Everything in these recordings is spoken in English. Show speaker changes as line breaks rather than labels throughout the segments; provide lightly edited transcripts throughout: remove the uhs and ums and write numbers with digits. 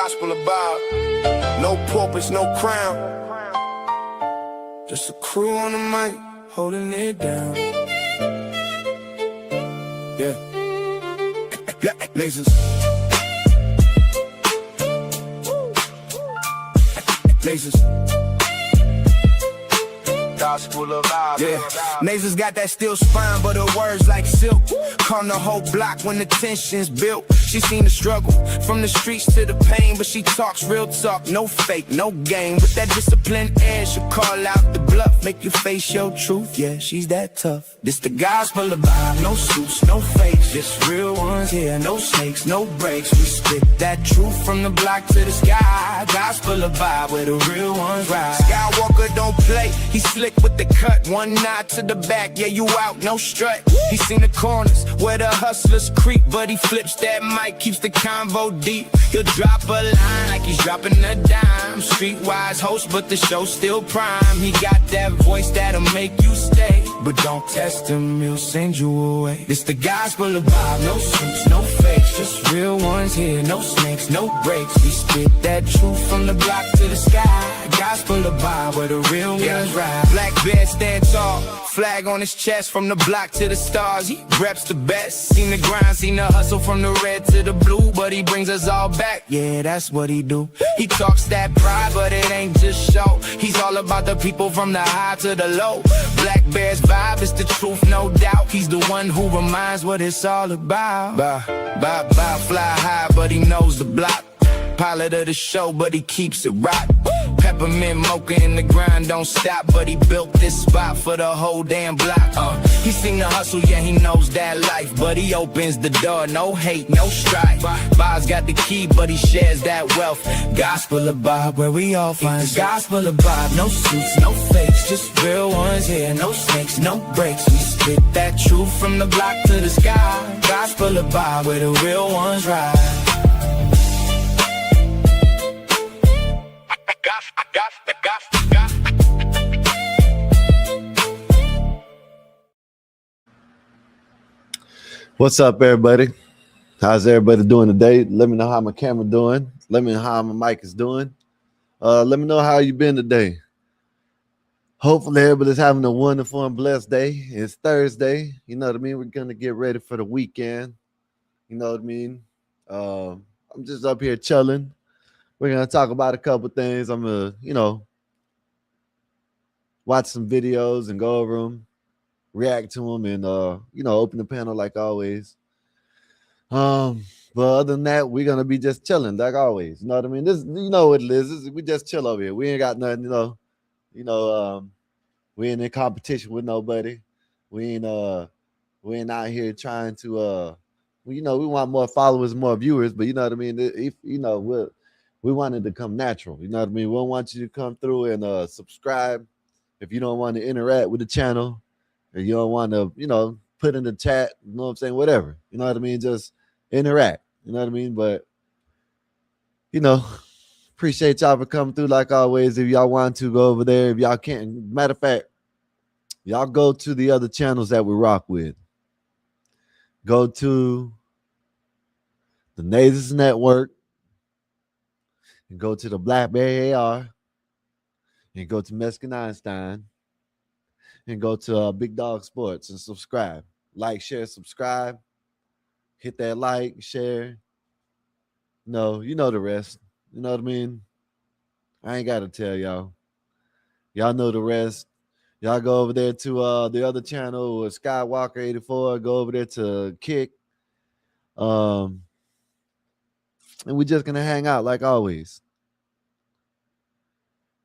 gospel of Bob. No purpose, no crown. Just a crew on the mic, holding it down. Yeah. Lasers. Lasers. Gospel of Bob. Yeah. Nasers got that steel spine, but her words like silk. Calm the whole block when the tension's built. She seen the struggle from the streets to the pain, but she talks real talk, no fake, no game. With that disciplined air, she'll call out the bluff, make you face your truth. Yeah, she's that tough. This the gospel of Bob, no suits, no fakes, just real ones here, no snakes, no breaks. We spit that truth from the block to the sky. Gospel of Bob, where the real ones ride. Skywalker don't play, he slick with the cut. One nod to the back, yeah, you out, no strut. He seen the corners where the hustlers creep, but he flips that mic, keeps the convo deep. He'll drop a line like he's dropping a dime. Streetwise host, but the show's still prime. He got that voice that'll make you stay, but don't test him, he'll send you away. This the gospel of Bob, no suits, no fakes, just real ones here, no snakes, no breaks. We spit that truth from the block to the sky. Gospel of Bob, where the real ones ride. Black bear stand tall, flag on his chest, from the block to the stars. He reps the best. Seen the grind, seen the hustle from the red to the blue, but he brings us all back. Yeah, that's what he do. He talks that pride, but it ain't just show. He's all about the people from the high to the low. Black Bear's vibe is the truth, no doubt. He's the one who reminds what it's all about. Bob, fly high, but he knows the block. Pilot of the show, but he keeps it rock. Peppermint mocha in the grind, don't stop, but he built this spot for the whole damn block. He seen the hustle, yeah, he knows that life, but he opens the door, no hate, no strife. Bob's got the key, but he shares that wealth. Gospel of Bob, where we all find the gospel of Bob. No suits, no fakes, just real ones here, no snakes, no breaks. We spit that truth from the block to the sky. Gospel of Bob, where the real ones ride.
What's up, everybody? How's everybody doing today? Let me know how my camera doing. Let me know how my mic is doing. Let me know how you been today. Hopefully everybody's having a wonderful and blessed day. It's Thursday. You know what I mean? We're going to get ready for the weekend. You know what I mean? I'm just up here chilling. We're going to talk about a couple things. I'm going to, watch some videos and go over them, react to them, and, open the panel like always. But other than that, we're going to be just chilling like always. You know what I mean? This, you know what it is. We just chill over here. We ain't got nothing, we ain't in competition with nobody. We ain't out here trying to, we want more followers, more viewers, but you know what I mean? If, we want it to come natural. You know what I mean? We don't want you to come through and subscribe if you don't want to interact with the channel, or you don't want to, put in the chat, you know what I'm saying? Whatever. You know what I mean? Just interact. You know what I mean? But, appreciate y'all for coming through like always. If y'all want to go over there, if y'all can't, matter of fact, y'all go to the other channels that we rock with. Go to the Nasers Network, and go to the Blackberry AR, and go to Mexican Einstein, and go to Big Dog Sports and subscribe. Like, share, subscribe. Hit that like, share. No, you know the rest. You know what I mean? I ain't got to tell y'all. Y'all know the rest. Y'all go over there to the other channel with Skywalker 84. Go over there to Kick. And we're just going to hang out like always.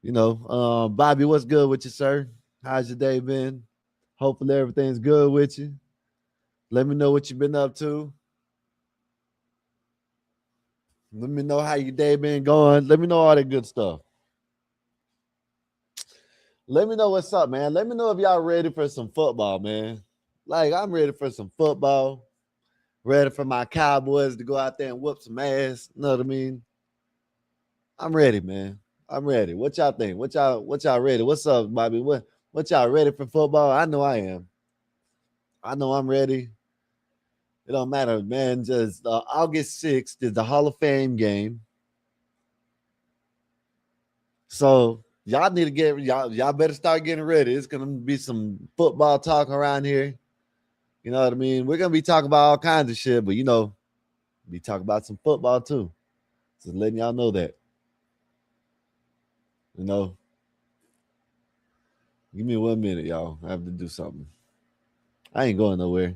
Bobby, what's good with you, sir? How's your day been? Hopefully everything's good with you. Let me know what you've been up to. Let me know how your day been going. Let me know all that good stuff. Let me know what's up, man. Let me know if y'all ready for some football, man. Like, I'm ready for some football. Ready for my Cowboys to go out there and whoop some ass. You know what I mean? I'm ready, man. I'm ready. What y'all think? What y'all ready? What's up, Bobby? What y'all ready for football? I know I am. I know I'm ready. It don't matter, man. Just August 6th is the Hall of Fame game. So y'all need to y'all better start getting ready. It's gonna be some football talk around here. You know what I mean? We're gonna be talking about all kinds of shit, but be talking about some football too. Just letting y'all know that. You know. Give me 1 minute, y'all. I have to do something. I ain't going nowhere.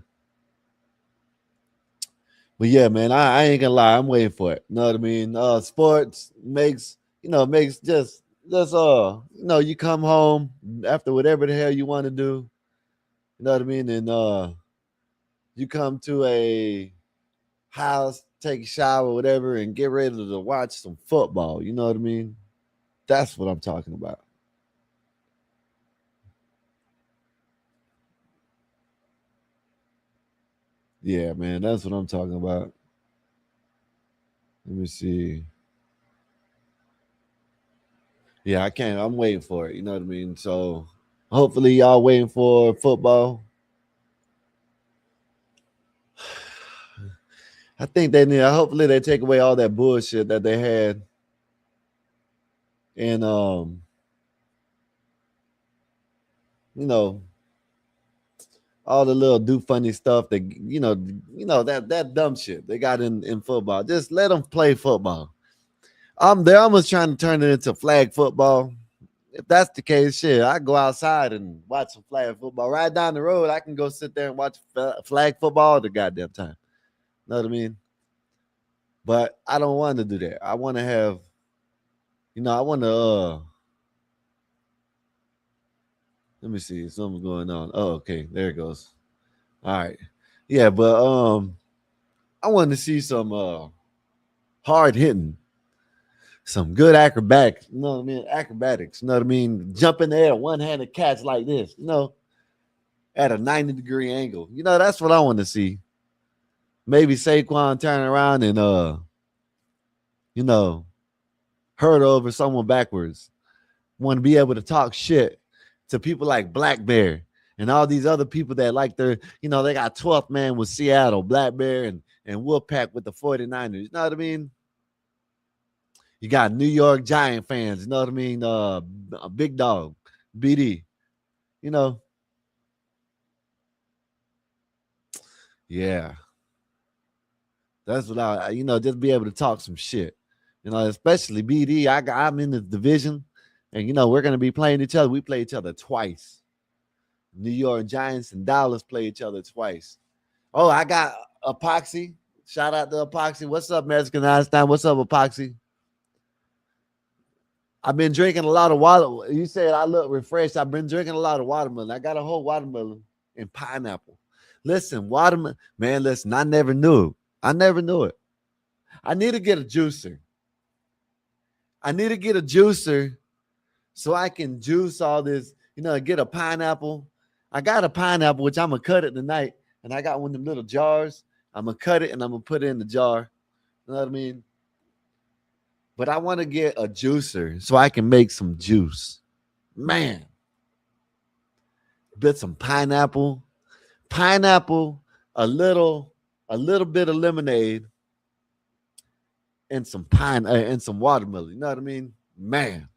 But yeah, man, I ain't gonna lie, I'm waiting for it. You know what I mean? Sports makes just you come home after whatever the hell you want to do. You know what I mean? And you come to a house, take a shower, whatever, and get ready to watch some football. You know what I mean? That's what I'm talking about. Yeah, man, that's what I'm talking about. Let me see. Yeah, I can't. I'm waiting for it. You know what I mean? So hopefully y'all waiting for football. I think they need. Hopefully they take away all that bullshit that they had, and you know, all the little do funny stuff that that dumb shit they got in football. Just let them play football. They're almost trying to turn it into flag football. If that's the case, shit, I go outside and watch some flag football. Right down the road, I can go sit there and watch flag football the goddamn time. Know what I mean? But I don't want to do that. I want to have, I want to. Let me see, something's going on. Oh, okay, there it goes. All right, yeah, but I want to see some hard hitting, some good acrobatics. You know what I mean? Acrobatics. You know what I mean? Jump in the air, one handed catch like this. At a 90-degree angle. That's what I want to see. Maybe Saquon turn around and hurt over someone backwards. Want to be able to talk shit to people like Black Bear and all these other people that like they got 12th man with Seattle, Black Bear and Wolfpack with the 49ers. You know what I mean? You got New York Giant fans, you know what I mean? Big Dog, BD, you know. Yeah. That's what just be able to talk some shit. Especially BD. I'm in the division, and we're gonna be playing each other. We play each other twice. New York Giants and Dallas play each other twice. Oh, I got Epoxy. Shout out to Epoxy. What's up, Mexican Einstein? What's up, Epoxy? I've been drinking a lot of water. You said I look refreshed. I've been drinking a lot of watermelon. I got a whole watermelon and pineapple. Listen, watermelon, man, listen, I never knew. I never knew it. I need to get a juicer. So I can juice all this, get a pineapple. I got a pineapple, which I'm going to cut it tonight. And I got one of them little jars. I'm going to cut it and I'm going to put it in the jar. You know what I mean? But I want to get a juicer so I can make some juice. Man. Bit some pineapple, a little bit of lemonade, and some and some watermelon. You know what I mean? Man.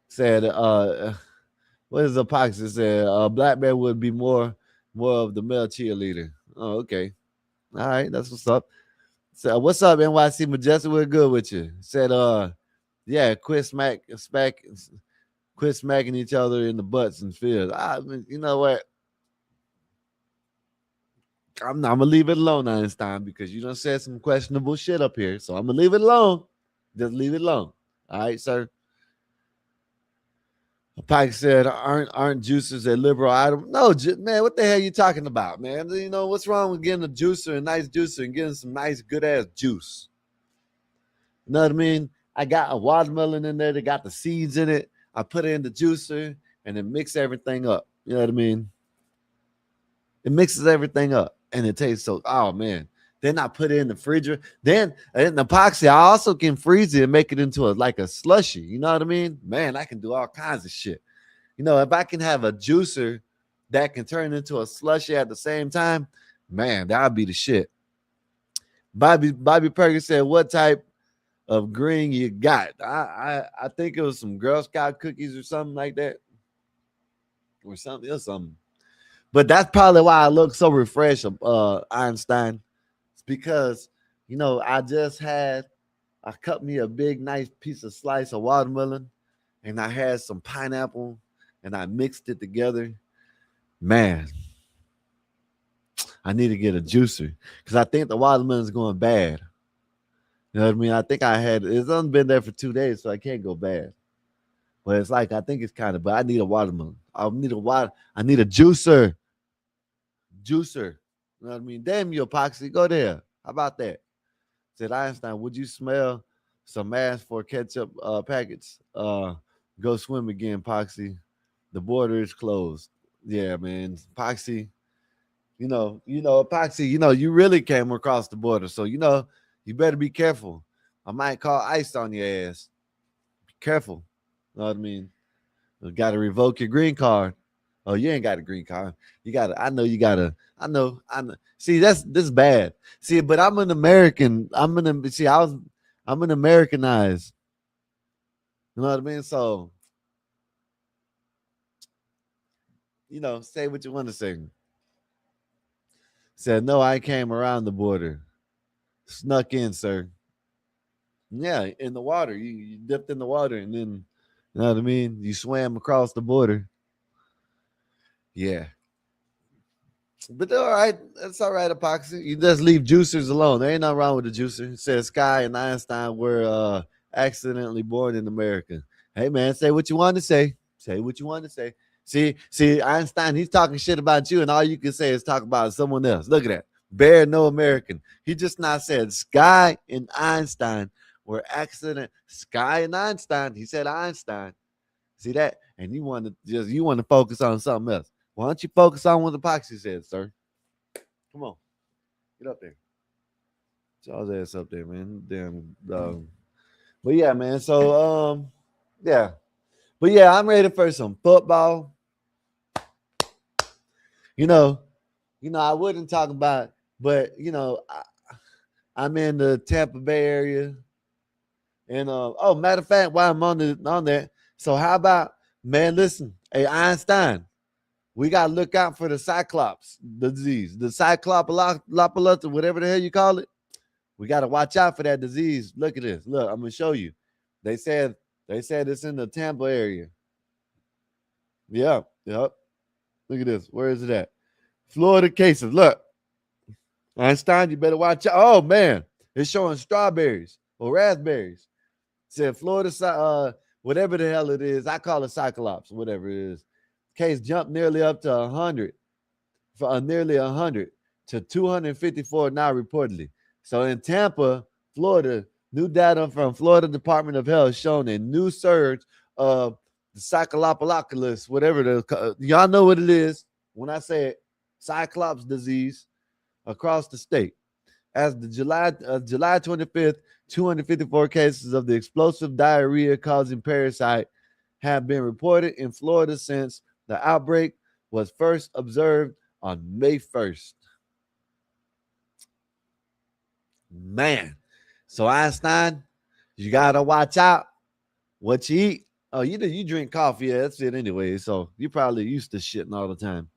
Said what is Epoxy said? Black Bear would be more of the male cheerleader. Oh, okay. All right, that's what's up. So what's up, NYC Majestic? We're good with you. Said yeah, quit smacking each other in the butts and fields. You know what? I'm gonna leave it alone, Einstein, because you done said some questionable shit up here. So I'm gonna leave it alone. Just leave it alone. All right, sir. Pike said, "Aren't juicers a liberal item?" No, man. What the hell are you talking about, man? What's wrong with getting a nice juicer, and getting some nice, good ass juice? You know what I mean? I got a watermelon in there that got the seeds in it. I put it in the juicer and then mix everything up. You know what I mean? It mixes everything up and it tastes so, oh man. Then I put it in the refrigerator. Then in the epoxy, I also can freeze it and make it into like a slushy. You know what I mean? Man, I can do all kinds of shit. If I can have a juicer that can turn into a slushy at the same time, man, that would be the shit. Bobby Perkins said, what type of green you got. I think it was some Girl Scout cookies or something like that, or something or something. But that's probably why I look so refreshed, Einstein. It's because I cut me a big nice piece of slice of watermelon, and I had some pineapple, and I mixed it together. Man, I need to get a juicer because I think the watermelon's going bad. You know what I mean? I think it's only been there for 2 days, so I can't go bad. But it's like I think it's kind of, but I need a watermelon. I need a juicer. Juicer. You know what I mean? Damn you, Epoxy. Go there. How about that? Said Einstein, would you smell some ass for ketchup packets? Go swim again, Poxy. The border is closed. Yeah, man. Poxy, Epoxy, you really came across the border. So, you better be careful. I might call ICE on your ass. Be careful. You know what I mean? You got to revoke your green card. Oh, you ain't got a green card. I know. See, this is bad. See, but I'm an American. I'm an Americanized. You know what I mean? So, say what you want to say. Said, no, I came around the border. Snuck in, sir. Yeah, in the water. You dipped in the water and then, you know what I mean? You swam across the border. Yeah. But all right. That's all right, Epoxy. You just leave juicers alone. There ain't nothing wrong with the juicer. It says Sky and Einstein were accidentally born in America. Hey, man, say what you want to say. Say what you want to say. See, Einstein, he's talking shit about you, and all you can say is talk about someone else. Look at that. Bear no American. He just not said Sky and Einstein were accident. Sky and Einstein. He said Einstein. See that? And you want to focus on something else. Why don't you focus on what the Epoxy said, sir? Come on. Get up there. Y'all's ass up there, man. Damn dog. But yeah, man. So yeah. But yeah, I'm ready for some football. I wouldn't talk about, but I'm in the Tampa Bay area. And matter of fact, while I'm on that, so how about, man, listen, hey, Einstein, we gotta look out for the Cyclops disease, the Cyclopalopalus, whatever the hell you call it. We gotta watch out for that disease. Look at this. Look, I'm gonna show you. They said it's in the Tampa area. Yeah, yep. Look at this. Where is it at? Florida cases. Look, Einstein, you better watch out. Oh man, it's showing strawberries or raspberries. It said Florida, whatever the hell it is. I call it Cyclops, whatever it is. Case jumped nearly up to 100, nearly 100 to 254 now reportedly. So in Tampa, Florida, new data from Florida Department of Health showing a new surge of the Cyclopalopalus, whatever y'all know what it is when I say it, Cyclops disease across the state. As the July 25th, 254 cases of the explosive diarrhea causing parasite have been reported in Florida since the outbreak was first observed on May 1st. Man, so Einstein, you gotta watch out what you eat. Oh, you drink coffee, yeah, that's it anyway. So you probably used to shitting all the time.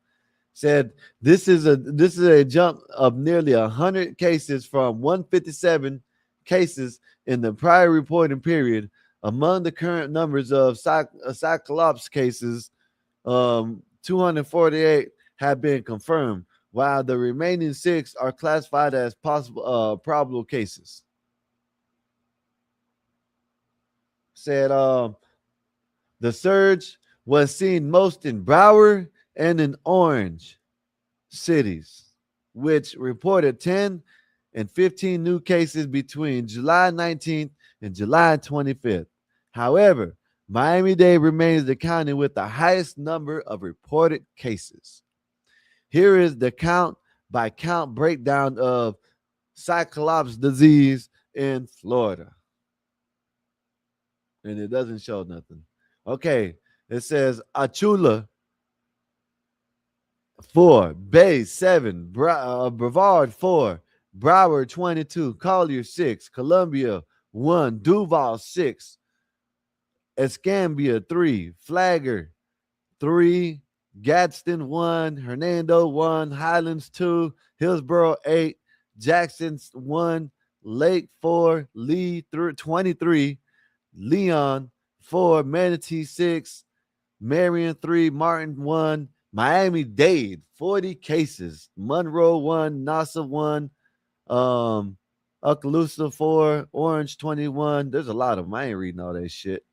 Said this is a jump of nearly 100 cases from 157 cases in the prior reporting period. Among the current numbers of Cyclops cases, 248 have been confirmed, while the remaining 6 are classified as possible probable cases. Said the surge was seen most in Broward and in Orange cities, which reported 10 and 15 new cases between July 19th and July 25th. However, Miami-Dade remains the county with the highest number of reported cases. Here is the count-by-count breakdown of Cyclops disease in Florida. And it doesn't show nothing. Okay, it says Achula 4, Bay 7, Brevard 4, Broward 22, Collier 6, Columbia 1, Duval 6, Escambia 3, Flagger 3, Gadsden 1, Hernando 1, Highlands 2, Hillsboro 8, Jackson 1, Lake 4, Lee 23, Leon 4, Manatee 6, Marion 3, Martin 1, Miami-Dade 40 cases, Monroe 1, Nassau 1, Okaloosa 4, Orange 21. There's a lot of them. I ain't reading all that shit.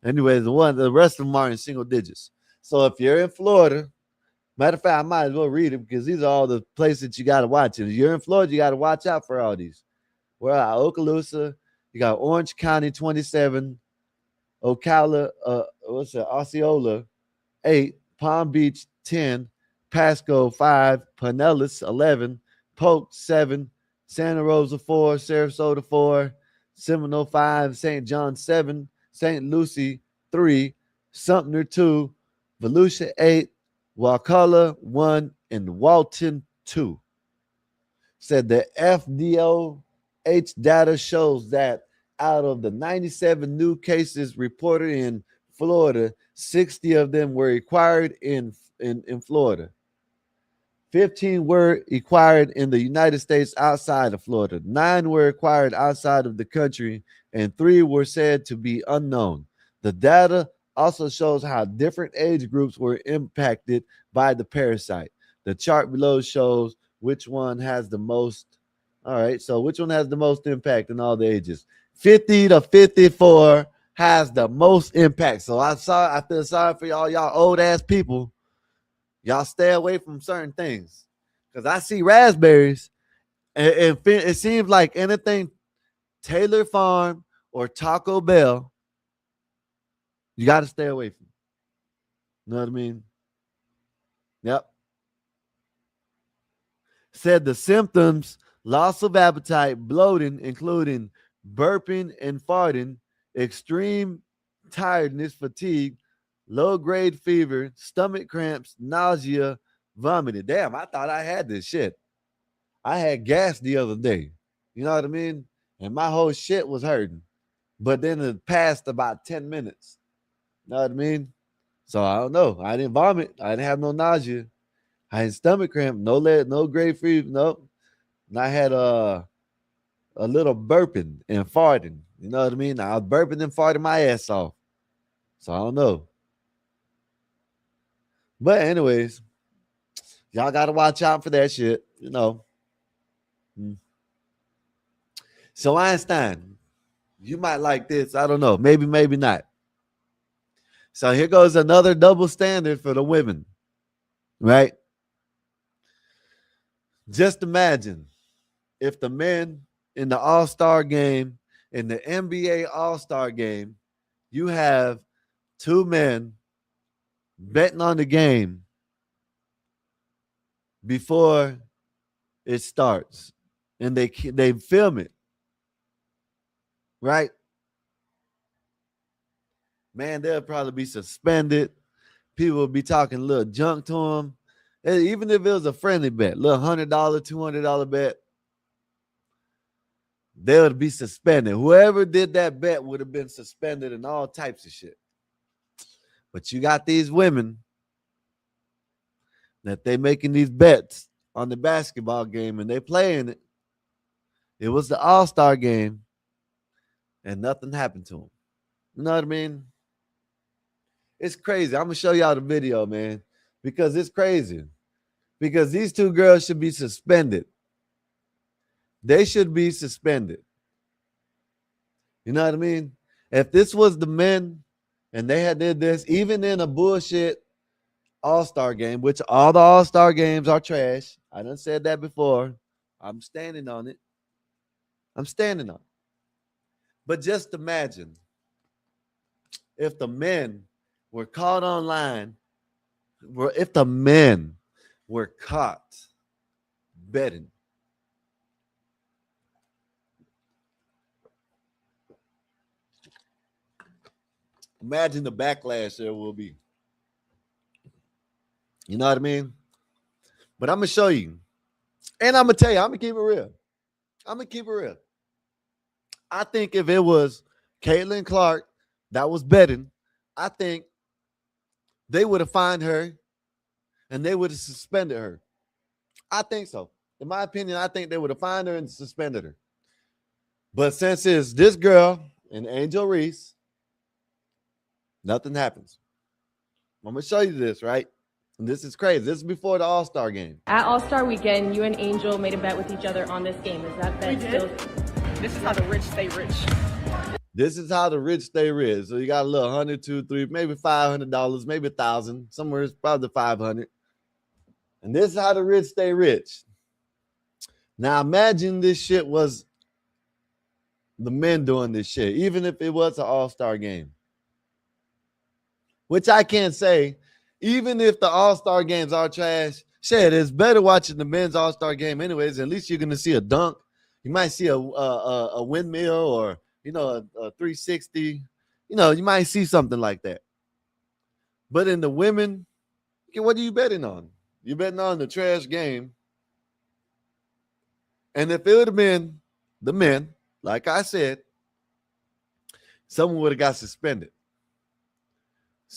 Anyways, the rest of them are in single digits. So if you're in Florida, matter of fact, I might as well read it because these are all the places that you got to watch. And if you're in Florida, you got to watch out for all these. We're at Okaloosa. You got Orange County 27, Ocala, Osceola 8, Palm Beach 10, Pasco 5, Pinellas 11, Polk 7, Santa Rosa 4, Sarasota 4, Seminole 5, St. John 7, St. Lucie 3, Sumter 2, Volusia 8, Wakulla 1, and Walton 2. Said the FDOH data shows that out of the 97 new cases reported in Florida, 60 of them were acquired in Florida. 15 were acquired in the United States outside of Florida. 9 were acquired outside of the country, and 3 were said to be unknown. The data also shows how different age groups were impacted by the parasite. The chart below shows which one has the most. All right, so which one has the most impact in all the ages? 50 to 54 has the most impact. So I feel sorry for y'all old ass people. Y'all stay away from certain things. Because I see raspberries, and it seems like anything Taylor Farm or Taco Bell, you got to stay away from. You know what I mean? Yep. Said the symptoms: loss of appetite, bloating, including burping and farting, extreme tiredness, fatigue, low-grade fever, stomach cramps, nausea, vomiting. Damn, I thought I had this shit. I had gas the other day. You know what I mean? And my whole shit was hurting. But then it passed about 10 minutes. You know what I mean? So I don't know. I didn't vomit. I didn't have no nausea. I had stomach cramp, no grade fever, nope. And I had a little burping and farting. You know what I mean? I was burping and farting my ass off. So I don't know. But anyways, y'all got to watch out for that shit, you know. So Einstein, you might like this. I don't know. Maybe not. So here goes another double standard for the women, right? Just imagine if the men in the All-Star game, in the NBA All-Star game, you have 2 men betting on the game before it starts, and they film it, right? Man, they'll probably be suspended. People will be talking a little junk to them. Even if it was a friendly bet, little $100, $200 bet, they would be suspended. Whoever did that bet would have been suspended and all types of shit. But you got these women that they making these bets on the basketball game, and they playing it. It was the All-Star game, and nothing happened to them. You know what I mean? It's crazy. I'm going to show y'all the video, man, because it's crazy. Because these 2 girls should be suspended. They should be suspended. You know what I mean? If this was the men and they had did this, even in a bullshit All-Star game, which all the All-Star games are trash. I done said that before. I'm standing on it. I'm standing on it. But just imagine if the men were caught online, if the men were caught betting. Imagine the backlash there will be. You know what I mean? But I'm going to show you. And I'm going to tell you, I'm going to keep it real. I'm going to keep it real. I think if it was Caitlin Clark that was betting, I think they would have fined her and they would have suspended her. I think so. In my opinion, I think they would have fined her and suspended her. But since it's this girl and Angel Reese, nothing happens. I'm going to show you this, right? And this is crazy. This is before the All-Star game.
At All-Star Weekend, you and Angel made a bet with each other on this game. Is that bet still?
This is how the rich stay rich.
This is how the rich stay rich. So you got a little 100, 2, 3, maybe $500, maybe $1,000. Somewhere it's probably 500. And this is how the rich stay rich. Now imagine this shit was the men doing this shit, even if it was an all-star game. Which I can't say, even if the all-star games are trash, shit, it's better watching the men's all-star game anyways. At least you're going to see a dunk. You might see a windmill or, you know, a 360. You know, you might see something like that. But in the women, what are you betting on? You're betting on the trash game. And if it would have been the men, like I said, someone would have got suspended.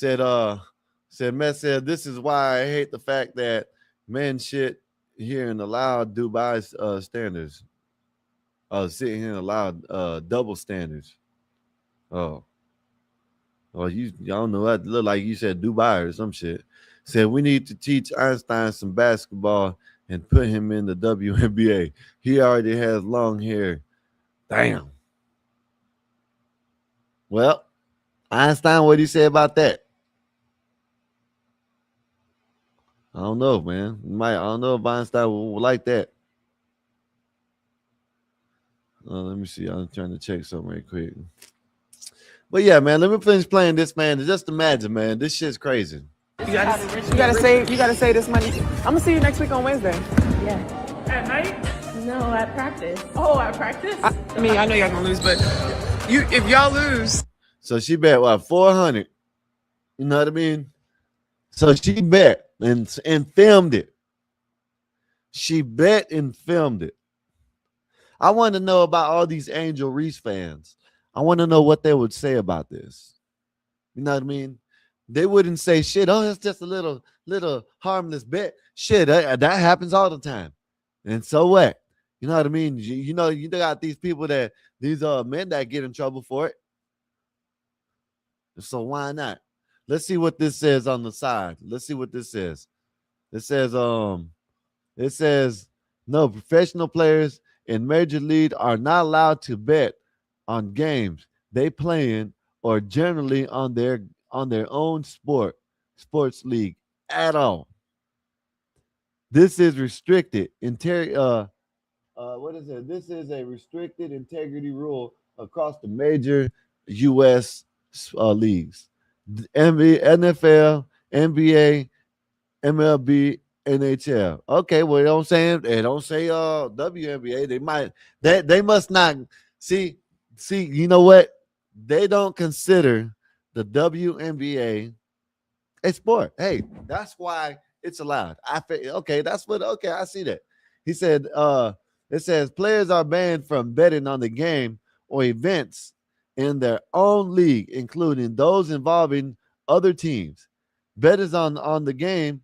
Met said, this is why I hate the fact that men shit here and allow Dubai standards. Sitting here and allow double standards. Oh, you don't know what look like you said Dubai or some shit. Said we need to teach Einstein some basketball and put him in the WNBA. He already has long hair. Damn. Well, Einstein, what do you say about that? I don't know, man. I don't know if Einstein would like that. Let me see. I'm trying to check something right quick. But yeah, man, let me finish playing this, man. Just imagine, man. This shit's crazy.
You gotta save this money. I'm gonna see you next week on Wednesday.
Yeah.
At night?
No, at practice.
Oh, at practice? I mean, I know y'all gonna lose, but if y'all lose.
So she bet what, 400? You know what I mean? So she bet and filmed it. She bet and filmed it. I want to know about all these Angel Reese fans. I want to know what they would say about this. You know what I mean? They wouldn't say shit. Oh, it's just a little harmless bet. Shit, that happens all the time. And so what? You know what I mean? You know, you got these people these men that get in trouble for it. So why not? Let's see what this says on the side. Let's see what this says. It says no, professional players in Major League are not allowed to bet on games they play in or generally on their own sports league at all. This is restricted. What is it? This is a restricted integrity rule across the major U.S. leagues. NFL, NBA, MLB, NHL. Okay, well, they don't say WNBA. They must not see, you know what? They don't consider the WNBA a sport. Hey, that's why it's allowed. I see that. He said it says players are banned from betting on the game or events in their own league, including those involving other teams. Bettors on a game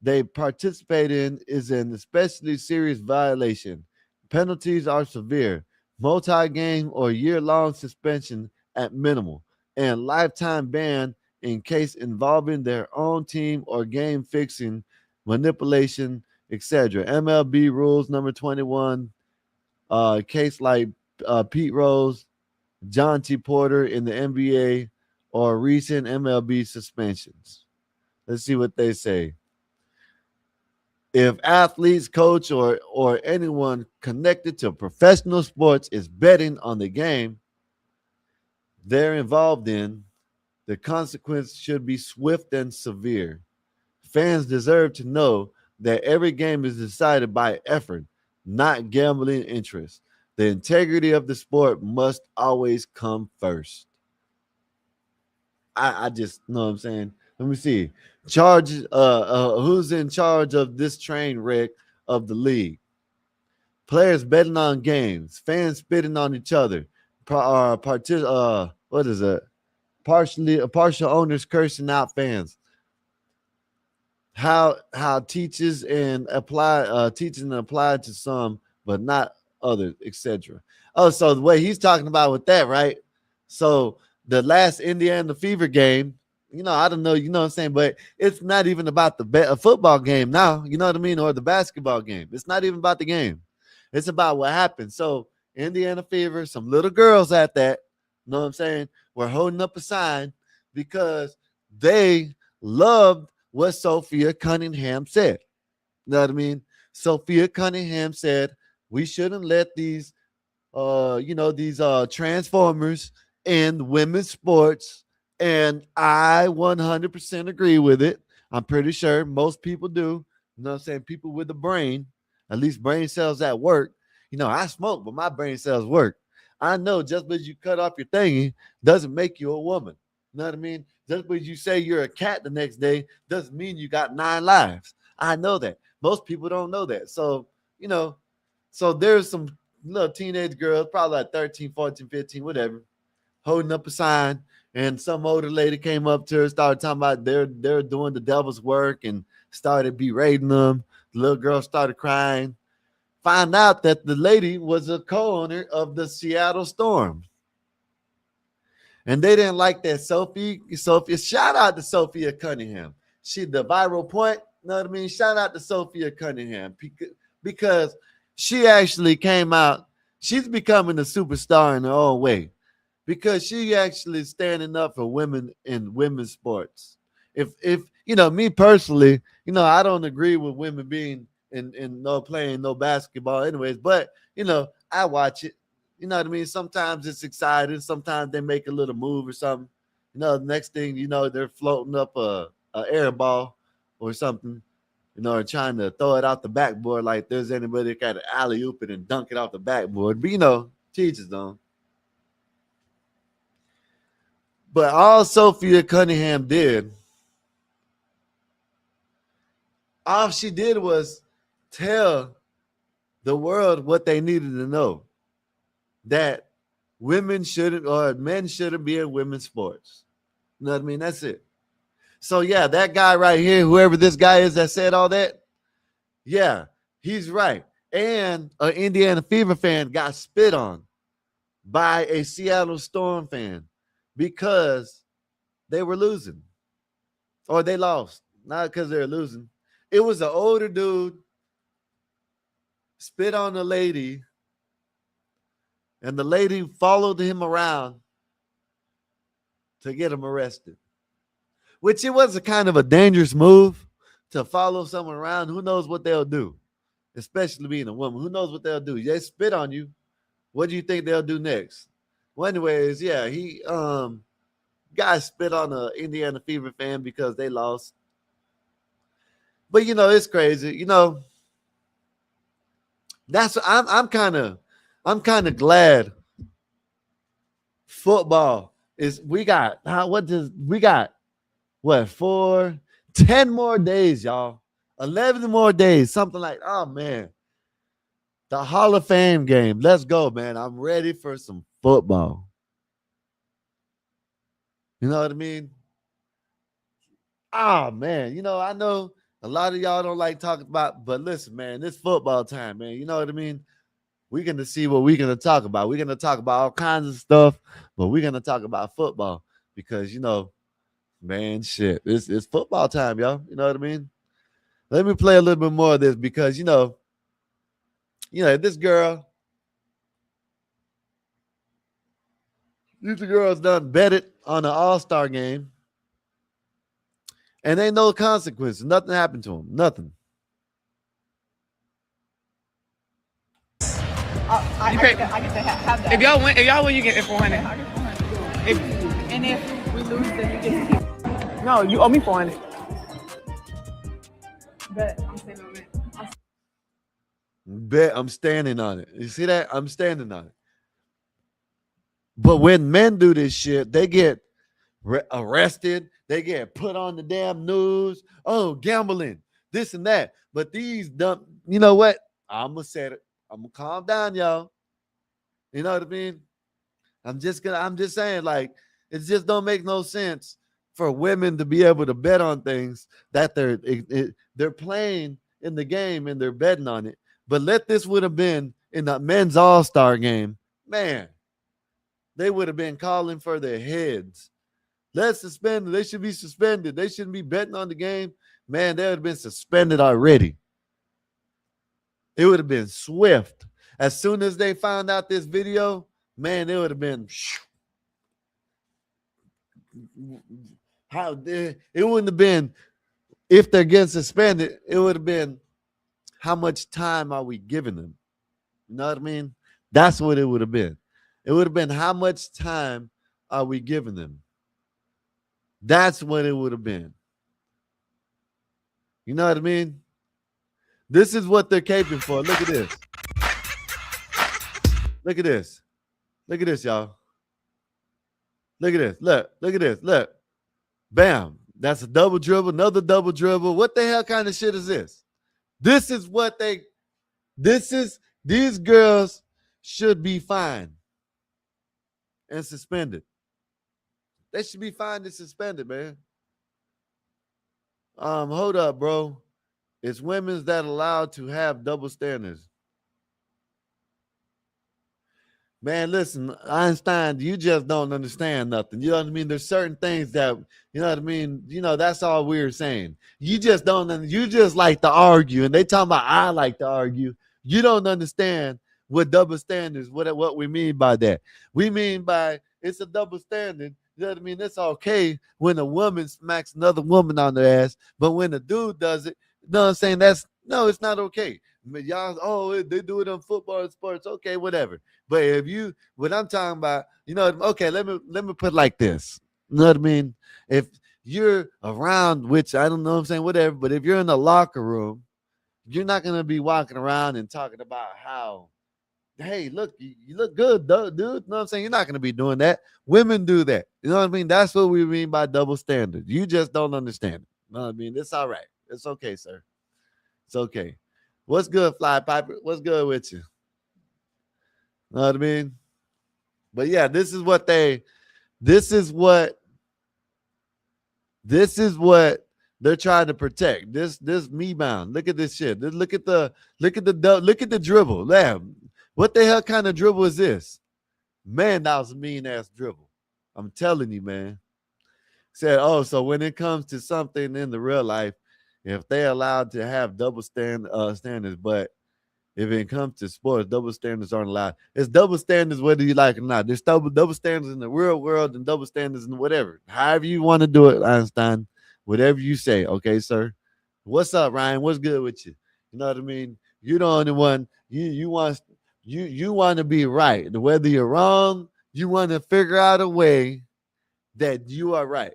they participate in is an especially serious violation. Penalties are severe, multi-game or year-long suspension at minimal, and lifetime ban in case involving their own team or game fixing, manipulation, etc. MLB rules number 21, case like Pete Rose, John T. Porter in the NBA, or recent MLB suspensions. Let's see what they say. If athletes, coach, or anyone connected to professional sports is betting on the game they're involved in, the consequence should be swift and severe. Fans deserve to know that every game is decided by effort, not gambling interest. The integrity of the sport must always come first. I just know what I'm saying. Let me see. Who's in charge of this train wreck of the league? players betting on games, fans spitting on each other, what is it? Partial owners cursing out fans. How teaches and apply to some, but not others, etc. Oh, so the way he's talking about with that, right? So the last Indiana Fever game, I don't know, you know what I'm saying, but it's not even about a football game now, you know what I mean, or the basketball game. It's not even about the game. It's about what happened. So Indiana Fever, some little girls at that, you know what I'm saying, were holding up a sign because they loved what Sophia Cunningham said. You know what I mean? Sophia Cunningham said we shouldn't let these transformers in women's sports. And I 100% agree with it. I'm pretty sure most people do. You know what I'm saying? People with a brain, at least brain cells at work. I smoke, but my brain cells work. I know just because you cut off your thingy doesn't make you a woman. You know what I mean? Just because you say you're a cat the next day doesn't mean you got 9 lives. I know that. Most people don't know that. So, so there's some little teenage girls, probably like 13, 14, 15, whatever, holding up a sign. And some older lady came up to her, started talking about they're doing the devil's work and started berating them. The little girl started crying. Find out that the lady was a co-owner of the Seattle Storm. And they didn't like that Sophia. Shout out to Sophia Cunningham. She the viral point. You know what I mean? Shout out to Sophia Cunningham because she actually came out. She's becoming a superstar in her own way because she actually standing up for women in women's sports. If me personally, I don't agree with women being in no playing no basketball anyways, but I watch it. You know what I mean? Sometimes it's exciting. Sometimes they make a little move or something. The next thing they're floating up a air ball or something, or trying to throw it out the backboard like there's anybody that got an alley-oop it and dunk it off the backboard. But, teachers don't. But all Sophia Cunningham did, all she did was tell the world what they needed to know. That women shouldn't or men shouldn't be in women's sports. You know what I mean? That's it. So, yeah, that guy right here, whoever this guy is that said all that, yeah, he's right. And an Indiana Fever fan got spit on by a Seattle Storm fan because they were losing or they lost, not because they were losing. It was an older dude spit on a lady. And the lady followed him around to get him arrested, which it was a kind of a dangerous move to follow someone around. Who knows what they'll do, especially being a woman. Who knows what they'll do? They spit on you. What do you think they'll do next? Well, anyways, yeah, he guy spit on an Indiana Fever fan because they lost. But it's crazy. That's I'm kind of glad football is we got 10 more days, y'all. 11 more days, something like, oh man. The Hall of Fame game. Let's go, man. I'm ready for some football. You know what I mean? Oh man, I know a lot of y'all don't like talking about, but listen, man, it's football time, man. You know what I mean? We're going to see what we're going to talk about. We're going to talk about all kinds of stuff, but we're going to talk about football because, man, shit, it's football time, y'all. You know what I mean? Let me play a little bit more of this because, this girl, these girls done betted on an all-star game and ain't no consequences. Nothing happened to them. Nothing.
I get to have that. If y'all win, you get it 400.
I get 400. And if we lose, then you get.
No, you owe me 400.
But I'm saying on it.
Bet I'm standing on it. You see that? I'm standing on it. But when men do this shit, they get arrested. They get put on the damn news. Oh, gambling, this and that. But these dumb, you know what? I'm going to say it. I'm gonna calm down, y'all. You know what I mean? I'm just saying, like, it just don't make no sense for women to be able to bet on things that they're playing in the game and they're betting on it. But this would have been in the men's all-star game, man, they would have been calling for their heads. Let's suspend them. They should be suspended. They shouldn't be betting on the game. Man, they would have been suspended already. It would have been swift. As soon as they found out this video, man, it would have been it wouldn't have been if they're getting suspended, it would have been how much time are we giving them? You know what I mean? That's what it would have been. It would have been how much time are we giving them? That's what it would have been. You know what I mean? This is what they're caping for. Look at this. Look at this. Look at this, y'all. Look at this. Look at this. Look. Bam. That's a double dribble, another double dribble. What the hell kind of shit is this? These girls should be fined and suspended. They should be fined and suspended, man. Hold up, bro. It's women's that allowed to have double standards. Man, listen, Einstein, you just don't understand nothing. You know what I mean? There's certain things that, you know what I mean? You know, that's all we're saying. You just like to argue. And they talking about I like to argue. You don't understand what double standards, what we mean by that. We mean by it's a double standard. You know what I mean? It's okay when a woman smacks another woman on their ass, but when a dude does it, you know what I'm saying? It's not okay. But y'all, they do it on football and sports. Okay, whatever. But what I'm talking about, you know, okay, let me put it like this. You know what I mean? If you're around, which I don't know what I'm saying, whatever, but if you're in the locker room, you're not going to be walking around and talking about how, hey, look, you look good, dude. You know what I'm saying? You're not going to be doing that. Women do that. You know what I mean? That's what we mean by double standard. You just don't understand it. You know what I mean? It's all right. It's okay, sir. It's okay. What's good, Fly Piper? What's good with you? Know what I mean? But yeah, this is what they're trying to protect. This me bound. Look at this shit. Look at the dribble. Damn. What the hell kind of dribble is this? Man, that was a mean ass dribble. I'm telling you, man. Said, so when it comes to something in the real life, if they're allowed to have double standards, but if it comes to sports, double standards aren't allowed. It's double standards whether you like it or not. There's double standards in the real world and double standards in whatever. However you want to do it, Einstein, whatever you say. Okay, sir. What's up, Ryan? What's good with you? You know what I mean? You're the only one. You want to be right. Whether you're wrong, you want to figure out a way that you are right.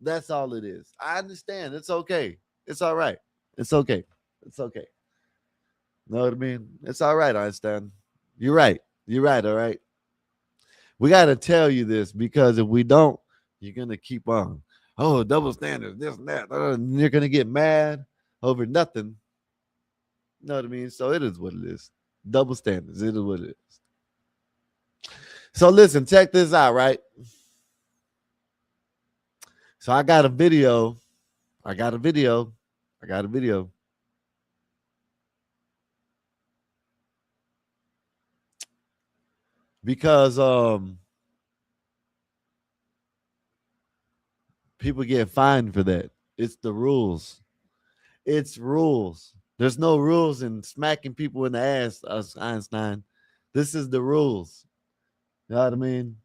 That's all it is. I understand. It's okay. It's all right. It's okay. It's okay. Know what I mean? It's all right, Einstein. You're right. You're right. All right. We got to tell you this because if we don't, you're going to keep on. Oh, double standards, this and that. And you're going to get mad over nothing. You know what I mean? So it is what it is. Double standards. It is what it is. So listen, check this out, right? So I got a video. Because people get fined for that. It's the rules. It's rules. There's no rules in smacking people in the ass, Einstein. This is the rules. You know what I mean?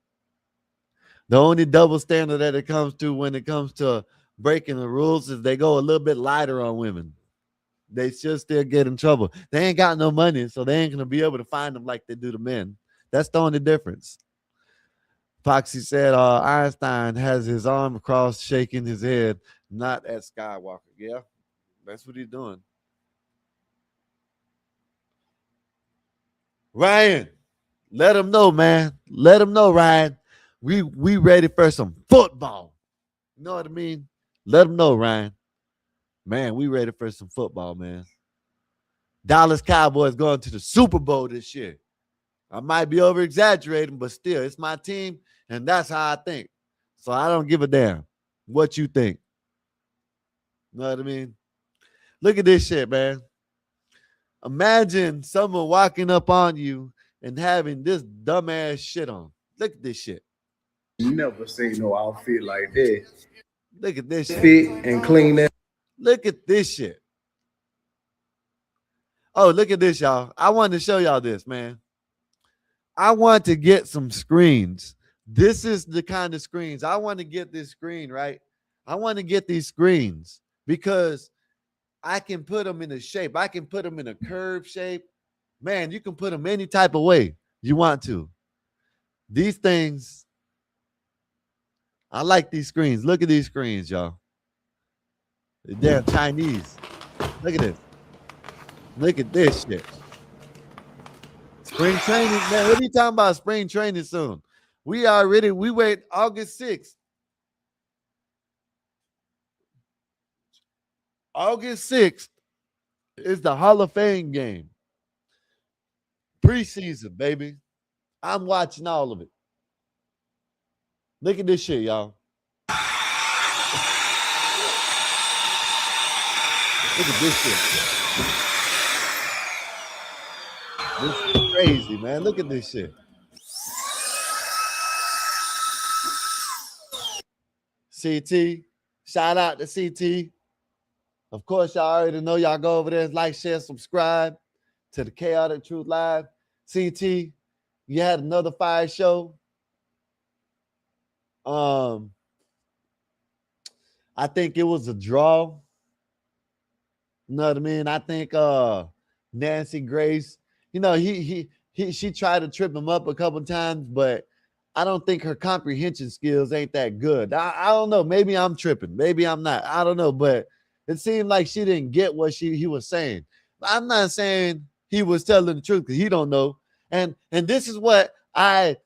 The only double standard that it comes to when it comes to breaking the rules is they go a little bit lighter on women. They should still get in trouble. They ain't got no money, so they ain't going to be able to find them like they do the men. That's the only difference. Foxy said Einstein has his arm across, shaking his head, not at Skywalker. Yeah, that's what he's doing. Ryan, let him know, man. Let him know, Ryan. We ready for some football. You know what I mean? Let him know, Ryan. Man, we ready for some football, man. Dallas Cowboys going to the Super Bowl this year. I might be over exaggerating, but still, it's my team, and that's how I think. So I don't give a damn what you think. You know what I mean? Look at this shit, man. Imagine someone walking up on you and having this dumbass shit on. Look at this shit.
Never seen no outfit like that.
Look at this shit.
Fit and clean that.
Look at this shit. Oh, look at this, y'all. I wanted to show y'all this, man. I want to get some screens. This is the kind of screens. I want to get this screen, right? I want to get these screens because I can put them in a shape. I can put them in a curved shape. Man, you can put them any type of way you want to. These things, I like these screens. Look at these screens, y'all. They're Chinese. Look at this. Look at this shit. Spring training, man. What are you talking about spring training soon? We wait August 6th. August 6th is the Hall of Fame game. Preseason, baby. I'm watching all of it. Look at this shit, y'all. Look at this shit. This is crazy, man. Look at this shit. CT. Shout out to CT. Of course, y'all already know. Y'all go over there, like, share, subscribe to the Chaotic Truth Live. CT, you had another fire show. I think it was a draw. You know what I mean? I think Nancy Grace, you know, she tried to trip him up a couple times, but I don't think her comprehension skills ain't that good. I don't know. Maybe I'm tripping. Maybe I'm not. I don't know. But it seemed like she didn't get what he was saying. I'm not saying he was telling the truth because he don't know. And this is what I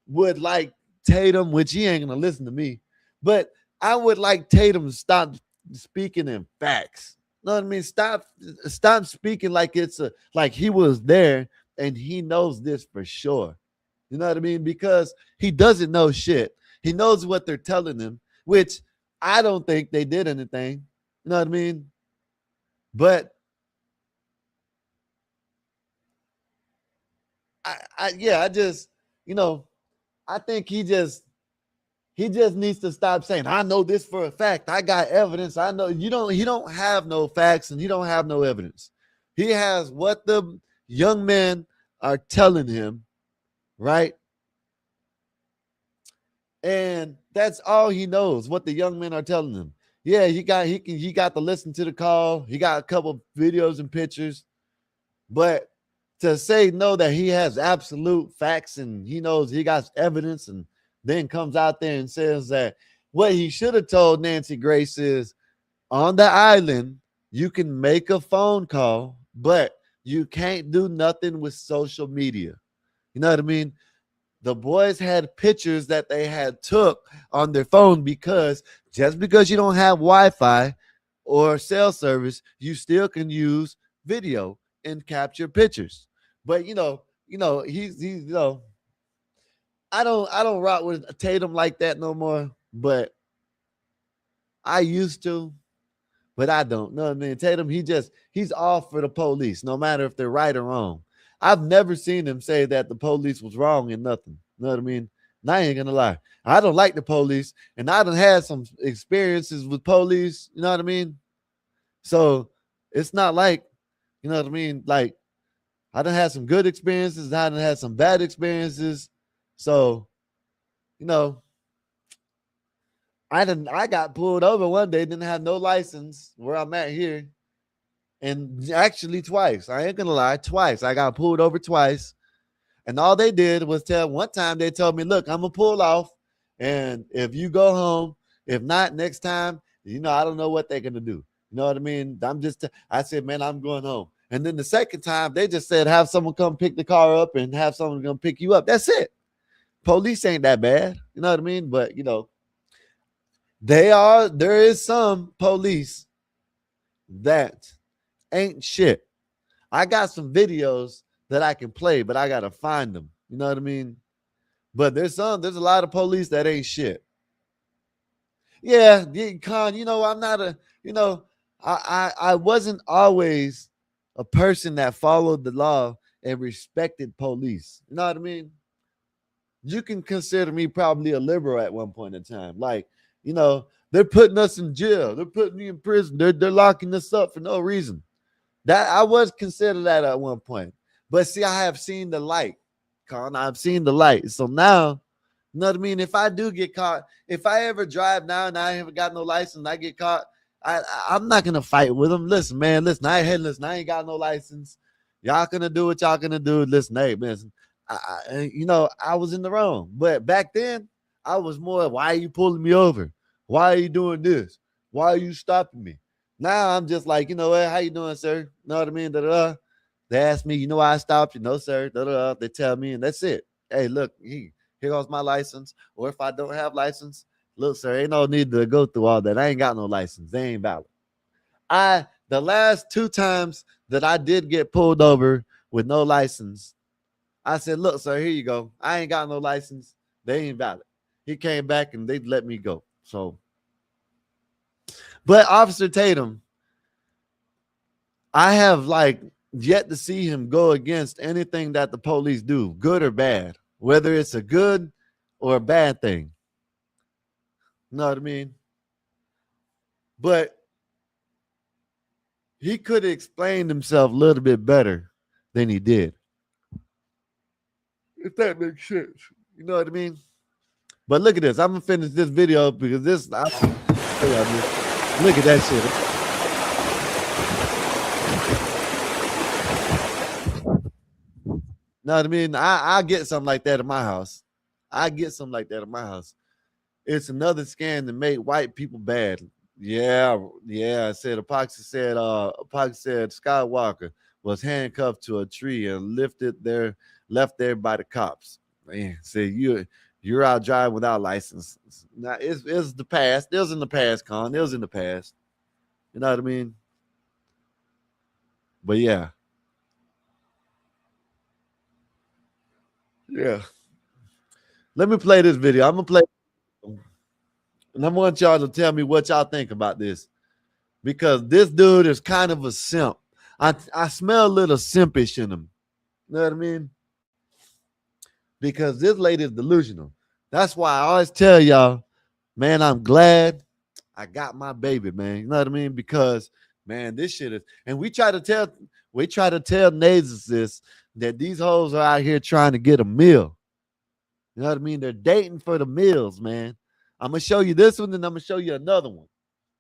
would like Tatum, which he ain't gonna listen to me, but I would like Tatum to stop speaking in facts. You know what I mean? Stop speaking like it's like he was there and he knows this for sure. You know what I mean? Because he doesn't know shit. He knows what they're telling him, which I don't think they did anything. You know what I mean? But I just, you know, I think he just needs to stop saying, I know this for a fact. I got evidence. I know he don't have no facts and he don't have no evidence. He has what the young men are telling him, right? And that's all he knows, what the young men are telling him. Yeah, he got to listen to the call. He got a couple videos and pictures, but to say no, that he has absolute facts and he knows he got evidence, and then comes out there and says that what he should have told Nancy Grace is, on the island, you can make a phone call, but you can't do nothing with social media. You know what I mean? The boys had pictures that they had took on their phone because just because you don't have Wi-Fi or cell service, you still can use video and capture pictures. But he's I don't rock with Tatum like that no more, but I used to, but I don't. Know what I mean? Tatum, he's off for the police, no matter if they're right or wrong. I've never seen him say that the police was wrong and nothing. You know what I mean? And I ain't gonna lie. I don't like the police, and I done had some experiences with police, you know what I mean? So it's not like, you know what I mean? Like, I done had some good experiences, I done had some bad experiences. So, you know, I got pulled over one day, didn't have no license where I'm at here. And actually twice. I ain't gonna lie, twice. I got pulled over twice. And all they did was one time they told me, look, I'm gonna pull off. And if you go home, if not next time, I don't know what they're gonna do. You know what I mean? I said, man, I'm going home. And then the second time they just said, have someone come pick the car up and have someone come pick you up. That's it. Police ain't that bad. You know what I mean? But there is some police that ain't shit. I got some videos that I can play, but I gotta find them. You know what I mean? But there's a lot of police that ain't shit. Yeah, Con, I'm not I wasn't always a person that followed the law and respected police. You know what I mean? You can consider me probably a liberal at one point in time. Like, they're putting us in jail. They're putting me in prison. They're locking us up for no reason. That I was considered that at one point. But see, I have seen the light, Con. I've seen the light. So now, you know what I mean? If I do get caught, if I ever drive now and I haven't got no license and I get caught, I'm not going to fight with them. Listen, man, I ain't got no license. Y'all gonna do what y'all gonna do. Listen, hey, man, I was in the wrong. But back then, I was more, why are you pulling me over? Why are you doing this? Why are you stopping me? Now I'm just like, what? How you doing, sir? You know what I mean? Da-da-da. They ask me, why I stopped you? No, sir. Da-da-da. They tell me, and that's it. Hey, look, here goes my license. Or if I don't have license, look, sir, ain't no need to go through all that. I ain't got no license. They ain't valid. The last 2 times that I did get pulled over with no license, I said, look, sir, here you go. I ain't got no license. They ain't valid. He came back and they let me go. So, but Officer Tatum, I have yet to see him go against anything that the police do, good or bad, whether it's a good or a bad thing. You know what I mean? But he could have explained himself a little bit better than he did. If that makes sense. You know what I mean? But look at this. I'm going to finish this video because look at that shit. Know what I mean? I get something like that in my house. It's another scam to make white people bad. Yeah. I said Epoxy said Skywalker was handcuffed to a tree and left there by the cops. Man, say you're out driving without license. Now it's the past. It was in the past, Con. It was in the past. You know what I mean? But yeah. Yeah. Let me play this video. I'm gonna play, and I want y'all to tell me what y'all think about this, because this dude is kind of a simp. I smell a little simpish in him. You know what I mean? Because this lady is delusional. That's why I always tell y'all, man, I'm glad I got my baby, man. You know what I mean? Because, man, this shit is, and we try to tell niggas this, that these hoes are out here trying to get a meal. You know what I mean? They're dating for the meals, man. I'm going to show you this one, and I'm going to show you another one.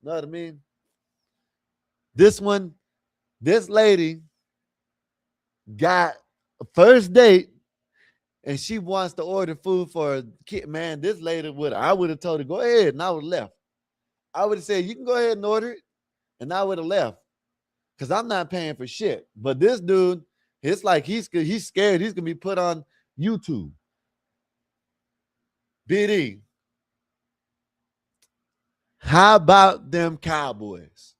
You know what I mean? This one, this lady got a first date, and she wants to order food for a kid. Man, this lady I would have told her, go ahead, and I would have left. I would have said, you can go ahead and order it, and I would have left, because I'm not paying for shit. But this dude, it's like he's scared he's going to be put on YouTube. BD, how about them Cowboys?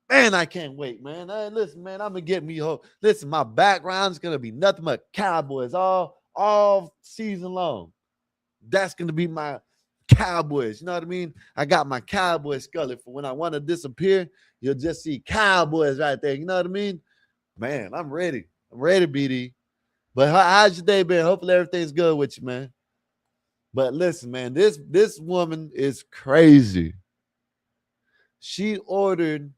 Man, I can't wait, man. Listen, man, I'm going to get me home. Listen, my background is going to be nothing but Cowboys all season long. That's going to be my Cowboys. You know what I mean? I got my Cowboy scully for when I want to disappear. You'll just see Cowboys right there. You know what I mean? Man, I'm ready. I'm ready, BD. But how's your day been? Hopefully everything's good with you, man. But listen, man, this woman is crazy. She ordered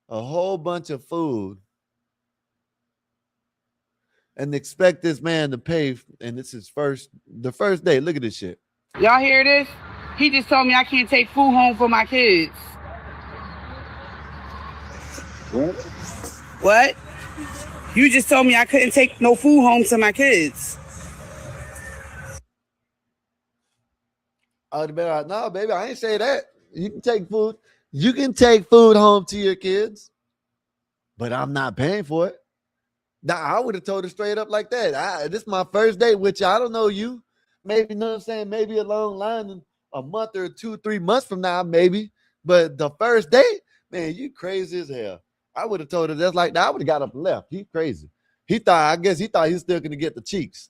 a whole bunch of food and expect this man to pay, and it's the first day. Look at this shit.
Y'all hear this? He just told me I can't take food home for my kids. What? You just told me I couldn't take no food home to my kids.
Oh, no, baby, I ain't say that. You can take food. You can take food home to your kids, but I'm not paying for it. Now, I would have told her straight up like that. This is my first date with you. I don't know you. Maybe, you know what I'm saying? Maybe a long line in a month or 2, 3 months from now, maybe. But the first date, man, you crazy as hell. I would have told her that's like that. I would have got up and left. He crazy. I guess he thought he was still gonna get the cheeks.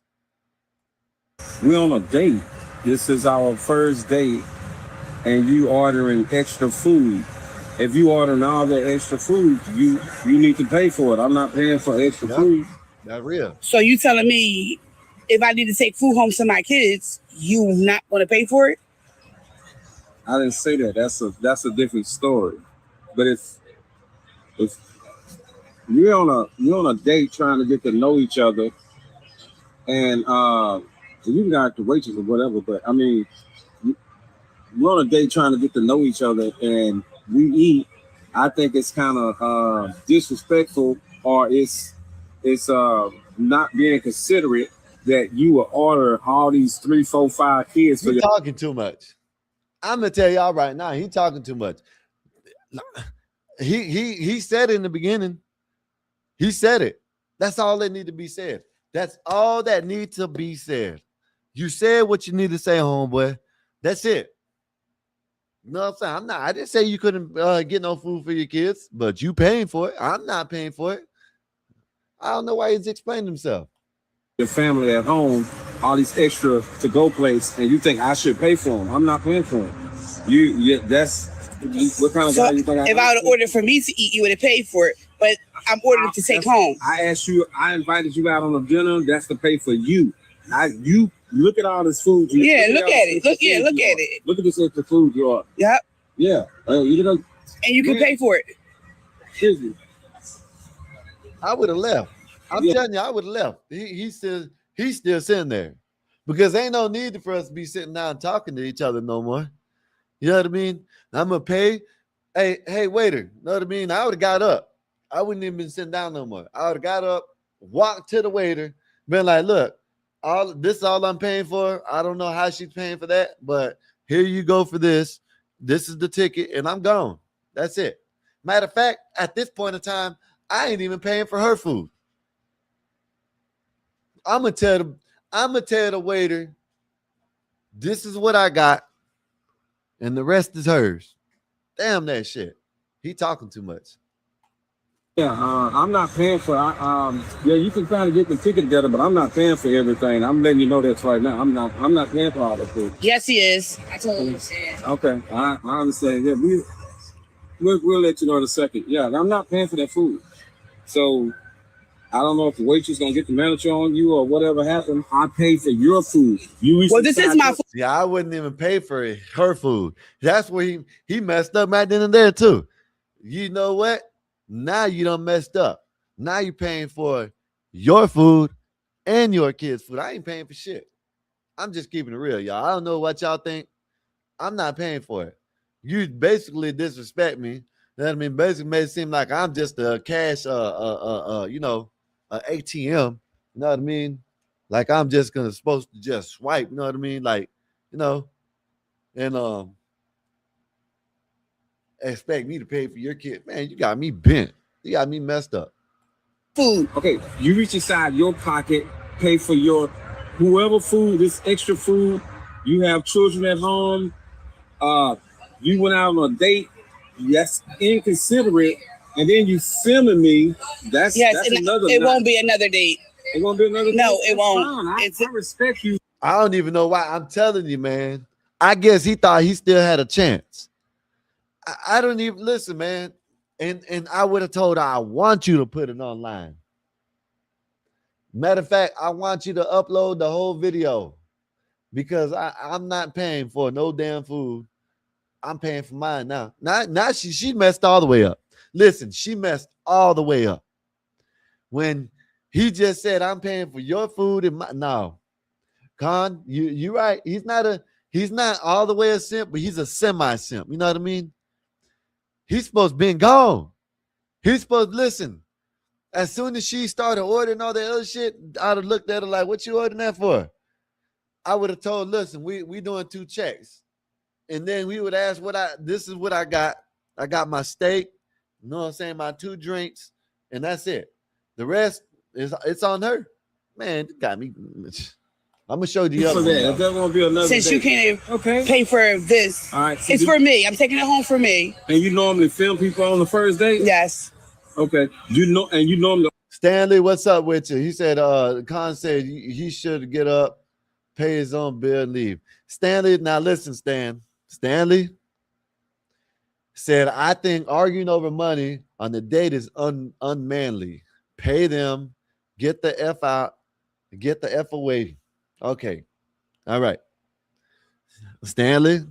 We on a date. This is our first date, and you ordering extra food. If you ordering all that extra food, you need to pay for it. I'm not paying for extra food.
That's real.
So you telling me if I need to take food home to my kids, you not going to pay for it?
I didn't say that. That's a different story. But if you're on a date trying to get to know each other, and you got the waitress or whatever, but I mean, we're on a date trying to get to know each other, and we eat. I think it's kind of disrespectful, or it's not being considerate that you will order all these 3, 4, 5 kids for
You're talking too much. I'm gonna tell y'all right now, he talking too much. He said it in the beginning. He said it. That's all that need to be said. That's all that needs to be said. You said what you need to say, homeboy. That's it. You know what I'm saying? I didn't say you couldn't get no food for your kids, but you paying for it. I'm not paying for it. I don't know why he's explaining himself.
Your family at home, all these extra to-go plates, and you think I should pay for them. I'm not paying for them. That's what kind of guy you think
if I would have ordered for me to eat, you would have paid for it, but I'm ordering to take home.
I asked you, I invited you out on a dinner. That's to pay for you. You look at all this food.
Look at it. Look at it.
Look at this extra food you are.
Yep.
Yeah. And
you can pay for it.
Seriously.
I would have left. I'm telling you, I would have left. He's still sitting there because ain't no need for us to be sitting down talking to each other no more. You know what I mean? I'm gonna pay. Hey, waiter. You know what I mean? I would have got up. I wouldn't even been sitting down no more. I would have got up, walked to the waiter, been like, look, this is all I'm paying for. I don't know how she's paying for that, but here you go for this. This is the ticket, and I'm gone. That's it. Matter of fact, at this point in time, I ain't even paying for her food. I'm gonna tell the waiter, this is what I got, and the rest is hers. Damn that shit. He talking too much.
Yeah, I'm not paying for. Yeah, you can kind of get the ticket together, but I'm not paying for everything. I'm letting you know that right now. I'm not paying for all the food.
Yes, he is. I totally understand.
Okay, I understand. Yeah, we'll let you know in a second. Yeah, I'm not paying for that food. So I don't know if the waitress gonna get the manager on you or whatever happened. I pay for your food.
This is my food.
Yeah, I wouldn't even pay for her food. That's where he messed up right then and there too. You know what? Now you done messed up. Now you're paying for your food and your kids' food. I ain't paying for shit. I'm just keeping it real, y'all. I don't know what y'all think. I'm not paying for it. You basically disrespect me. You know what I mean? Basically made it seem like I'm just a cash, ATM. You know what I mean? Like I'm just supposed to just swipe. You know what I mean? Like, and expect me to pay for your kid. Man, you got me bent. You got me messed up.
Food.
Okay, you reach inside your pocket, pay for your whoever food, this extra food. You have children at home. You went out on a date. That's inconsiderate. And then you filming me. That's another.
It won't be another date.
It won't be another.
No,
date?
it won't.
I respect you.
I don't even know why. I'm telling you, man. I guess he thought he still had a chance. I don't even listen, man. And I would have told her, I want you to put it online. Matter of fact, I want you to upload the whole video because I'm not paying for no damn food. I'm paying for mine now. Now she messed all the way up. Listen, she messed all the way up. When he just said, I'm paying for your food and my no. Con, you right. He's not all the way a simp, but he's a semi-simp. You know what I mean? He's supposed to be gone. He's supposed to listen. As soon as she started ordering all that other shit, I'd have looked at her like, what you ordering that for? I would have told, listen, we doing 2 checks. And then we would ask this is what I got. I got my steak, you know what I'm saying, my 2 drinks, and that's it. The rest it's on her. Man, it got me. I'm gonna show you the other
If that won't be another
Since
date.
you can't pay for this,
all right, so
it's for me. I'm taking it home for me.
And you normally film people on the first date?
Yes.
Okay. You know him.
Stanley, what's up with you? He said, Khan said he should get up, pay his own bill, and leave. Stanley, now listen, Stanley said, I think arguing over money on the date is unmanly. Pay them, get the F out, get the F away. Okay. All right. Stanley.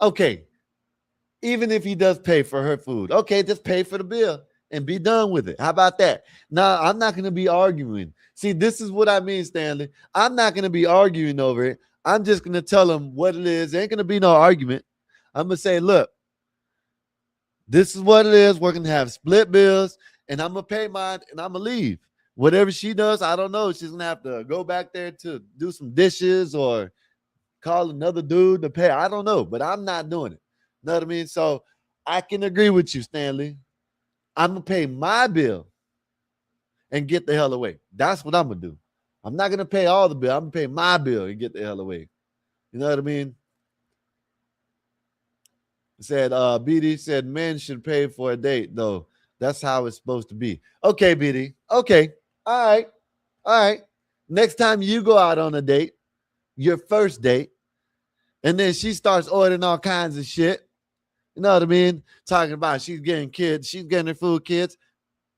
Okay. Even if he does pay for her food, okay, just pay for the bill and be done with it. How about that? Now, I'm not going to be arguing. See, this is what I mean, Stanley. I'm not going to be arguing over it. I'm just going to tell him what it is. There ain't going to be no argument. I'm going to say, look, this is what it is. We're going to have split bills, and I'm going to pay mine, and I'm going to leave. Whatever she does, I don't know. She's going to have to go back there to do some dishes or call another dude to pay. I don't know, but I'm not doing it. Know what I mean? So I can agree with you, Stanley. I'm going to pay my bill and get the hell away. That's what I'm going to do. I'm not going to pay all the bill. I'm going to pay my bill and get the hell away. You know what I mean? Said, BD said men should pay for a date, though. That's how it's supposed to be. Okay, BD. Okay. All right. All right. Next time you go out on a date, your first date, and then she starts ordering all kinds of shit. You know what I mean? Talking about she's getting kids, she's getting her food, kids.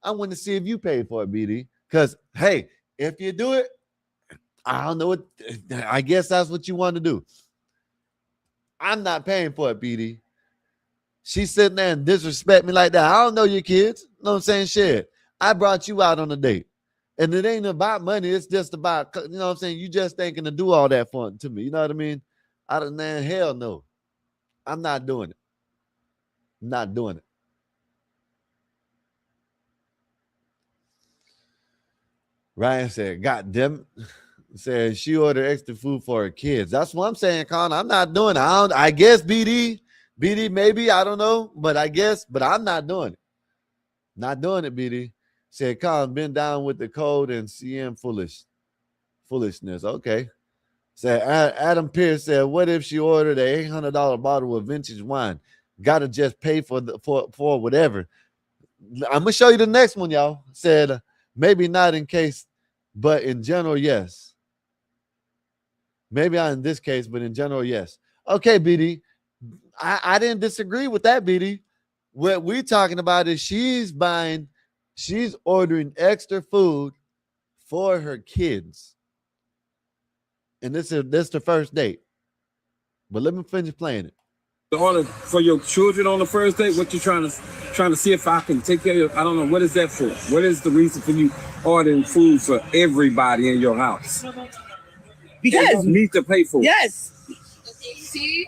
I want to see if you pay for it, BD. Because, hey, if you do it, I don't know what, I guess that's what you want to do. I'm not paying for it, BD. She's sitting there and disrespect me like that. I don't know your kids. You know what I'm saying? Shit. I brought you out on a date. And it ain't about money. It's just about, you know what I'm saying? You just thinking to do all that fun to me. You know what I mean? I don't, man, hell no. I'm not doing it. I'm not doing it. Ryan said, God damn it. Said she ordered extra food for her kids. That's what I'm saying, Con. I'm not doing it. I guess BD maybe, I don't know, but I guess, but I'm not doing it. Not doing it, BD. Said, Con, been down with the code and CM foolishness. Okay. Said Adam Pierce said, what if she ordered a $800 bottle of vintage wine? Gotta just pay for whatever. I'm gonna show you the next one, y'all. Said maybe not in case, but in general, yes. Maybe not in this case, but in general, yes. Okay, BD. I didn't disagree with that, BD. What we're talking about is she's ordering extra food for her kids. And this is the first date. But let me finish playing it.
The order for your children on the first date, what you trying to see if I can take care of, I don't know, what is that for? What is the reason for you ordering food for everybody in your house?
Because
you need to pay for it.
Yes.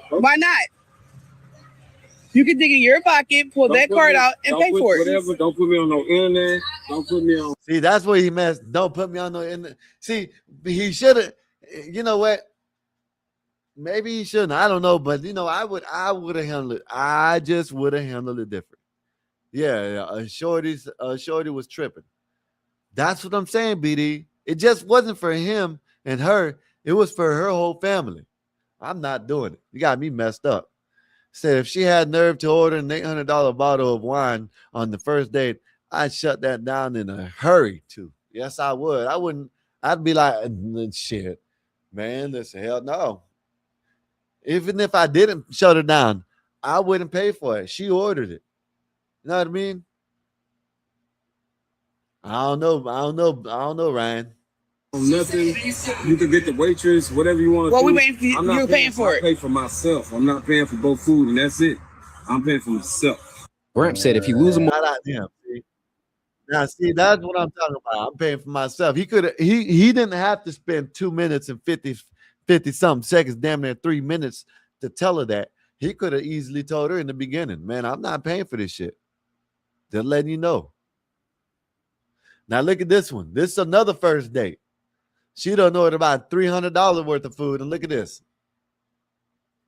Why not? You can dig in your pocket, pull that card out, and pay for it.
Whatever. Don't put me on no internet. Don't put me on.
See, that's where he messed. Don't put me on no internet. See, he should have. You know what? Maybe he shouldn't. I don't know, but I would have handled it. I just would have handled it different. Yeah. Shorty was tripping. That's what I'm saying, BD. It just wasn't for him and her. It was for her whole family. I'm not doing it. You got me messed up. Said if she had nerve to order an $800 bottle of wine on the first date, I'd shut that down in a hurry too. Yes, I would. I wouldn't. I'd be like, shit, man, listen, hell no. Even if I didn't shut her down, I wouldn't pay for it. She ordered it. You know what I mean? I don't know, Ryan.
Nothing. You can get the waitress, whatever you want to do.
Well, we waiting for you. You're paying for it.
I pay for myself. I'm not paying for both food, and that's it. I'm paying for myself.
Gramp said if you lose them,
Now, see, that's what I'm talking about. I'm paying for myself. He didn't have to spend 2 minutes and 50 something seconds, damn near 3 minutes to tell her that. He could have easily told her in the beginning, man, I'm not paying for this shit. Just letting you know. Now look at this one. This is another first date. She done ordered about $300 worth of food, and look at this.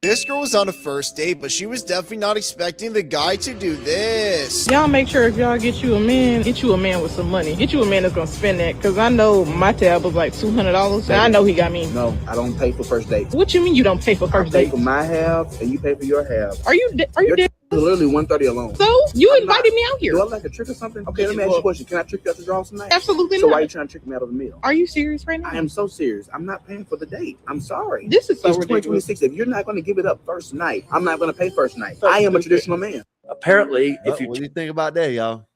This girl was on a first date, but she was definitely not expecting the guy to do this.
Y'all make sure if y'all get you a man with some money. Get you a man that's gonna spend that, because I know my tab was like $200, and I know he got me.
No, I don't pay for first dates.
What you mean you don't pay for first
I pay
dates?
for my half, and you pay for your half.
Are you dead?
Literally $130 alone.
So You
I'm
invited
not.
me out
Do I
here.
like a trick or something? Okay, let me ask you a question. Can I trick you out to draw some night?
Absolutely
So why
not.
are you trying to trick me out of a meal?
Are you serious right now?
I am so serious. I'm not paying for the date. I'm sorry.
This is so
It's
ridiculous.
2026. If you're not going to give it up first night, I'm not going to pay first night. I am a traditional man.
Apparently, if you
What do you think about that, y'all?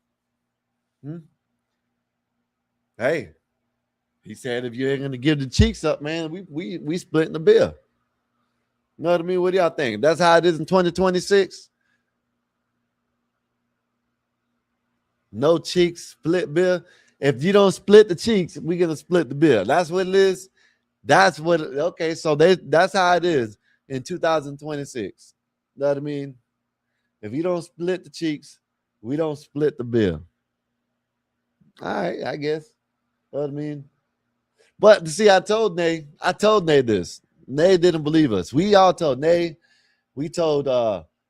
Hey, he said if you ain't gonna give the cheeks up, man, we splitting the bill. You know what I mean? What do y'all think? That's how it is in 2026. No cheeks, split bill. If you don't split the cheeks, we're gonna split the bill. That's what it is. That's what. Okay, so that's how it is in 2026. You know what I mean? If you don't split the cheeks, we don't split the bill. All right, I guess. You know what I mean? But see, I told Nay this. Nay didn't believe us. We all told Nay. We told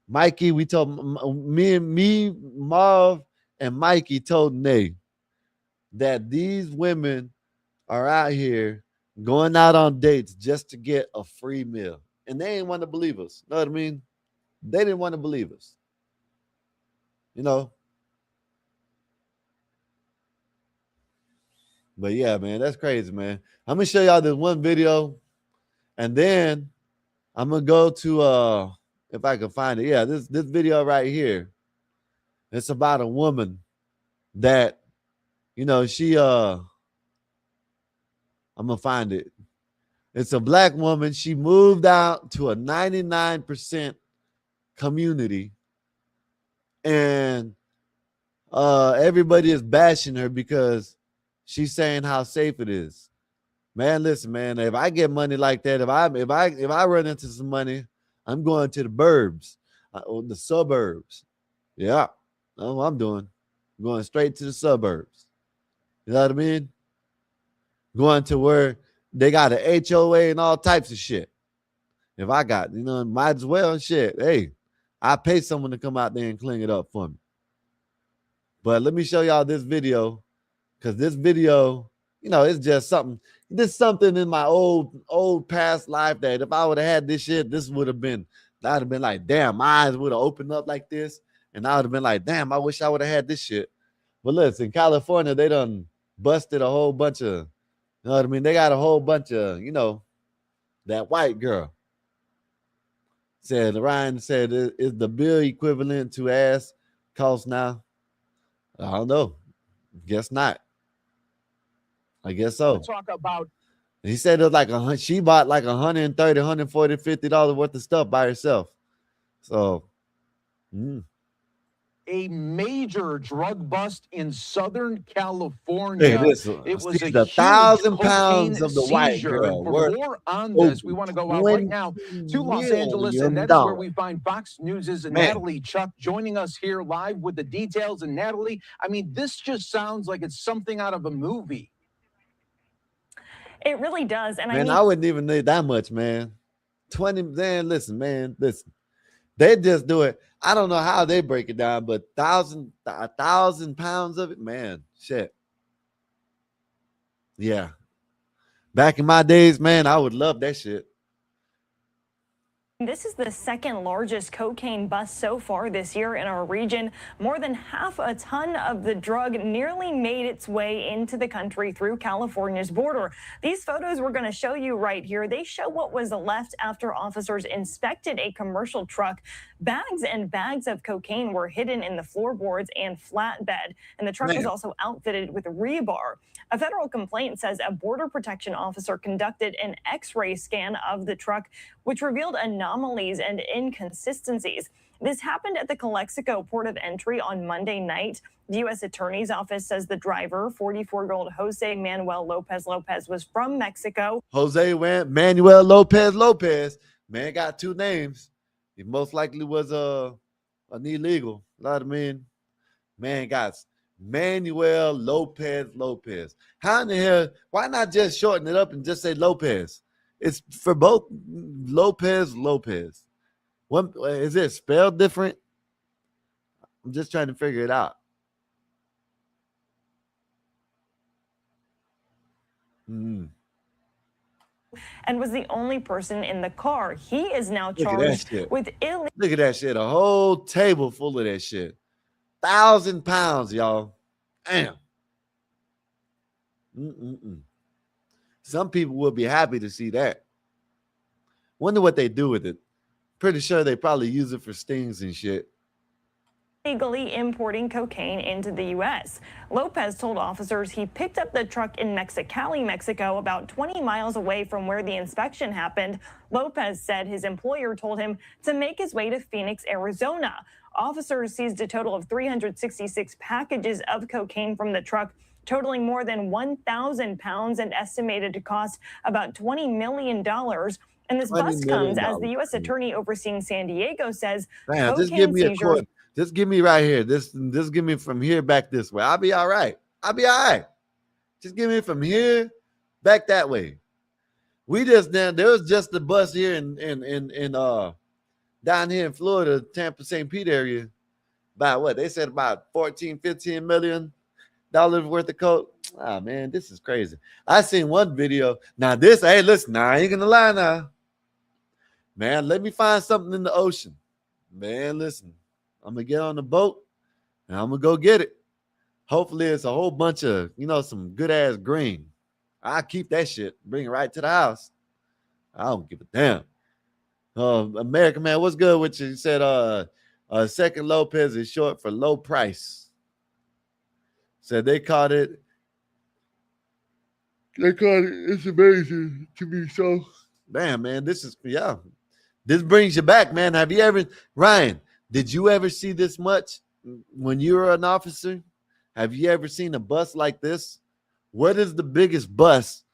Mikey. We told me, Marv, and Mikey told Nay that these women are out here going out on dates just to get a free meal. And they didn't want to believe us. You know what I mean? They didn't want to believe us. You know? But yeah, man, that's crazy, man. I'm gonna show y'all this one video, and then I'm gonna go to if I can find it. Yeah, this video right here. It's about a woman that, you know, she I'm gonna find it. It's a black woman. She moved out to a 99% community, and everybody is bashing her because she's saying how safe it is. Man, listen, man. If I get money like that, if I run into some money, I'm going to the burbs, the suburbs. Yeah, that's what I'm doing. I'm going straight to the suburbs. You know what I mean? Going to where they got an HOA and all types of shit. If I got, you know, might as well shit. Hey, I pay someone to come out there and clean it up for me. But let me show y'all this video. Because this video, you know, it's just something. This something in my old past life that if I would have had this shit, this would have been, I'd have been like, damn, my eyes would have opened up like this. And I would have been like, damn, I wish I would have had this shit. But listen, in California, they done busted a whole bunch of, you know what I mean? They got a whole bunch of, you know, that white girl. Ryan said, is the bill equivalent to ass cost now? I don't know. Guess not. I guess so.
talk about
He said it was like she bought like $130, $140, $50 worth of stuff by herself. So,
a major drug bust in Southern California.
Hey, this
it was a
1,000 pounds of the white
seizure.
girl.
And for more on this, we want to go out right now to Los Angeles, and that is where we find Fox News' Natalie Chuck joining us here live with the details. And Natalie, I mean, this just sounds like it's something out of a movie.
It really does. And
man, I wouldn't even need that much, man. 20, man, listen. They just do it. I don't know how they break it down, but 1,000 pounds of it, man, shit. Yeah. Back in my days, man, I would love that shit.
This is the second largest cocaine bust so far this year in our region. More than half a ton of the drug nearly made its way into the country through California's border. These photos we're going to show you right here, they show what was left after officers inspected a commercial truck. Bags and bags of cocaine were hidden in the floorboards and flatbed, and the truck was also outfitted with rebar. A federal complaint says a border protection officer conducted an X-ray scan of the truck, which revealed anomalies and inconsistencies. This happened at the Calexico port of entry on Monday night. The U.S. Attorney's Office says the driver, 44-year-old Jose Manuel Lopez, was from Mexico.
Jose Manuel Lopez. Man got two names. He most likely was an illegal. You know what I mean? Man got Manuel Lopez. How in the hell? Why not just shorten it up and just say Lopez? It's for both Lopez. One, is it spelled different? I'm just trying to figure it out.
And was the only person in the car. He is now charged with illegal.
Look at that shit. A whole table full of that shit. 1,000 pounds, y'all. Damn. Some people will be happy to see that. Wonder what they do with it. Pretty sure they probably use it for stings and shit.
Illegally importing cocaine into the U.S. Lopez told officers he picked up the truck in Mexicali, Mexico, about 20 miles away from where the inspection happened. Lopez said his employer told him to make his way to Phoenix, Arizona. Officers seized a total of 366 packages of cocaine from the truck, totaling more than 1,000 pounds and estimated to cost about $20 million. And this bust comes as the U.S. attorney overseeing San Diego says
man, just give me a quote. Just give me right here. Just give me from here back this way. I'll be all right. I'll be all right. Just give me from here back that way. We just there was just a bus here in down here in Florida, Tampa, St. Pete area. About what? They said about 14, 15 million dollars worth of coke. Ah, man, this is crazy. I seen one video. Now this, hey, listen, now I ain't gonna lie now. Man, let me find something in the ocean. Man, listen. I'm gonna get on the boat and I'm gonna go get it. Hopefully, it's a whole bunch of, some good ass green. I keep that shit, bring it right to the house. I don't give a damn. American man, what's good with you? He said, Second Lopez is short for low price. Said they caught it. It's amazing to me. So, damn, man, this brings you back, man. Have you ever, Ryan? Did you ever see this much when you were an officer? Have you ever seen a bust like this? What is the biggest bust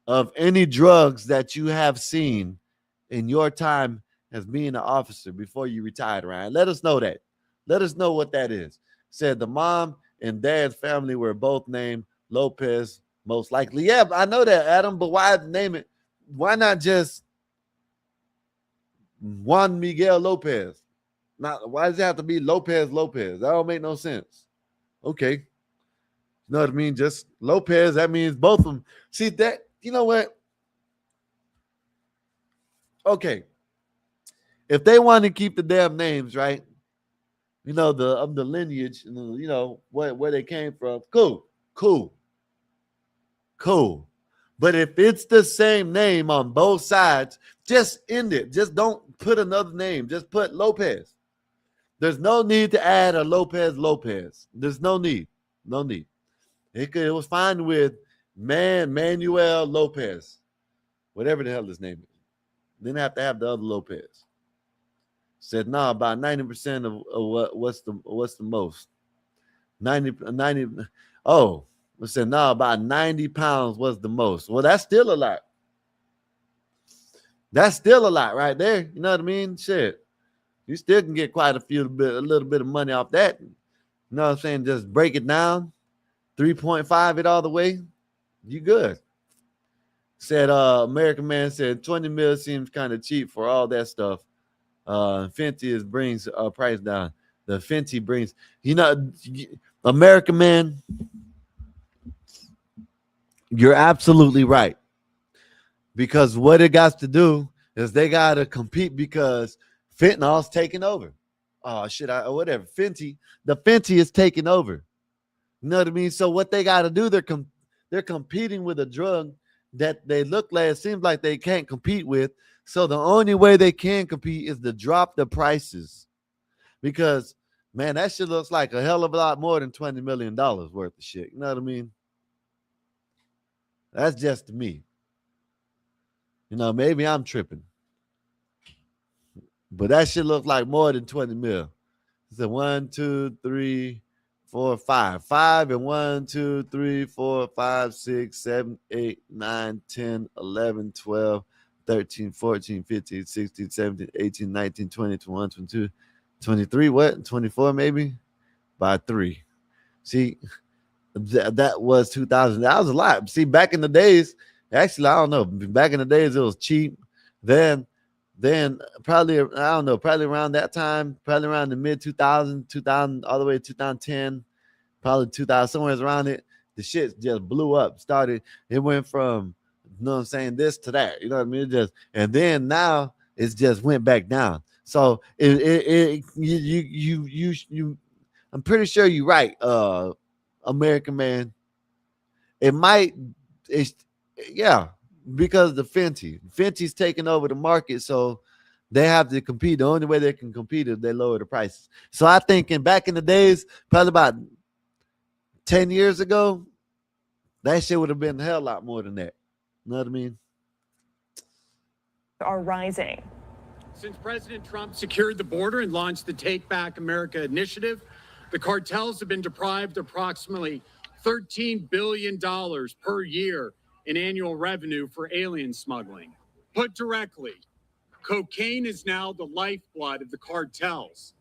of any drugs that you have seen in your time as being an officer before you retired, Ryan? Let us know that. Let us know what that is. Said the mom and dad's family were both named Lopez, most likely. Yeah, I know that, Adam, but why name it? Why not just Juan Miguel Lopez? Not, why does it have to be Lopez? That don't make no sense. Okay. You know what I mean? Just Lopez, that means both of them. See that, you know what? Okay. If they want to keep the damn names, right? Of the lineage, where they came from. Cool. But if it's the same name on both sides, just end it. Just don't put another name. Just put Lopez. There's no need to add a Lopez. There's no need. It was fine with Manuel Lopez, whatever the hell his name is. Didn't have to have the other Lopez. Said no, about 90% of what's the most. 90. Oh, I said no, about 90 pounds was the most. Well, that's still a lot. That's still a lot right there. You know what I mean? Shit. You still can get quite a little bit of money off that. You know what I'm saying? Just break it down, 3.5 it all the way. You good. Said American man said 20 mil seems kind of cheap for all that stuff. Fenty brings price down. The Fenty brings, American man, you're absolutely right. Because what it got to do is they got to compete because fentanyl's taking over. Oh, shit, whatever. The Fenty is taking over. You know what I mean? So what they got to do, they're competing with a drug that they look like, it seems like they can't compete with. So the only way they can compete is to drop the prices. Because, man, that shit looks like a hell of a lot more than $20 million worth of shit. You know what I mean? That's just me. Maybe I'm tripping. But that shit looks like more than 20 mil. It's a 1, 2, 3, 4, 5. 5 and 1, 2, 3, 4, 5, 6, 7, 8, 9, 10, 11, 12, 13, 14, 15, 16, 17, 18, 19, 20, 21, 22, 23, what? 24 maybe? By 3. See, that was 2000. That was a lot. See, back in the days, actually, I don't know. Back in the days, it was cheap. Then probably, I don't know, probably around that time, probably around the mid 2000, all the way to 2010, probably 2000, somewhere around it, the shit just blew up. It went from, this to that, you know what I mean? And then now it's just went back down. So you I'm pretty sure you're right, American man. It might, it's yeah, because the Fenty's taking over the market, so they have to compete. The only way they can compete is they lower the prices. So I think back in the days, probably about 10 years ago, that shit would have been a hell lot more than that. You know what I mean?
Are rising.
Since President Trump secured the border and launched the Take Back America initiative, the cartels have been deprived approximately $13 billion per year in annual revenue for alien smuggling. Put directly, cocaine is now the lifeblood of the cartels.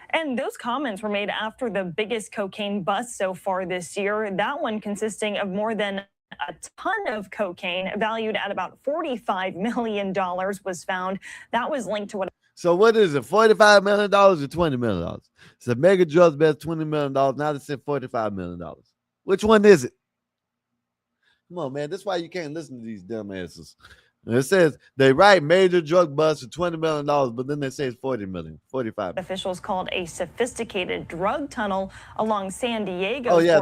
And those comments were made after the biggest cocaine bust so far this year. That one consisting of more than a ton of cocaine valued at about $45 million was found. That was linked to what?
So what is it, $45 million or $20 million? So mega drugs best $20 million. Now they said $45 million. Which one is it? Come on, man. That's why you can't listen to these dumbasses. It says they write major drug bust for $20 million, but then they say it's $40 million, $45 million.
Officials called a sophisticated drug tunnel along San Diego.
Oh yeah,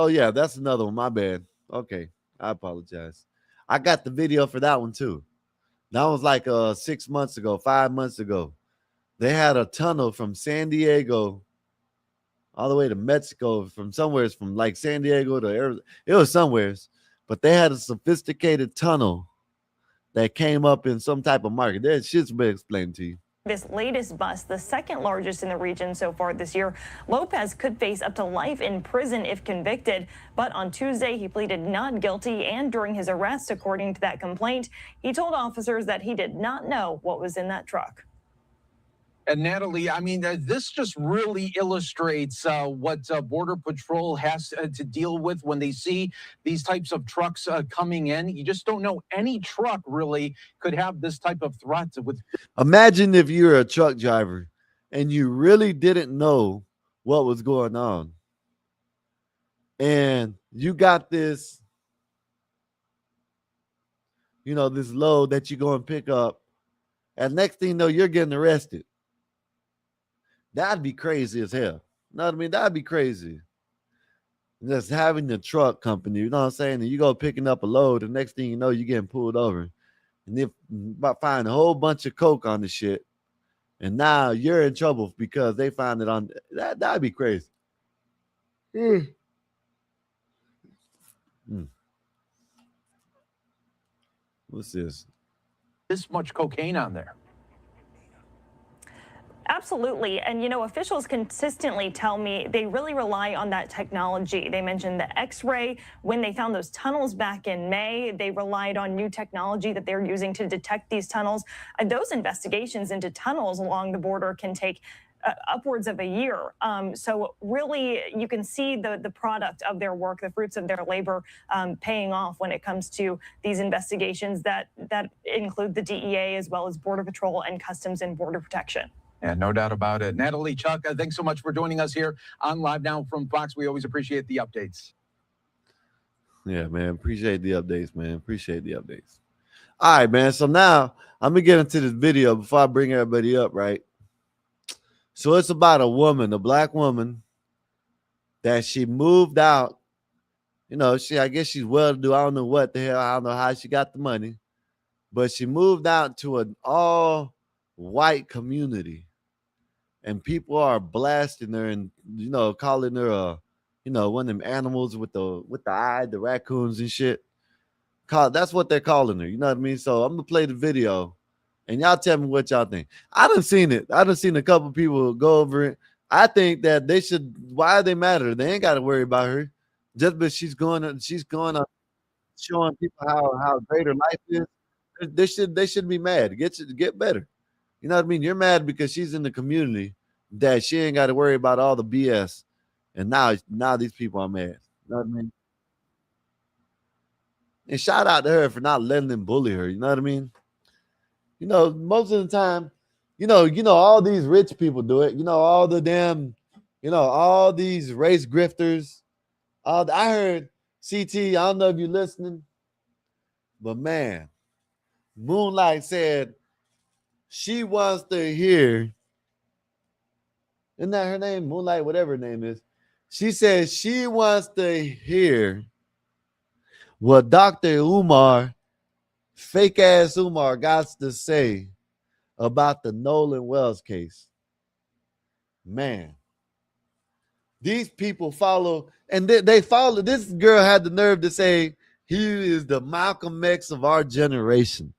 yeah, that's another one. My bad. Okay, I apologize. I got the video for that one too. That was like 6 months ago, 5 months ago. They had a tunnel from San Diego all the way to Mexico, from somewhere from like San Diego to Arizona. It was somewheres, but they had a sophisticated tunnel that came up in some type of market. That shit's been explained to you.
This latest bust, the second largest in the region so far this year, Lopez could face up to life in prison if convicted. But on Tuesday, he pleaded not guilty. And during his arrest, according to that complaint, he told officers that he did not know what was in that truck.
And Natalie, I mean, this just really illustrates what Border Patrol has to deal with when they see these types of trucks coming in. You just don't know any truck really could have this type of threat.
Imagine if you're a truck driver and you really didn't know what was going on. And you got this, this load that you go and pick up. And next thing you know, you're getting arrested. That'd be crazy as hell. You know what I mean? That'd be crazy. Just having the truck company, you know what I'm saying? And you go picking up a load, the next thing you know, you're getting pulled over. And they find a whole bunch of coke on the shit. And now you're in trouble because they find it on that'd be crazy. What's this?
This much cocaine on there.
Absolutely. And, officials consistently tell me they really rely on that technology. They mentioned the X-ray. When they found those tunnels back in May, they relied on new technology that they're using to detect these tunnels. And those investigations into tunnels along the border can take upwards of a year. So really, you can see the product of their work, the fruits of their labor paying off when it comes to these investigations that include the DEA as well as Border Patrol and Customs and Border Protection.
Yeah, no doubt about it. Natalie, Chuck, thanks so much for joining us here on Live Now from Fox. We always appreciate the updates.
Yeah, man. Appreciate the updates, man. Appreciate the updates. All right, man. So now I'm going to get into this video before I bring everybody up, right? So it's about a woman, a black woman, that she moved out. I guess she's well-to-do. I don't know what the hell. I don't know how she got the money. But she moved out to an all-white community. And people are blasting her and, calling her, one of them animals with the eye, the raccoons and shit. That's what they're calling her. You know what I mean? So I'm going to play the video. And y'all tell me what y'all think. I done seen it. I done seen a couple people go over it. I think that they should. Why they matter? They ain't got to worry about her. Just because she's going up showing people how great her life is. They should be mad. Get better. You know what I mean? You're mad because she's in the community that she ain't got to worry about all the BS. And now these people are mad. You know what I mean? And shout out to her for not letting them bully her. You know what I mean? Most of the time, all these rich people do it. All the damn, all these race grifters. I heard CT, I don't know if you're listening, but man, Moonlight said she wants to hear Isn't that her name? Moonlight, whatever her name is. She says she wants to hear what Dr. Umar, fake ass Umar, got to say about the Nolan Wells case. Man, these people follow, and they follow. This girl had the nerve to say he is the Malcolm X of our generation.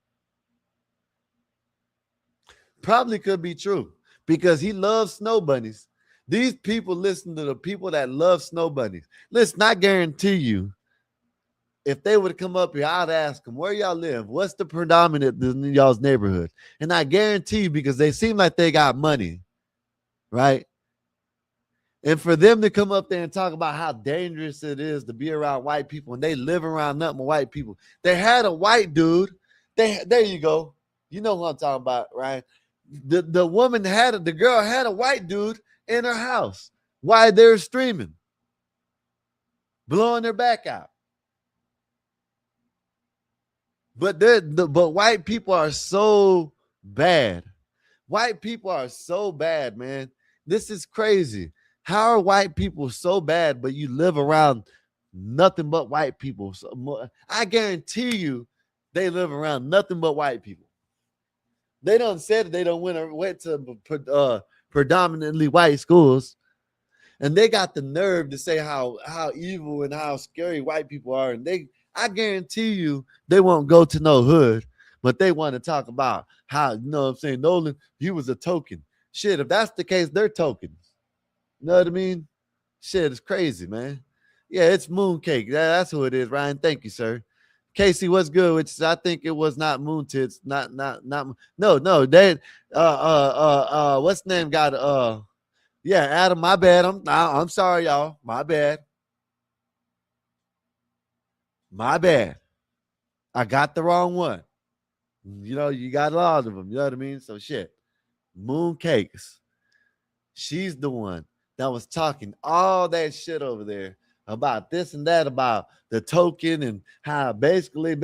Probably could be true because he loves snow bunnies. These people listen to the people that love snow bunnies. Listen, I guarantee you, if they would come up here, I'd ask them, where y'all live? What's the predominant in y'all's neighborhood? And I guarantee you, because they seem like they got money, right? And for them to come up there and talk about how dangerous it is to be around white people, and they live around nothing but white people. They had a white dude. There you go. You know who I'm talking about, right? The girl had a white dude in her house while they're streaming, blowing their back out. But white people are so bad. White people are so bad, man. This is crazy. How are white people so bad, but you live around nothing but white people? So, I guarantee you they live around nothing but white people. They done said they don't went to predominantly white schools, and they got the nerve to say how evil and how scary white people are. And I guarantee you they won't go to no hood, but they want to talk about how, you know what I'm saying, Nolan, he was a token. Shit, if that's the case, they're tokens. You know what I mean? Shit, it's crazy, man. Yeah, it's Mooncake. That's who it is, Ryan. Thank you, sir. Casey, what's good? Which I think it was not Moon Tits. No. They what's the name got yeah, Adam, my bad. I'm sorry, y'all. My bad. I got the wrong one. You know, you got a lot of them. You know what I mean? So shit. Mooncakes. She's the one that was talking all that shit over there about this and that, about the token, and how basically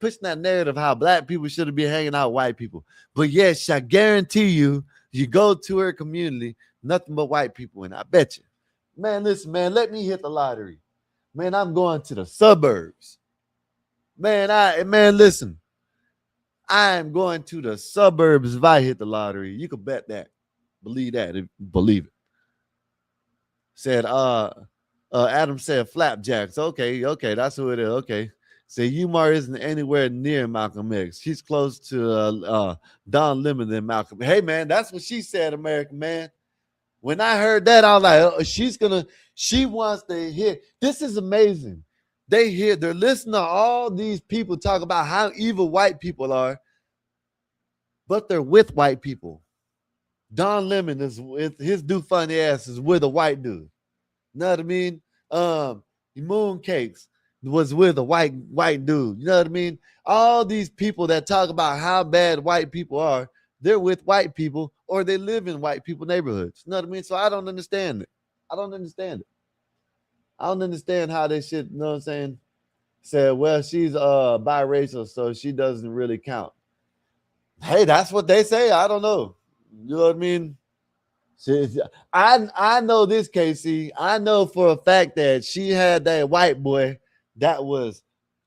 pushing that narrative how black people shouldn't be hanging out with white people. But yes, I guarantee you go to her community, nothing but white people. And I bet you, man, listen, man, let me hit the lottery. Man, I'm going to the suburbs. Man, listen, I am going to the suburbs if I hit the lottery. You can bet that. Believe that. Believe it. Said, Adam said flapjacks. Okay, that's who it is. Okay. Say Umar isn't anywhere near Malcolm X. She's close to Don Lemon than Malcolm. Hey, man, that's what she said, American man. When I heard that, I was like, she wants to hear. This is amazing. They're listening to all these people talk about how evil white people are, but they're with white people. Don Lemon is with his do funny ass is with a white dude. You know what I mean? Mooncakes was with a white dude. You know what I mean? All these people that talk about how bad white people are, they're with white people or they live in white people neighborhoods. You know what I mean? So I don't understand it. I don't understand how they should, you know what I'm saying? Said, well, she's biracial, so she doesn't really count. Hey, that's what they say. I don't know. You know what I mean? I know this, Casey. I know for a fact that she had that white boy that was,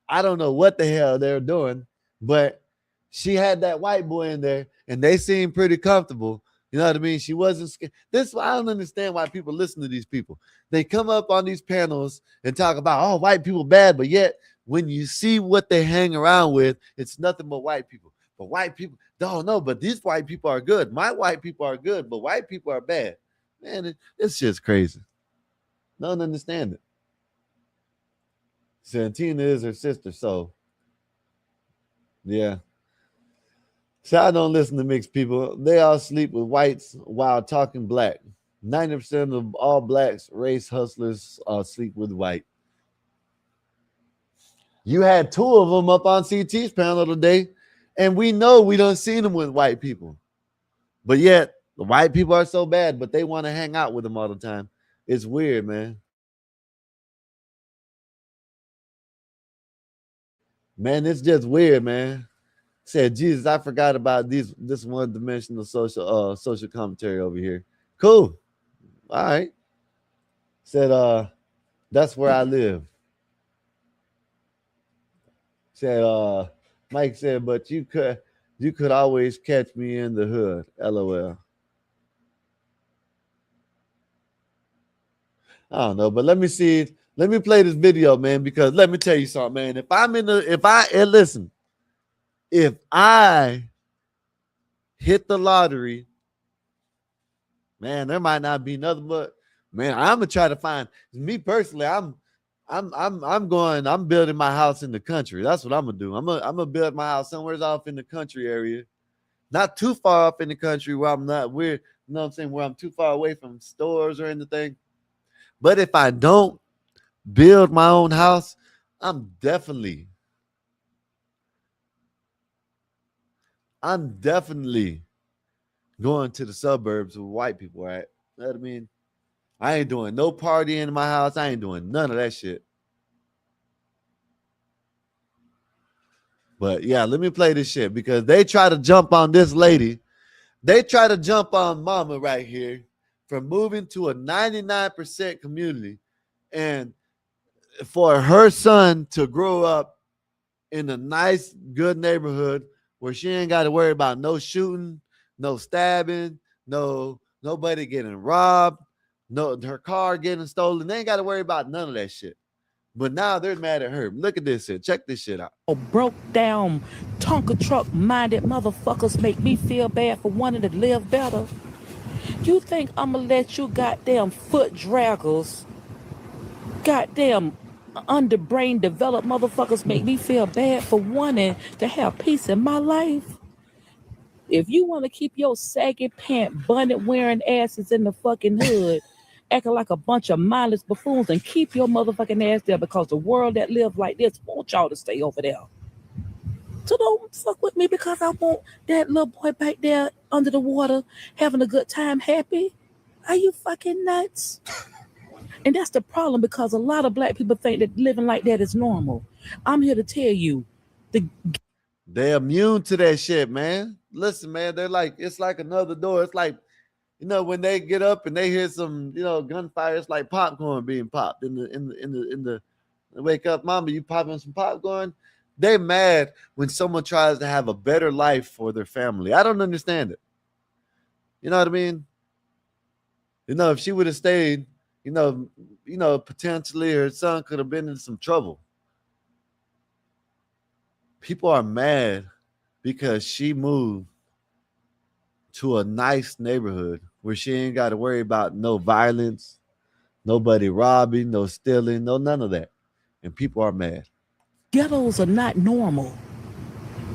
I don't know what the hell they're doing, but she had that white boy in there and they seemed pretty comfortable. You know what I mean? She wasn't scared. I don't understand why people listen to these people. They come up on these panels and talk about, oh, white people bad, but yet when you see what they hang around with, it's nothing but white people. But white people, don't know, but these white people are good. My white people are good, but white people are bad. Man, it's just crazy. Don't understand it. Santina is her sister, so yeah. So I don't listen to mixed people. They all sleep with whites while talking black. 90% of all blacks, race hustlers, sleep with white. You had two of them up on CT's panel today, and we know we don't see them with white people. But yet, the white people are so bad, but they want to hang out with them all the time. It's weird, man. Man, it's just weird, man. Said, Jesus, I forgot about this one-dimensional social commentary over here. Cool. All right. Said, that's where I live. Said, Mike said, but you could always catch me in the hood. LOL. I don't know, but let me see. Let me play this video, man, because let me tell you something, man. If I hit the lottery, man, there might not be nothing but, man, I'm gonna try to find me personally. I'm building my house in the country. That's what I'm gonna do. I'm gonna build my house somewhere off in the country area, not too far off in the country where I'm not weird. You know what I'm saying? Where I'm too far away from stores or anything. But if I don't build my own house, I'm definitely going to the suburbs where white people are at. You know what I mean? I ain't doing no partying in my house. I ain't doing none of that shit. But yeah, let me play this shit because they try to jump on this lady. They try to jump on mama right here for moving to a 99% community and for her son to grow up in a nice, good neighborhood where she ain't got to worry about no shooting, no stabbing, nobody getting robbed, her car getting stolen. They ain't got to worry about none of that shit. But now they're mad at her. Look at this shit. Check this shit out.
Broke down Tonka truck minded motherfuckers make me feel bad for wanting to live better. You think I'm gonna let you goddamn foot draggers, goddamn underbrain developed motherfuckers make me feel bad for wanting to have peace in my life? If you want to keep your saggy pant bonnet wearing asses in the fucking hood, acting like a bunch of mindless buffoons, and keep your motherfucking ass there, because the world that lives like this wants y'all to stay over there. So don't fuck with me because I want that little boy back there under the water having a good time, happy. Are you fucking nuts? And that's the problem, because a lot of black people think that living like that is normal. I'm here to tell you,
they're immune to that shit, man. Listen, man, they're like, it's like another door. It's like, you know, when they get up and they hear some, you know, gunfire, it's like popcorn being popped in the wake up, mama, you popping some popcorn? They mad when someone tries to have a better life for their family. I don't understand it. You know what I mean? You know, if she would have stayed, you know, potentially her son could have been in some trouble. People are mad because she moved to a nice neighborhood where she ain't got to worry about no violence, nobody robbing, no stealing, no none of that. And people are mad.
Ghettos are not normal.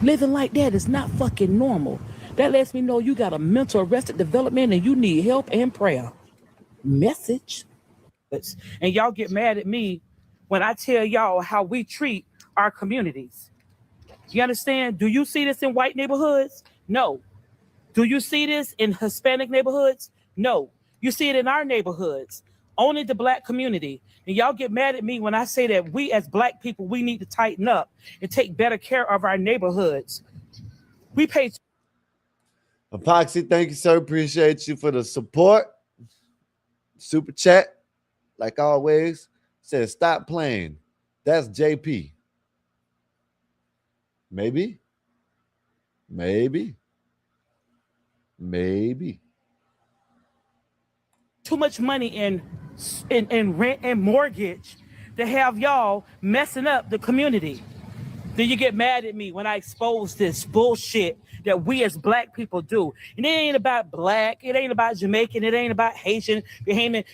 Living like that is not fucking normal. That lets me know you got a mental arrested development and you need help and prayer. Message. And y'all get mad at me when I tell y'all how we treat our communities. You understand? Do you see this in white neighborhoods? No. Do you see this in Hispanic neighborhoods? No. You see it in our neighborhoods, only the black community. And y'all get mad at me when I say that we as black people, we need to tighten up and take better care of our neighborhoods. We pay.
Epoxy, thank you, sir. Appreciate you for the support. Super chat, like always, says stop playing. That's JP. Maybe.
Too much money in rent and mortgage to have y'all messing up the community. Then you get mad at me when I expose this bullshit that we as black people do. And it ain't about black, it ain't about Jamaican, it ain't about Haitian, Bahamian.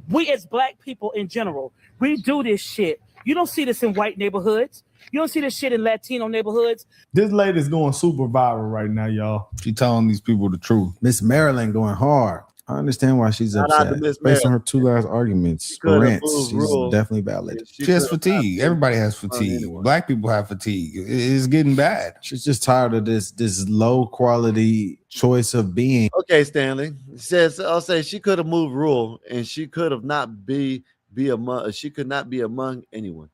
We as black people in general, we do this shit. You don't see this in white neighborhoods. You don't see this shit in Latino neighborhoods.
This lady's going super viral right now, y'all. She telling these people the truth. Miss Maryland going hard. I understand why she's upset. Based on her two last arguments, rants, she's definitely valid. She has fatigue. Everybody has fatigue. Black people have fatigue. It's getting bad. She's just tired of this low quality choice of being.
Okay, Stanley says, I'll say she could have moved rural and she could have not be among. She could not be among anyone.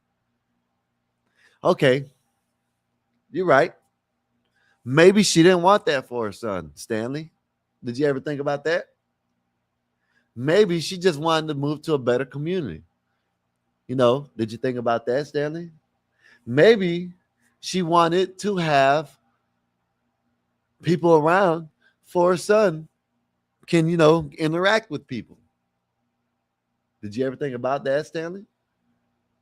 Okay, you're right. Maybe she didn't want that for her son, Stanley. Did you ever think about that? Maybe she just wanted to move to a better community. You know, did you think about that, Stanley? Maybe she wanted to have people around for her son can, you know, interact with people. Did you ever think about that, Stanley?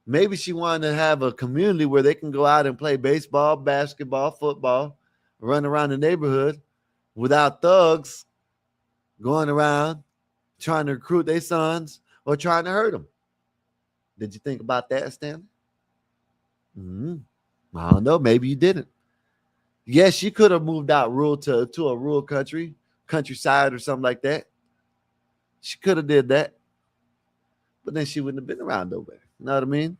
Maybe she wanted to have a community where they can go out and play baseball, basketball, football, run around the neighborhood without thugs going around trying to recruit their sons or trying to hurt them. Did you think about that, Stanley? I don't know. Maybe you didn't. Yes, she could have moved out rural to a rural countryside or something like that. She could have did that. But then she wouldn't have been around over there. You know what I mean?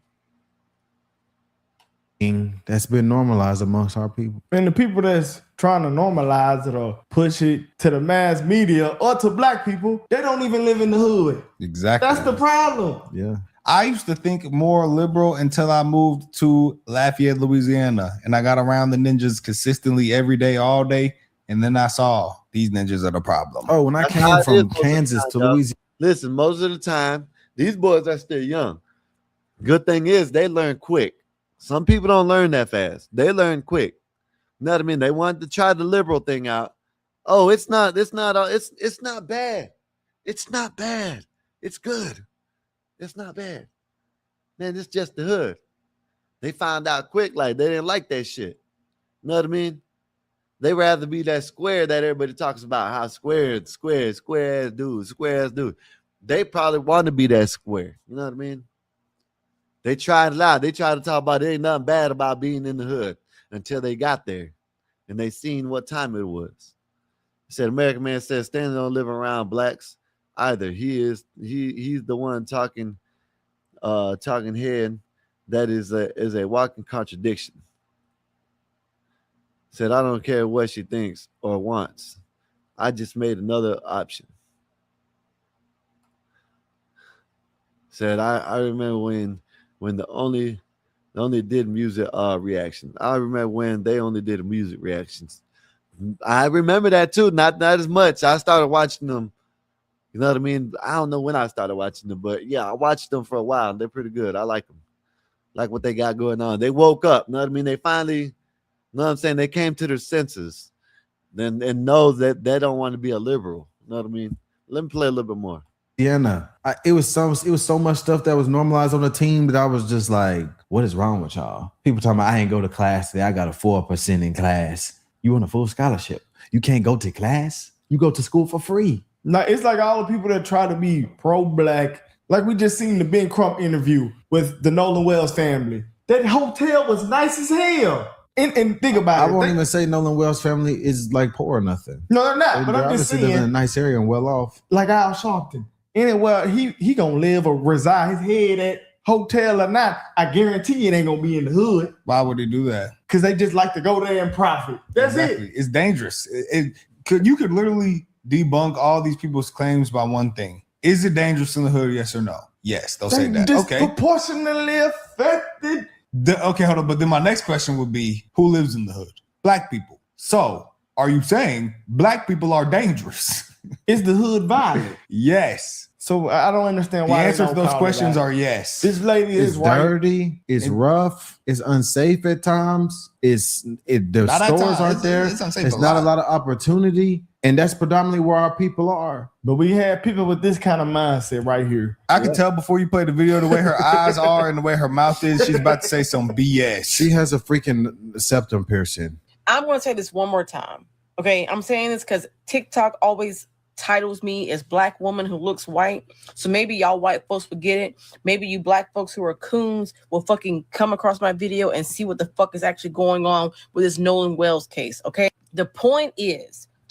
That's been normalized amongst our people.
And the people that's trying to normalize it or push it to the mass media or to black people, they don't even live in the hood.
Exactly.
That's the problem.
Yeah. I used to think more liberal until I moved to Lafayette, Louisiana, and I got around the ninjas consistently every day, all day, and then I saw these ninjas are the problem.
Oh, when I came from Kansas to Louisiana. Listen, most of the time, these boys are still young. Good thing is they learn quick. Some people don't learn that fast. They learn quick. You know what I mean? They want to try the liberal thing out. Oh, it's not bad. It's not bad. It's good. It's not bad. Man, it's just the hood. They found out quick, like they didn't like that shit. You know what I mean? They rather be that square that everybody talks about, how square ass dude. They probably want to be that square. You know what I mean? They tried it out. They tried to talk about it ain't nothing bad about being in the hood until they got there and they seen what time it was. He said, American man says, Stanley don't live around blacks either. He's the one talking head that is a walking contradiction. Said, I don't care what she thinks or wants. I just made another option. Said, I remember when the only did music reaction. I remember when they only did music reactions. I remember that too, not as much. I started watching them. You know what I mean? I don't know when I started watching them, but yeah, I watched them for a while. They're pretty good. I like them. Like what they got going on. They woke up. You know what I mean? They finally, you know what I'm saying? They came to their senses. Then and know that they don't want to be a liberal. You know what I mean? Let me play a little bit more.
It was so much stuff that was normalized on the team that I was just like, what is wrong with y'all? People talking about I ain't go to class today. I got a 4% in class. You on a full scholarship. You can't go to class. You go to school for free.
Now it's like all the people that try to be pro-black, like we just seen the Ben Crump interview with the Nolan Wells family. That hotel was nice as hell. And think about it.
I won't even say Nolan Wells family is like poor or nothing.
No, they're not. But I'm just saying,
live in a nice area and well off.
Like Al Sharpton. Anyway, he gonna live or reside his head at hotel or not. I guarantee it ain't gonna be in the hood.
Why would he do that?
Because they just like to go there and profit. That's it.
It's dangerous. You could literally debunk all these people's claims by one thing. Is it dangerous in the hood? Yes or no? Yes, they'll say that. Okay.
Disproportionately affected.
Okay, hold on. But then my next question would be, who lives in the hood? Black people. So are you saying black people are dangerous?
Is the hood violent?
Yes.
So I don't understand why.
The answer to those questions are yes.
This lady is
dirty. It's rough. It's unsafe at times. The stores aren't there. It's not a lot of opportunity. And that's predominantly where our people are.
But we have people with this kind of mindset right here.
I can tell before you play the video the way her eyes are and the way her mouth is. She's about to say some BS. She has a freaking septum piercing.
I'm going to say this one more time. Okay, I'm saying this because TikTok always titles me as black woman who looks white. So maybe y'all white folks will get it. Maybe you black folks who are coons will fucking come across my video and see what the fuck is actually going on with this Nolan Wells case. Okay, the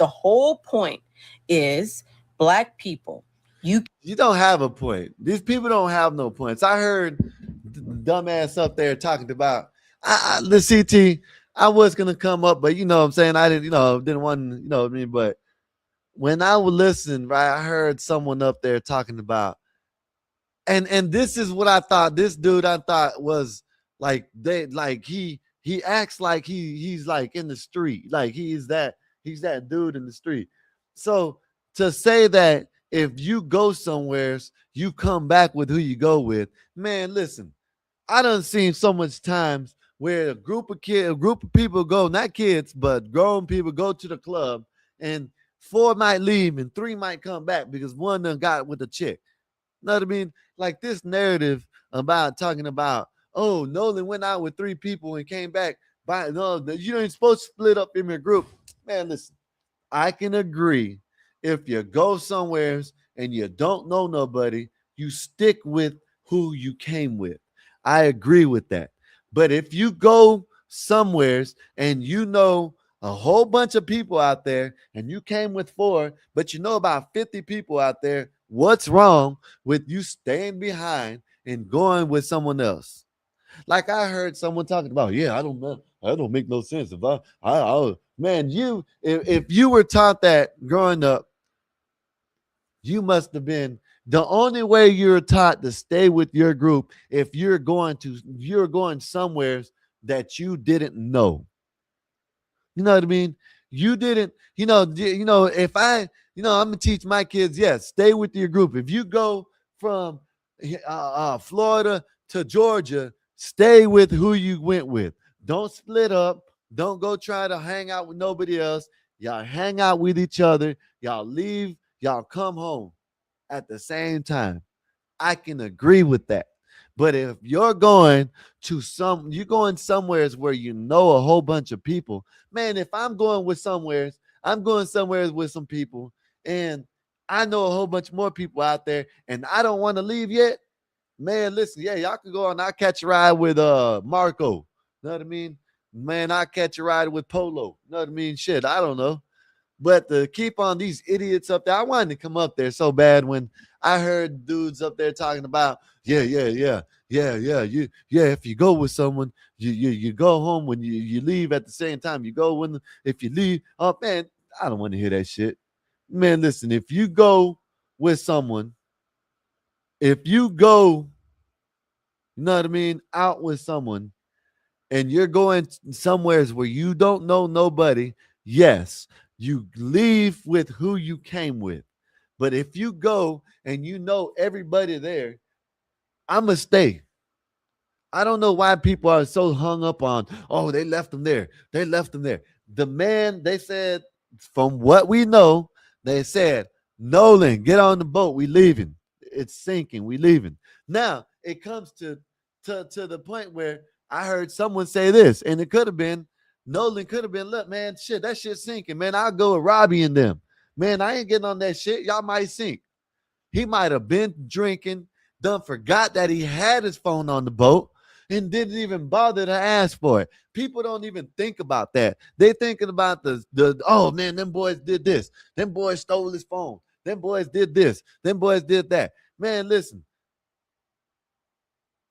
whole point is black people. You
don't have a point. These people don't have no points. I heard the dumbass up there talking about the CT. I was gonna come up, but you know what I'm saying, I didn't want to, you know what I mean. But when I would listen, right, I heard someone up there talking about, and this is what I thought. This dude I thought was like he acts like he's like in the street, like he's that dude in the street. So to say that if you go somewheres, you come back with who you go with. Man, listen, I done seen so much times where a group of people go, not kids, but grown people go to the club, and 4 might leave and 3 might come back because one done got with a chick. You know what I mean? Like this narrative about talking about, oh, Nolan went out with 3 people and came back. No, you ain't supposed to split up in your group. Man, listen, I can agree. If you go somewhere and you don't know nobody, you stick with who you came with. I agree with that. But if you go somewheres and you know a whole bunch of people out there and you came with 4, but you know about 50 people out there, what's wrong with you staying behind and going with someone else? Like I heard someone talking about, yeah, I don't know. I don't make no sense. If you were taught that growing up, you must have been the only way you're taught to stay with your group if you're going somewhere that you didn't know. You know what I mean? You didn't, if I'm gonna teach my kids, yes, stay with your group. If you go from Florida to Georgia, stay with who you went with. Don't split up. Don't go try to hang out with nobody else. Y'all hang out with each other. Y'all leave. Y'all come home at the same time. I can agree with that. But if you're going somewhere where you know a whole bunch of people, man, if I'm going somewhere with some people and I know a whole bunch more people out there and I don't want to leave yet, man, listen, yeah, y'all can go on. I'll catch a ride with Marco. You know what I mean? Man, I'll catch a ride with Polo. You know what I mean? Shit, I don't know. But to keep on these idiots up there, I wanted to come up there so bad when I heard dudes up there talking about, yeah. If you go with someone, you go home when you leave at the same time. You go if you leave. Oh man, I don't want to hear that shit. Man, listen, if you go with someone, if you go, you know what I mean, out with someone, and you're going somewheres where you don't know nobody, yes, you leave with who you came with. But if you go and you know everybody there, I'ma stay. I don't know why people are so hung up on, oh, they left them there. They left them there. The man, they said, from what we know, they said, Nolan, get on the boat. We leaving. It's sinking. We leaving. Now, it comes to the point where I heard someone say this, and it could have been, Nolan could have been, look, man, shit, that shit's sinking. Man, I'll go with Robbie and them. Man, I ain't getting on that shit. Y'all might sink. He might have been drinking, done forgot that he had his phone on the boat, and didn't even bother to ask for it. People don't even think about that. They thinking about oh, man, them boys did this. Them boys stole his phone. Them boys did this. Them boys did that. Man, listen.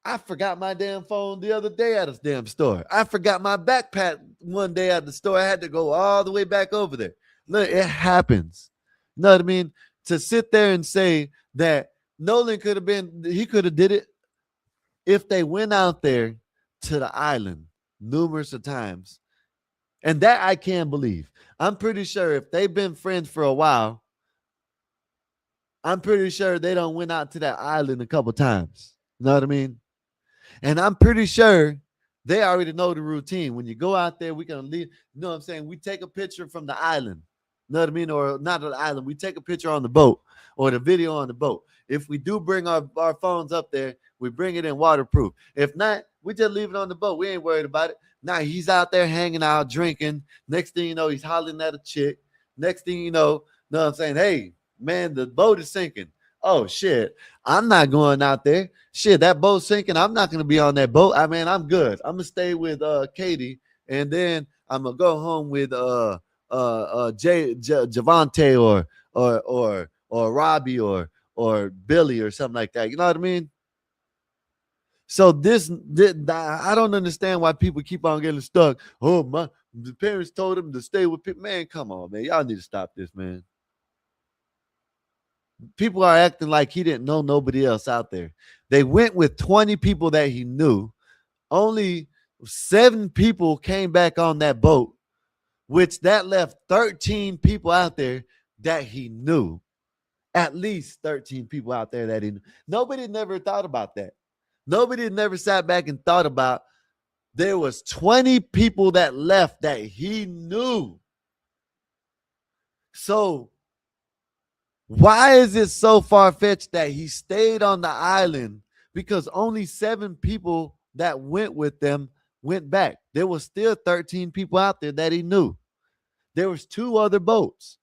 I forgot my damn phone the other day at a damn store. I forgot my backpack one day at the store. I had to go all the way back over there. Look, it happens. You know what I mean? To sit there and say that Nolan could have did it if they went out there to the island numerous of times. And that I can't believe. I'm pretty sure if they've been friends for a while, I'm pretty sure they don't went out to that island a couple times. You know what I mean? And I'm pretty sure they already know the routine. When you go out there, we're going to leave. You know what I'm saying? We take a picture from the island. You know what I mean? Or not the island. We take a picture on the boat or the video on the boat. If we do bring our phones up there, we bring it in waterproof. If not, we just leave it on the boat. We ain't worried about it. Now he's out there hanging out, drinking. Next thing you know, he's hollering at a chick. Next thing you know what I'm saying? Hey, man, the boat is sinking. Oh, shit. I'm not going out there. Shit, that boat's sinking. I'm not going to be on that boat. I mean, I'm good. I'm going to stay with Katie, and then I'm going to go home with Javante or Robbie or Billy or something like that. You know what I mean? So I don't understand why people keep on getting stuck. Oh, the parents told them to stay with people. Man, come on, man. Y'all need to stop this, man. People are acting like he didn't know nobody else out there. They went with 20 people that he knew. Only 7 people came back on that boat, which that left 13 people out there that he knew At least 13 people out there that he knew. Nobody never thought about that. Nobody never sat back and thought about there was 20 people that left that he knew. So why is it so far-fetched that he stayed on the island? Because only 7 people that went with them went back. There was still 13 people out there that he knew. There was 2 other boats.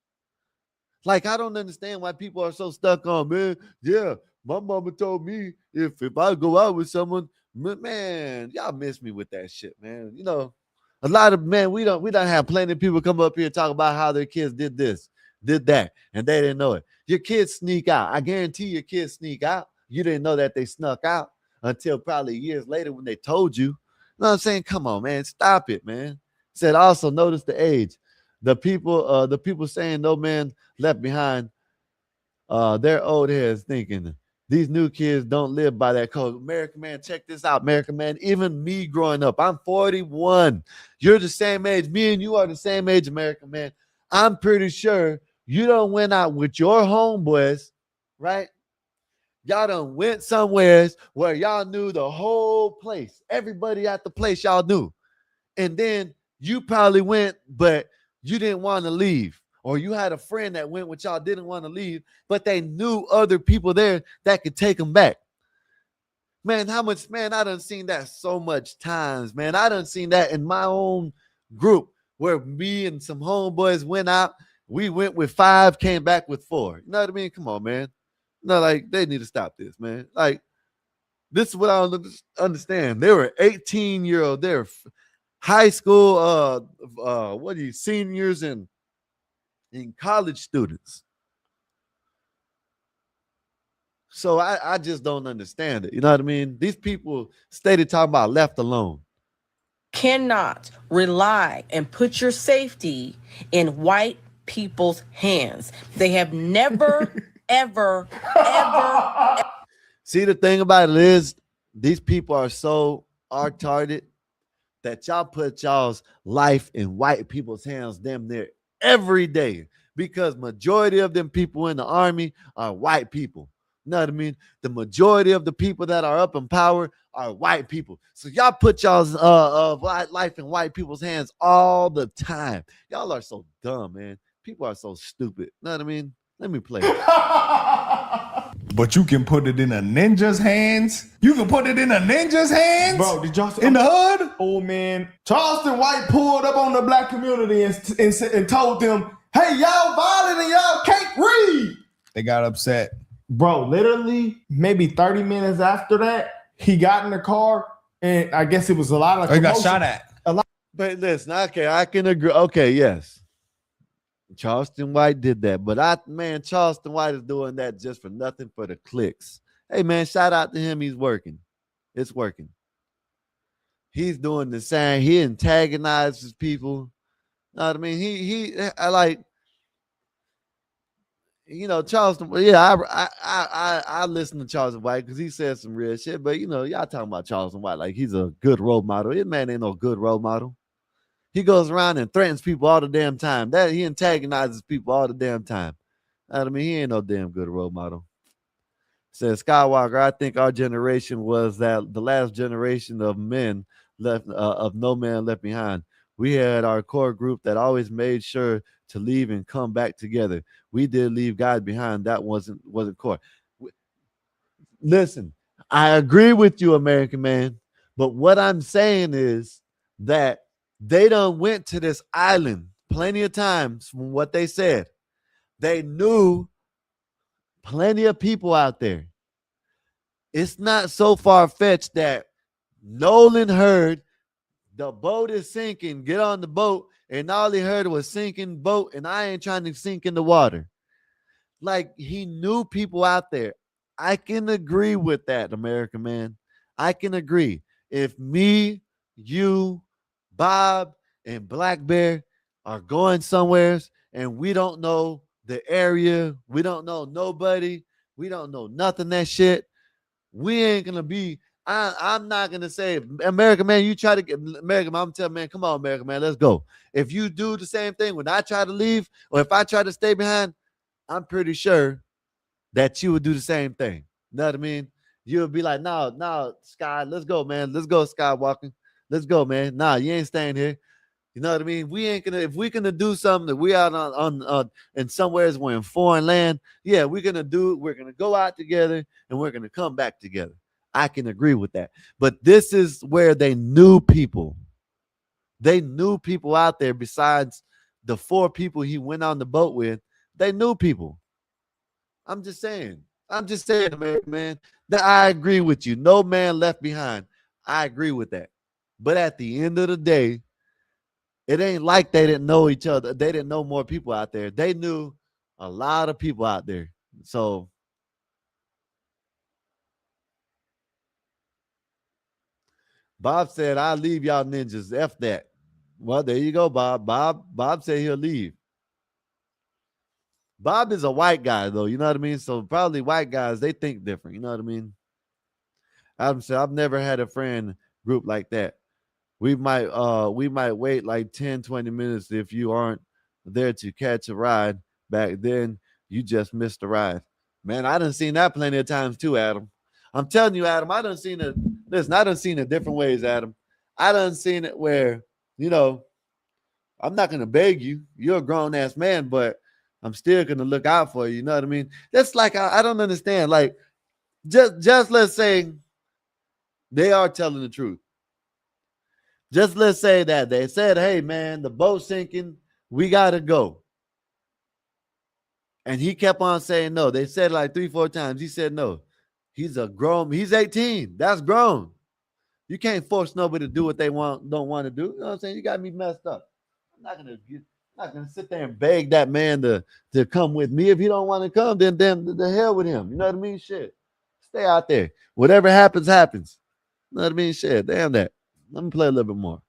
Like, I don't understand why people are so stuck on, man, yeah, my mama told me if I go out with someone, man, y'all miss me with that shit, man. You know, a lot of, man, we don't have plenty of people come up here and talk about how their kids did this, did that, and they didn't know it. Your kids sneak out. I guarantee your kids sneak out. You didn't know that they snuck out until probably years later when they told you. You know what I'm saying? Come on, man. Stop it, man. Said also notice the age. The people saying no man left behind, their old heads thinking these new kids don't live by that code. American man, check this out, American man. Even me growing up, I'm 41. You're the same age. Me and you are the same age, American man. I'm pretty sure you done went out with your homeboys, right? Y'all done went somewhere where y'all knew the whole place. Everybody at the place y'all knew. And then you probably went, but you didn't want to leave. Or you had a friend that went with y'all, didn't want to leave, but they knew other people there that could take them back. Man, how much, man, I done seen that so much times, man. I done seen that in my own group where me and some homeboys went out. We went with 5, came back with 4. You know what I mean? Come on, man. No, like, they need to stop this, man. Like, this is what I don't understand. They were 18-year-old. They're high school, seniors and college students. So I just don't understand it. You know what I mean? These people stated talking about left alone.
Cannot rely and put your safety in white people's hands. They have never, ever.
See, the thing about it is these people are so retarded that y'all put y'all's life in white people's hands damn near every day, because majority of them people in the army are white people. You know what I mean? The majority of the people that are up in power are white people. So y'all put y'all's life in white people's hands all the time. Y'all are so dumb, man. People are so stupid. You know what I mean? Let me play it.
But you can put it in a ninja's hands. You can put it in a ninja's hands. Bro, did y'all see in the hood? Oh man, Charleston White pulled up on the black community and told them, "Hey, y'all violent and y'all can't read." They got upset. Bro, literally maybe 30 minutes after that, he got in the car and I guess it was a lot of commotion. He got shot at.
But listen, okay, I can agree. Okay, yes. Charleston White did that, but Charleston White is doing that just for nothing, for the clicks. Hey man, shout out to him. He's working. It's working. He's doing the same. He antagonizes people. You know what I mean? I like, you know, Charleston. Yeah, I listen to Charleston White because he says some real shit. But you know, y'all talking about Charleston White like he's a good role model. This man ain't no good role model. He goes around and threatens people all the damn time. That he antagonizes people all the damn time. I mean, he ain't no damn good role model. Says Skywalker, I think our generation was that the last generation of men left of no man left behind. We had our core group that always made sure to leave and come back together. We did leave God behind. That wasn't core. Listen, I agree with you, American man. But what I'm saying is that they done went to this island plenty of times from what they said. They knew plenty of people out there. It's not so far-fetched that Nolan heard the boat is sinking, get on the boat, and all he heard was sinking boat, and I ain't trying to sink in the water. Like, he knew people out there. I can agree with that, American man. I can agree. If me, you, Bob, and Black Bear are going somewhere and we don't know the area, we don't know nobody, we don't know nothing that shit, we ain't gonna be, I'm not gonna say, American man, you try to get American man, I'm telling man, come on, American man, let's go. If you do the same thing when I try to leave or if I try to stay behind, I'm pretty sure that you would do the same thing. You know what I mean? You would be like, no, Sky, let's go, man. Let's go, Skywalker. Let's go, man. Nah, you ain't staying here. You know what I mean? We ain't gonna, if we're gonna do something that we out on in somewheres we're in foreign land, yeah, we're gonna go out together and we're gonna come back together. I can agree with that. But this is where they knew people. They knew people out there besides the 4 people he went on the boat with. They knew people. I'm just saying, American man, that I agree with you. No man left behind. I agree with that. But at the end of the day, it ain't like they didn't know each other. They didn't know more people out there. They knew a lot of people out there. So Bob said, I'll leave y'all ninjas. F that. Well, there you go, Bob. Bob said he'll leave. Bob is a white guy, though. You know what I mean? So probably white guys, they think different. You know what I mean? Adam said, I've never had a friend group like that. We might wait like 10, 20 minutes if you aren't there to catch a ride. Back then, you just missed a ride. Man, I done seen that plenty of times too, Adam. I'm telling you, Adam, I done seen it. Listen, I done seen it different ways, Adam. I done seen it where, you know, I'm not going to beg you. You're a grown-ass man, but I'm still going to look out for you. You know what I mean? That's like, I don't understand. Like, just let's say they are telling the truth. Just let's say that they said, hey, man, the boat's sinking. We got to go. And he kept on saying no. They said like 3-4 times. He said no. He's 18. That's grown. You can't force nobody to do what they don't want to do. You know what I'm saying? You got me messed up. I'm not gonna sit there and beg that man to come with me. If he don't want to come, then the hell with him. You know what I mean? Shit. Stay out there. Whatever happens, happens. You know what I mean? Shit. Damn that. Let me play a little bit more.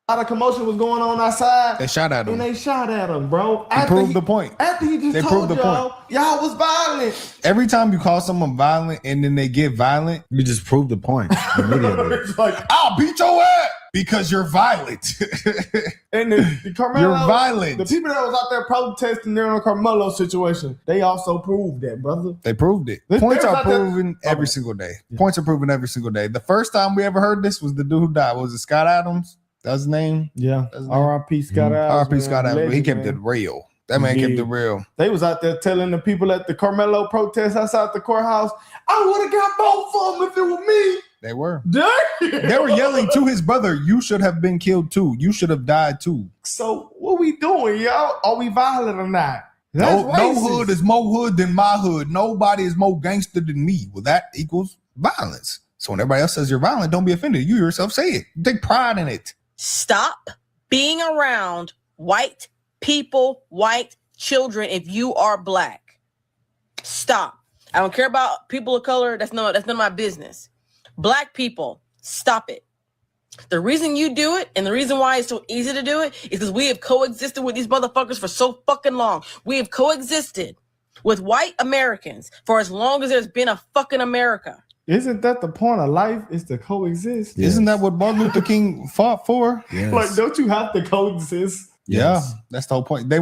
A lot of commotion was going on outside.
They shot at him.
And they shot at him, bro.
He proved the point.
After he just told y'all was violent.
Every time you call someone violent and then they get violent, you just prove the point immediately.
It's like,
I'll beat your ass because you're violent.
And the Carmelo,
you're violent.
The people that was out there protesting during the Carmelo situation, they also proved that, brother.
They proved it. Points are proven every single day. Points are proven every single day. The first time we ever heard this was the dude who died. Was it Scott Adams? That's his name.
Yeah. R.I.P. Scott Adams.
R.I.P. Scott Adams. He kept it real. That man kept it real.
They was out there telling the people at the Carmelo protest outside the courthouse, I would have got both of them if it were me.
They were.
Damn.
They were yelling to his brother, you should have been killed too. You should have died too.
So what we doing, y'all? Are we violent or not?
No hood is more hood than my hood. Nobody is more gangster than me. Well, that equals violence. So when everybody else says you're violent, don't be offended. You yourself say it. Take pride in it.
Stop being around white people, white children if you are black. Stop. I don't care about people of color. That's none of my business. Black people, stop it. The reason you do it and the reason why it's so easy to do it is because we have coexisted with these motherfuckers for so fucking long. We have coexisted with white Americans for as long as there's been a fucking America.
Isn't that the point of life? Is to coexist?
Yes. Isn't that what Martin Luther King fought for?
Yes. Like, don't you have to coexist?
Yeah, that's the whole point. They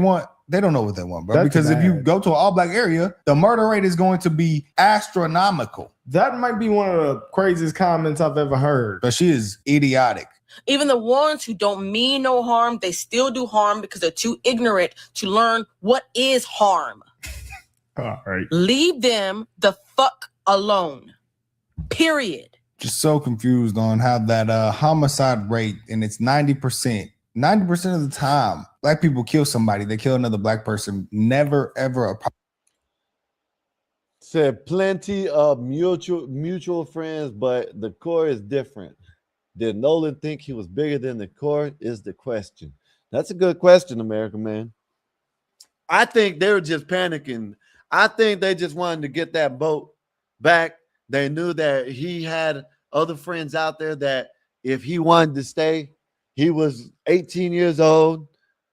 don't know what they want, bro. That's because if you go to an all black area, the murder rate is going to be astronomical.
That might be one of the craziest comments I've ever heard.
But she is idiotic.
Even the ones who don't mean no harm, they still do harm because they're too ignorant to learn what is harm.
All right.
Leave them the fuck alone. Period.
Just so confused on how that homicide rate, and it's 90%. 90% of the time, black people kill somebody. They kill another black person. Never, ever.
Said plenty of mutual friends, but the core is different. Did Nolan think he was bigger than the core is the question. That's a good question, American man. I think they were just panicking. I think they just wanted to get that boat back. They knew that he had other friends out there that if he wanted to stay, he was 18 years old.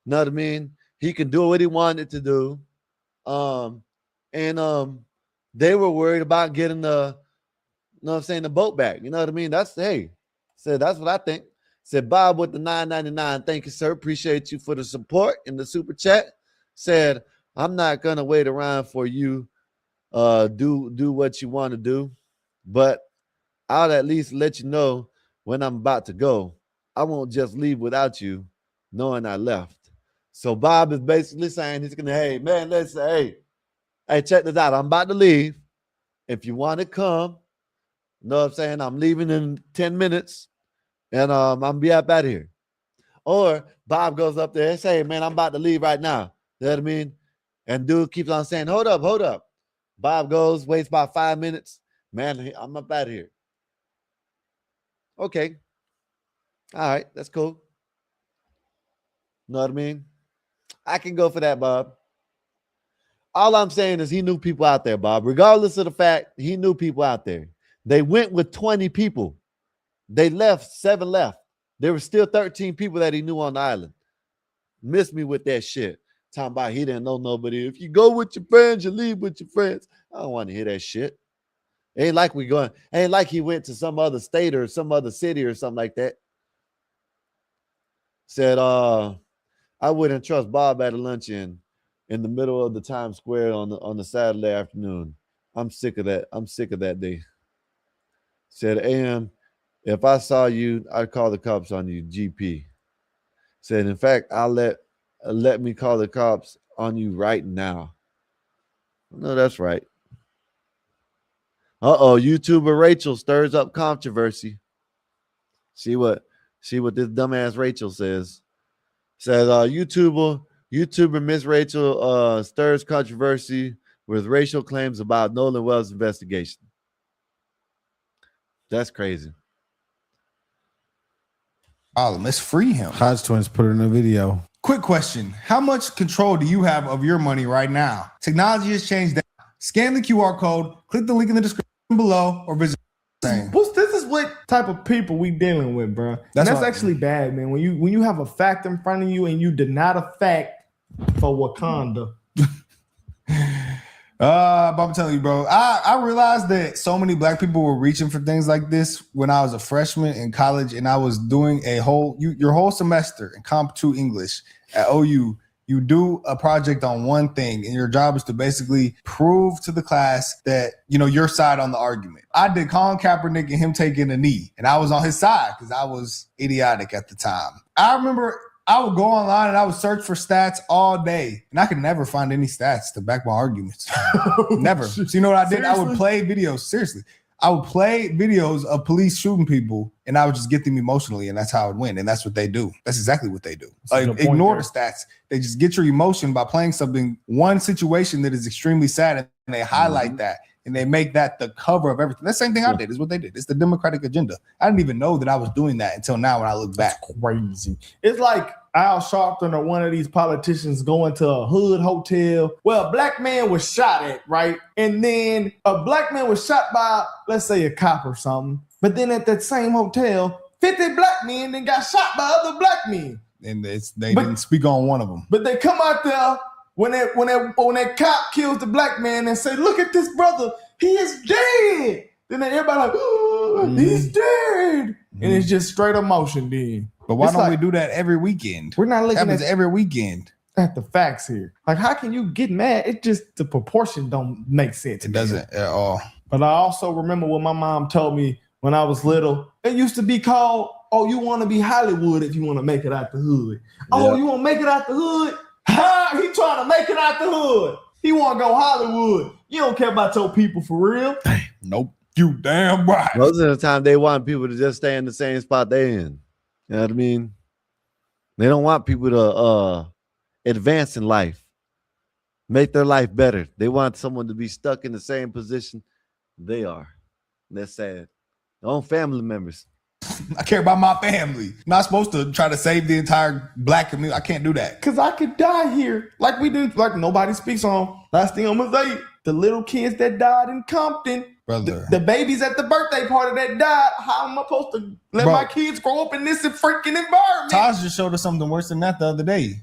You know what I mean? He could do what he wanted to do. They were worried about getting the boat back. You know what I mean? That's what I think. Said Bob with the $9.99. Thank you, sir. Appreciate you for the support in the super chat. Said, I'm not gonna wait around for you do what you want to do, but I'll at least let you know when I'm about to go. I won't just leave without you knowing I left. So Bob is basically saying he's gonna, hey man, let's say, hey, check this out. I'm about to leave. If you want to come, you know what I'm saying? I'm leaving in 10 minutes and I'm gonna be up out of here. Or Bob goes up there and say, hey man, I'm about to leave right now. You know what I mean? And dude keeps on saying, hold up. Bob goes, waits about 5 minutes. Man, I'm up out of here. Okay. All right, that's cool. Know what I mean? I can go for that, Bob. All I'm saying is he knew people out there, Bob. Regardless of the fact he knew people out there. They went with 20 people. They left, 7 left. There were still 13 people that he knew on the island. Missed me with that shit. Talking about he didn't know nobody. If you go with your friends, you leave with your friends. I don't want to hear that shit. Ain't like he went to some other state or some other city or something like that. Said, I wouldn't trust Bob at a luncheon in the middle of the Times Square on the Saturday afternoon. I'm sick of that. I'm sick of that day. Said, AM, if I saw you, I'd call the cops on you, GP. Said, in fact, I'll let me call the cops on you right now. No, that's right. YouTuber Rachel stirs up controversy. See what this dumbass Rachel says. Says YouTuber Miss Rachel stirs controversy with racial claims about Nolan Wells' investigation. That's crazy.
Let's free him.
Hodge Twins put it in a video.
Quick question. How much control do you have of your money right now? Technology has changed that. Scan the QR code, click the link in the description below, or visit.
This is what type of people we dealing with, bro. That's actually bad, man. When you have a fact in front of you and you deny the fact for Wakanda.
But I'm telling you, bro, I realized that so many black people were reaching for things like this when I was a freshman in college, and I was doing your whole semester in Comp 2 English at OU. You do a project on one thing, and your job is to basically prove to the class that, your side on the argument. I did Colin Kaepernick and him taking a knee, and I was on his side because I was idiotic at the time. I remember I would go online and I would search for stats all day, and I could never find any stats to back my arguments. Never. So you know what I did? Seriously? I would play videos. Seriously. I would play videos of police shooting people, and I would just get them emotionally, and that's how I would win. And that's what they do. That's exactly what they do. Ignore the stats. They just get your emotion by playing one situation that is extremely sad, and they highlight that, and they make that the cover of everything. That same thing I did is what they did. It's the Democratic agenda. I didn't even know that I was doing that until now when I look back.
That's crazy. It's like Al Sharpton or one of these politicians going to a hood hotel. Well, a black man was shot at, right? And then a black man was shot by, let's say, a cop or something. But then at that same hotel, 50 black men then got shot by other black men.
And they didn't speak on one of them.
But they come out there when that cop kills the black man and say, look at this brother, he is dead. Then everybody like, oh, he's dead. And it's just straight emotion then.
But why don't we do that every weekend?
We're not looking
at every weekend.
At the facts here. Like, how can you get mad? It just, the proportion don't make sense.
It doesn't at all.
But I also remember what my mom told me when I was little. It used to be called, oh, you want to be Hollywood if you want to make it out the hood. Yeah. Oh, you want to make it out the hood? Ha! He trying to make it out the hood. He want to go Hollywood. You don't care about your people for real.
Nope. You damn right.
Most of the time, they want people to just stay in the same spot they're in. You know what I mean? They don't want people to advance in life, make their life better. They want someone to be stuck in the same position they are. That's sad. Their own family members.
I care about my family. I'm not supposed to try to save the entire black community. I can't do that.
Because I could die here. Like we do, like nobody speaks on. Last thing I'm going to say, the little kids that died in Compton,
brother.
The babies at the birthday party that died, how am I supposed to let my kids grow up in this freaking environment?
Taj just showed us something worse than that the other day.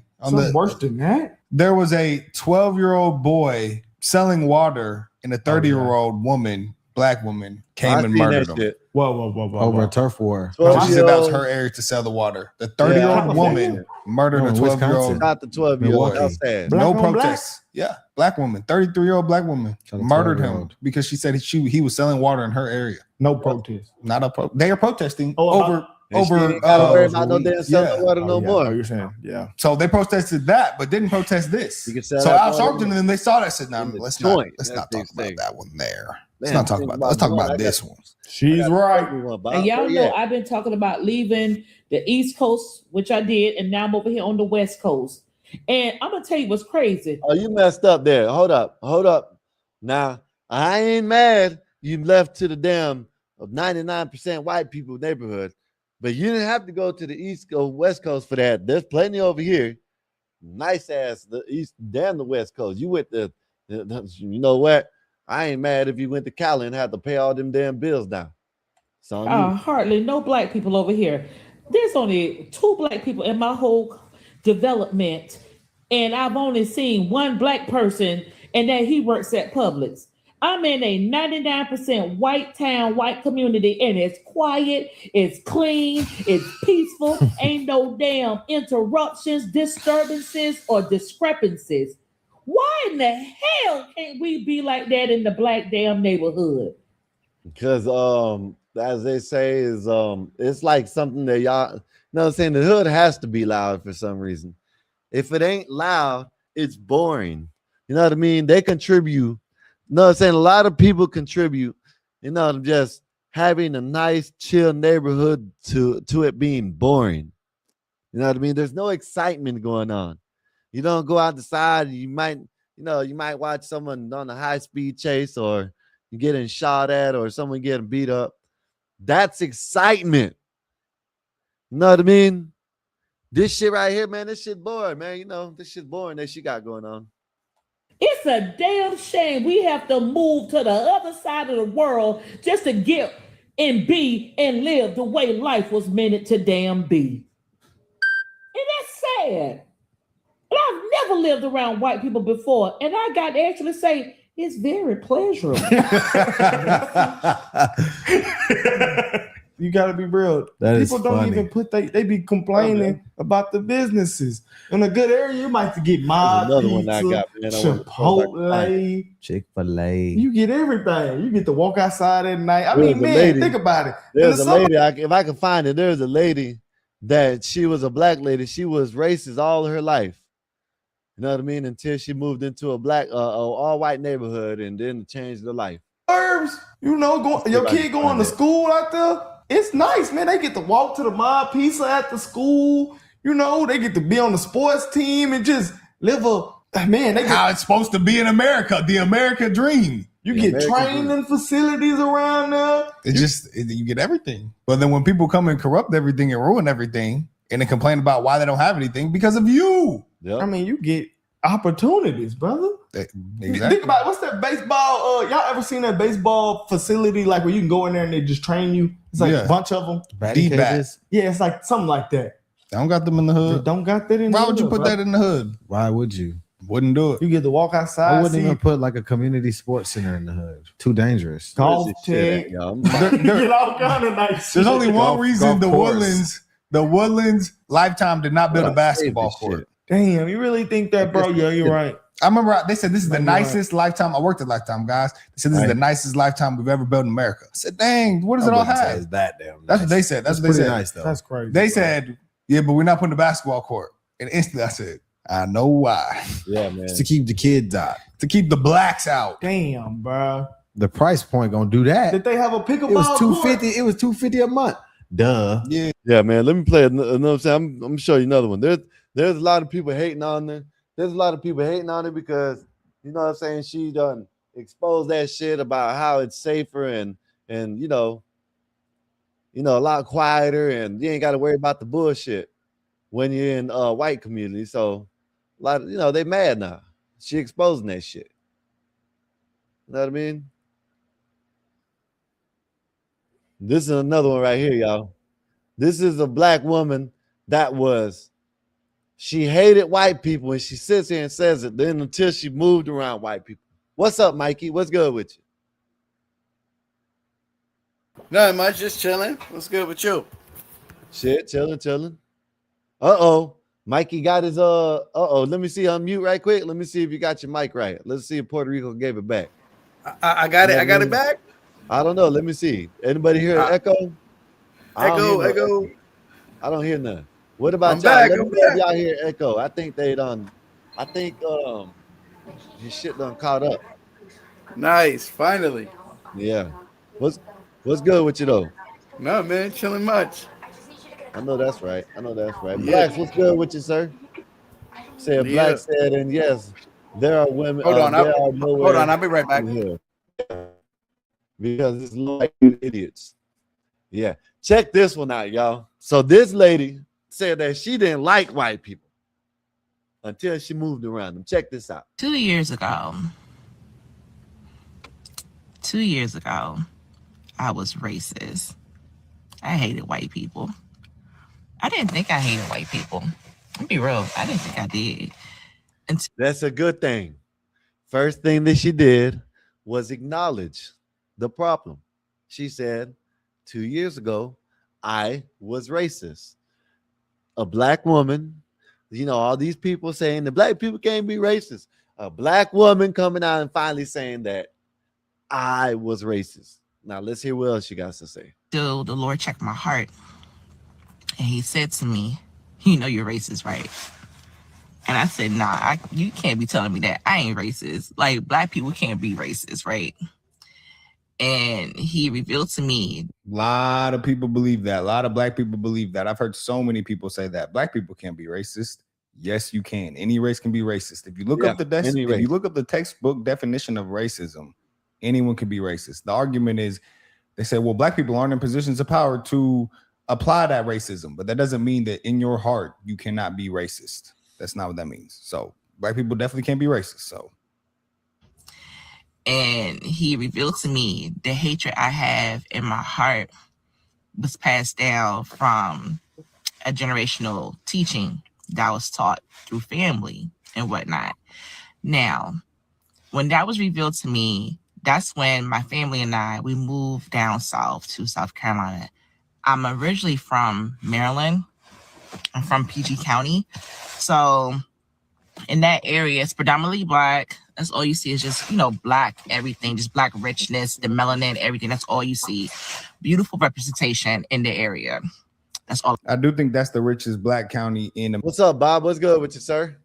Worse than that?
There was a 12-year-old boy selling water and a 30-year-old woman black woman came and murdered him.
Whoa.
Over a turf war.
She said that was her area to sell the water. The 30-year-old woman murdered a 12-year-old.
Not the 12-year-old. That's sad.
No protests. Yeah, black woman, 33-year-old black woman murdered him because she said he was selling water in her area.
No protest.
Not a they are protesting
over. Gotta worry about no damn selling water no more.
You're saying, yeah.
So they protested that, but didn't protest this. So Al Sharpton and them, they saw that, said, "No, let's not talk about that one there. Let's not talk about that. Let's talk about this one."
She's right.
And y'all know I've been talking about leaving the East Coast, which I did, and now I'm over here on the West Coast. And I'm gonna tell you what's crazy.
Oh, you messed up there. Hold up. Now I ain't mad. You left to the damn 99% white people neighborhood. But you didn't have to go to the East Coast, West Coast for that. There's plenty over here. Nice ass, the East, damn the West Coast. You went to, you know what? I ain't mad if you went to Cali and had to pay all them damn bills down. So
hardly no black people over here. There's only 2 black people in my whole development, and I've only seen 1 black person, and that he works at Publix. I'm in a 99% white town, white community, and it's quiet, it's clean, it's peaceful, ain't no damn interruptions, disturbances, or discrepancies. Why in the hell can't we be like that in the black damn neighborhood?
Because as they say, is it's like something that y'all, you know what I'm saying? The hood has to be loud for some reason. If it ain't loud, it's boring. You know what I mean? They contribute. You know what I'm saying? A lot of people contribute, you know, just having a nice, chill neighborhood to it being boring. You know what I mean? There's no excitement going on. You don't go out the side, you might watch someone on a high-speed chase, or you getting shot at, or someone getting beat up. That's excitement. You know what I mean? This shit right here, man, this shit boring, man. You know, this shit boring that she got going on.
It's a damn shame we have to move to the other side of the world just to get and be and live the way life was meant to damn be. And that's sad. And I've never lived around white people before, and I got to actually say it's very pleasurable.
You gotta be real. People don't even put they be complaining about the businesses. In a good area, you might get
another one I got, man.
Chipotle,
Chick-fil-A.
You get everything. You get to walk outside at night. I mean, man,
lady,
think about it.
There's a lady, if I can find it, there's a lady that she was a black lady. She was racist all her life. You know what I mean? Until she moved into a black, all-white neighborhood, and then changed her life.
Herbs, you know, your kid going to school out there. It's nice, man. They get to walk to the mob pizza at the school. You know, they get to be on the sports team and just live
how it's supposed to be in America, the American dream.
You get training facilities around there.
You get everything. But then when people come and corrupt everything and ruin everything, and then complain about why they don't have anything because of you.
Yep.
I mean, you get opportunities, brother.
Exactly.
Think about it. What's that baseball? Y'all ever seen that baseball facility like where you can go in there and they just train you? It's like a bunch of them.
D-bats.
Yeah, it's like something like that.
They don't got them in the hood.
They don't got that in the hood.
Why would you put that in the hood?
Why would you?
Wouldn't do it.
You get to walk outside.
I wouldn't even put like a community sports center in the hood. Too dangerous.
Golf tag. Get all kind of nice.
There's only one reason the Woodlands Lifetime did not build a basketball court.
Damn, you really think that, bro? Yeah, you're right.
I remember they said this is the nicest Lifetime. I worked at Lifetime, guys. They said this is the nicest Lifetime we've ever built in America. I said, dang, what does it all have?
It's that damn nice.
That's what they said. That's what they said.
Nice, though.
That's crazy.
They said, yeah, but we're not putting the basketball court. And instantly I said, I know why.
Yeah, man.
It's to keep the kids out.
To keep the blacks out.
Damn, bro.
The price point gonna do that.
Did they have a pickleball?
It was $250. It was $250 a month. Duh.
Yeah, man. Let me play another. I'm gonna show you another one. There's a lot of people hating on it. There's a lot of people hating on it because you know what I'm saying. She done exposed that shit about how it's safer and you know a lot quieter, and you ain't got to worry about the bullshit when you're in white community. So a lot of they mad now. She exposing that shit. You know what I mean? This is another one right here, y'all. This is a black woman she hated white people, and she sits here and says it then until she moved around white people. What's up, Mikey? What's good with you?
Nothing much, just chilling. What's good with you?
Shit, chilling. Uh-oh. Mikey got his let me see, unmute right quick. Let me see if you got your mic right. Let's see if Puerto Rico gave it back.
I got it. I got it back.
I don't know. Let me see. Anybody hear an echo?
Echo.
I don't hear nothing. What about y'all? Let me know if y'all hear echo. I think they done. I think his shit done caught up.
Nice, finally.
Yeah. What's good with you though?
No, man, chilling much.
I know that's right.
Yeah.
Blacks, what's good with you, sir? Said Black said, and yes, there are women.
Hold on, I'll be right back.
Here. Because it's like you idiots. Yeah. Check this one out, y'all. So this lady said that she didn't like white people until she moved around them. Check this out.
2 years ago, I was racist. I hated white people. I didn't think I hated white people. I'll be real. I didn't think I did.
That's a good thing. First thing that she did was acknowledge the problem. She said, 2 years ago, I was racist. A black woman, all these people saying the black people can't be racist. A black woman coming out and finally saying that I was racist. Now let's hear what else she got to say.
So the Lord checked my heart. And he said to me, you know you're racist, right? And I said, nah, you can't be telling me that. I ain't racist. Like, black people can't be racist, right? And he revealed to me.
A lot of people believe that. A lot of black people believe that. I've heard so many people say that. Black people can't be racist. Yes, you can. Any race can be racist. If you look up the textbook definition of racism, anyone can be racist. The argument is, they say, well, black people aren't in positions of power to apply that racism, but that doesn't mean that in your heart you cannot be racist. That's not what that means. So black people definitely can't be racist. So,
and he revealed to me the hatred I have in my heart was passed down from a generational teaching that was taught through family and whatnot. Now, when that was revealed to me, that's when my family and we moved down south to South Carolina. I'm originally from Maryland. I'm from PG County. So in that area, it's predominantly black. That's all you see is just, black everything, just black richness, the melanin, everything. That's all you see. Beautiful representation in the area. That's all.
I do think that's the richest black county in the.
What's up, Bob? What's good with you, sir?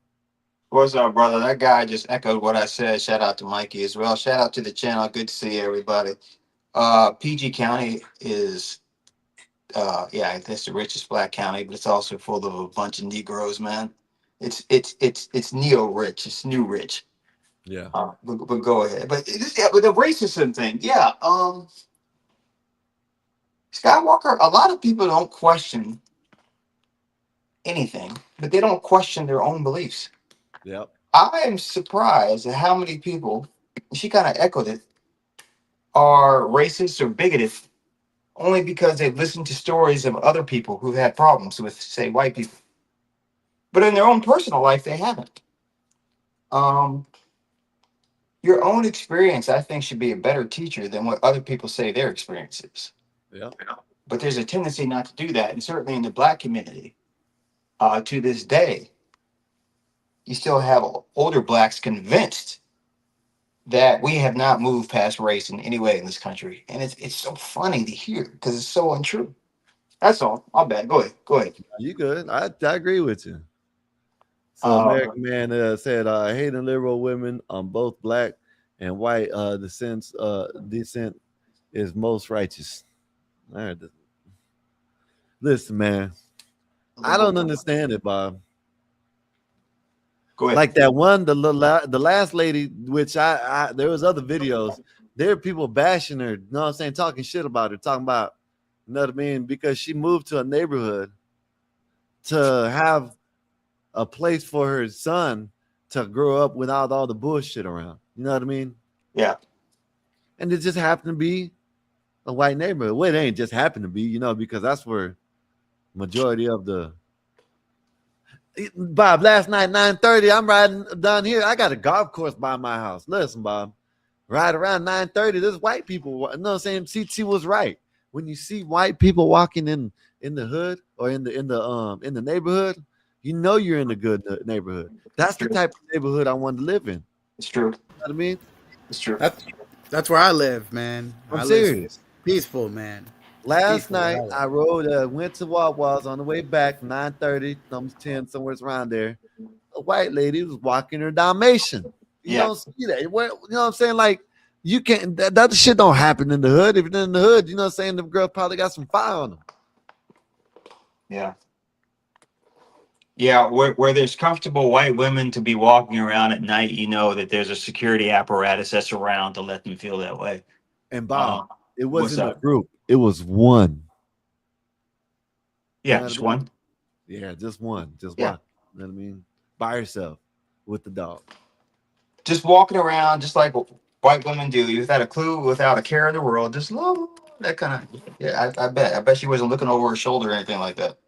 What's up, brother? That guy just echoed what I said. Shout out to Mikey as well. Shout out to the channel. Good to see everybody. PG County is that's the richest black county, but it's also full of a bunch of Negroes, man. It's neo-rich. It's new rich.
Yeah.
But go ahead. But with the racism thing, Skywalker, a lot of people don't question anything, but they don't question their own beliefs.
Yep.
I am surprised at how many people, she kind of echoed it, are racist or bigoted only because they've listened to stories of other people who've had problems with, say, white people. But in their own personal life, they haven't. Your own experience, I think, should be a better teacher than what other people say their experience is.
Yeah.
But there's a tendency not to do that. And certainly in the black community, to this day, you still have older blacks convinced that we have not moved past race in any way in this country. And it's so funny to hear because it's so untrue. That's all. I'll bet. Go ahead.
You good. I agree with you. So American Man said, hating liberal women on both black and white descent is most righteous. All right. Listen, man. I don't understand it, Bob.
Go ahead.
Like that one, the last lady, which I there was other videos. There are people bashing her, you know what I'm saying, talking shit about her, talking about, you know what I mean, because she moved to a neighborhood to have a place for her son to grow up without all the bullshit around. You know what I mean?
Yeah.
And it just happened to be a white neighborhood. Well, it ain't just happened to be, because that's where majority of the Bob, last night, 9:30, I'm riding down here. I got a golf course by my house. Listen, Bob, right around 9:30, there's white people. You know what I'm saying? CT was right. when you see white people walking in the hood or in the neighborhood, you know you're in a good neighborhood. That's the type of neighborhood I want to live in.
It's true.
You know what I mean?
It's true.
That's where I live, man.
I'm serious.
Peaceful, man.
Last night I went to Wawa's on the way back, 9:30, almost 10, somewhere around there. A white lady was walking her Dalmatian. You don't see that. You know what I'm saying? Like, you can't, that shit don't happen in the hood. If you're in the hood, you know what I'm saying? The girl probably got some fire on them.
Yeah. Yeah, where there's comfortable white women to be walking around at night, you know that there's a security apparatus that's around to let them feel that way.
And Bob, it wasn't a group. It was one.
Yeah, just one.
Yeah, just one. Just one. You know what I mean? By herself with the dog.
Just walking around just like white women do, without a clue, without a care in the world. Just that kind of, I bet she wasn't looking over her shoulder or anything like that.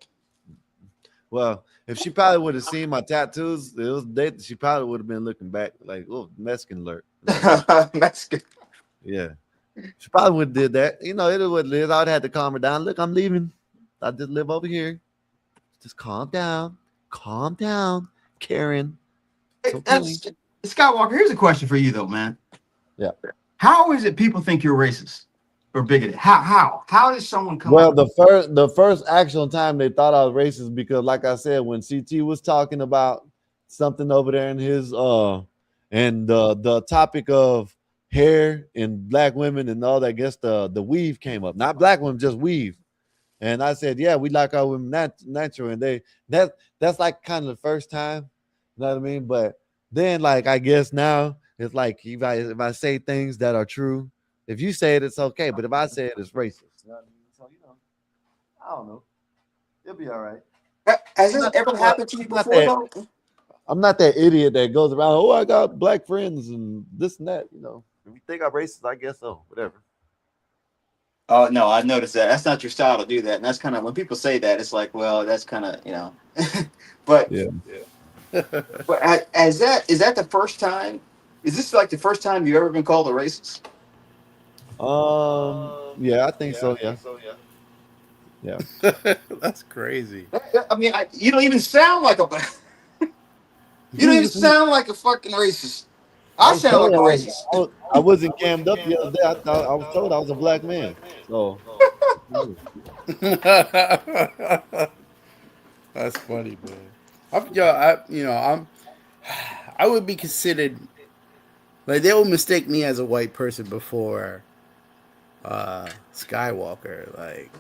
Well, if she probably would have seen my tattoos, she probably would have been looking back like, oh, Mexican alert.
Mexican.
Yeah. She probably would have did that. You know, it is what it is. I would have had to calm her down. Look, I'm leaving. I just live over here. Just calm down. Calm down, Karen.
Skywalker, here's a question for you though, man.
Yeah.
How is it people think you're racist or bigoted? How does someone come
Well,
up?
the first actual time they thought I was racist, because like I said, when CT was talking about something over there in his and the topic of hair and black women and all that, I guess the weave came up. Not black women, just weave. And I said, yeah, we like our women natural. And that's like kind of the first time. You know what I mean? But then, like, I guess now it's like if I say things that are true, if you say it, it's okay. But if I say it, it's racist. You know what I mean? So, I don't know. It'll be all right.
Has it ever happened to you before, though?
I'm not that idiot that goes around, oh, I got black friends and this and that. You know, if you think I'm racist, I guess so. Whatever.
Oh, no, I noticed that. That's not your style to do that. And that's kind of, when people say that, it's like, well, that's kind of, but
yeah.
But is that the first time? Is this like the first time you've ever been called a racist?
Yeah, I think so. Yeah. Yeah.
That's crazy.
I mean, you don't even sound like a you don't even sound like a fucking racist. I sound like a racist.
I wasn't cammed up the other day. I was told I was a black man. So
that's funny, man. I would be considered, like, they would mistake me as a white person before Skywalker. Like,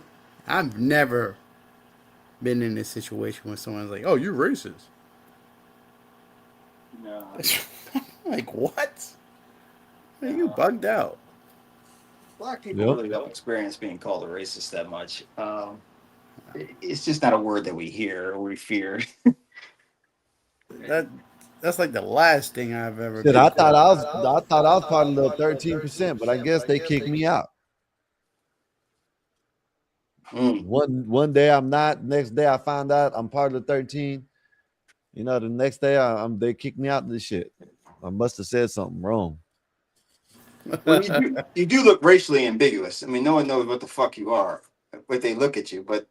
I've never been in this situation where someone's like, "Oh, you're racist."
No.
Like, what? Are you bugged out?
Black people really don't experience being called a racist that much. It's just not a word that we hear or we fear.
That's like the last thing I've ever.
Shit, I thought I was part of the 13%, but I guess they kicked me out. One day I'm not. Next day I find out I'm part of the 13. You know, the next day they kicked me out of this shit. I must have said something wrong.
Well, you do look racially ambiguous. I mean, no one knows what the fuck you are, but they look at you. But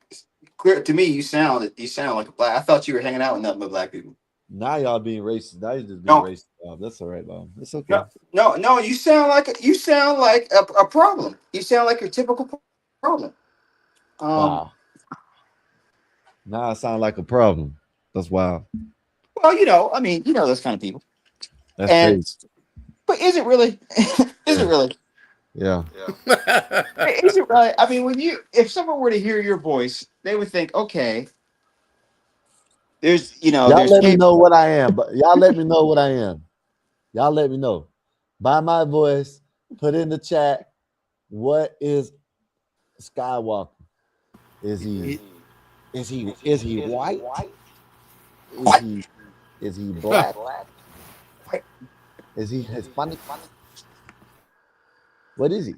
it's clear to me, you sound like a black. I thought you were hanging out with nothing but black people.
Now y'all being racist. Now you just being racist. Bob. That's all right, Bob. It's okay.
No. You sound like a problem. You sound like your typical problem.
Wow. Now I sound like a problem. That's wild.
Well, I mean, those kind of people.
That's crazy.
But is it really? Is it really?
Yeah.
Is it really? I mean, if someone were to hear your voice, they would think, okay,
y'all let me know what I am, but y'all let me know what I am. Y'all let me know by my voice. Put in the chat, what is Skywalker? Is he white? Is he black? Is he Hispanic? What is he?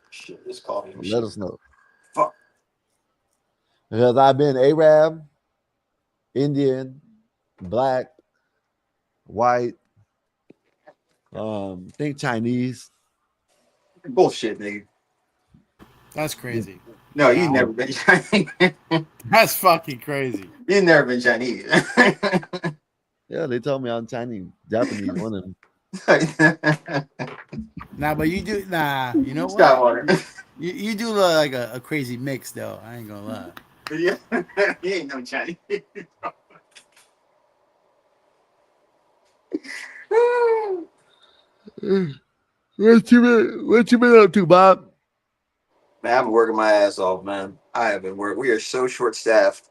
Shit, just call me.
Let us know.
Fuck.
Because I've been Arab, Indian, black, white, think Chinese.
Bullshit, nigga.
That's crazy.
No, you've never been Chinese.
That's fucking crazy.
You've never been Chinese.
Yeah, they told me I'm Chinese, Japanese, one of them.
Nah, but you do. Nah, you know
Stop
what?
water.
You do look like a crazy mix, though. I ain't gonna lie.
Yeah, he ain't no Chinese.
What you been up to, Bob?
Man, I've been working my ass off, man. I have been working. We are so short staffed.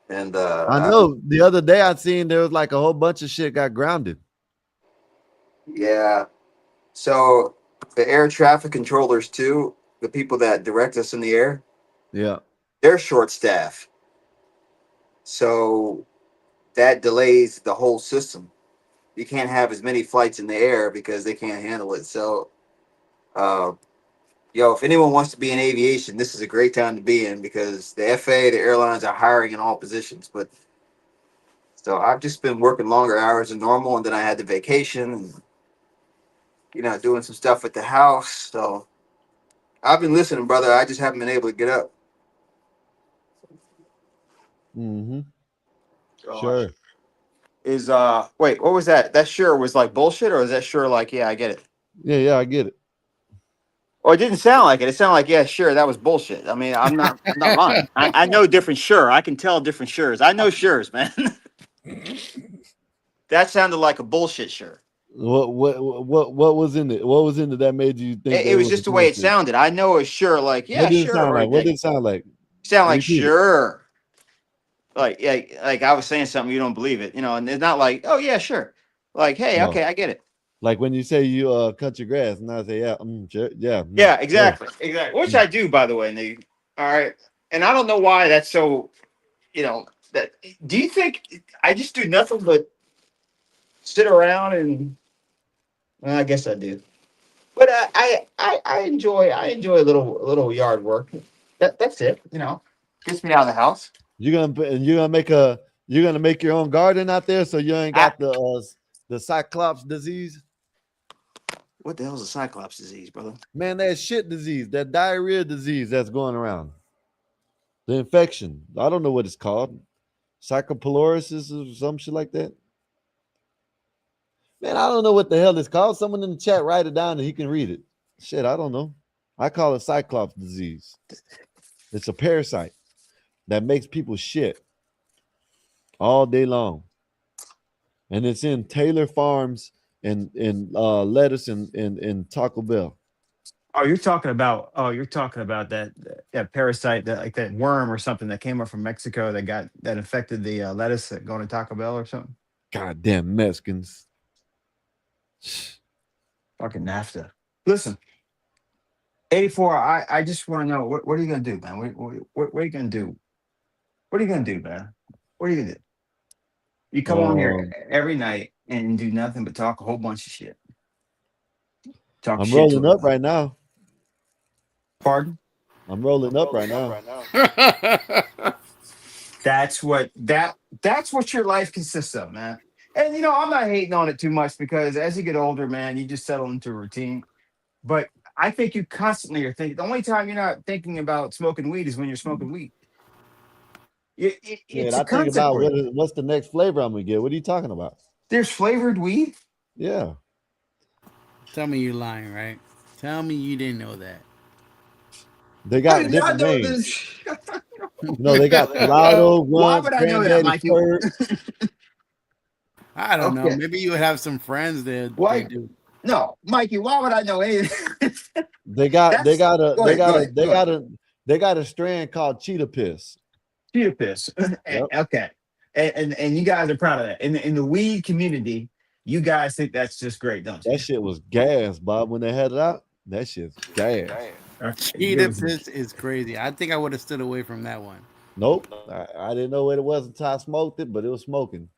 And
I know the other day I seen there was like a whole bunch of shit got grounded.
Yeah. So the air traffic controllers too, the people that direct us in the air,
Yeah.
they're short staffed. So that delays the whole system. You can't have as many flights in the air because they can't handle it. So if anyone wants to be in aviation, this is a great time to be in because the FAA, the airlines are hiring in all positions. But so I've just been working longer hours than normal, and then I had the vacation and doing some stuff at the house. So I've been listening, brother. I just haven't been able to get up.
Mm-hmm. Sure.
Is wait, what was that? That sure was like bullshit, or is that sure like, yeah, I get it?
Yeah, I get it.
Oh, it didn't sound like it. It sounded like, yeah, sure, that was bullshit. I mean, I'm not lying. I know different sure. I can tell different sures. I know sures, man. That sounded like a bullshit sure.
What was in it? What was in it that made you think
It was just the way it sounded. I know it's sure, like, yeah,
what did
sure.
it sound like? What did it sound like?
Sound like
Repeat it.
sure. Like, yeah, like I was saying something, you don't believe it, and it's not like, oh yeah, sure. Like, hey,
No.
okay, I get it.
Like when you say you cut your grass, and I say, yeah, sure, yeah.
Yeah, exactly. Exactly. Which I do, by the way, Nate. All right. And I don't know why that's so, that do you think I just do nothing but sit around and well, I guess I do. But I enjoy a little yard work. That's it, Gets me out of the house.
You're gonna make your own garden out there, so you ain't got the Cyclops disease.
What the hell is a Cyclops disease, brother?
Man, that shit disease, that diarrhea disease that's going around. The infection. I don't know what it's called. Psychopylorisis or some shit like that. Man, I don't know what the hell it's called. Someone in the chat write it down and he can read it. Shit, I don't know. I call it Cyclops disease. It's a parasite that makes people shit all day long. And it's in Taylor Farms and lettuce and Taco Bell.
Oh, you're talking about that parasite, that worm or something that came up from Mexico that infected the lettuce that going to Taco Bell or something.
Goddamn Mexicans.
Fucking NAFTA. Listen, 84. I just want to know what are you gonna do, man? What are you gonna do? What are you gonna do, man? What are you gonna do? You come on here every night and do nothing but talk a whole bunch of shit.
I'm rolling up right now.
Pardon?
I'm rolling up right now.
That's what your life consists of, man. And I'm not hating on it too much because as you get older, man, you just settle into a routine. But I think you constantly are thinking. The only time you're not thinking about smoking weed is when you're smoking weed. It's
I think about what's the next flavor I'm gonna get. What are you talking about?
There's flavored weed?
Yeah.
Tell me you're lying, right? Tell me you didn't know that.
They got different names. They got Colado,
Why would I know that, Mikey?
I don't know. Maybe you would have some friends there.
Why? No, Mikey. Why would I know anything?
They got a strand called Cheetah Piss.
Cheetah Piss. Yep. Okay. And you guys are proud of that. In the weed community, you guys think that's just great, don't you?
That shit was gas, Bob. When they had it out, that shit's gas.
Cheetah Piss is crazy. I think I would have stood away from that one.
Nope. I didn't know what it was until I smoked it, but it was smoking.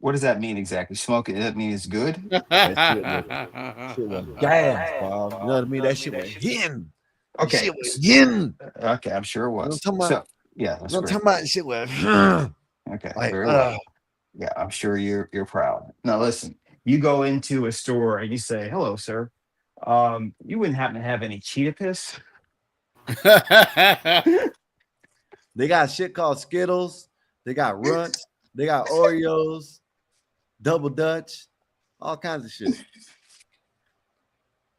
What does that mean exactly? Smoking? Does that mean it's good?
That shit was gas, Bob. You know what I mean? That shit was yin.
Okay.
Shit was yin.
Okay, I'm sure it was.
I'm talking about,
that's
I'm
great.
talking about shit was.
Okay.
Like,
very well. Yeah, I'm sure you're proud. Now listen, you go into a store and you say, "Hello, sir. You wouldn't happen to have any Cheetah Piss?"
They got shit called Skittles. They got Runts. They got Oreos, Double Dutch, all kinds of shit.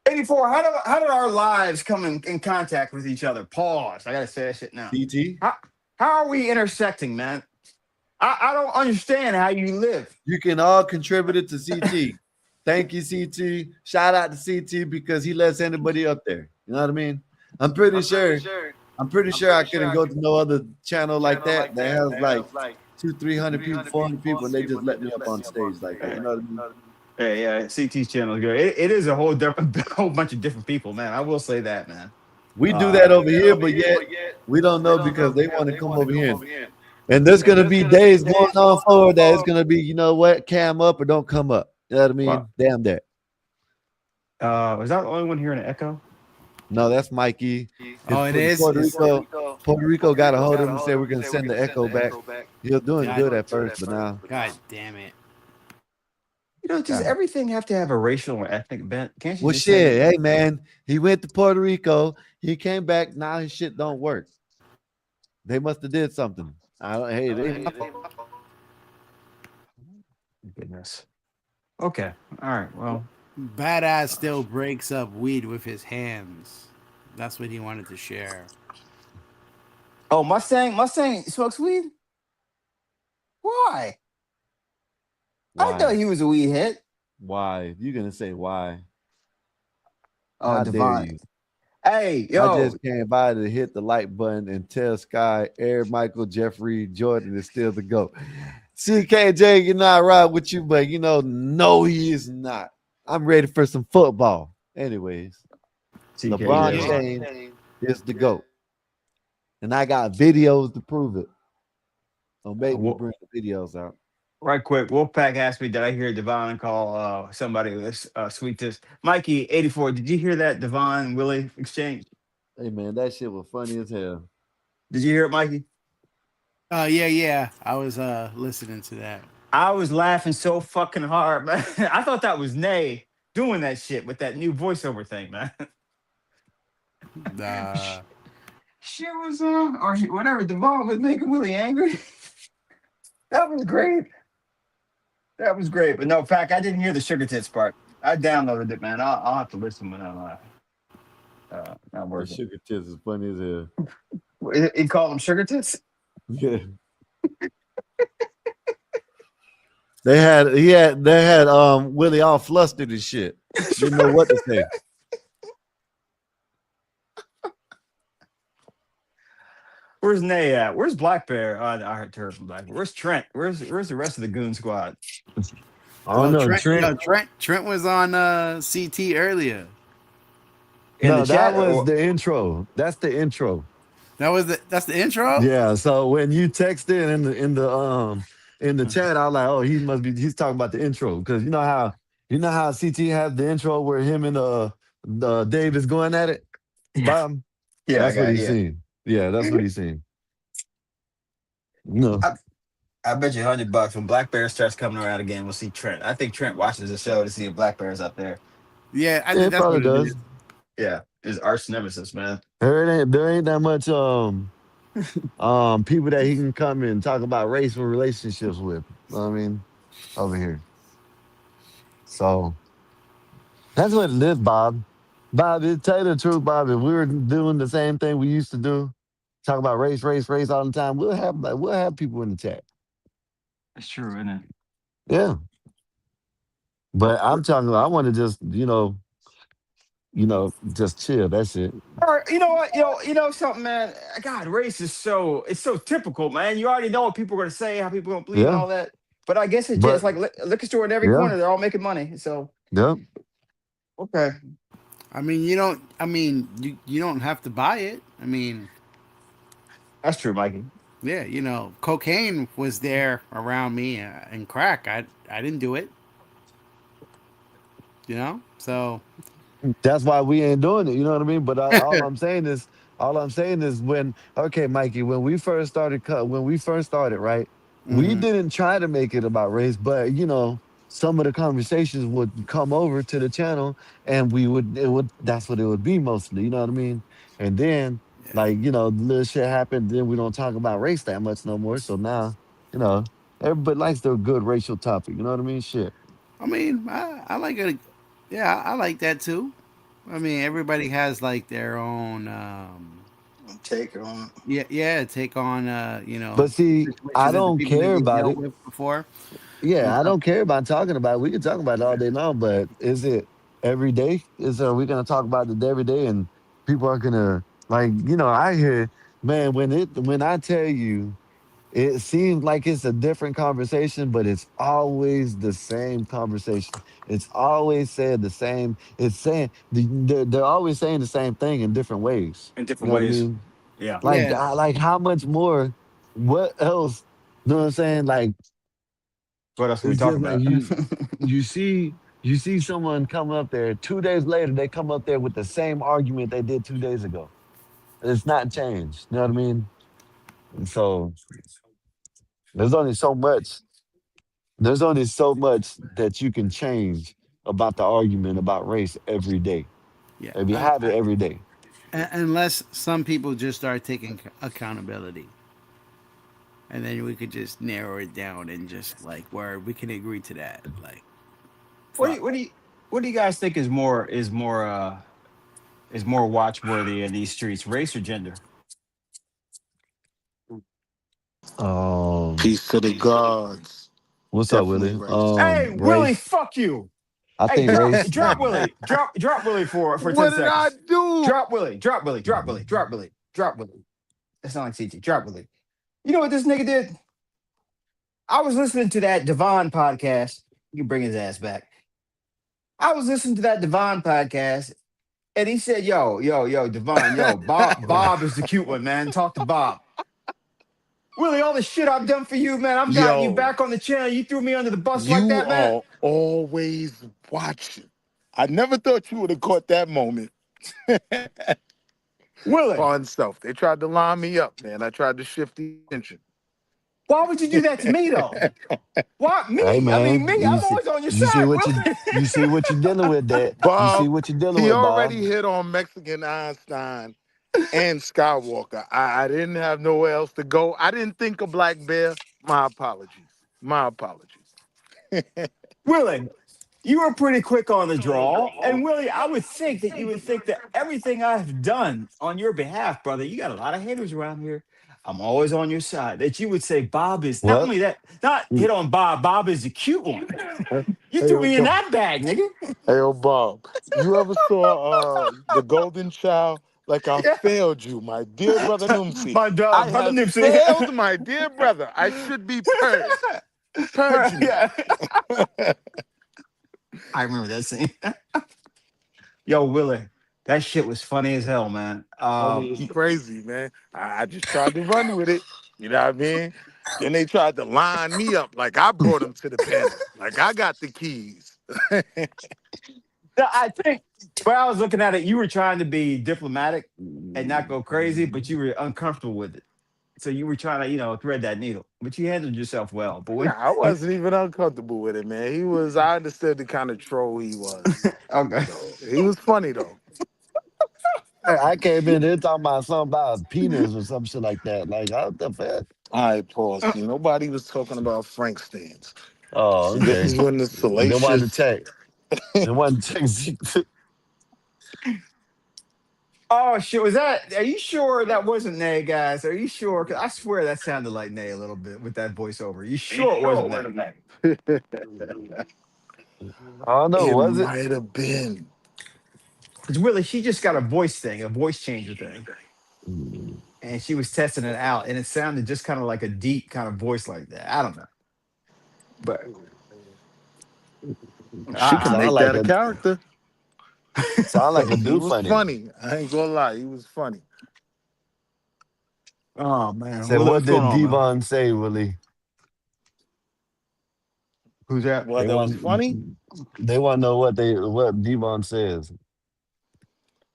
84. How did our lives come in contact with each other? Pause. I gotta say that shit now.
CT.
How are we intersecting, man? I don't understand how you live.
You can all contribute it to CT. Thank you, CT. Shout out to CT because he lets anybody up there. You know what I mean? I'm pretty sure I couldn't go to no other channel like that has like 200-300 people, 400 people, and they just let me up on stage like that. You know what I mean?
Yeah. CT's channel is good. It is a whole bunch of different people, man. I will say that, man.
We do that over here, but yet we don't know because they want to come over here. And there's gonna be days going on forward that it's gonna be, you know what, cam up or don't come up. You know what I mean? Wow. Damn that.
Was that the only one here in an echo?
No, that's Mikey.
It is.
Puerto Rico got a hold of him and said we're gonna send the echo back. He was doing good at first, but now.
God damn it.
You know, does everything have to have a racial or ethnic bent? Can't you?
Well, shit, hey man, he went to Puerto Rico. He came back. Now his shit don't work. They must have did something.
Goodness. Okay. All right. Well,
Badass still breaks up weed with his hands. That's what he wanted to share.
Oh, Mustang smokes weed? Why? I thought he was a weed head.
Why? You're gonna say why?
Oh, Divine. Hey, yo.
I just came by to hit the like button and tell Sky, Eric Michael, Jeffrey Jordan is still the GOAT. CKJ, you know, I ride with you, but you know, no, he is not. I'm ready for some football. Anyways, LeBron James is the GOAT. And I got videos to prove it. So maybe we'll bring the videos out.
Right quick, Wolfpack asked me, did I hear Devon call somebody Sweetest? Mikey, 84, did you hear that Devon Willie exchange?
Hey, man, that shit was funny as hell.
Did you hear it, Mikey?
Yeah. I was listening to that.
I was laughing so fucking hard, man. I thought that was Nay doing that shit with that new voiceover thing, man. Shit was, or whatever, Devon was making Willie angry. That was great. That was great, but no, Pac, I didn't hear the Sugar Tits part. I downloaded it, man. I'll have to listen when I'm not working.
Sugar Tits is funny as hell.
He called them Sugar Tits?
Yeah. They had Willie all flustered and shit. Didn't know what to say.
Where's Nay at? Where's Black Bear? I heard her from Black Bear. Where's Trent? Where's the rest of the goon squad?
I don't know.
Trent was on CT earlier.
No, that was the intro. That's the intro.
That's the intro?
Yeah. So when you texted in the chat, I was like, oh, he's talking about the intro. Because you know how CT has the intro where him and Dave is going at it? Bob?
Yeah,
that's what he's seen. Yeah, that's what he's saying. No.
I bet you $100 when Black Bear starts coming around again, we'll see Trent. I think Trent watches the show to see if Black Bear's up there.
Yeah, I think that's what it does.
Yeah, his arch nemesis, man.
There ain't that much people that he can come and talk about racial relationships with. You know what I mean, over here. So that's what it is, Bob. Bob, to tell you the truth, Bob, if we were doing the same thing we used to do, talk about race all the time, we'll have people in the chat.
That's true, isn't it?
Yeah. But I'm talking about, I want to just, just chill. That's it.
All right, you know what? You know something, man. God, race is so typical, man. You already know what people are gonna say, how people are gonna believe and all that. But I guess it's just like liquor store in every corner, they're all making money. So okay.
I mean, you don't have to buy it. I mean,
that's true, Mikey.
Yeah, cocaine was there around me and crack. I didn't do it. So
that's why we ain't doing it. You know what I mean? But all I'm saying is Mikey, when we first started, right? Mm-hmm. We didn't try to make it about race, but some of the conversations would come over to the channel and that's what it would be mostly, you know what I mean? And then Like, little shit happened, then we don't talk about race that much no more. So now, everybody likes their good racial topic. You know what I mean? Shit.
I mean, I like it. Yeah, I like that too. I mean, everybody has like their own
take on.
Yeah, take on
But see, I
situations that the
don't
people that
care
they've
about
dealt
it.
with before.
Yeah, I don't care about talking about it. We can talk about it all day long, but is it every day? Are we gonna talk about it every day and people are gonna I hear, man, when I tell you it seems like it's a different conversation, but it's always the same conversation. It's always said the same. It's saying they're always saying the same thing in different ways.
In
You
different
know what I
ways.
mean?
Yeah.
Like,
Yeah.
like how much more? What else? You know what I'm saying? Like,
What else are we
it's just
talking
like
about?
you see someone come up there 2 days later, they come up there with the same argument they did 2 days ago. It's not changed. You know what I mean? And so there's only so much. There's only so much that you can change about the argument about race every day.
Yeah.
If you have it every day.
Unless some people just start taking accountability. And then we could just narrow it down and just like where we can agree to that. Like
What do you guys think is more watchworthy in these streets, race or gender?
Peace to the gods.
What's up,
Definitely
Willie?
race.
Hey, Willie,
Race.
fuck you.
I
Hey,
think race.
drop Willie. Drop Willie for 10
What
seconds.
did I do?
Drop Willie. Drop Willie. That's not like CT. Drop Willie. You know what this nigga did? I was listening to that Devon podcast. You can bring his ass back. I was listening to that Devon podcast, and he said, yo, Devon, Bob is the cute one, man. Talk to Bob. Willie, all the shit I've done for you, man. I'm got you back on the channel. You threw me under the bus like that, man.
You are always watching. I never thought you would have caught that moment.
Willie.
Fun stuff. They tried to line me up, man. I tried to shift the attention.
Why would you do that to me, though? Why me?
Hey, man,
I mean, me. I'm always on your side.
You see what you're dealing with, Dad.
Bob,
You see what you're dealing
he
with, Bob.
already hit on Mexican Einstein and Skywalker. I didn't have nowhere else to go. I didn't think of Black Bear. My apologies.
Willie, you were pretty quick on the draw. And Willie, I would think that you would think that everything I've done on your behalf, brother, you got a lot of haters around here. I'm always on your side. That you would say Bob is not only that, not hit on Bob. Bob is the cute one. You threw me in that bag, nigga.
Hey, Bob, you ever saw The Golden Child? Like I failed you, my dear brother Nimsy.
My brother Nimsy.
Failed my dear brother. I should be purged. Purge me.
Yeah. I remember that scene. Yo, Willie, that shit was funny as hell, man.
It's crazy, man. I just tried to run with it. You know what I mean? Then they tried to line me up like I brought them to the pen. Like I got the keys.
I think when I was looking at it, you were trying to be diplomatic and not go crazy, but you were uncomfortable with it. So you were trying to, thread that needle, but you handled yourself well. But
I wasn't even uncomfortable with it, man. I understood the kind of troll he was.
Okay.
So, he was funny though.
I came in here talking about something about penis or some shit like that. Like, what the fuck?
All right, pause. See, nobody was talking about Frank Stans.
Oh, okay.
This is when the salacious.
They wanted to check. They wanted to check.
Oh shit! Are you sure that wasn't Nay, guys? Are you sure? Because I swear that sounded like Nay a little bit with that voiceover. You sure it wasn't Nay?
I don't know. Was it?
Might have been.
Because Willie, she just got a voice changer thing, and she was testing it out, and it sounded just kind of like a deep kind of voice like that. I don't know, but
she can make that a character.
Sound like a dude.
He was funny. I ain't gonna lie, he was funny.
Oh man!
So what did Devon say, Willie?
Who's that?
Well, that was funny.
They want to know what Devon says.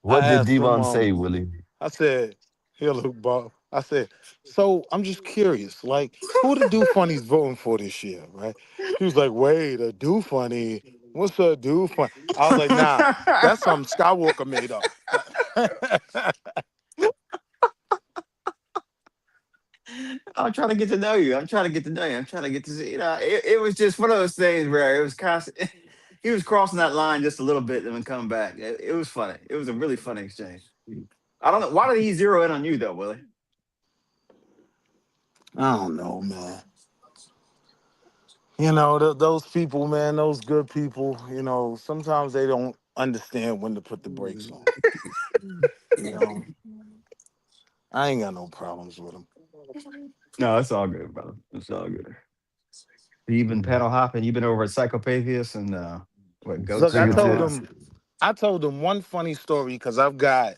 What did Devon say, Willie?
I said, "Here, look, Bob." I said, "So I'm just curious, like, who the Do Funny's voting for this year, right?" He was like, "Wait, a Do Funny? What's a Do Funny?" I was like, "Nah, that's something Skywalker made up."
I'm trying to get to know you. I'm trying to get to know you. I'm trying to get to see. It was just one of those things where it was constant. He was crossing that line just a little bit and then coming back. It was funny. It was a really funny exchange. I don't know. Why did he zero in on you though, Willie?
I don't know, man. You know, those people, man, those good people, you know, sometimes they don't understand when to put the brakes on. You know, I ain't got no problems with them.
No, it's all good, brother. It's all good. You been panel hopping? You been over at Psychopathia and
Look, I told them one funny story because I've got,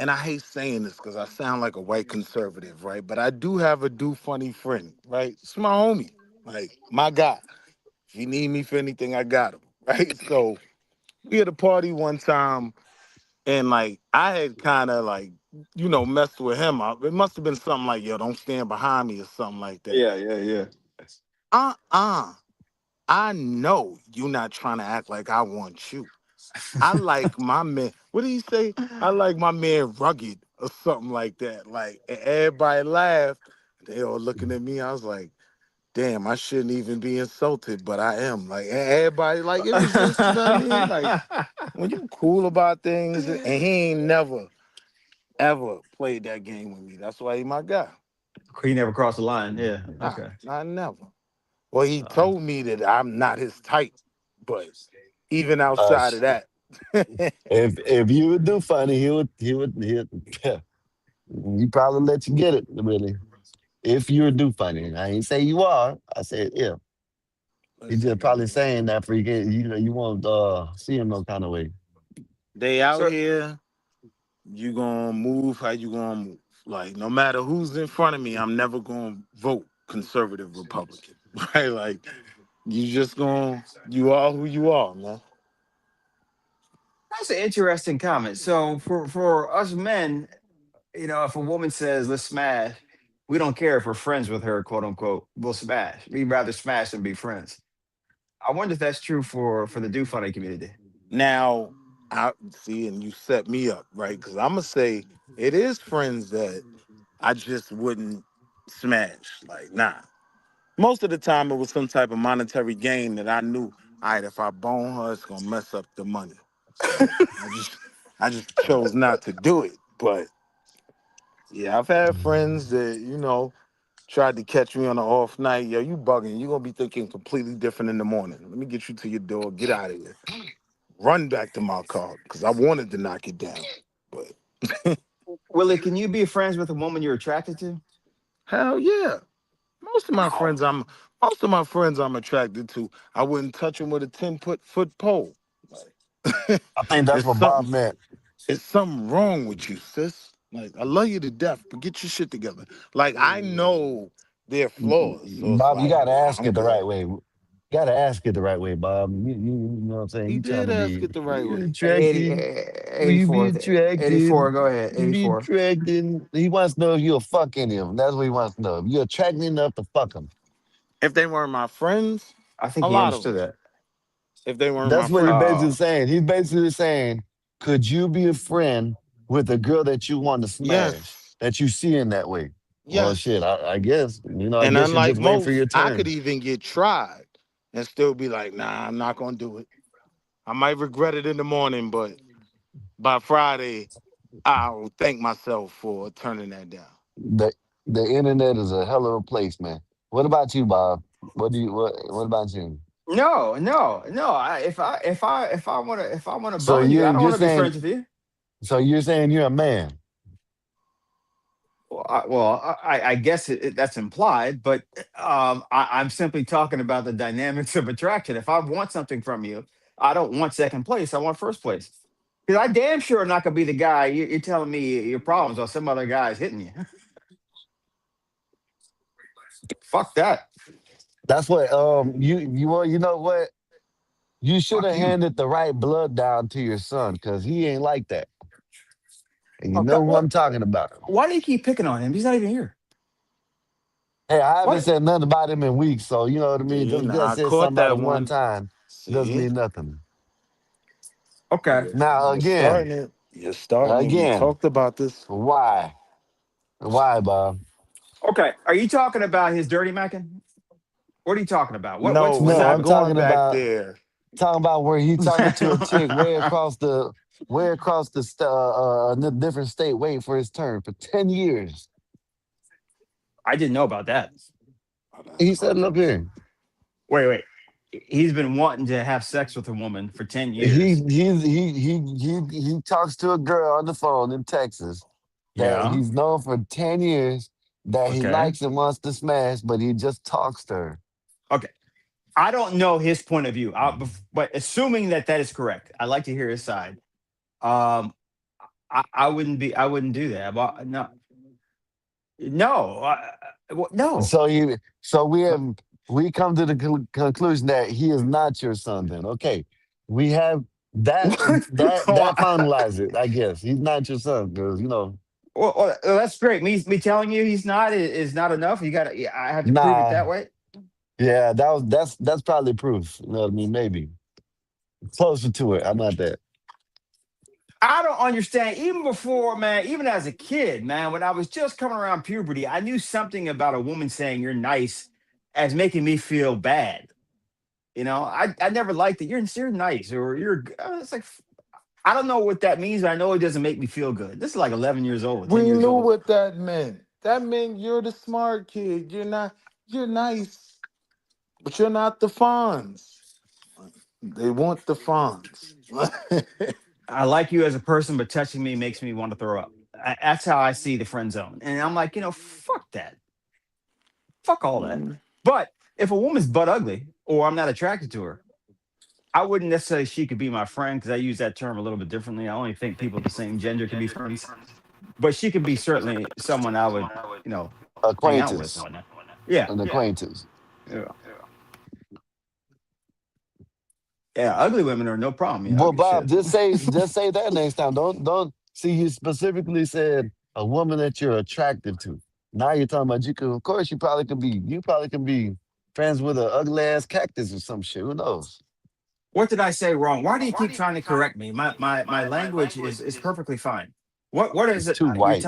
and I hate saying this because I sound like a white conservative, right? But I do have a funny friend, right? It's my homie, like my guy. If you need me for anything, I got him, right? So we had a party one time, and like I had kind of like, you know, messed with him. It must have been something like, yo, don't stand behind me or something like that.
Yeah.
I know you're not trying to act like I want you. I like my man. What did he say? I like my man rugged or something like that. Like, and everybody laughed. They all looking at me. I was like, damn, I shouldn't even be insulted, but I am. Like, everybody, like, it was just, you know what I mean? Like, when you cool about things, and he ain't never, ever played that game with me. That's why he my guy.
He never crossed the line. Yeah. Okay.
I never. Well, he told me that I'm not his type, but even outside of that,
if you would do funny, he would he probably let you get it, really. If you would do funny. I ain't say you are. I said if. He's just probably saying that for you won't see him no kind of way.
they out here, you gonna move how you gonna move. Like, no matter who's in front of me, I'm never gonna vote conservative Republican. Right? Like, you are who you are, man.
That's an interesting comment. So for us men, you know, if a woman says let's smash, we don't care if we're friends with her, quote unquote. We'll smash. We'd rather smash than be friends. I wonder if that's true for the Do Funny community.
Now, I see, and you set me up, right? Because I'm gonna say it is friends that I just wouldn't smash. Like, nah. Most of the time, it was some type of monetary gain that I knew, all right, if I bone her, it's gonna mess up the money. So I just chose not to do it. But yeah, I've had friends that, you know, tried to catch me on an off night. Yo, you bugging. You're gonna be thinking completely different in the morning. Let me get you to your door. Get out of here. Run back to my car because I wanted to knock it down. But
Willie, can you be friends with a woman you're attracted to?
hell yeah. Most of my friends I'm attracted to. I wouldn't touch them with a 10-foot pole.
I think that's what Bob meant.
It's something wrong with you, sis. Like, I love you to death, but get your shit together. Like, I know their flaws. So
Bob, you
like,
gotta ask
I'm
it the
good.
right way. You gotta ask it the right way, Bob. You know what I'm saying?
He did ask it the right way.
You be attracted.
84, go ahead.
You be
84.
attracted. He wants to know if you'll fuck any of them. That's what he wants to know. If you're attracted enough to fuck them.
If they weren't my friends,
I think
a
he
lot
understood
of them.
that.
If they weren't
That's
my
what
friends.
he's basically saying. He's basically saying, could you be a friend with a girl that you want to smash?
Yes.
That you see in that way?
Yes.
Well, shit, I guess. You know, I
And
guess you're
unlike
just waiting
most,
for your
I
turn.
could even get tried and still be like, nah, I'm not gonna do it. I might regret it in the morning, but by Friday, I'll thank myself for turning that down.
The internet is a hell of a place, man. What about you, Bob? What about you?
No. If I wanna
So
bone you, I don't
you're
want to be
saying
friends with you.
so you're saying you're a man.
Well, I guess that's implied, but I'm simply talking about the dynamics of attraction. If I want something from you, I don't want second place. I want first place. Because I damn sure am not gonna be the guy you're telling me your problems or some other guy's hitting you. Fuck that.
That's what you know what? You should have handed the right blood down to your son, because he ain't like that. And you
Okay,
know who I'm talking about.
why do you keep picking on him? He's not even here.
Hey, I haven't
What?
said nothing about him in weeks, so you know what I mean?
See,
Just
now
because I
I
said
caught
something about
that
him one
one.
time doesn't
See,
mean nothing.
Okay.
Now
you're starting
again,
it. You're starting it. We talked about this.
why? Why, Bob?
Okay, are you talking about his dirty macking? What are you talking about?
No,
What's
we're
No,
not
I'm
going
talking
back
about
there.
where he talking to a chick way across the different state, waiting for his turn for 10 years.
I didn't know about that.
He said it up here.
Wait. He's been wanting to have sex with a woman for 10
He
years.
he talks to a girl on the phone in Texas that
Yeah.
he's known for 10 years that he
Okay.
likes and wants to smash, but he just talks to her.
Okay. I don't know his point of view, but assuming that is correct, I'd like to hear his side. I wouldn't do that. But no.
So we come to the conclusion that he is not your son. Then okay, we have that finalized it. I guess he's not your son because
Well, that's great. Me telling you he's not is not enough. I have to prove it that way.
Yeah, that's probably proof. You know what I mean? Maybe closer to it. I'm not that.
I don't understand. Even before, man, even as a kid, man, when I was just coming around puberty, I knew something about a woman saying you're nice as making me feel bad. You know, I never liked it. You're nice or you're. It's like I don't know what that means, but I know it doesn't make me feel good. This is like 11 years old. 10
We
years
knew
old.
what that meant. That meant you're the smart kid. You're nice, but you're not the Fonz. They want the Fonz.
I like you as a person, but touching me makes me want to throw up. That's how I see the friend zone. And I'm like, fuck that. Fuck all that. But if a woman's butt ugly or I'm not attracted to her, I wouldn't necessarily she could be my friend because I use that term a little bit differently. I only think people of the same gender can be friends. But she could be certainly someone I would, hang out with.
Acquaintance.
Yeah.
An acquaintance.
Yeah, ugly women are no problem.
Well, Bob, just say that next time. Don't see you specifically said a woman that you're attractive to. Now you're talking about of course you probably can be friends with an ugly ass cactus or some shit. Who knows?
What did I say wrong? Why do you keep trying to correct me? My language is perfectly fine. What is it?
Too white.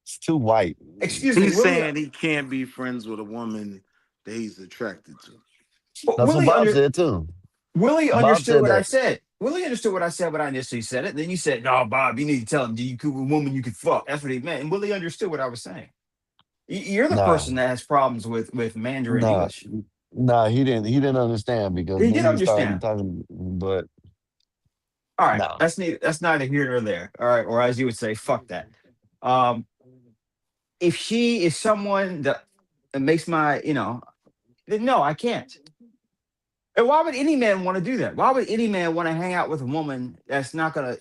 It's too white.
Excuse me.
He's saying he can't be friends with a woman that he's attracted to.
That's what Bob said too.
Willie understood what I said. Willie understood what I said when I initially said it. Then you said, "No, Bob, you need to tell him you could a woman you could fuck." That's what he meant. And Willie understood what I was saying. You're the person that has problems with Mandarin English.
No, he didn't understand because
he did understand.
But
all right, that's neither here nor there. All right, or as you would say, fuck that. If she is someone that makes my, then no, I can't. And why would any man want to do that? Why would any man want to hang out with a woman that's not gonna,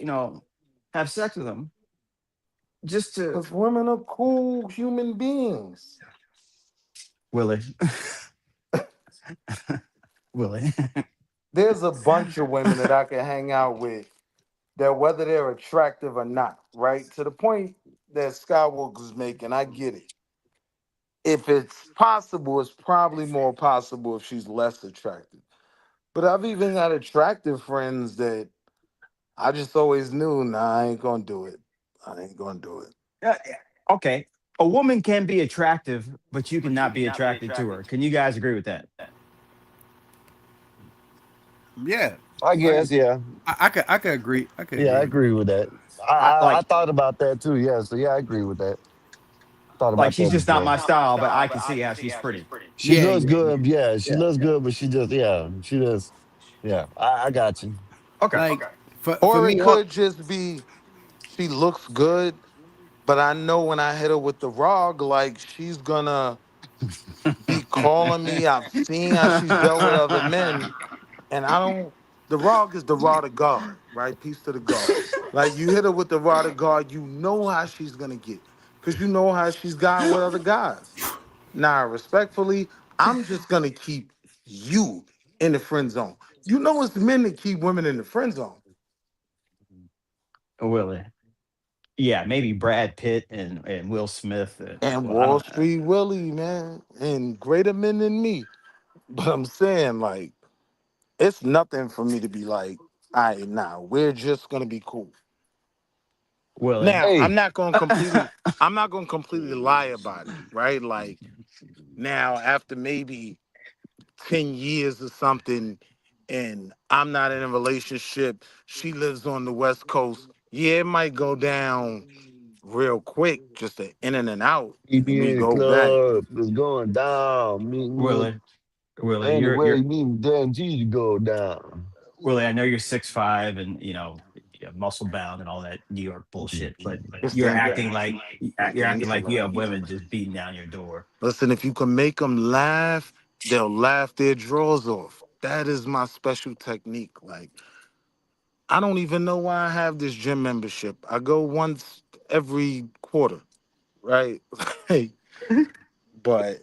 have sex with them? Just to.
Because women are cool human beings.
Willie. Willie.
There's a bunch of women that I can hang out with that whether they're attractive or not, right? To the point that Skywalker's making, I get it. If it's possible, it's probably more possible if she's less attractive. But I've even got attractive friends that I just always knew, nah, I ain't gonna do it. I ain't gonna do it.
Okay. A woman can be attractive, but you cannot be attracted to her. Can you guys agree with that?
Yeah.
I guess, yeah.
I could agree. I
agree with that. I thought about that too, yeah. So yeah, I agree with that.
She's just not my style, but I can see how she's pretty.
She looks good, yeah. She looks good, but she does. Yeah, I got you.
Okay.
Or it could just be she looks good, but I know when I hit her with the rog, like she's gonna be calling me. I've seen how she's dealt with other men, and I don't. The rog is the rod of God, right? Peace to the God. Like you hit her with the rod of God, you know how she's gonna get, because you know how she's gotten with other guys. Now, respectfully, I'm just gonna keep you in the friend zone. You know it's men that keep women in the friend zone.
Willie. Yeah, maybe Brad Pitt and Will Smith.
And Wall Street Willie, man. And greater men than me. But I'm saying, like, it's nothing for me to be like, all right, nah, we're just going to be cool.
Willie.
Now,
Hey.
I'm not gonna completely lie about it, right? Like now, after maybe 10 years or something, and I'm not in a relationship, she lives on the West Coast. Yeah, it might go down real quick, just an in and out.
Meet
And
me
we
in the
go back.
club. It's going down. Meet me
Willie,
anywhere. You need guarantee to go down.
Willie, I know you're 6'5" and you're muscle bound and all that New York bullshit, but
This
you're
thing
acting
got-
like you have women just beating down your door.
Listen, if you can make them laugh, they'll laugh their drawers off. That is my special technique. Like, I don't even know why I have this gym membership. I go once every quarter, right? But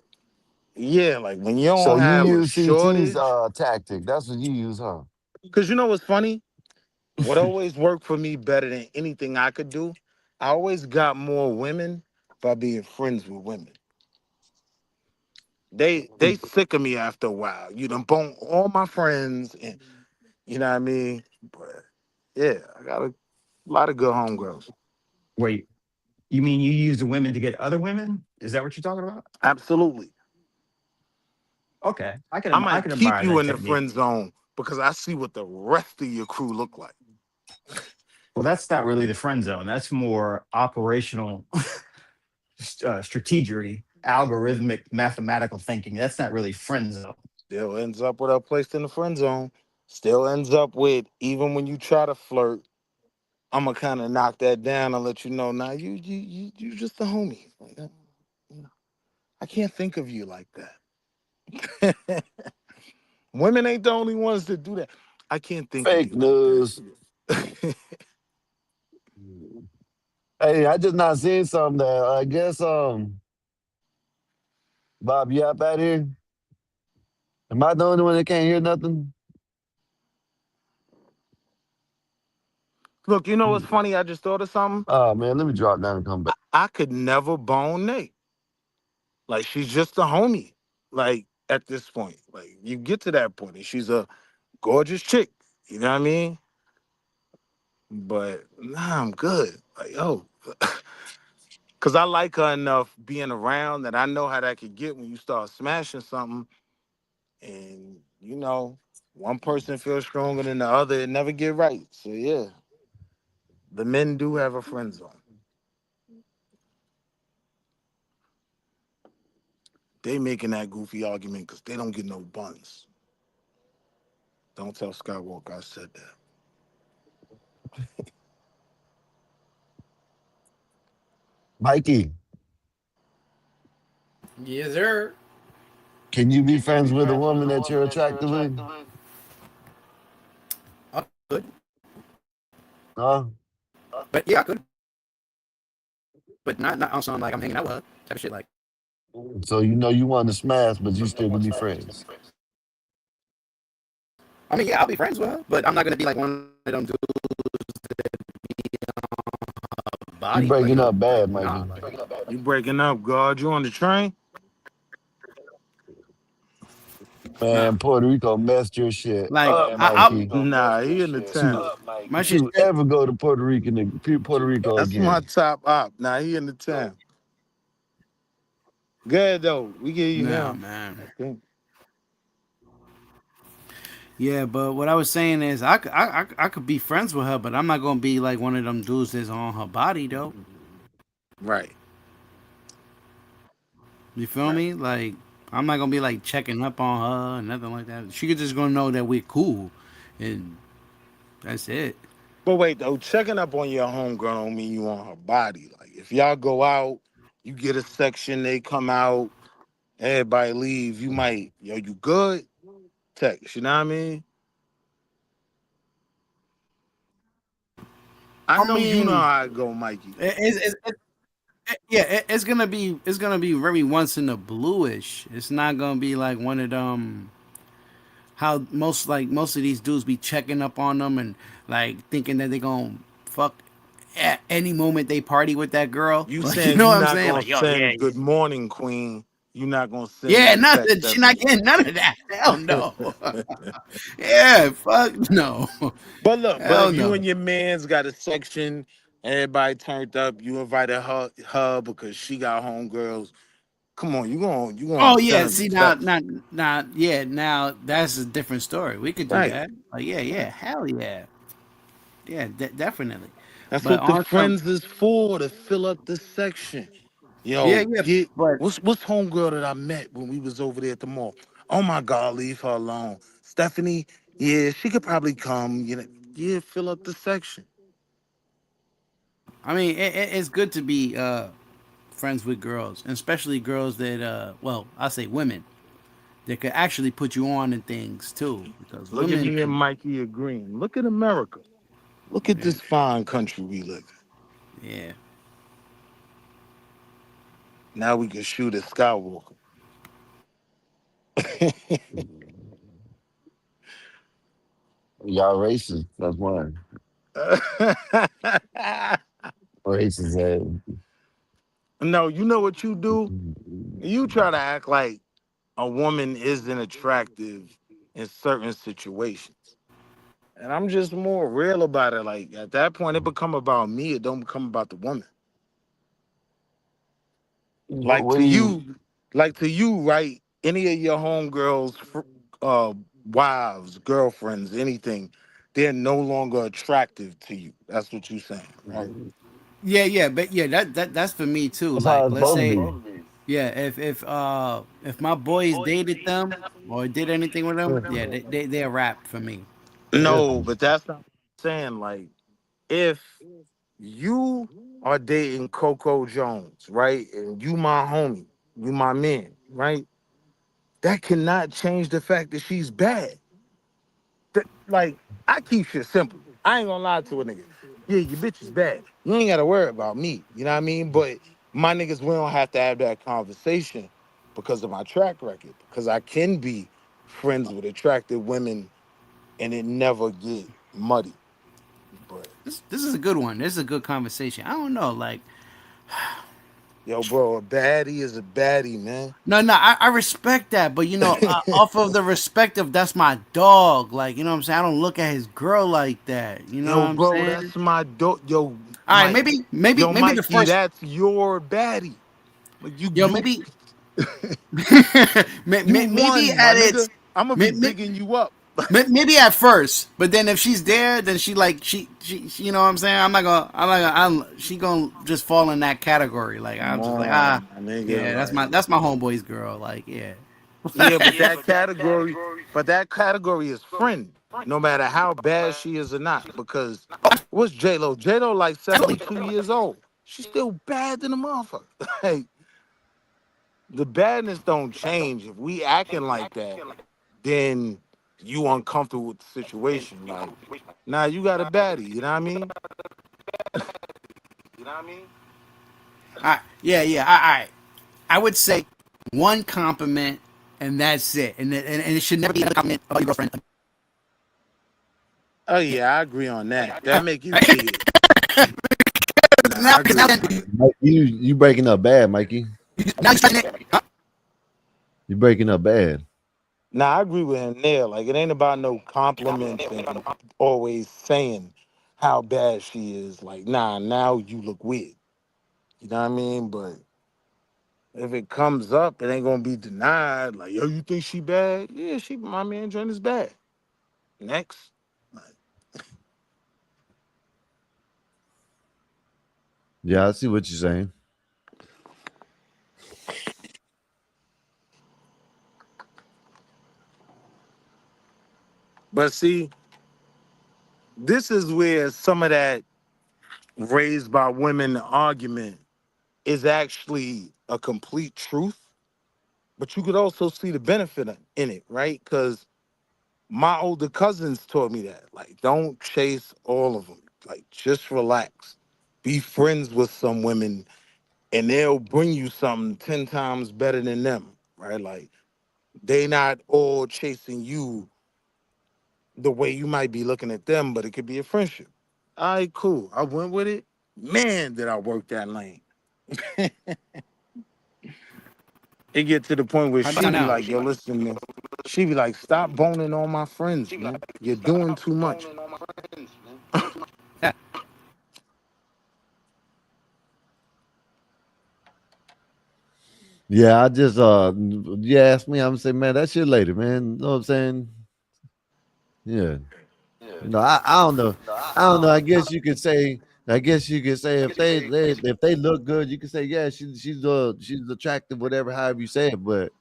yeah, like when you don't
So you
have a
use CT's
shortage,
tactic. That's what you use, huh?
because you know what's funny? What always worked for me better than anything I could do, I always got more women by being friends with women. They sick of me after a while. You done bone all my friends, and you know what I mean? But yeah, I got a lot of good homegirls.
Wait, you mean you use the women to get other women? Is that what you're talking about?
Absolutely.
Okay, I can
might keep
admire
you
that
in the
technique.
friend zone because I see what the rest of your crew look like.
Well, that's not really the friend zone. That's more operational strategery, algorithmic, mathematical thinking. That's not really friend zone.
Still ends up with her placed in the friend zone. Still ends up with, even when you try to flirt, I'm gonna kind of knock that down and let you know, now you just a homie. Like, I can't think of you like that. Women ain't the only ones that do that. I can't think
Fake
of you
news.
Like that.
Hey, I just not seen something that I guess Bob, you up out here? Am I the only one that can't hear nothing?
Look, you know what's funny? I just thought of something.
Oh man, let me drop down and come back.
I could never bone Nate. Like, she's just a homie. Like, at this point, like, you get to that point, and she's a gorgeous chick. You know what I mean? But nah, I'm good. Like, yo, because I like her enough being around that I know how that could get when you start smashing something, and one person feels stronger than the other. It never get right. So yeah, the men do have a friend zone. They making that goofy argument because they don't get no buns. Don't tell Skywalker I said that.
Mikey,
Yes, sir.
can you be friends with a woman that you're attracted to?
I could.
Huh?
But yeah, I could. But not on something like I'm hanging out with her type of shit. Like,
So you want to smash, but you still can be friends.
I mean, yeah, I'll be friends with her, but I'm not gonna be like one of them dudes that be on her body.
You breaking
like,
up bad,
nah,
Mikey.
You breaking up, God? You on the train?
Man, Puerto Rico messed your shit
Like,
up, Mikey.
Nah, he in the town.
My
If
shit.
you ever go to Puerto Rico
That's
again.
my top op. Nah, he in the town. Good though. We get you
Nah,
now.
man.
I think.
Yeah, but what I was saying is I could be friends with her, but I'm not gonna be like one of them dudes that's on her body though.
Right.
You feel me? Like, I'm not gonna be like checking up on her and nothing like that. She could just gonna know that we're cool, and that's it.
But wait though, checking up on your homegirl don't mean you on her body. Like, if y'all go out, you get a section, they come out, everybody leave, you might, you good? Text, you know what I mean? I know you know how I go, Mikey.
It's gonna be very once in a bluish. It's not gonna be like one of them. How most of these dudes be checking up on them and like thinking that they gonna fuck at any moment they party with that girl.
You
Like,
saying
you know
you're
what I'm
not
saying?
gonna
Like, yo,
send
yeah,
good morning, queen. You're not gonna send
yeah,
that
nothing.
text
She not
every
getting none of that. Hell no. Yeah, fuck no.
But look,
Hell
if you
no.
and your man's got a section, Everybody turned up. You invited her because she got homegirls. Come on, you gonna
Oh
extend
yeah,
a
see now,
respect.
now that's a different story. We could do
Right.
that. Like, yeah, hell yeah, definitely.
That's
But
what the
on some,
friends is for, to fill up the section.
yeah,
Yo,
yeah,
get
but
what's homegirl that I met when we was over there at the mall? Oh my God, leave her alone. Stephanie, yeah, she could probably come. Yeah, fill up the section.
I mean, it's good to be friends with girls, and especially girls that, well, I say women that could actually put you on in things too, because
Look at
women
me and
can,
Mikey agreeing. Look at America. Look at
yeah,
this fine country we live in.
yeah.
Now we can shoot at Skywalker.
Y'all racist. That's one. Racist.
No, you know what you do? You try to act like a woman isn't attractive in certain situations. And I'm just more real about it. Like at that point, it become about me. It don't become about the woman. Like
What
to
do you?
you, right? Any of your homegirls, uh, wives, girlfriends, anything, they're no longer attractive to you. That's what you're saying, right?
Yeah, but yeah, that's for me too.
That's how
Like,
it's
let's
supposed
say,
to
yeah, if my boys dated them or did anything with them, yeah, they're rap for me.
No, but that's not what I'm saying. Like, if you are dating Coco Jones, right, and you my homie, you my man, right, that cannot change the fact that she's bad. Like, I keep shit simple. I ain't gonna lie to a nigga. Yeah, your bitch is bad. You ain't gotta worry about me. You know what I mean? But my niggas, we don't have to have that conversation because of my track record. Because I can be friends with attractive women and it never get muddy. But
This is a good one. This is a good conversation. I don't know, like,
yo, bro, a baddie is a baddie, man.
no, I respect that, but off of the respect of that's my dog. Like, you know what I'm saying? I don't look at his girl like that. You know what
Yo,
I'm
bro,
saying?
that's my dog. Yo,
All right,
Mike.
maybe
Yo,
the
Mikey,
first.
that's your baddie. Like
Yo,
you
maybe
you
maybe
won, my
at its
nigga. I'm gonna be bigging you up.
maybe at first, but then if she's there, then she you know what I'm saying? She gonna just fall in that category. Like,
Come
I'm just like,
on, my nigga.
yeah,
Like,
that's my homeboy's girl. Like, yeah.
yeah, but that category is friend, no matter how bad she is or not. Because what's J Lo? J Lo like 72 years old. She's still bad than a motherfucker. Like, the badness don't change. If we acting like that, then you uncomfortable with the situation. Like, nah, you got a baddie. You know what I mean?
Yeah. All right. I would say one compliment and that's it. And it should never be another compliment about your girlfriend.
Oh yeah, I agree on that. That make you kid.
Now,
you breaking up bad, Mikey. You breaking up bad.
Nah, I agree with him there. Like, it ain't about no compliments and always saying how bad she is. Like, nah, now you look weird. You know what I mean? But if it comes up, it ain't gonna be denied. Like, yo, you think she bad? Yeah, my man Jen is bad. Next.
Yeah, I see what you're saying.
But see, this is where some of that raised by women argument is actually a complete truth. But you could also see the benefit in it, right? Because my older cousins taught me that. Like, don't chase all of them. Like, just relax. Be friends with some women, and they'll bring you something 10 times better than them, right? Like, they not all chasing you the way you might be looking at them, but it could be a friendship. All right, cool. I went with it. Man, did I work that lane. It get to the point where she be like, yo, listen, man. She be like, stop boning all my friends, man. You're doing too much.
Yeah, I just you ask me, I'm gonna say, man, that shit later, man. You know what I'm saying? Yeah. No, I don't know. I don't know. I guess you could say if they look good, you could say, yeah, she's attractive, whatever, however you say it. But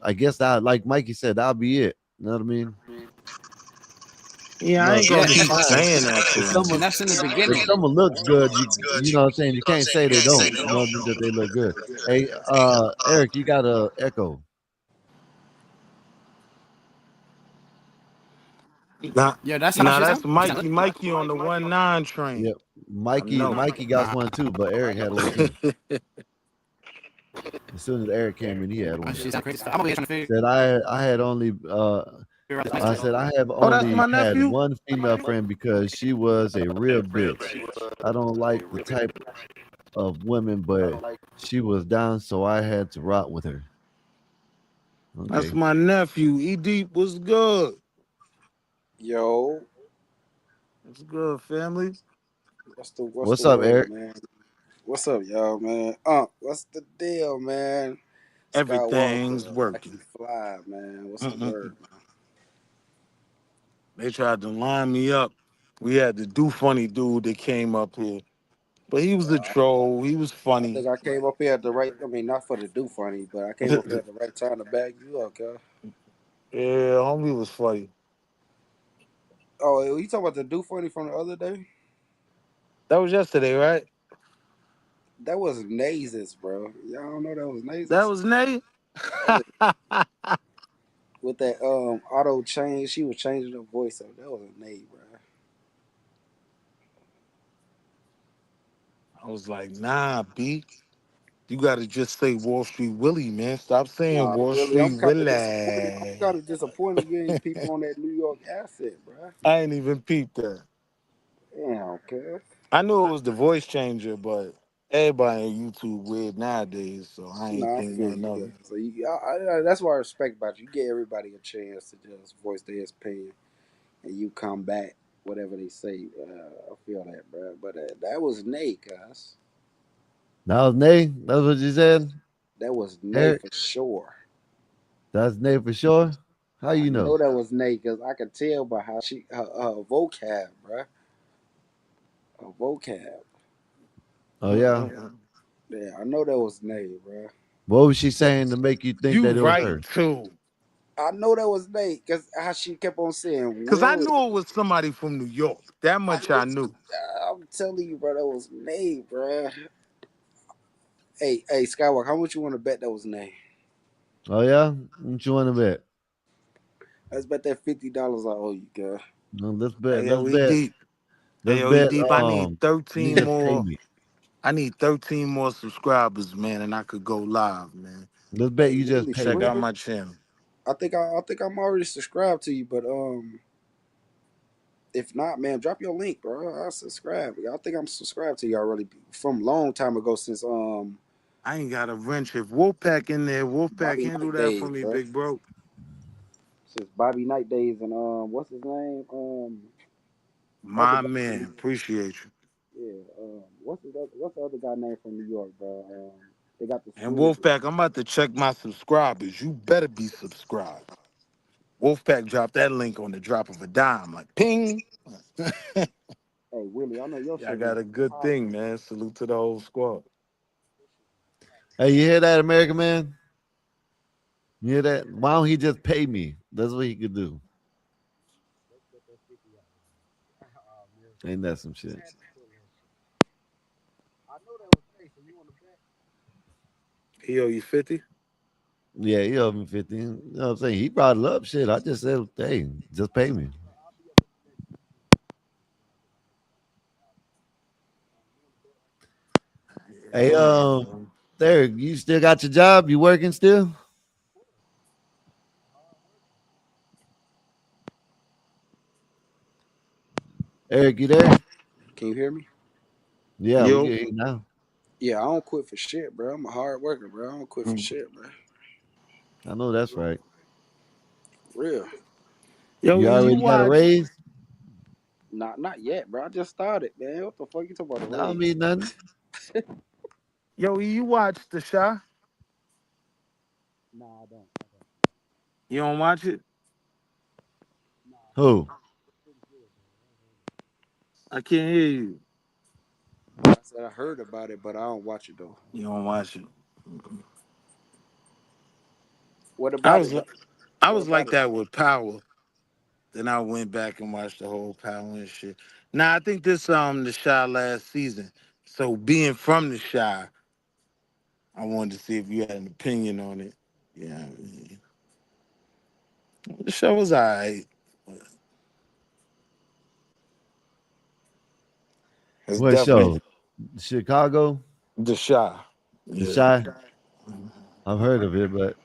I guess that, like Mikey said, that'll be it. You know what I mean?
Yeah, I ain't gonna keep saying that to him.
And that's in the
If
beginning.
someone looks good, you know what I'm saying? You can't say they don't. You know what I mean? That they look good. Hey, Eric, you got a echo.
Yeah, that's
Mikey on the 1-9 train.
Yep. Mikey got one too, but Eric had one too. As soon as Eric came in, he had one. Said I had only I said I have only had one female friend because she was a real bitch. I don't like the type of women, but she was down, so I had to rock with her. Okay.
That's my nephew. E-Deep was good.
Yo.
What's good, family?
What's up,
word,
Eric?
Man? What's up, y'all, man? What's the deal, man?
Everything's
Skywalker,
working.
Fly, man. What's the word, man?
They tried to line me up. We had the Do Funny dude that came up here. But he was a troll. He was funny.
I think I came up here at the right, not for the Do Funny, but I came up here at the right time to bag you up, huh?
Yeah, homie was funny.
Oh, you talking about the Do Funny from the other day?
That was yesterday, right?
That was Nazes, bro. Y'all don't know that was Nazes?
That was Nay?
With that auto change, she was changing her voice, so that was a Nay, bro.
I was like, nah, B. You gotta just say Wall Street Willie, man. Stop saying Wall Street Willie.
I'm kind of disappointed you ain't peeping on that New York accent, bro.
I ain't even peeped that.
Damn, cuz.
I knew it was the voice changer, but everybody on YouTube weird nowadays, so I ain't think nothing of it.
So that's what I respect about you. You get everybody a chance to just voice their opinion, and you come back, whatever they say. I feel that, bro. But that was Nate, cuz.
That was Nate? That's what you said?
That was Nate for sure.
That's Nate for sure? How you know?
I know that was Nate because I could tell by how her vocab, bro. Her vocab.
Oh, yeah?
Yeah, I know that was Nate, bro.
What was she saying to make you think that it was her?
Too.
I know that was Nate because how she kept on saying.
Because I knew it was somebody from New York. That much I knew.
I'm telling you, bro, that was Nate, bro. Hey, Skywalker, how much you want to bet that was Nate?
Oh, yeah? What you want to bet?
Let's bet that $50 I owe you, girl.
No, let's bet.
Hey,
let's bet.
Deep.
Let's
hey,
bet.
Deep, I need 13 more. I need 13 more subscribers, man, and I could go live, man.
Let's bet you just
check out my channel.
I think I'm already subscribed to you, but if not, man, drop your link, bro. I'll subscribe. I think I'm subscribed to you already from long time ago since
I ain't got a wrench. If Wolfpack in there, Wolfpack handle that for me, big bro.
Since Bobby Knight days and what's his name?
My man, appreciate you.
Yeah, what's the other guy name from New York, bro? They got the
and Wolfpack, I'm about to check my subscribers. You better be subscribed. Wolfpack dropped that link on the drop of a dime, like ping.
Hey, Willie, I know your shit.
I got a good thing, man. Salute to the whole squad.
Hey, you hear that, American man? You hear that? Why don't he just pay me? That's what he could do. Ain't that some shit?
He owe you 50?
Yeah, he owe me 50. You know what I'm saying? He brought it up. Shit, I just said, hey, just pay me. Hey, Derek, you still got your job? You working still? Eric, you there?
Can you hear me?
Yeah, we can hear you now.
Yeah, I don't quit for shit, bro. I'm a hard worker, bro. I don't quit for shit, bro.
I know that's right.
Real.
Yo, you already got a raise?
Not yet, bro. I just started, man. What the fuck you talking about?
I don't mean nothing.
Yo, you watched The Chi?
No, I don't.
You don't watch it?
Who?
I can't hear you.
I said I heard about it, but I don't watch it though.
You don't watch it.
What
I
about
was
it?
I
What
was
about
like
it?
that with Power. Then I went back and watched the whole Power and shit. Now I think this the Shy last season. So being from the Shy, I wanted to see if you had an opinion on it. Yeah, I mean, the show was alright. It's
What
definitely
show? Chicago?
the Shy.
The
Yeah.
Shy? I've heard of it, but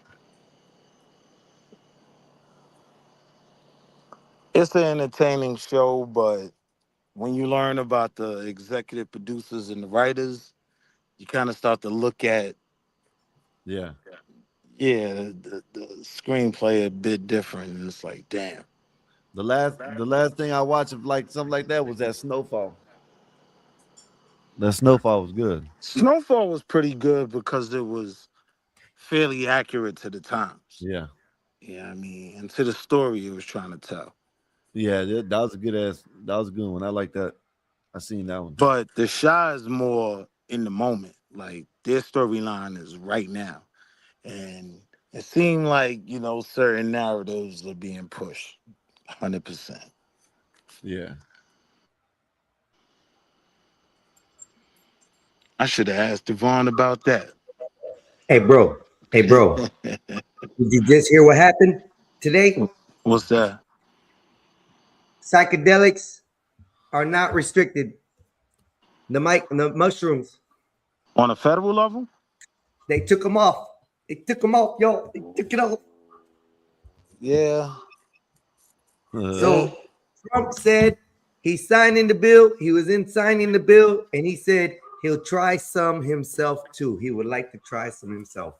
It's an entertaining show, but when you learn about the executive producers and the writers, you kind of start to look at
yeah.
the screenplay a bit different. And it's like, damn.
The last thing I watched of like something like that was that Snowfall. That Snowfall was good.
Snowfall was pretty good because it was fairly accurate to the times.
Yeah.
Yeah, I mean, and to the story it was trying to tell.
Yeah, that was a good ass. That was a good one. I like that. I seen that one.
But the Shy is more in the moment. Like their storyline is right now. And it seemed like, certain narratives are being pushed 100%.
Yeah.
I should have asked Devon about that.
Hey, bro. Did you just hear what happened today?
What's that?
Psychedelics are not restricted. The mushrooms.
On a federal level?
They took them off. They took them off, yo. They took it off.
Yeah.
So Trump said he's signing the bill. He was in signing the bill, and he said he'll try some himself too. He would like to try some himself.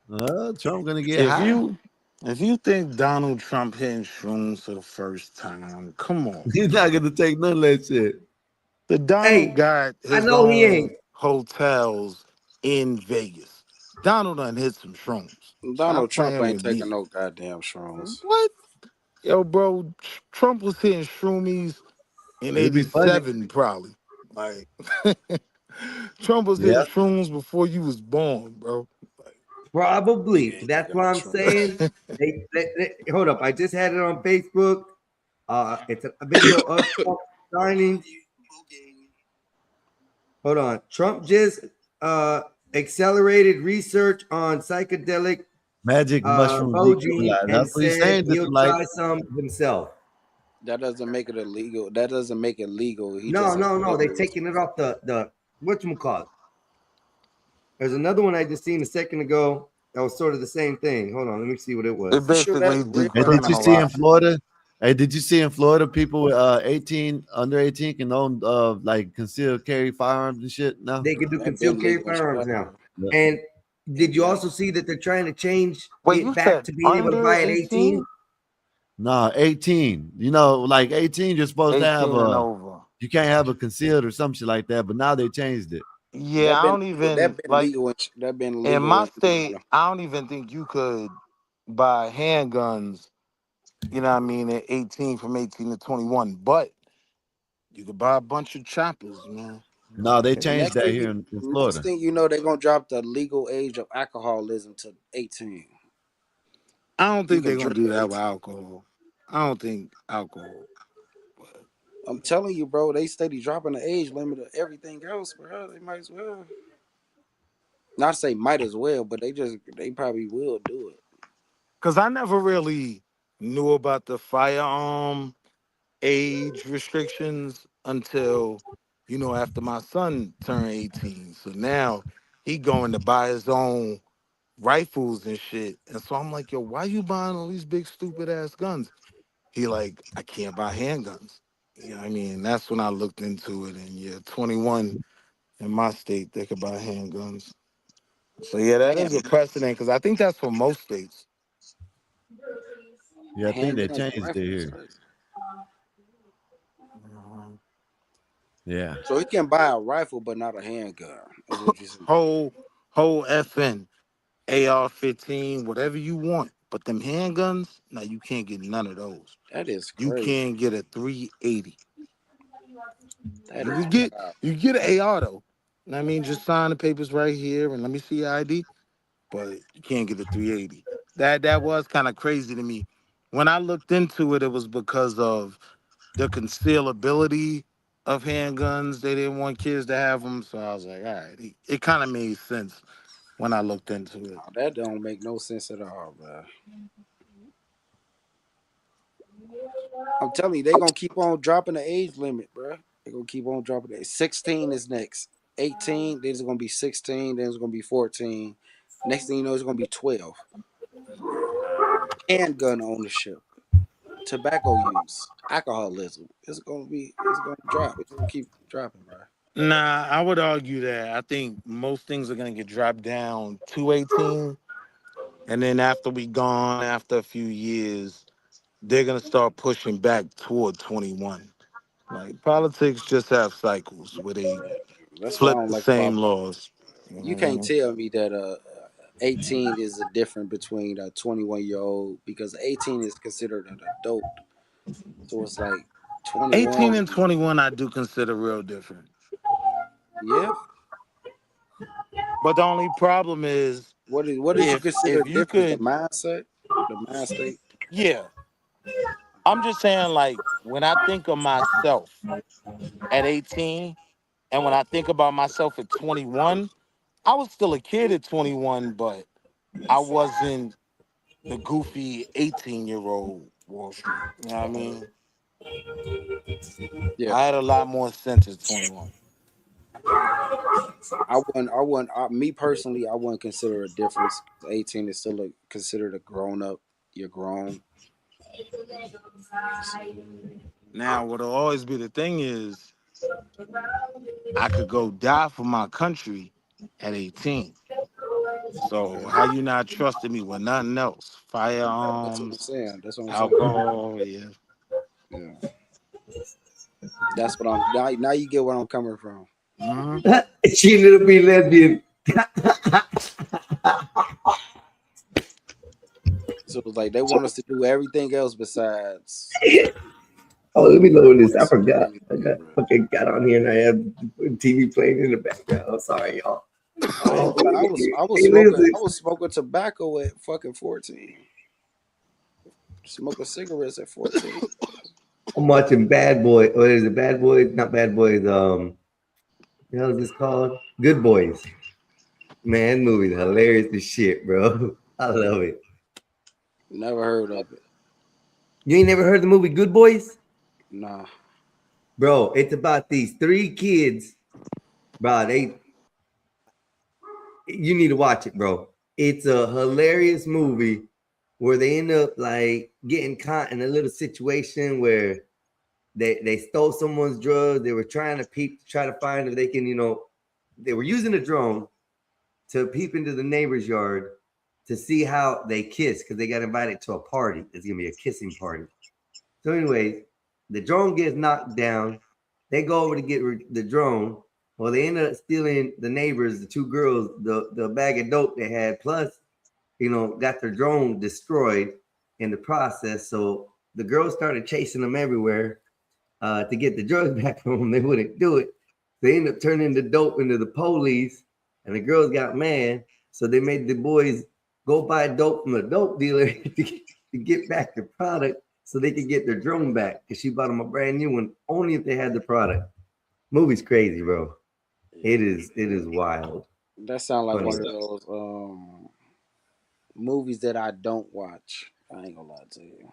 Trump gonna get high.
If you think Donald Trump hitting shrooms for the first time, come on.
He's not gonna take none of that shit.
The Donald got his
I know he ain't.
hotels in Vegas. Donald done hit some shrooms.
Donald Trump ain't taking no goddamn shrooms.
What? Yo, bro, Trump was hitting shroomies in
It'd be funny.
87, probably. Like, Trump was hitting shrooms before you was born, bro.
Probably. That's what I'm saying. Hold up. I just had it on Facebook. It's a video of Trump signing. Hold on. Trump just accelerated research on psychedelic
magic mushroom.
And said he'll try some himself.
That doesn't make it illegal. That doesn't make it legal.
No. They're taking it off the whatchamacallit. There's another one I just seen a second ago that was sort of the same thing. Hold on, let me see what it was.
It basically
did you see in Florida? Hey, did you see in Florida people with under 18 can own like concealed carry firearms and shit now?
They can do concealed carry firearms now. Yeah. And did you also see that they're trying to change it back to being able to buy at 18?
No, 18. Like 18, you're supposed to have you can't have a concealed or some shit like that, but now they changed it.
Yeah, I don't even like
that been legal
in my state. I don't even think you could buy handguns. You know what I mean? At 18, from 18 to 21, but you could buy a bunch of choppers, man.
No, they changed that here in Florida.
Next thing you know, they're gonna drop the legal age of alcoholism to 18.
I don't think they're gonna do that with alcohol. I don't think alcohol.
I'm telling you, bro, they steady dropping the age limit of everything else, bro. They might as well. Not to say might as well, but they probably will do it.
Cause I never really knew about the firearm age restrictions until, after my son turned 18. So now he going to buy his own rifles and shit. And so I'm like, yo, why you buying all these big stupid ass guns? He like, I can't buy handguns. You know what I mean? That's when I looked into it. And 21 in my state, they could buy handguns. So that is a precedent because I think that's for most states.
Yeah, I think they changed it here. Yeah.
So he can buy a rifle, but not a handgun.
Whole FN. AR-15, whatever you want. But them handguns, now you can't get none of those.
That is
You
crazy.
can't get a 380.
That
You
is
can get
wild.
you get an AR though. I mean, just sign the papers right here and let me see your ID. But you can't get a 380. That was kind of crazy to me. When I looked into it, it was because of the concealability of handguns. They didn't want kids to have them, so I was like, all right. It kind of made sense when I looked into it.
Oh, that don't make no sense at all, bro. I'm telling you, they gonna keep on dropping the age limit, bro. They gonna keep on dropping it. 16 is next. 18, then it's gonna be 16, then it's gonna be 14. Next thing you know, it's gonna be 12. Handgun ownership, tobacco use, alcoholism. It's gonna drop. It's gonna keep dropping, bro.
Nah, I would argue that I think most things are gonna get dropped down to 18, and then after we gone, after a few years, they're gonna start pushing back toward 21. Like politics just have cycles where they
That's what I
flip
don't
the
like about
same laws.
you can't tell me that 18 is the difference between a 21-year-old because 18 is considered an adult. So it's like
18
21.
and 21 I do consider real different.
Yeah.
But the only problem is
What did you consider
if you
different? The
could,
mindset? The mind state?
yeah. I'm just saying, like, when I think of myself at 18 and when I think about myself at 21, I was still a kid at 21, but I wasn't the goofy 18-year-old Wall Street. You know what I mean?
Yeah.
I had a lot more sense at 21.
Me personally, I wouldn't consider a difference. 18 is still considered a grown up. You're grown.
Now, what'll always be the thing is I could go die for my country at 18. So how you not trusting me with nothing else?
That's what I'm
Firearms,
saying. That's what I'm saying.
alcohol, yeah.
Yeah. That's what I'm now you get where I'm coming from.
She little be lesbian.
So it's like they want us to do everything else besides.
Oh, let me load this. I forgot. Got on here and I have TV playing in the background. I'm sorry, y'all.
I was smoking tobacco at fucking 14. Smoking cigarettes at 14.
I'm watching Bad Boy. What is it? Bad Boys? Not Bad Boys. What the hell is this called? Good Boys. Man, movie's hilarious as shit, bro. I love it.
Never heard of it.
You ain't never heard the movie Good Boys?
Nah.
Bro, it's about these 3 kids. Bro, you need to watch it, bro. It's a hilarious movie where they end up like getting caught in a little situation where they stole someone's drugs. They were trying to try to find if they can, they were using a drone to peep into the neighbor's yard to see how they kiss because they got invited to a party. It's gonna be a kissing party. So anyway, the drone gets knocked down. They go over to get the drone. Well, they ended up stealing the neighbors, the 2 girls, the bag of dope they had, plus, got their drone destroyed in the process. So the girls started chasing them everywhere to get the drugs back from them. They wouldn't do it. They ended up turning the dope into the police, and the girls got mad. So they made the boys go buy dope from a dope dealer to get back the product so they could get their drone back. Because she bought them a brand new one only if they had the product. Movie's crazy, bro. It is wild.
That sounds like one of those movies that I don't watch. I ain't gonna lie to you.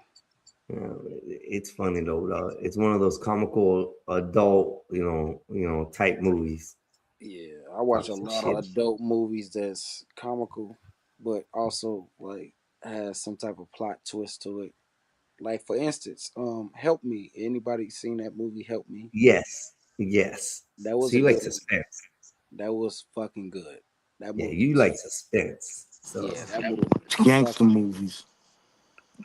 It's funny though. It's one of those comical adult, type movies.
Yeah, I watch a lot of adult movies that's comical, but also like has some type of plot twist to it. Like for instance, Help Me. Anybody seen that movie? Help Me.
Yes.
That was.
So you like suspense.
That was fucking good. That
movie. Yeah, you like suspense. So
yeah, that movie.
Gangster movies.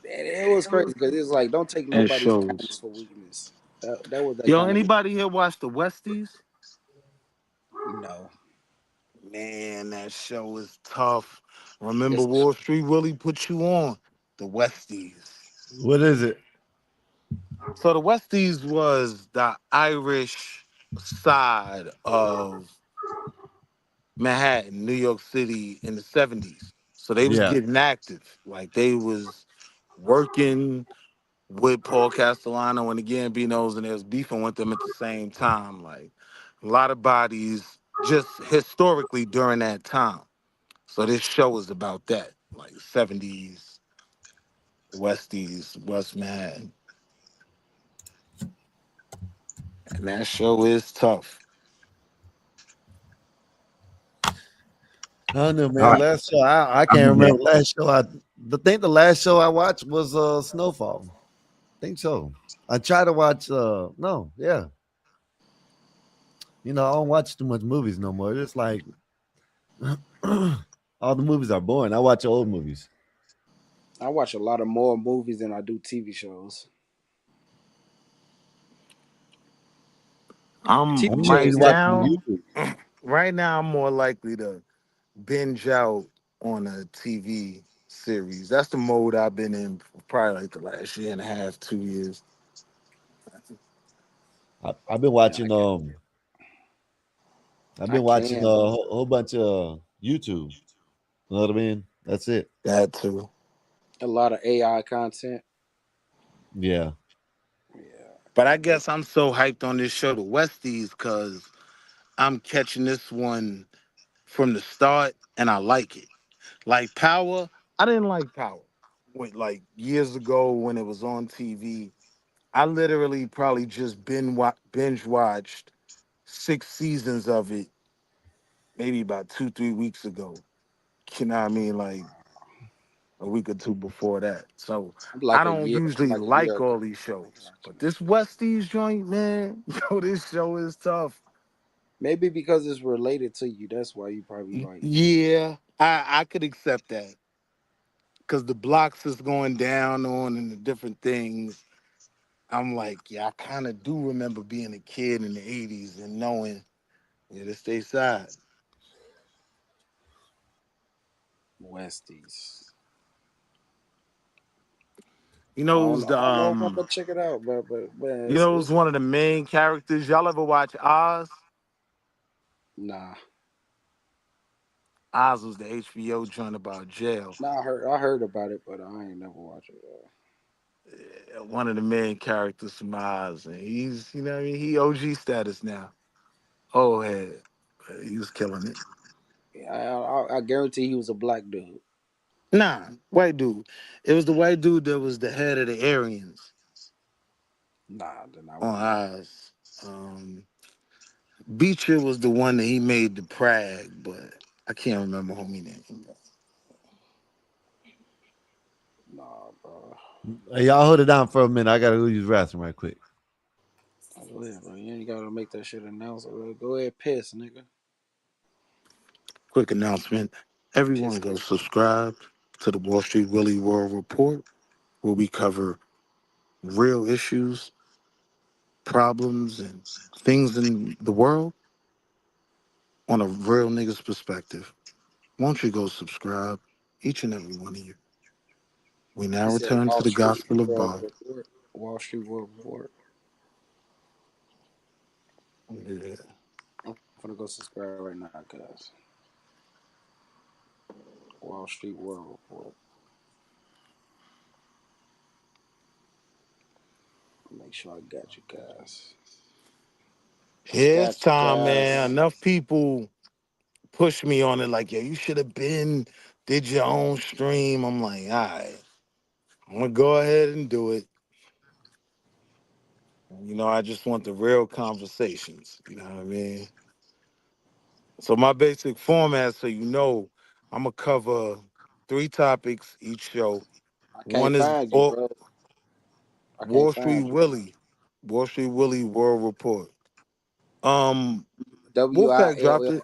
It was crazy because it's like don't take nobody's kindness for weakness. That was that.
Yo, anybody here watch the Westies?
No.
Man, that show is tough. Remember Wall Street Willie put you on? The Westies.
What is it?
So the Westies was the Irish side of Manhattan, New York City in the 70s. So they was
Yeah.
getting active. Like they was working with Paul Castellano and the Gambinos, and they was beefing with them at the same time. Like a lot of bodies just historically during that time. So this show is about that. Like 70s, Westies, West Manhattan. And that show is tough.
I don't know, man. Last show I can't remember. Last show I think the last show I watched was Snowfall. I think so. I try to watch no, yeah. You know, I don't watch too much movies no more. It's like all the movies are boring. I watch old movies.
I watch a lot of more movies than I do TV shows.
Right now, I'm more likely to binge out on a TV series. That's the mode I've been in for probably like the last year and a half, 2 years.
I've been watching a whole bunch of YouTube. You know what I mean? That's it.
That too.
A lot of AI content.
Yeah.
But I guess I'm so hyped on this show, the Westies, because I'm catching this one from the start and I like it. Like Power, I didn't like Power. Like years ago when it was on TV, I literally probably just binge watched 6 seasons of it, maybe about 2-3 weeks ago. You know what I mean? Like a week or two before that. So I don't usually like all these shows. But this Westies joint, man, yo, this show is tough.
Maybe because it's related to you. That's why you probably like it.
Yeah, I could accept that. Because the blocks is going down on and the different things. I'm like, yeah, I kind of do remember being a kid in the 80s and knowing, yeah, this they side.
Westies.
You know who's the
I'm gonna check it out, but
you know who's one of the main characters? Y'all ever watch Oz?
Nah.
Oz was the HBO joint about jail.
Nah, I heard about it, but I ain't never watched it.
One of the main characters from Oz, and he's, you know what I mean? He OG status now. Old head. He was killing it.
I guarantee he was a black dude.
Nah, white dude. It was the white dude that was the head of the Aryans.
Nah, they're not
on Oz. Beecher was the one that he made the Prague, but I can't remember who he named.
Nah, bro.
Hey, y'all hold it down for a minute. I gotta go use the restroom right quick.
Go ahead, bro. You ain't gotta make that shit announced. Go ahead, piss, nigga.
Quick announcement. Everyone go subscribe to the Wall Street Willie World Report, where we cover real issues, problems, and things in the world on a real nigga's perspective. Won't you go subscribe, each and every one of you? We now return to the Gospel of Bob.
Wall Street World Report.
Yeah.
I'm gonna go subscribe right now, guys. Wall Street World Report. Make sure I got you guys.
Yeah, it's time, man. Enough people push me on it like, yo, you should have did your own stream. I'm like, all right, I'm gonna go ahead and do it. You know, I just want the real conversations. You know what I mean? So my basic format, so you know, I'm gonna cover 3 topics each show. One is Wall Street Willie World Report. Wolfpack dropped it.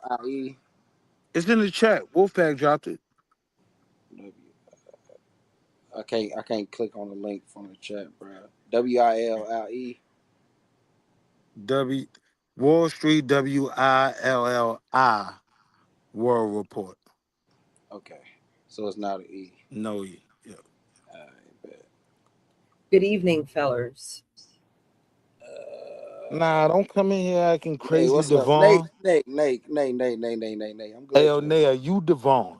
It's in the chat. Wolfpack dropped it.
I can't click on the link from the chat, bro. WILLE.
Wall Street WILLI World Report.
Okay. So it's not an E.
No E. Yeah.
Good evening, fellas.
Nah, don't come in here acting
Nate,
crazy,
what's up?
Devon.
Nate. I'm good.
Hey, yo, Nate, are you Devon?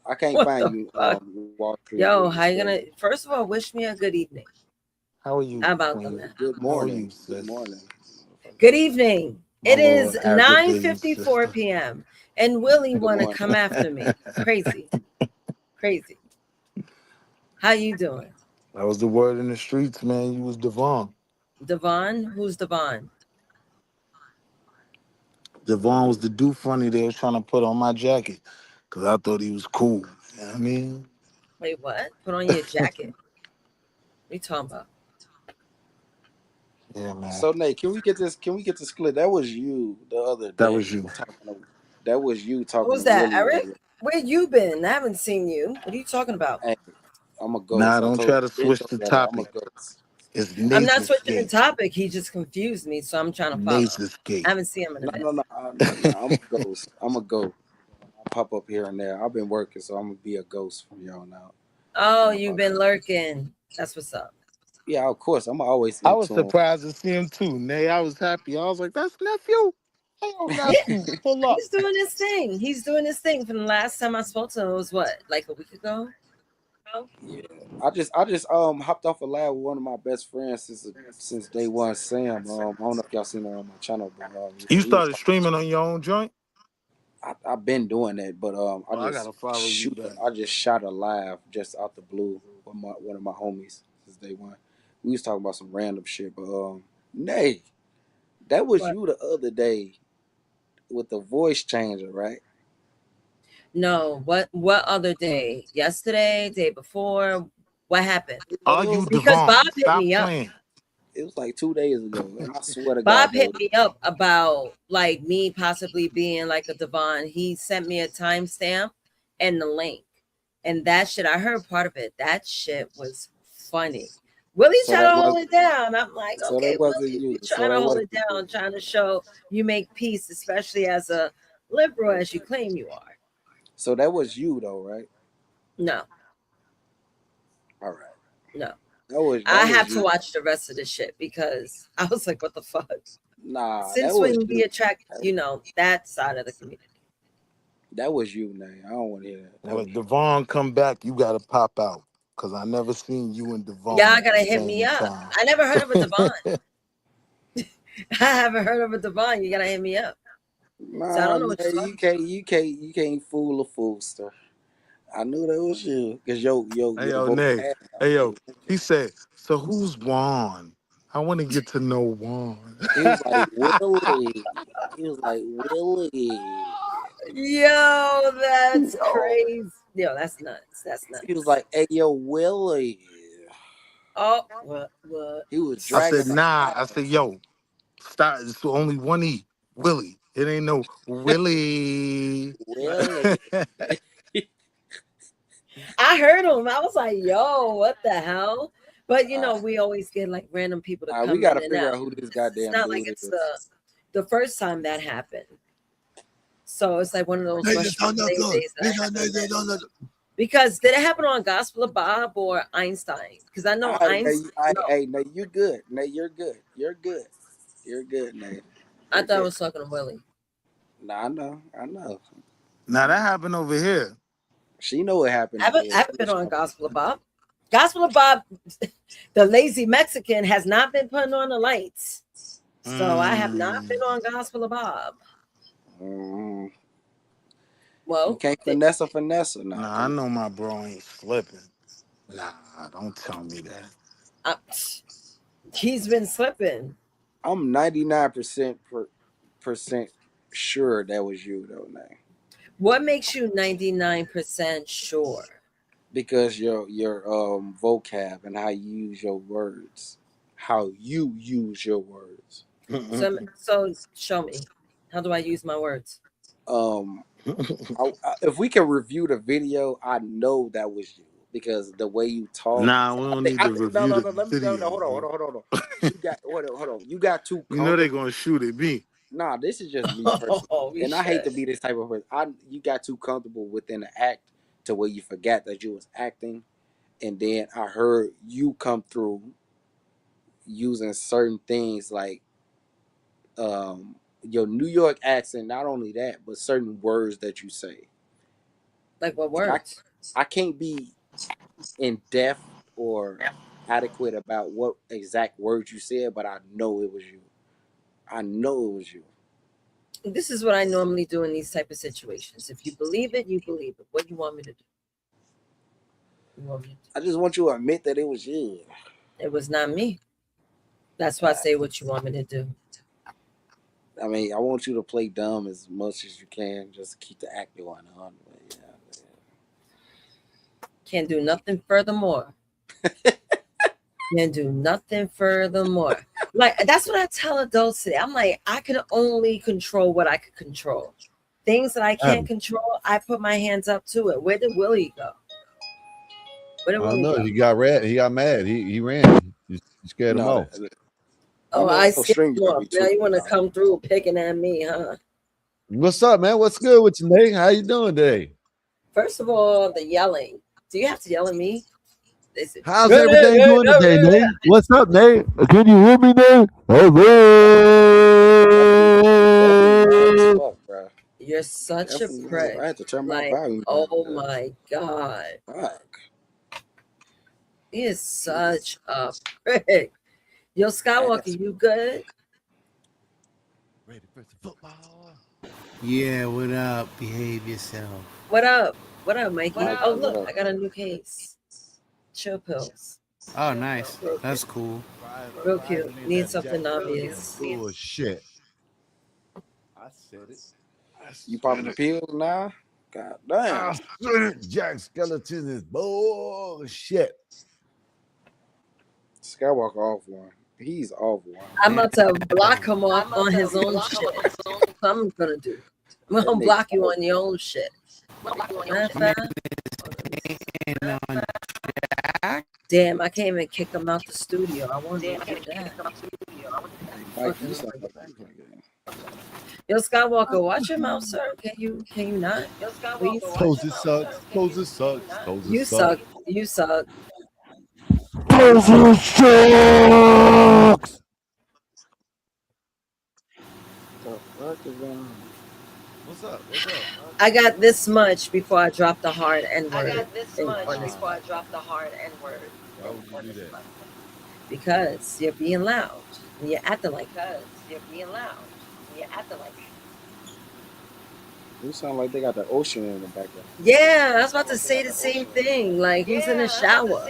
I can't
What
find
the
you.
fuck?
Wall Street.
Yo, how you gonna? First of all, wish me a good evening.
How are you?
How about
Queen?
that?
Good
How are
morning.
you, sis?
Good morning.
Good evening.
My
It is
little agribusiness
9:54
sister.
p.m. and Willie
Good
want to
morning.
come after me. Crazy. How you doing?
That was the word in the streets, man. You was Devon.
Devon? Who's Devon?
Devon was the do funny they was trying to put on my jacket because I thought he was cool. You know what I mean?
Wait, what? Put on your jacket. What are you talking about?
Yeah, man.
So Nate, can we get this split? That was you the other day.
That was you.
That was you talking
Who's
to
that,
Willie.
Eric? Where you been? I haven't seen you. What are you talking about?
Hey, I'm a ghost.
Nah,
I
don't
told
try to
you,
switch the
I'm a
topic.
ghost.
It's
I'm not
Nate's
switching the
escape.
topic. He just confused me, so I'm trying to follow.
Nate's escape.
I haven't seen him in a minute.
No. I'm a ghost. I'm a ghost. I pop up here and there. I've been working, so I'm gonna be a ghost from y'all now.
Oh, you've been lurking. That's what's up.
Yeah, of course. I'm always.
I was surprised to see him too, Nate. I was happy. I was like, "That's nephew. Hey, yo, nephew, pull up."
He's doing his thing. He's doing his thing. From the last time I spoke to him, it was what, like a week ago?
Yeah, I just hopped off a live with one of my best friends since day one, Sam. I don't know if y'all seen her on my channel, but
You started streaming on your own joint?
I've been doing that, but
I gotta follow you then.
I just shot a live just out the blue with one of my homies since day one. We was talking about some random shit, but Nay, that was you the other day with the voice changer, right?
No, what other day? Yesterday, day before? What happened?
Are you
because
Devon?
Bob hit
Stop
me
playing.
up.
It was like 2 days ago, and I swear to
Bob
God,
hit me up about like me possibly being like a Devon. He sent me a timestamp and the link, and that shit. I heard part of it. That shit was funny. Willie's
So
trying
that
to hold
was-
it down. I'm like,
so
okay,
that wasn't
Willie,
you.
you're
So
trying
that
to hold
wasn't
it down, trying to show you make peace, especially as a liberal as you claim you are.
So that was you, though, right?
No,
All right.
no.
I
have to watch the rest of the shit because I was like, what the fuck?
Nah,
Since
that was
when we
you.
attract, that side of the community.
That was you, Nay. I don't want to hear that.
When Devon come back, you gotta pop out. Cause I never seen you and Devon.
Y'all gotta hit me up. I never heard of a Devon. I haven't heard of a Devon. You gotta hit me up.
Nah,
So I don't know what
you can't fool a foolster. I knew that was you, cause
Hey yo, Nate. Hey yo, he said, so who's Juan? I want to get to know Juan.
He was like Willie.
Yo, that's crazy. Yo, that's nuts. That's nuts.
He was like, hey yo, Willie.
Oh, what?
He was
I
dragging.
said, nah. I said, yo, stop. It's only one E. Willie. It ain't no Willie.
I heard him. I was like, yo, what the hell? But we always get like random people to come
we gotta
in and
figure
out.
out who this goddamn
It's not
dude
like it's
is.
the first time that happened. So it's like one of those days that because did it happen on Gospel of Bob or Einstein? Because I know Einstein.
Hey, Nay, you're good. Nay, you're good. You're good, Nay.
I thought I was talking to Willie.
Nah, I know.
Now that happened over here.
She know what happened.
I haven't been on Gospel of Bob. Gospel of Bob, the lazy Mexican, has not been putting on the lights. So I have not been on Gospel of Bob. Well,
you can't finesse now.
Nah, I know my bro ain't slipping. Nah, don't tell me that.
He's been slipping.
I'm 99% sure that was you, though, Nay.
What makes you 99% sure?
Because your vocab and how you use your words.
So show me. How do I use my words?
If we can review the video, I know that was you because the way you talk.
Nah, we don't need to review the video.
Hold on. You got too.
You know they're gonna shoot at me.
Nah, this is just me personally. And I hate to be this type of person. You got too comfortable within the act to where you forgot that you was acting, and then I heard you come through using certain things like your New York accent. Not only that, but certain words that you say.
Like what
And
words?
I can't be in depth or adequate about what exact words you said, but I know it was you. I know it was you.
This is what I normally do in these type of situations. If you believe it, you believe it. What do you want me to do?
I just want you to admit that it was you.
It was not me. That's why I say what you want me to do.
I mean, I want you to play dumb as much as you can, just to keep the act going on. But
Can't do nothing furthermore. Can't do nothing furthermore. Like, that's what I tell adults today. I'm like, I can only control what I can control. Things that I can't control, I put my hands up to it. Where did Willie go?
I don't know. He got mad. He ran. You scared him off.
I scared you off. Now you want to come through picking at me, huh?
What's up, man? What's good with you, Nate? How you doing today?
First of all, the yelling. Do you have to yell at me?
How's everything going today, Nate? What's up, Nate? Can you hear me, Nate?
You're such a prick.
I had to turn my
Like,
volume
oh
down.
my God.
Fuck.
He is such a prick. Yo, Skywalker, you good?
Ready for some football?
Yeah, what up? Behave yourself.
What up? What up, Mikey? Oh, look, I got a new case. Chill pills.
Oh, nice. That's cool.
Real cute. Need something obvious.
Oh, shit.
I said it. You popping the pills now? God damn.
Jack Skeleton is bullshit.
Skywalker off one. He's off one.
I'm about to block him off on his own shit. That's what I'm gonna do. I'm gonna block you on your own shit. Damn, I can't even kick him out the studio. I wanted to do that. Yo, Skywalker, watch your mouth, sir. Can you not? Yo, Skywalker,
Poses sucks. Poses sucks. Poses
you suck. You suck.
Poses sucks. What's up? What's up?
I got this much before I drop the hard N-word.
Why would you do that?
Because you're being loud. And you're acting like
You sound like they got the ocean in the background.
Yeah, I was about to say the same thing. Like, who's in the shower?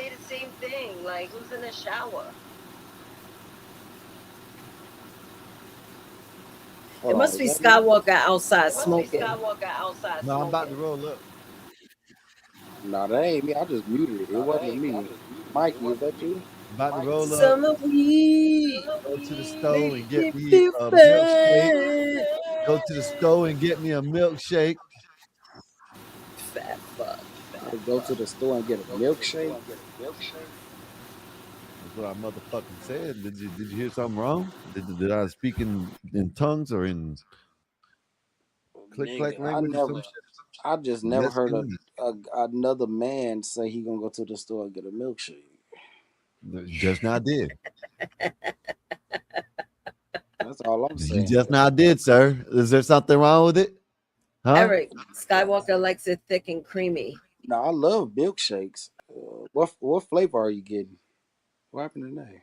It must be Skywalker outside smoking.
No, I'm about to roll up.
Nah, that ain't me. I just muted it. It wasn't me. Mikey, is that you?
About to roll up.
Summer weed.
Go to the store and get me a milkshake. Go to the store and get me a milkshake.
Fat fuck.
Go to the store and get a milkshake.
That's what I motherfucking said. Did you hear something wrong? Did I speak in tongues or in click-clack language?
I just never heard another man say he gonna go to the store and get a milkshake.
Just now did.
That's all I'm saying.
You just now did, sir. Is there something wrong with it? Huh?
Eric, Skywalker likes it thick and creamy.
No, I love milkshakes. What flavor are you getting? What happened today?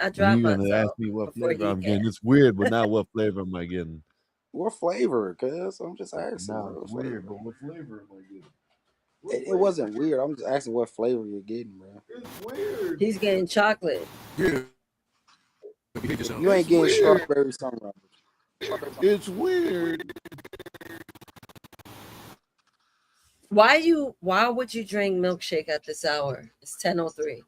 I dropped
You're gonna ask me what flavor I'm getting. It's weird, but now what flavor am I getting?
What flavor? Cause I'm just asking.
No, it's weird, but what flavor am I getting?
It wasn't weird. I'm just asking what flavor you're getting, bro.
It's weird.
He's getting chocolate.
Yeah. You ain't getting strawberry sunrise.
It's weird.
Why would you drink milkshake at this hour? It's 10:03.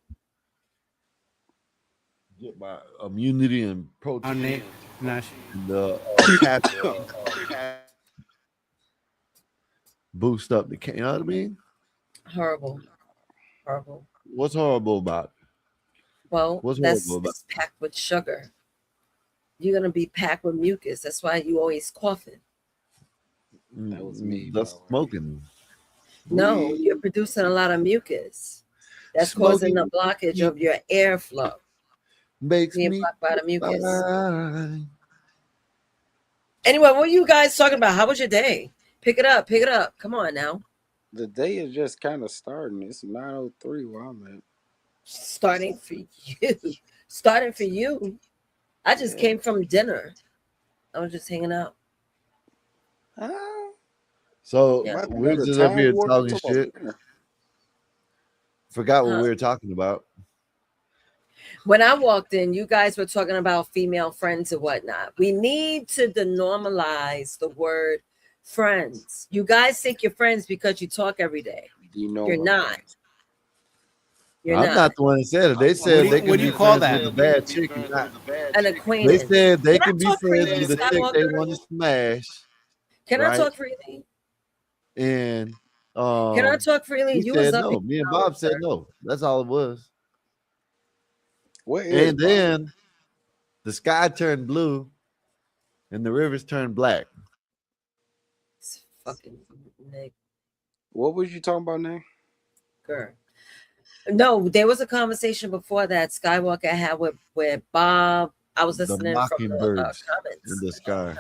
Get my immunity and protein.
Nice.
And caffeine. Boost up the you know what I mean?
Horrible.
What's horrible about it?
Well,
What's
that's
horrible about
it's packed with sugar. You're gonna be packed with mucus. That's why you always coughing.
That was me.
That's smoking.
No, you're producing a lot of mucus. That's causing the blockage of your airflow.
Makes
being
me
blocked by the mucus.
fine.
Anyway, what were you guys talking about? How was your day? Pick it up. Pick it up. Come on now.
The day is just kind of starting. It's 9:03 where I'm at.
Starting for you. Starting for you. I just came from dinner. I was just hanging out.
So
Yeah.
we're
The
just up
time
here
warp
talking
to
shit. Forgot what we were talking about.
When I walked in, you guys were talking about female friends and whatnot. We need to denormalize the word friends. You guys think you're friends because you talk every day. You're not. You're
I'm not the one that said it. They said they can be friends with a bad chick.
An acquaintance.
They said they can
I
be
talk
friends
freely,
with a chick they
Skywalker?
want to smash.
Can
right?
I talk freely?
And
Can I talk freely?
he
You
said
was up
no.
here.
Me and Bob said no. That's all it was.
What is
And then the sky turned blue and the rivers turned black.
Fucking Nick.
What was you talking about now?
Girl. No, there was a conversation before that Skywalker had with Bob. I was
The
listening from the
mockingbirds
comments.
in the sky.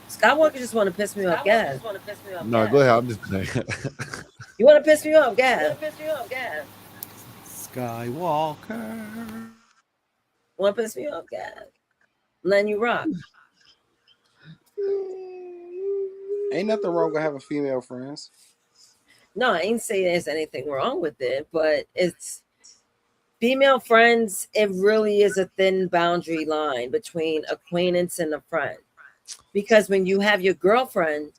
Skywalker just want to piss me off, Gaz.
No, go ahead. I'm just saying.
You want to piss me off, Gaz?
Skywalker.
Want to piss me off, Gaz? Letting you rock.
Ain't nothing wrong with having female friends.
No, I ain't saying there's anything wrong with it, but it's female friends. It really is a thin boundary line between acquaintance and a friend. Because when you have your girlfriend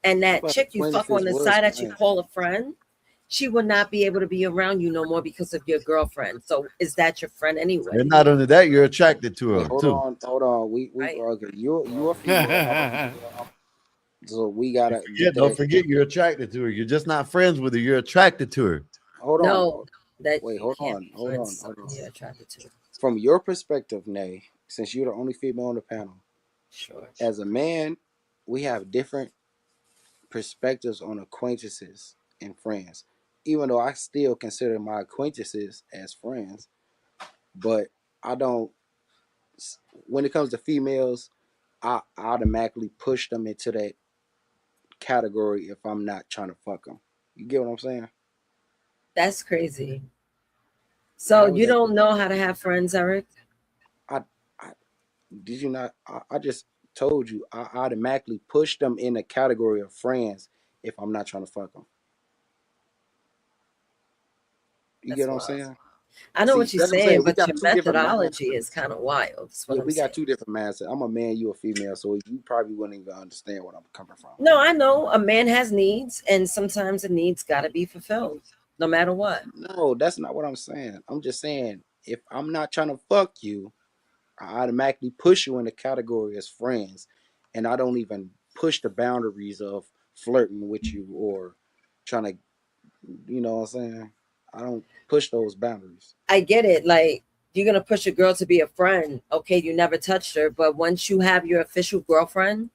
and that
But
chick you fuck on the
acquaintances
side
was
that you
friends.
call a friend, she would not be able to be around you no more because of your girlfriend. So is that your friend anyway?
And not only that, you're attracted to her
Hold
too.
on. We okay. You're a female. I'm a female. So we gotta
Yeah, don't forget you're attracted to her. You're just not friends with her. You're attracted to her.
Hold on.
No, that
Wait,
you
hold
can't
on.
be
Hold
friends
on.
with someone you're attracted to.
From your perspective, Nay, since you're the only female on the panel,
Sure.
as a man, we have different perspectives on acquaintances and friends. Even though I still consider my acquaintances as friends, but I don't. When it comes to females, I automatically push them into that category if I'm not trying to fuck them. You get what I'm saying?
That's crazy. So you don't know how to have friends, Eric?
Did you not? I just told you I automatically push them in the category of friends if I'm not trying to fuck them. You get what I'm saying?
I know
See,
what you're
that's what I'm
saying,
We
but
got
your
two different
methodology is kind of wild. That's what
Yeah,
I'm
we
saying.
got two different mindsets. I'm a man, you a female, so you probably wouldn't even understand where I'm coming from.
No, I know a man has needs, and sometimes the needs got to be fulfilled, no matter what.
No, that's not what I'm saying. I'm just saying if I'm not trying to fuck you, I automatically push you in the category as friends, and I don't even push the boundaries of flirting with you or trying to, you know what I'm saying? I don't push those boundaries.
I get it. Like, you're going to push a girl to be a friend. Okay, you never touched her, but once you have your official girlfriend,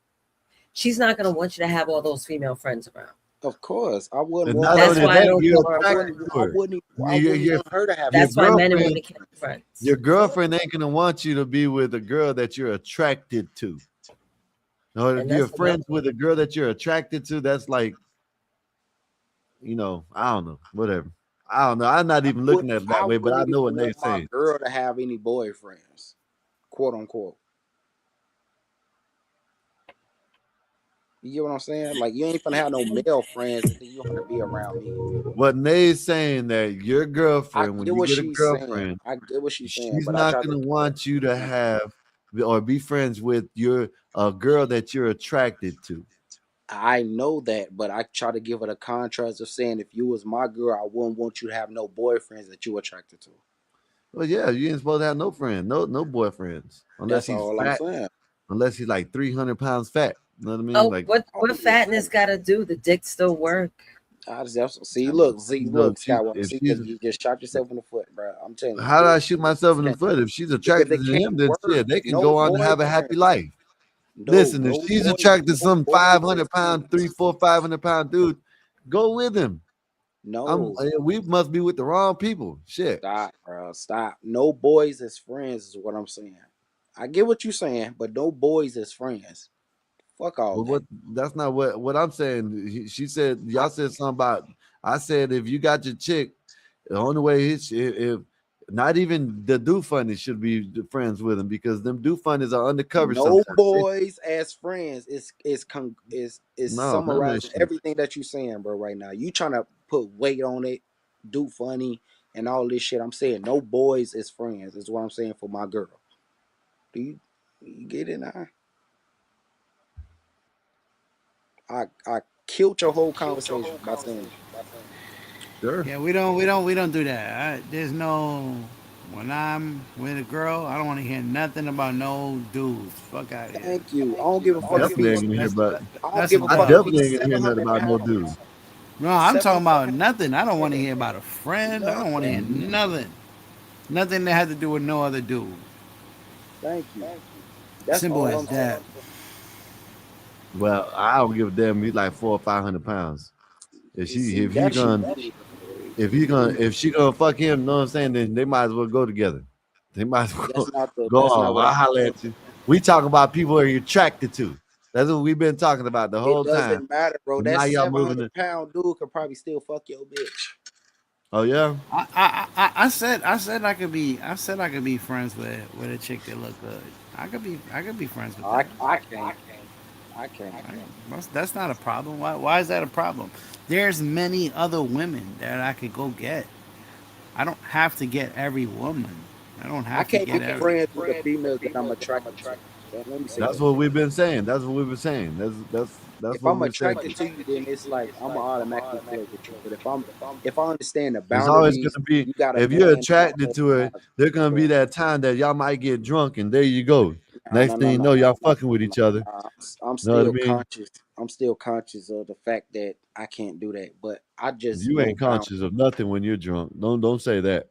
she's not going to want you to have all those female friends around.
Of course, I wouldn't
And
want.
not
That's
only
why I
that,
don't
you're
go around
attracted
with
to her.
I wouldn't
Your-
want her to have.
That's
your
why men and
girlfriend-
women can't be friends.
Your girlfriend ain't gonna want you to be with a girl that you're attracted to. Or if
And
you're
that's
friends with a girl that you're attracted to, that's like, I don't know, whatever. I don't know. I'm not even looking at it that way, but I
wouldn't
know what
even
they're
want my
saying.
girl to have any boyfriends, quote unquote. You get what I'm saying? Like you ain't gonna have no male friends and then you want to be around me.
What Nay's saying that your girlfriend, when
get
you
what
get a
she's
girlfriend,
I get what she's saying,
she's
but I
not
try
gonna
to.
want you to have or be friends with a girl that you're attracted to.
I know that, but I try to give it a contrast of saying if you was my girl, I wouldn't want you to have no boyfriends that you attracted to.
Well, yeah, you ain't supposed to have no friends, no boyfriends, unless
That's
he's
all
fat.
I'm saying.
Unless he's like 300 pounds fat. You know what I mean?
Oh,
Like
what fatness got to do? The dick still work.
See,
look,
Skywalker.
if
See,
she's-
you just shot yourself in the foot, bro. I'm telling you.
how do I shoot myself in the foot? If she's attracted to him, then shit, they can go on to have a happy life. Listen, if she's attracted to some 500-pound, 500-pound dude, go with him.
No,
we must be with the wrong people. Shit.
Stop, bro. Stop. No boys as friends is what I'm saying. I get what you're saying, but no boys as friends. Fuck all that.
That's not what I'm saying. She said, y'all said something about. I said, if you got your chick, the only way if not even the do funny should be friends with him, because them do funnies are undercover.
No sometimes. Boys as friends is summarizing everything that you're saying, bro. Right now, you trying to put weight on it, do funny, and all this shit. I'm saying no boys as friends is what I'm saying for my girl. Do you get it now? I killed your whole conversation by saying that.
Sure.
Yeah, we don't do that. There's no. When I'm with a girl, I don't want to hear nothing about no dudes. Fuck out of here.
Thank you. I don't give a fuck.
I definitely ain't gonna hear nothing about no dudes.
No, I'm talking about nothing. I don't want to hear about a friend. I don't want to hear nothing. Nothing that has to do with no other dude.
Thank you. That's
simple as that.
Well, I don't give a damn. He's like 400 or 500 pounds. If she gonna fuck him, you know what I'm saying? Then they might as well go together. They might as well go on. I'll holler at you. We talk about people who you're attracted to. That's what we've been talking about the whole time. It
doesn't matter, bro. That 700-pound dude could probably still fuck your bitch.
Oh yeah.
I said I could be friends with a chick that look good. I could be friends with her.
I can't.
That's not a problem. Why is that a problem? There's many other women that I could go get. I don't have to get every woman. I don't have to get every. I can't be
friends with the females that I'm attracted to.
That's what we've been saying. That's what we've been saying. That's
if I'm attracted to you, then it's like I'm automatically flirt with you. But if I understand the boundaries,
it's always gonna be. If you're attracted to her, there's gonna be that time that y'all might get drunk, and there you go. Next thing you know, y'all fucking with each other.
I'm still conscious. I'm still conscious of the fact that I can't do that. But I just
you ain't conscious of nothing when you're drunk. Don't say that.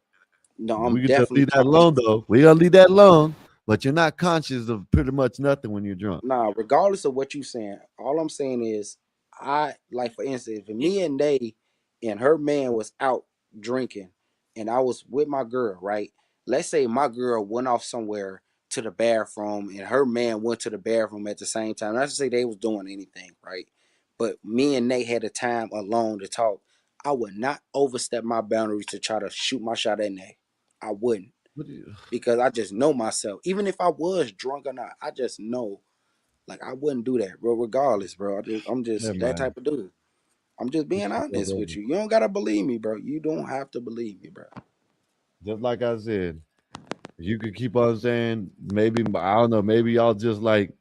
No, I'm
we can
definitely
just leave that alone though. We gonna leave that alone. But you're not conscious of pretty much nothing when you're drunk.
Nah, regardless of what you're saying, all I'm saying is like for instance, if me and Nay and her man was out drinking and I was with my girl, right? Let's say my girl went off somewhere to the bathroom and her man went to the bathroom at the same time. Not to say they was doing anything, right? But me and Nate had a time alone to talk. I would not overstep my boundaries to try to shoot my shot at Nate. I wouldn't. Because I just know myself. Even if I was drunk or not, I just know. Like, I wouldn't do that, bro, regardless, bro. I'm just that type of dude. I'm just being honest with you. You don't got to believe me, bro. You don't have to believe me, bro.
Just like I said, you could keep on saying, maybe, I don't know, maybe y'all just like,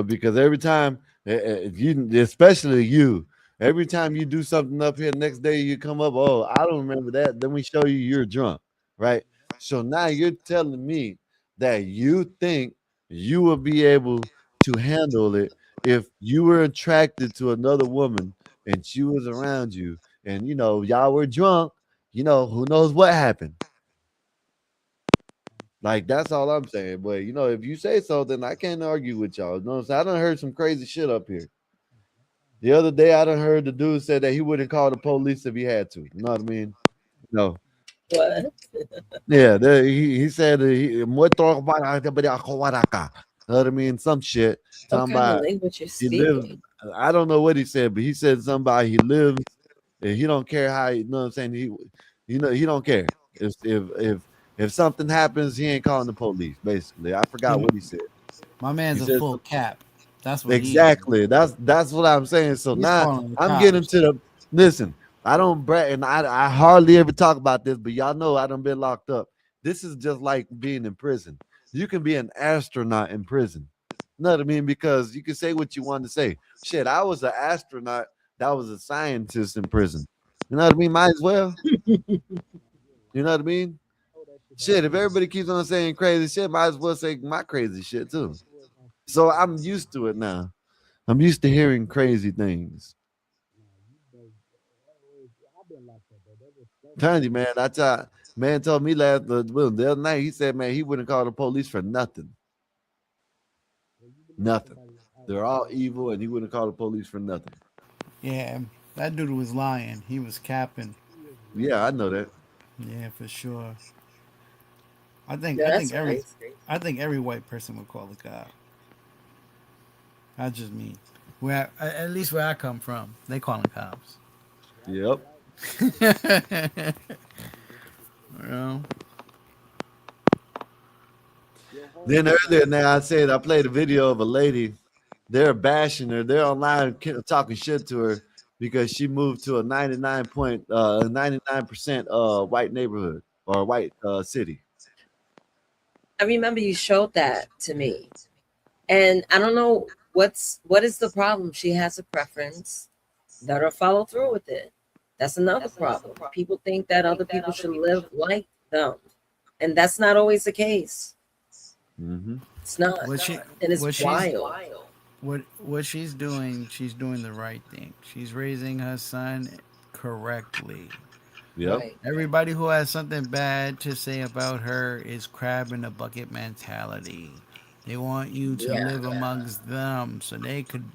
because every time, especially you, every time you do something up here, next day you come up, oh, I don't remember that. Then we show you you're drunk, right? So now you're telling me that you think you will be able to handle it if you were attracted to another woman and she was around you and, y'all were drunk, who knows what happened. Like, that's all I'm saying. But, if you say so, then I can't argue with y'all. You know what I'm saying? I done heard some crazy shit up here. The other day, I done heard the dude say that he wouldn't call the police if he had to. You know what I mean? No.
What?
Yeah, he said you know what I mean? Some shit.
What kind of language you're speaking?
Lives, I don't know what he said, but he said somebody he lives and he don't care how you know what I'm saying. He don't care. If something happens, he ain't calling the police. Basically, I forgot what he said.
My man's a full cap. That's what
exactly. That's what I'm saying. So now I'm getting to the listen. I don't brag, and I hardly ever talk about this, but y'all know I done been locked up. This is just like being in prison. You can be an astronaut in prison. You know what I mean? Because you can say what you want to say. Shit, I was an astronaut that was a scientist in prison. You know what I mean? Might as well. You know what I mean? Shit, if everybody keeps on saying crazy shit, might as well say my crazy shit too. So I'm used to it now. I'm used to hearing crazy things. Telling you, man, man told me the other night, he said, man, he wouldn't call the police for nothing. Nothing. They're all evil, and he wouldn't call the police for nothing.
Yeah, that dude was lying. He was capping.
Yeah, I know that.
Yeah, for sure. I think every white person would call the cop. That's just me. Where at least where I come from, they call them cops.
Yep.
Well.
Then earlier now I said I played a video of a lady. They're bashing her. They're online talking shit to her because she moved to a 99% white neighborhood or white city.
I remember you showed that to me, and I don't know what is the problem. She has a preference. Let her follow through with it. That's another problem. People think that other people should live like them, and that's not always the case.
Mm-hmm.
It's not, and it's wild.
What she's doing the right thing. She's raising her son correctly.
Yep.
Right.
Everybody who has something bad to say about her is crab in a bucket mentality. They want you to live amongst them so they could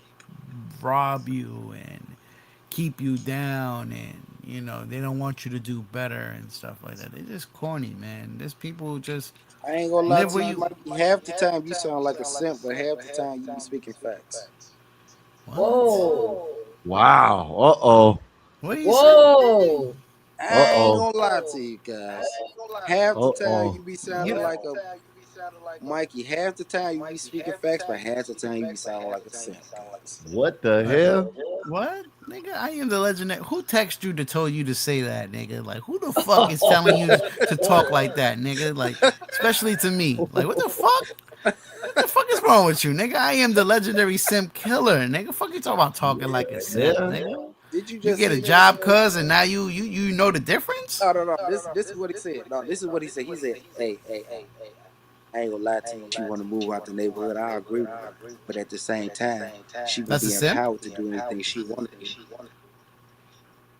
rob you and keep you down, and you know they don't want you to do better and stuff like that. They're just corny, man. There's people who just
I ain't gonna lie to you, Mikey. Half the time you sound like a simp, but half the time you be speaking facts.
Whoa!
Wow. Uh-oh.
What are you
saying?
I ain't gonna lie to you guys. Half the time you be sounding like a Mikey. Half the time you be speaking facts, but half the time you be sounding like a simp.
What the hell?
What? Nigga, I am the legend. Who texted you to tell you to say that, nigga? Like, who the fuck is telling you to talk like that, nigga? Like, especially to me. Like, what the fuck? What the fuck is wrong with you, nigga? I am the legendary simp killer, nigga. Fuck you talking about talking like a simp, nigga?
Did you
get a job, cuz, and now you know the difference?
No. This is what he said. No, this is what he said. He said, hey. I ain't gonna lie to you. She want to move out the neighborhood. I agree with her, but at the same time, she would be empowered to do anything she wanted to.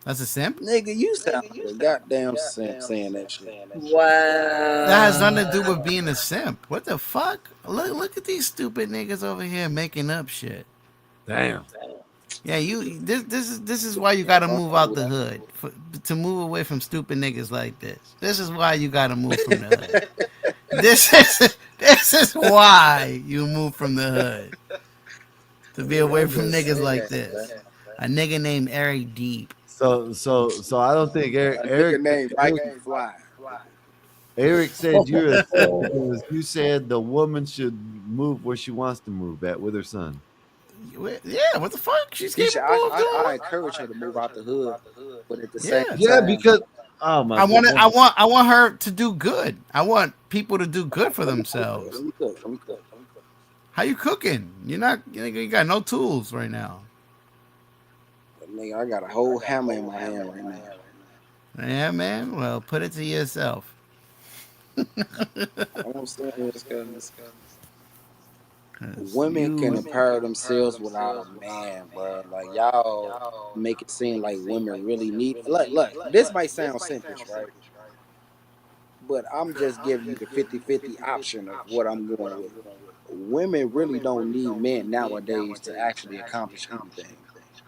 That's a simp?
Nigga, you sound like a goddamn simp saying that shit.
Wow.
That has nothing to do with being a simp. What the fuck? Look at these stupid niggas over here making up shit.
Damn.
Yeah, this is why you gotta move out the hood to move away from stupid niggas like this. This is why you gotta move from the hood. This is why you move from the hood, to be away from niggas like this. A nigga named Eric Deep.
So I don't think Eric
named Fly.
Eric said you're a simp because you said the woman should move where she wants to move at with her son.
Yeah, what the fuck? She's capable of doing.
I encourage her to move out the hood, but at the same time,
because oh my,
I want her to do good. I want people to do good for themselves. How you cooking? You got no tools right now.
Nigga, I got a whole hammer in my hand right now.
Yeah, man. Well, put it to yourself.
I'm saying this women can empower themselves without a man, bro. Like y'all make it seem like women really need. Look, this might sound simple, right? But I'm just giving you the 50-50 option of what I'm going with. Women really don't need men nowadays to actually accomplish anything.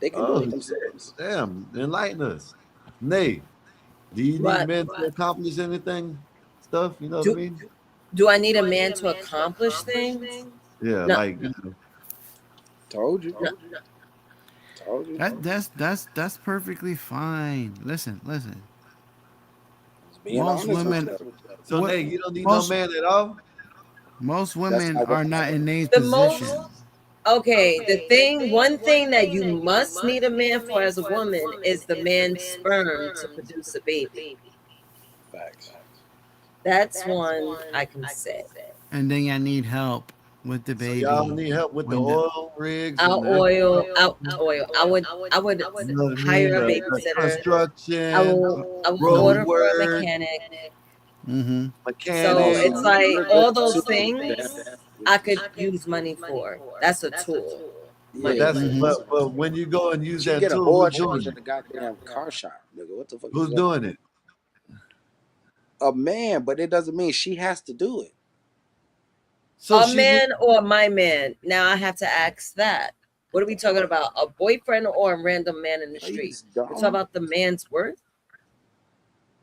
They can do it themselves.
Damn, enlighten us. Nay, do you need men to accomplish anything? Stuff, you know what I mean?
Do I need a man to accomplish things?
Yeah,
no.
Like you know.
Told you.
That's perfectly fine. Listen.
Most women.
So hey, you don't need no man at all.
Most women are not in Nate's position.
Okay, one thing that you must need a man for as a woman is the man's sperm to produce a baby.
Facts.
That's one I can say.
And then I need help with the baby.
So y'all need help with the oil rigs.
Out oil. I would hire a babysitter.
Construction.
I would order for a mechanic.
Mm-hmm.
So it's like all those things I could use money for. That's a tool.
But when you go and use that tool,
who's doing it? The goddamn car shop, nigga. What the fuck?
Who's doing it?
A man, but it doesn't mean she has to do it.
So
a man or my man? Now I have to ask that. What are we talking about? A boyfriend or a random man in the street? We're talking about the man's worth.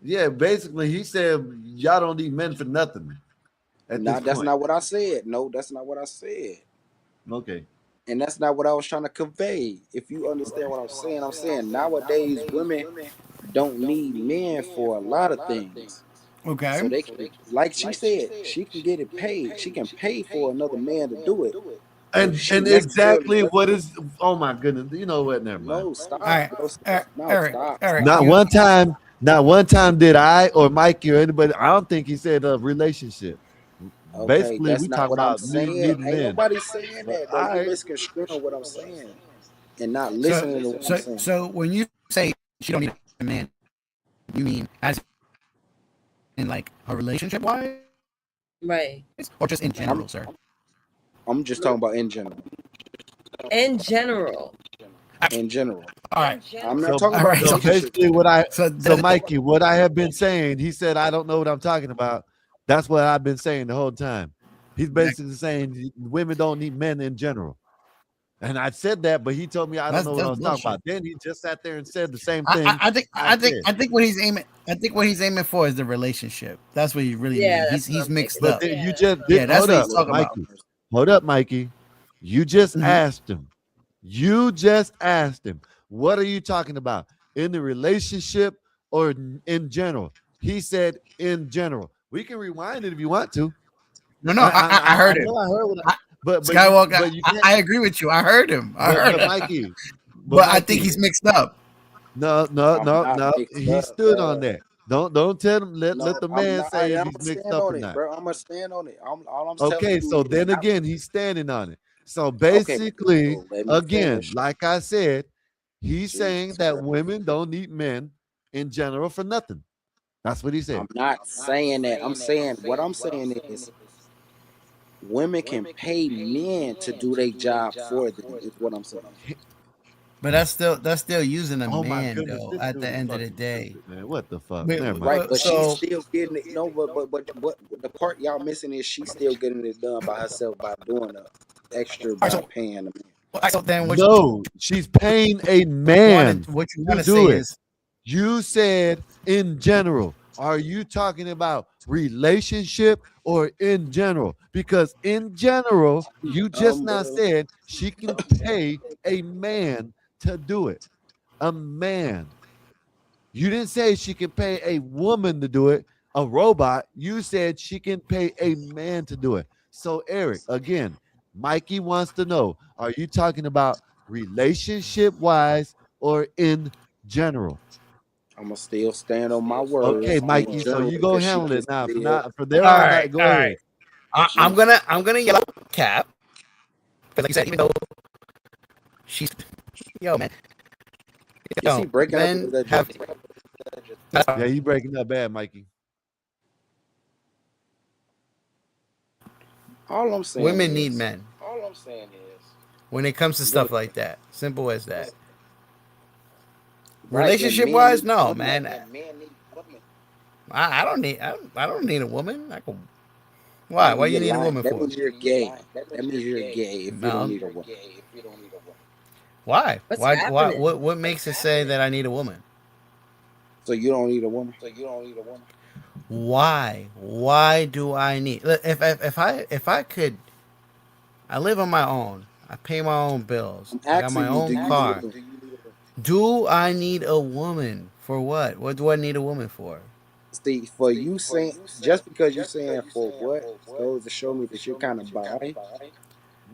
Yeah, basically, he said y'all don't need men for nothing.
That's not what I said. No, that's not what I said.
Okay.
And that's not what I was trying to convey. If you understand what I'm saying nowadays women don't need men for a lot of things.
Okay.
So they can, like she said, she can get it paid. She can pay for another man to do it.
And exactly what is? Oh my goodness! You know what? Never mind.
No, stop.
All right, Eric.
Not one time did I or Mikey or anybody. I don't think he said a relationship.
Okay,
basically,
that's
we
not
talk
what I'm
about
saying.
needing
Ain't
men.
nobody saying that. Though. You misconstruing what I'm saying and not listening to what I'm saying.
So when you say she don't need a man, you mean as in like a relationship wise,
right?
Or just in general, sir?
I'm just talking about in general.
In general.
In general.
All right.
I'm not talking about
So basically, so Mikey, what I have been saying, he said, I don't know what I'm talking about. That's what I've been saying the whole time. He's basically saying women don't need men in general. And I said that, but he told me I don't know what I was talking about. Then he just sat there and said the same thing.
I think what he's aiming. I think what he's aiming for is the relationship. That's what he really means. He's mixed up.
Then you just
that's what he's talking
Mikey.
about.
Hold up, Mikey. You just asked him. You just asked him. What are you talking about? In the relationship or in general? He said in general. We can rewind it if you want to.
No, I heard him.
But
Skywalker, I agree with you. I heard him. I heard him.
Mikey.
But I think he's mixed up.
No. He stood on that. Don't tell him. Let the man say if he's mixed up or not.
Bro, I'm gonna stand on it.
Okay, so then again, he's standing on it. So basically, again, like I said, he's saying that women don't need men in general for nothing. That's what he said.
I'm not saying that. I'm saying what I'm saying is women can pay men to do their job for them, is what I'm saying.
But that's still using a man though. At the end of the day,
man, what the fuck?
Right, but she's still getting it. No, but the part y'all missing is she's still getting it done by herself by doing the extra by paying the man.
She's paying a man.
What you want to
do
say
it.
is,
you said in general. Are you talking about relationship or in general? Because in general, you just now said she can pay a man to do it. A man. You didn't say she can pay a woman to do it, a robot. You said she can pay a man to do it. So, Eric, again, Mikey wants to know, are you talking about relationship-wise or in general?
I'm gonna still stand on my word.
Okay, Mikey. So you go handle it now. For there,
all
on
right,
that, go ahead.
I'm gonna yell cap because, like you said, even though she's man.
Is he breaking up?
Yeah, you breaking up bad, Mikey.
All I'm saying,
women need men.
All I'm saying is,
when it comes to stuff like that, simple as that.
Right,
relationship wise, no,
women,
man.
Men need women.
I don't need a woman. Why? Why you need a woman
that
for?
That means you're gay. That means you're gay if you don't need a woman.
Why? Why? What makes it say that I need a woman?
So you don't need a woman.
Why? Why do I need? If I could, I live on my own. I pay my own bills. I got my own car. Do I need a woman for what? What do I need a woman for?
Steve, for you saying, just because you're saying for what, goes to show me that you're kind of bi.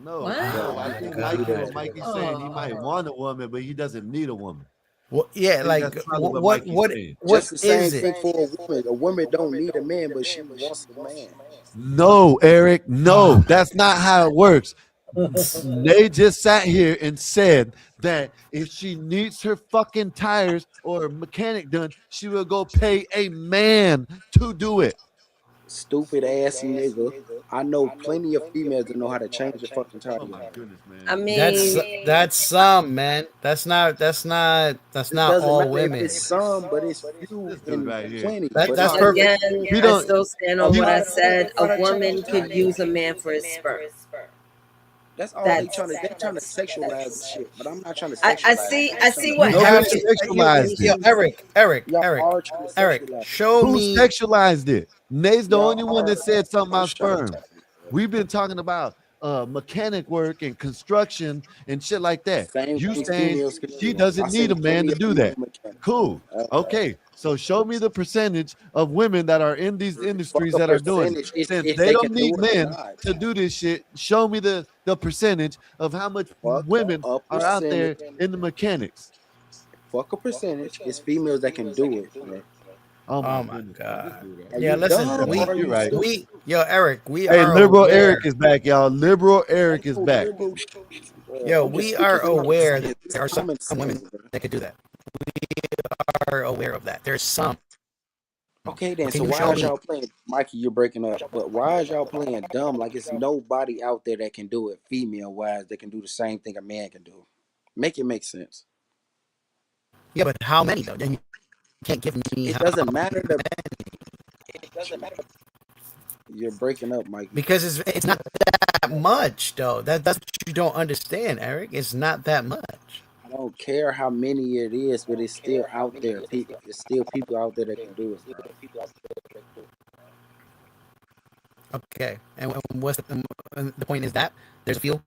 No, I think Mikey's saying he might want a woman, but he doesn't need a woman.
Well, yeah, like what
just the same thing for a woman. A woman don't need a man, but she wants a man.
No, Eric, no, that's not how it works. They just sat here and said that if she needs her fucking tires or a mechanic done, she will go pay a man to do it.
stupid ass nigga. I know plenty of females that know how to change your fucking tire.
I mean,
that's some, man. That's not all women.
It's some, but it's few and plenty.
That's perfect.
Again, I still stand on what I said. A woman could use a man for his sperm.
That's all they're trying to sexualize the shit, but I'm not trying to sexualize.
I see what
sexualized it.
Eric, show me
who sexualized it. Nay's the only one that said something about sperm. We've been talking about mechanic work and construction and shit like that. You saying she doesn't need a man to do that. Cool. Okay. So show me the percentage of women that are in these industries that are doing it. Since they don't need men to do this shit, show me the percentage of how much women are out there in the mechanics.
Fuck a percentage. It's females that can do it. Bro.
Oh
my god. Yeah, listen. Eric, we
are. Hey, liberal
aware.
Eric is back, y'all. Liberal Eric is back.
Yo, we are aware that there are some women that could do that. We are aware of that. There's some.
Okay, then. So why is y'all playing, Mikey? You're breaking up. But why is y'all playing dumb? Like it's nobody out there that can do it, female wise, that can do the same thing a man can do. Make it make sense.
Yeah, but how many though? Then you can't give me.
It doesn't matter. It doesn't matter. You're breaking up, Mikey.
Because it's not that much though. That's what you don't understand, Eric. It's not that much.
I don't care how many it is, but it's still out there. People, there's still people out there that can do it.
Okay, and what's the point? Is that there's a few.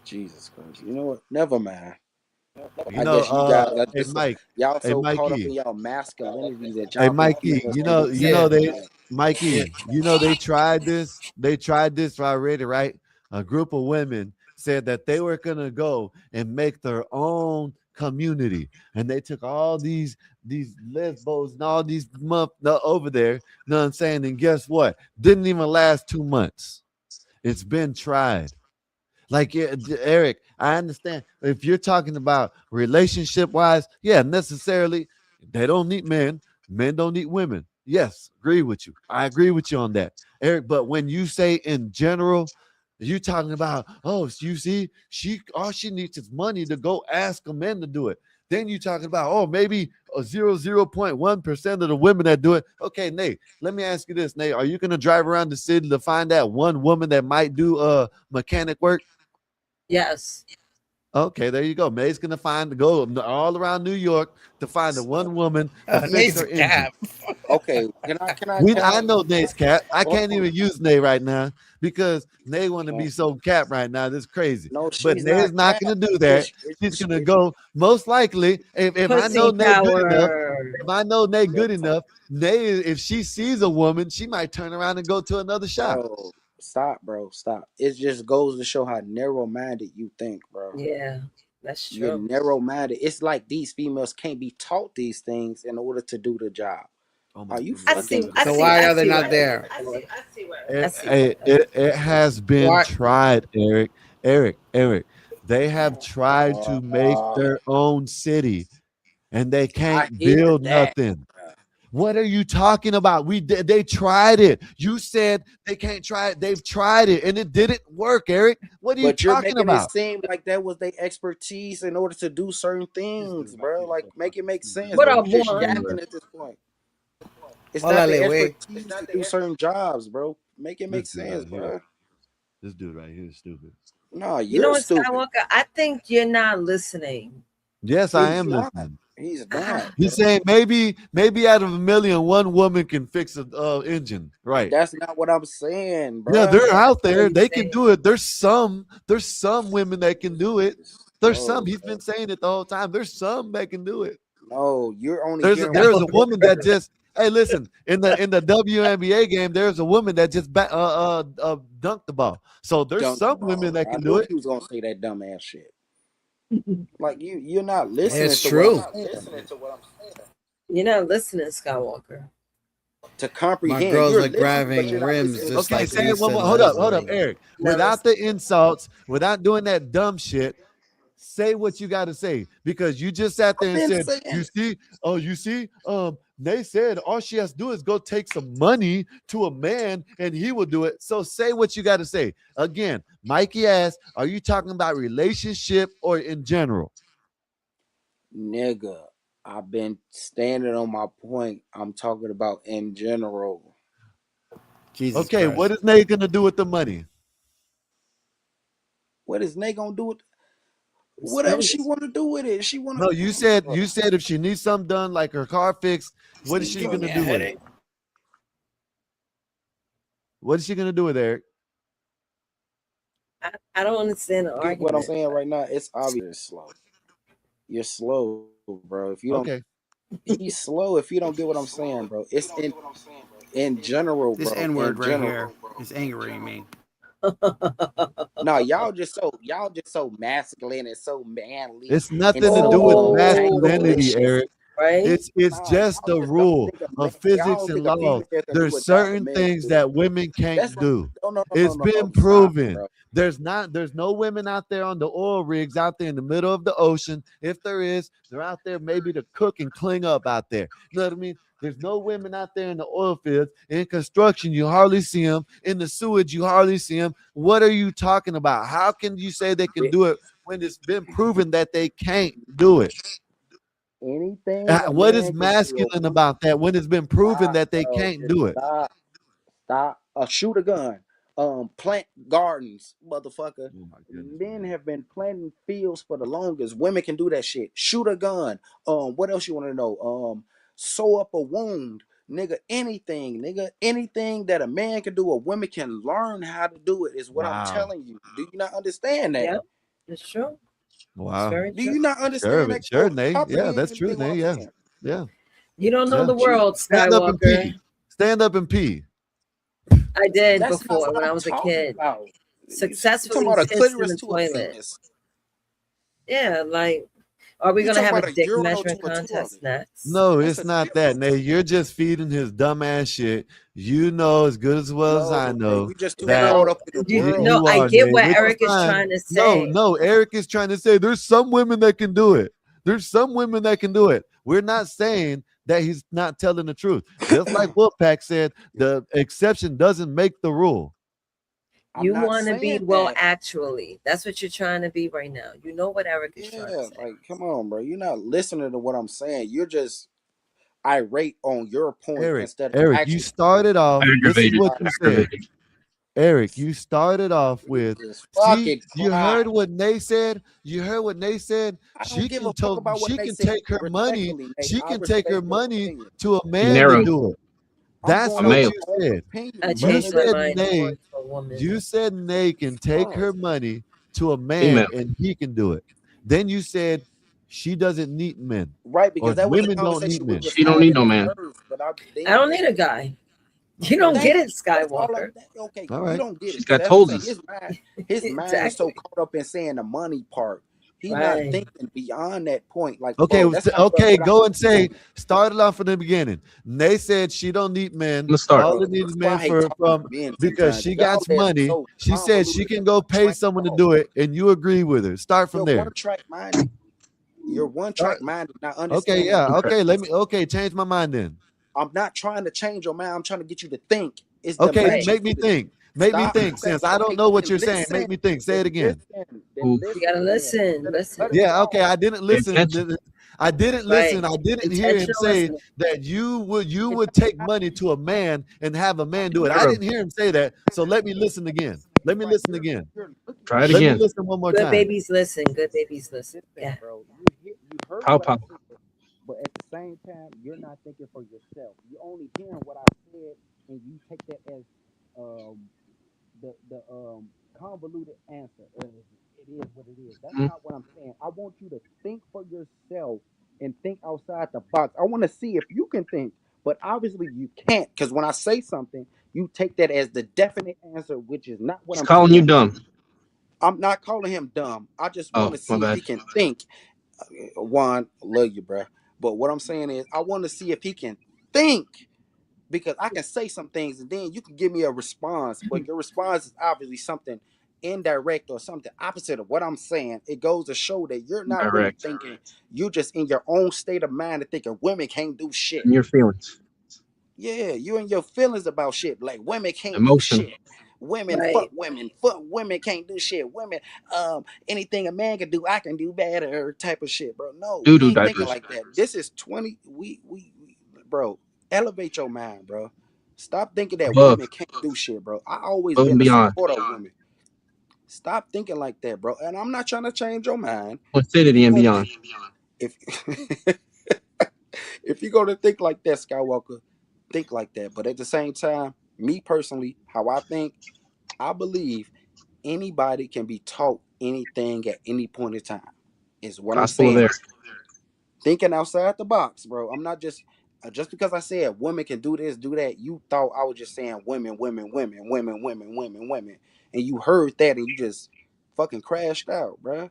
Jesus Christ! You know what? Never mind.
You know, hey Mike,
y'all so
Mikey,
caught up in y'all masculinity that y'all.
Hey Mikey, they tried this. They tried this already, right? A group of women said that they were gonna go and make their own community, and they took all these lesbos and all these over there. You know what I'm saying? And guess what? Didn't even last 2 months. It's been tried. Like Eric, I understand if you're talking about relationship wise, yeah, necessarily they don't need men. Men don't need women. Yes, agree with you. I agree with you on that, Eric. But when you say in general, you're talking about, oh, you see, all she needs is money to go ask a man to do it. Then you're talking about, oh, maybe a 0.1% of the women that do it. Okay, Nate, let me ask you this, Nate. Are you going to drive around the city to find that one woman that might do mechanic work?
Yes.
Okay, there you go. May's gonna go all around New York to find the one woman to fix her engine.
Okay, I
know Nate's cap. I can't even use Nate right now because Nate want to be so cap right now. This is crazy.
No,
but Nate's not gonna do that. She's gonna go most likely. If I know Nate good enough, Nate, if she sees a woman, she might turn around and go to another shop.
Stop, bro. Stop. It just goes to show how narrow-minded you think, bro.
Yeah, that's true.
You're narrow-minded. It's like these females can't be taught these things in order to do the job. Are you fucking?
So why are they not there?
It has been tried, Eric. They have tried to make their own city, and they can't build nothing. What are you talking about? They tried it. You said they can't try it. They've tried it and it didn't work, Eric. What are you talking about?
It seem like that was their expertise in order to do certain things, bro. Like make it make sense.
What
up, just yapping at this point? It's not their expertise to do certain jobs, bro. Make it make sense, bro.
This dude right here is stupid.
No,
you know what,
stupid.
Skywalker? I think you're not listening.
Yes, I am listening.
He's not.
He's saying maybe out of a million, one woman can fix an engine. Right.
That's not what I'm saying, bro.
Yeah, they're out there. They can do it. There's some women that can do it. There's some. He's been saying it the whole time. There's some that can do it.
No, you're only.
There's a woman that just. Hey, listen. In the WNBA game, there's a woman that just dunked the ball. So there's some women that can do it.
He was gonna say that dumbass shit. Like you're not listening.
It's true.
What I'm saying.
You're not listening, Skywalker.
To comprehend.
My girls are grabbing rims.
Okay, say it one more. Hold up, Eric. Without the insults, without doing that dumb shit, say what you got to say because you just sat there and said, "You see, They said all she has to do is go take some money to a man and he will do it. So say what you got to say. Again, Mikey asked, are you talking about relationship or in general?
Nigga, I've been standing on my point. I'm talking about in general.
Jesus okay, Christ. What is Nate gonna do with the money?
What is Nate gonna do with? What else she want to do with it? She want to.
No, you said if she needs something done, like her car fixed, what is she gonna do with it? What is she gonna do with Eric?
I don't understand the argument.
What I'm saying right now, it's obvious slow. You're slow, bro. If you don't, he's slow. If you don't get what I'm saying, bro, it's in general, bro.
This N-word right here is angering me.
No, y'all just so masculine and so manly.
It's nothing to do with masculinity, Eric.
Right?
It's just the rule of physics and law. There's certain things that women can't do. It's been proven. There's no women out there on the oil rigs out there in the middle of the ocean. If there is, they're out there maybe to cook and clean up out there. You know what I mean? There's no women out there in the oil fields. In construction, you hardly see them. In the sewage, you hardly see them. What are you talking about? How can you say they can do it when it's been proven that they can't do it?
Anything.
What is masculine about that when it's been proven that they can't do it?
Stop. Shoot a gun. Plant gardens, motherfucker. Men have been planting fields for the longest. Women can do that shit. Shoot a gun. What else you want to know? Sew up a wound, nigga. Anything that a man can do, a woman can learn how to do it. Is what I'm telling you. Do you not understand that?
Yeah, it's true.
Wow.
Do you not understand that?
Sure, Nate. Yeah, that's true, Nate. Yeah.
You don't know the world, Skywalker.
Stand up and pee.
I did before when I was a kid. Successfully pissed in the toilet. Yeah, like, are we gonna have a dick measuring contest next?
No, it's not that, Nate. You're just feeding his dumb ass shit. You know as good as well as I know.
No, I get what Eric is trying to say.
No, Eric is trying to say there's some women that can do it. There's some women that can do it. We're not saying that he's not telling the truth. Just like Wolfpack said, the exception doesn't make the rule.
You want to be actually. That's what you're trying to be right now. You know what Eric is trying to say.
Like, come on, bro. You're not listening to what I'm saying. You're just irate on your point instead of
Eric, you started off. This is what you said. Eric, you started off with. You heard what Nate said. You heard what Nate said. She can take her money. She can take her money to a man to do it. That's what you said. You said Nate can take her money to a man and he can do it. Then you said she doesn't need men.
Right, because that
women don't need men.
She don't need no man.
I don't need a guy. You don't get it, Skywalker.
Okay,
all right.
You don't get it.
She's got toesies.
His mind is so caught up in saying the money part. He's not thinking beyond that point. Like,
okay, go and say, start it off from the beginning. Nate said she don't need men. All it needs men because she got money. She said she can go pay someone to do it, and you agree with her. Start from there.
You're one track minded. Not understand.
Okay, change my mind then.
I'm not trying to change your mind. I'm trying to get you to think.
Make me think. Make me think. Since I don't know what you're saying, make me think. Say it again.
You gotta listen.
Yeah. Okay. I didn't listen. I didn't listen. I didn't hear him say that you would take money to a man and have a man do it. I didn't hear him say that. So let me listen again. Try it again. Let me listen one more time.
Good babies listen. Yeah.
Pow. But at the same time, you're not thinking for yourself. You're only hearing what I said, and you take that as the convoluted answer. It is what it is. That's not what I'm saying. I want you to think for yourself and think outside the box. I want to see if you can think, but obviously you can't, because when I say something, you take that as the definite answer, which is not what I'm
calling you dumb.
I'm not calling him dumb. I just want to see if he can think. Juan, love you, bro. But what I'm saying is, I want to see if he can think, because I can say some things and then you can give me a response. But your response is obviously something indirect or something opposite of what I'm saying, it goes to show that you're not really thinking. You're just in your own state of mind and thinking women can't do shit.
In your feelings.
Yeah, you and your feelings about shit. Like women can't do
Emotion.
shit. Women
Right.
fuck women can't do shit. Women, anything a man can do, I can do better type of shit, bro. No, we
Doo-doo
ain't thinking
diapers.
like that. This is 20. We bro, elevate your mind, bro. Stop thinking that
Above.
women can't do shit, bro. I always
Above
been
and
a
beyond.
supporter of women. Stop thinking like that, bro. And I'm not trying to change your mind.
Infinity and beyond.
If if you're gonna think like that, Skywalker, think like that. But at the same time, me personally, how I think, I believe anybody can be taught anything at any point in time. Is what I'm
Gospel
saying.
there.
Thinking outside the box, bro. I'm not just because I said women can do this, do that. You thought I was just saying women, and you heard that and you just fucking crashed out, bro.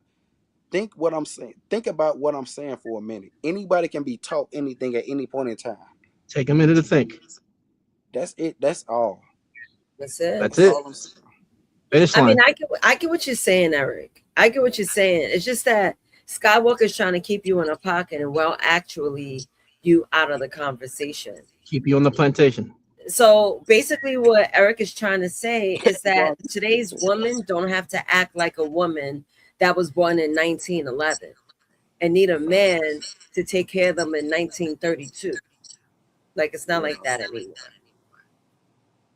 Think what I'm saying. Think about what I'm saying for a minute. Anybody can be taught anything at any point in time.
Take a minute to think.
That's it. That's all.
That's it.
That's it.
All I'm saying.
Finish
I
line.
mean, I get what you're saying, Eric. I get what you're saying. It's just that Skywalker's trying to keep you in a pocket and actually you out of the conversation.
Keep you on the plantation.
So basically what Eric is trying to say is that today's women don't have to act like a woman that was born in 1911 and need a man to take care of them in 1932. Like, it's not like that anymore.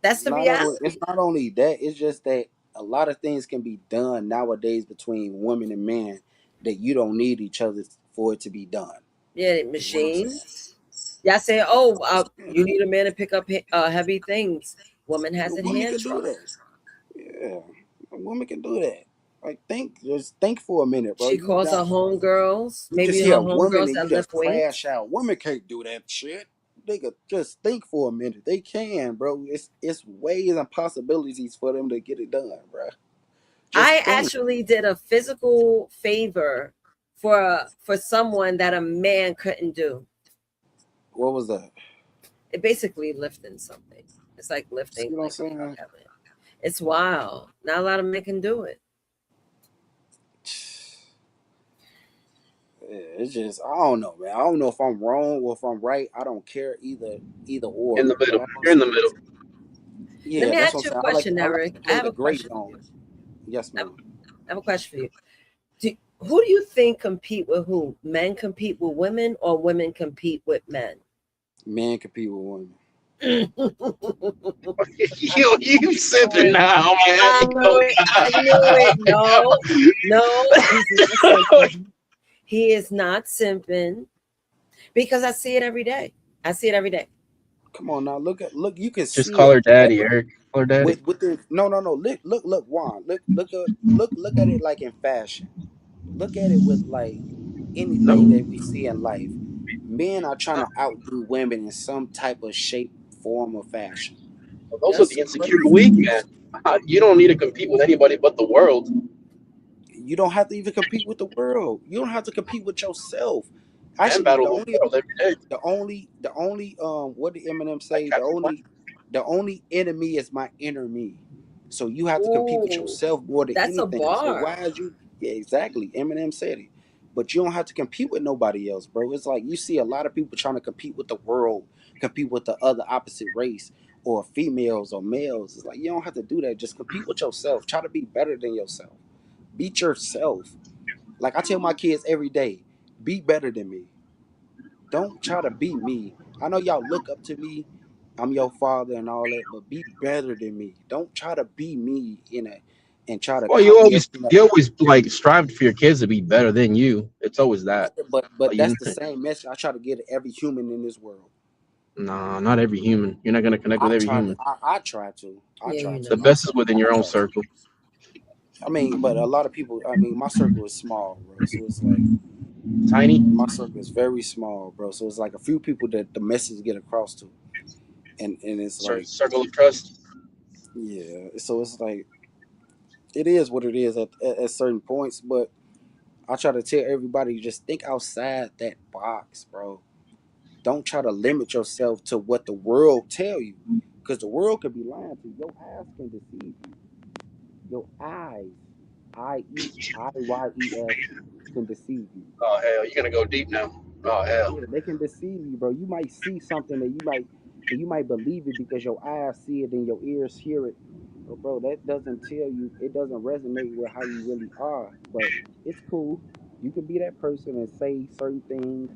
That's the reality.
It's not only that. It's just that a lot of things can be done nowadays between women and men that you don't need each other for it to be done.
Yeah, machines. Y'all say, you need a man to pick up heavy things. Woman has a hand truck.
Yeah, a woman can do that. Like, just think for a minute, bro.
She calls her homegirls. Maybe
just
her
hear a woman
homegirls
and
that
you just
lift weights.
crash out. Women can't do that shit. Nigga, just think for a minute. They can, bro. It's ways and possibilities for them to get it done, bro.
I actually did a physical favor for someone that a man couldn't do.
What was that?
It basically lifting something. It's like lifting.
You know what I'm saying?
It's wild. Not a lot of men can do it.
Yeah, it's just, I don't know, man. I don't know if I'm wrong or if I'm right. I don't care either or.
In the middle. You're in the middle.
Yeah,
Let me
that's
ask you a
what I'm saying.
question,
I like
Eric.
to
I
play
have
the
a
gray
question.
zone. Yes, ma'am.
I have a question for you. Who do you think compete with who? Men compete with women or women compete with men?
Men compete with women.
you simping now, man.
I knew it. No. He is not simping because I see it every day.
Come on now, look. You can
Just
see
call her
it
daddy, Eric. Call her daddy.
No. Look, Juan. Look at it like in fashion. Look at it with like anything that we see in life. Men are trying to outdo women in some type of shape, form, or fashion.
Those are the insecure weak, man. You don't need to compete with anybody but the world.
You don't have to even compete with the world. You don't have to compete with yourself. Actually, the only what did Eminem say? The only enemy is my inner me. So you have to compete with yourself more than anything.
That's a bar.
So why is you? Yeah, exactly. Eminem said it. But you don't have to compete with nobody else, bro. It's like you see a lot of people trying to compete with the world, compete with the other opposite race, or females or males. It's like you don't have to do that. Just compete with yourself. Try to be better than yourself. Beat yourself. Like I tell my kids every day, be better than me. Don't try to be me. I know y'all look up to me. I'm your father and all that, but be better than me. Don't try to be me and try to.
Well, you always like strive for your kids to be better than you. It's always that.
But that's the same message I try to give to every human in this world.
No, not every human. You're not gonna connect with every human.
I try to.
The best is within your own circle.
I mean, but a lot of people. I mean, my circle is small, bro. So it's like
tiny.
My circle is very small, bro. So it's like a few people that the message get across to, and it's like
circle of trust.
Yeah. So it's like it is what it is at certain points, but I try to tell everybody just think outside that box, bro. Don't try to limit yourself to what the world tell you, because the world could be lying to you. Your ass can deceive you. Your eyes, IYES, can deceive you.
Oh hell, you're gonna go deep now. Oh hell.
Yeah, they can deceive you, bro. You might see something that you might believe it because your eyes see it and your ears hear it. But bro, that doesn't tell you, it doesn't resonate with how you really are. But it's cool. You can be that person and say certain things.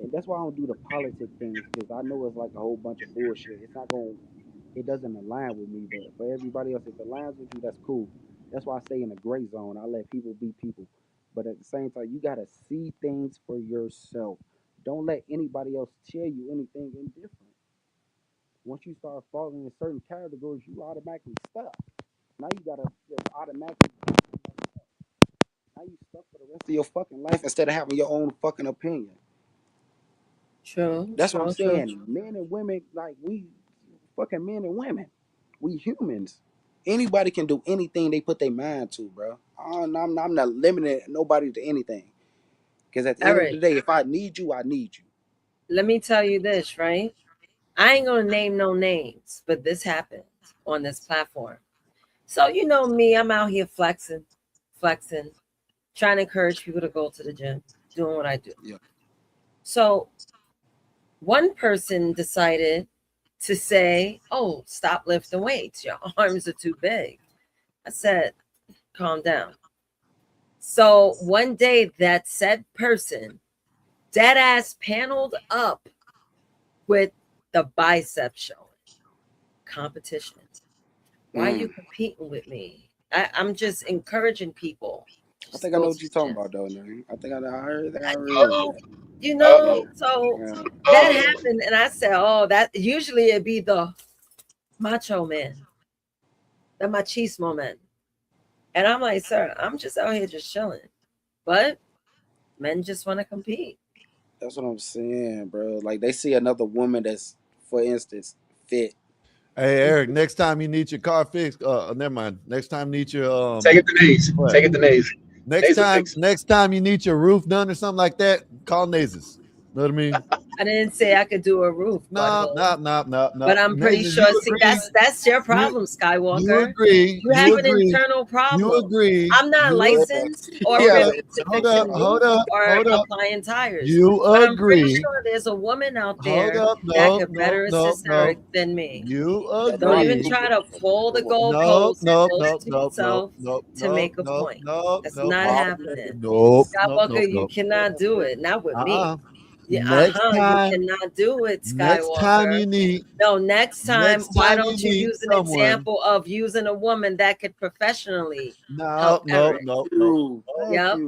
And that's why I don't do the politic things, because I know it's like a whole bunch of bullshit. It doesn't align with me. But for everybody else, if it aligns with you, that's cool. That's why I stay in the gray zone. I let people be people. But at the same time, you gotta see things for yourself. Don't let anybody else tell you anything indifferent. Once you start falling in certain categories, you automatically stuck. Now you gotta just automatically. Now you stuck for the rest of your fucking life instead of having your own fucking opinion.
True.
That's what I'm
true,
saying.
true.
Men and women, like we fucking men and women. We humans. Anybody can do anything they put their mind to, bro. I'm not limiting nobody to anything. Because at the end of the day, if I need you, I need you.
Let me tell you this, right? I ain't gonna name no names, but this happened on this platform. So you know me, I'm out here flexing, trying to encourage people to go to the gym, doing what I do.
Yeah.
So one person decided to say, "Oh, stop lifting weights. Your arms are too big." I said, "Calm down." So one day that said person dead ass paneled up with the bicep showing. Competition. Why are you competing with me? I'm just encouraging people.
I think I know what you're talking about, though, man. I think I heard that.
You know, so that happened, and I said, "Oh, that usually it'd be the macho man, the machismo man," and I'm like, "Sir, I'm just out here just chilling," but men just want to compete.
That's what I'm saying, bro. Like they see another woman that's, for instance, fit.
Hey Eric, next time you need your car fixed, never mind. Next time you need your
take it to Naze. Take it to Naze.
Next time you need your roof done or something like that, call Nazes. Know what I mean?
I didn't say I could do a roof.
No.
But I'm pretty sure. See, that's your problem, Skywalker.
You agree.
You have an internal problem.
You agree.
I'm not licensed or
hold up.
applying tires.
You
but
agree.
I'm pretty sure there's a woman out there that could better assist Eric than me.
You agree.
Don't even try to pull the goalposts to make a point. That's not happening. Skywalker, you cannot do it. Not with me. Yeah,
you
cannot do it, Skywalker.
Next time you need.
Next time why don't you use an example of using a woman that could professionally help Eric? Yep.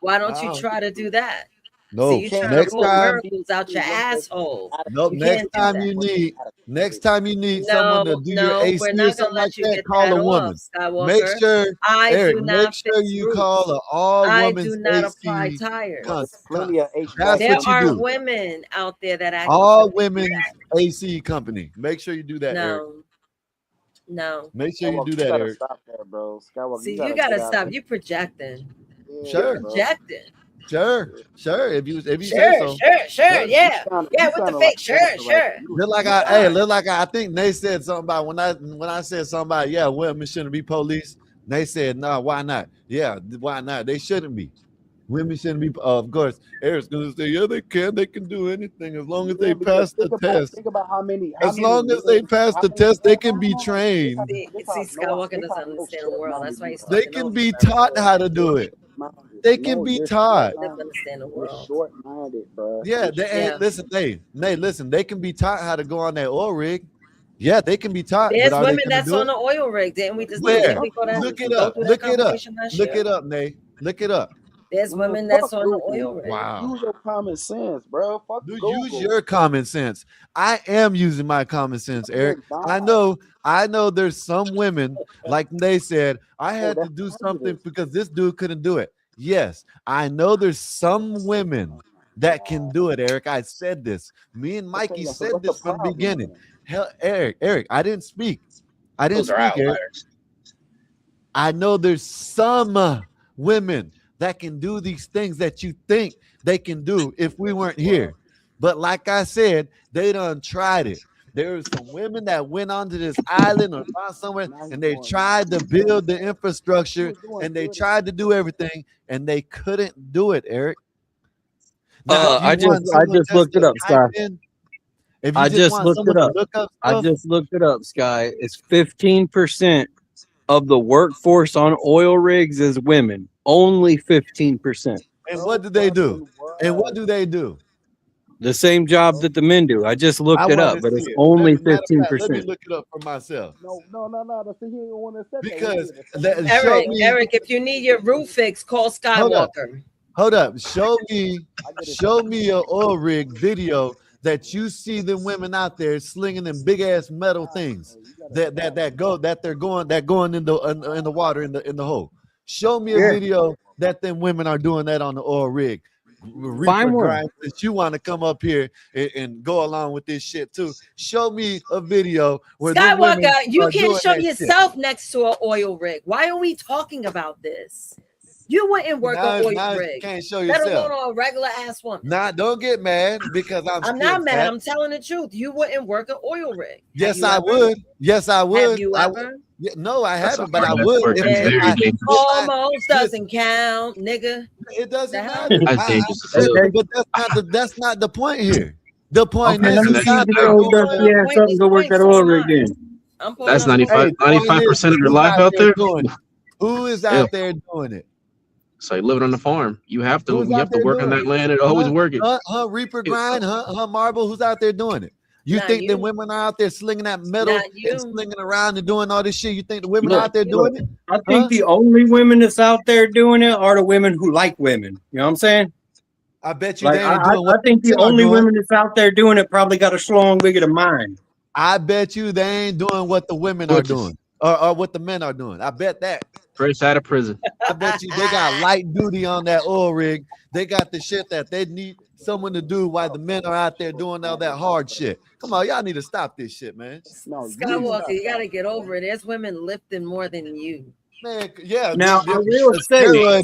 Why don't you try to do that?
No,
see, you
next time
out your asshole.
Nope. Next time you need someone to do your AC or something like that, call a woman. Make sure, Eric, make sure you call an all-woman AC.
I do not apply tires.
That's
there
what you
are
do.
women out there that actually
all women's AC company. Make sure you do that, Eric.
No.
Make sure you do that, Eric.
Stop that, bro. Skywalker,
see, you gotta stop. You projecting.
Sure.
You're projecting.
Sure. If you say so.
Sure. Yeah, with the fake. Sure.
Look like I think Nate said something about when I said something about women shouldn't be police. They said no, why not? Yeah, why not? They shouldn't be. Women shouldn't be. Of course, Eric's gonna say they can do anything as long as they pass the test.
Think about how many.
As long as they pass the test, they can be trained.
See, Skywalker doesn't understand the world. That's why he's
they can be taught how to do it. They can be taught.
They understand the world.
Short-minded, bro.
Yeah, they ain't. Listen, listen. They can be taught how to go on that oil rig. Yeah, they can be taught.
There's women that's on the oil rig. Didn't we just look
it up? Look it up, Nate. Look it up.
There's women that's on the oil rig.
Wow.
Use your common sense, bro.
Use your common sense. I am using my common sense, Eric. I know there's some women, like they said, I had to do something because this dude couldn't do it. Yes, I know there's some women that can do it, Eric. I said this. Me and Mikey said this from the beginning. Hell, Eric, I didn't speak. Eric. I know there's some women that can do these things that you think they can do if we weren't here. But like I said, they done tried it. There were some women that went onto this island or found somewhere, and they tried to build the infrastructure, and they tried to do everything, and they couldn't do it, Eric. Now,
I just looked it up, Sky. I just looked it up. I just looked it up, Sky. It's 15% of the workforce on oil rigs is women. Only 15%.
And what do they do? And what do they do?
The same job that the men do. I just looked it up, but it's only 15%.
Let me look it up for myself.
No. That's the he ain't want to accept
Because
Eric, if you need your roof fixed, call Skywalker.
Hold up. Show me an oil rig video that you see them women out there slinging them big ass metal things that they're going in the water in the hole. Show me a video that them women are doing that on the oil rig.
Find one.
That you want to come up here and go along with this shit too. Show me a video where
Skywalker, you can't show yourself next to an oil rig. Why are we talking about this? You wouldn't work an oil rig.
Can't show
Let
yourself.
alone on a regular ass one.
Don't get mad because I'm
not mad. I'm telling the truth. You wouldn't work an oil rig.
Yes, I would. Yes, I would.
Have you ever?
No, I haven't, but I would.
Almost doesn't count, nigga.
It doesn't matter. But that's not the point here. The point is,
go work that oil rig then.
That's 95% of your life out there.
Who is out there doing it?
So you living on the farm. You have to work on that land and always work it.
Reaper grind, marble. Who's out there doing it? You think the women are out there slinging that metal and slinging around and doing all this shit? You think the women are out there doing it?
I think the only women that's out there doing it are the women who like women. You know what I'm saying?
I bet you they ain't doing
I think the only women that's out there doing it probably got a strong bigger mind.
I bet you they ain't doing what the women are doing or what the men are doing. I bet that.
Fresh out of prison.
I bet you they got light duty on that oil rig. They got the shit that they need someone to do while the men are out there doing all that hard shit. Come on, y'all need to stop this shit, man.
Skywalker, you gotta get over it. There's women lifting more than you.
Man, yeah.
Now I will say on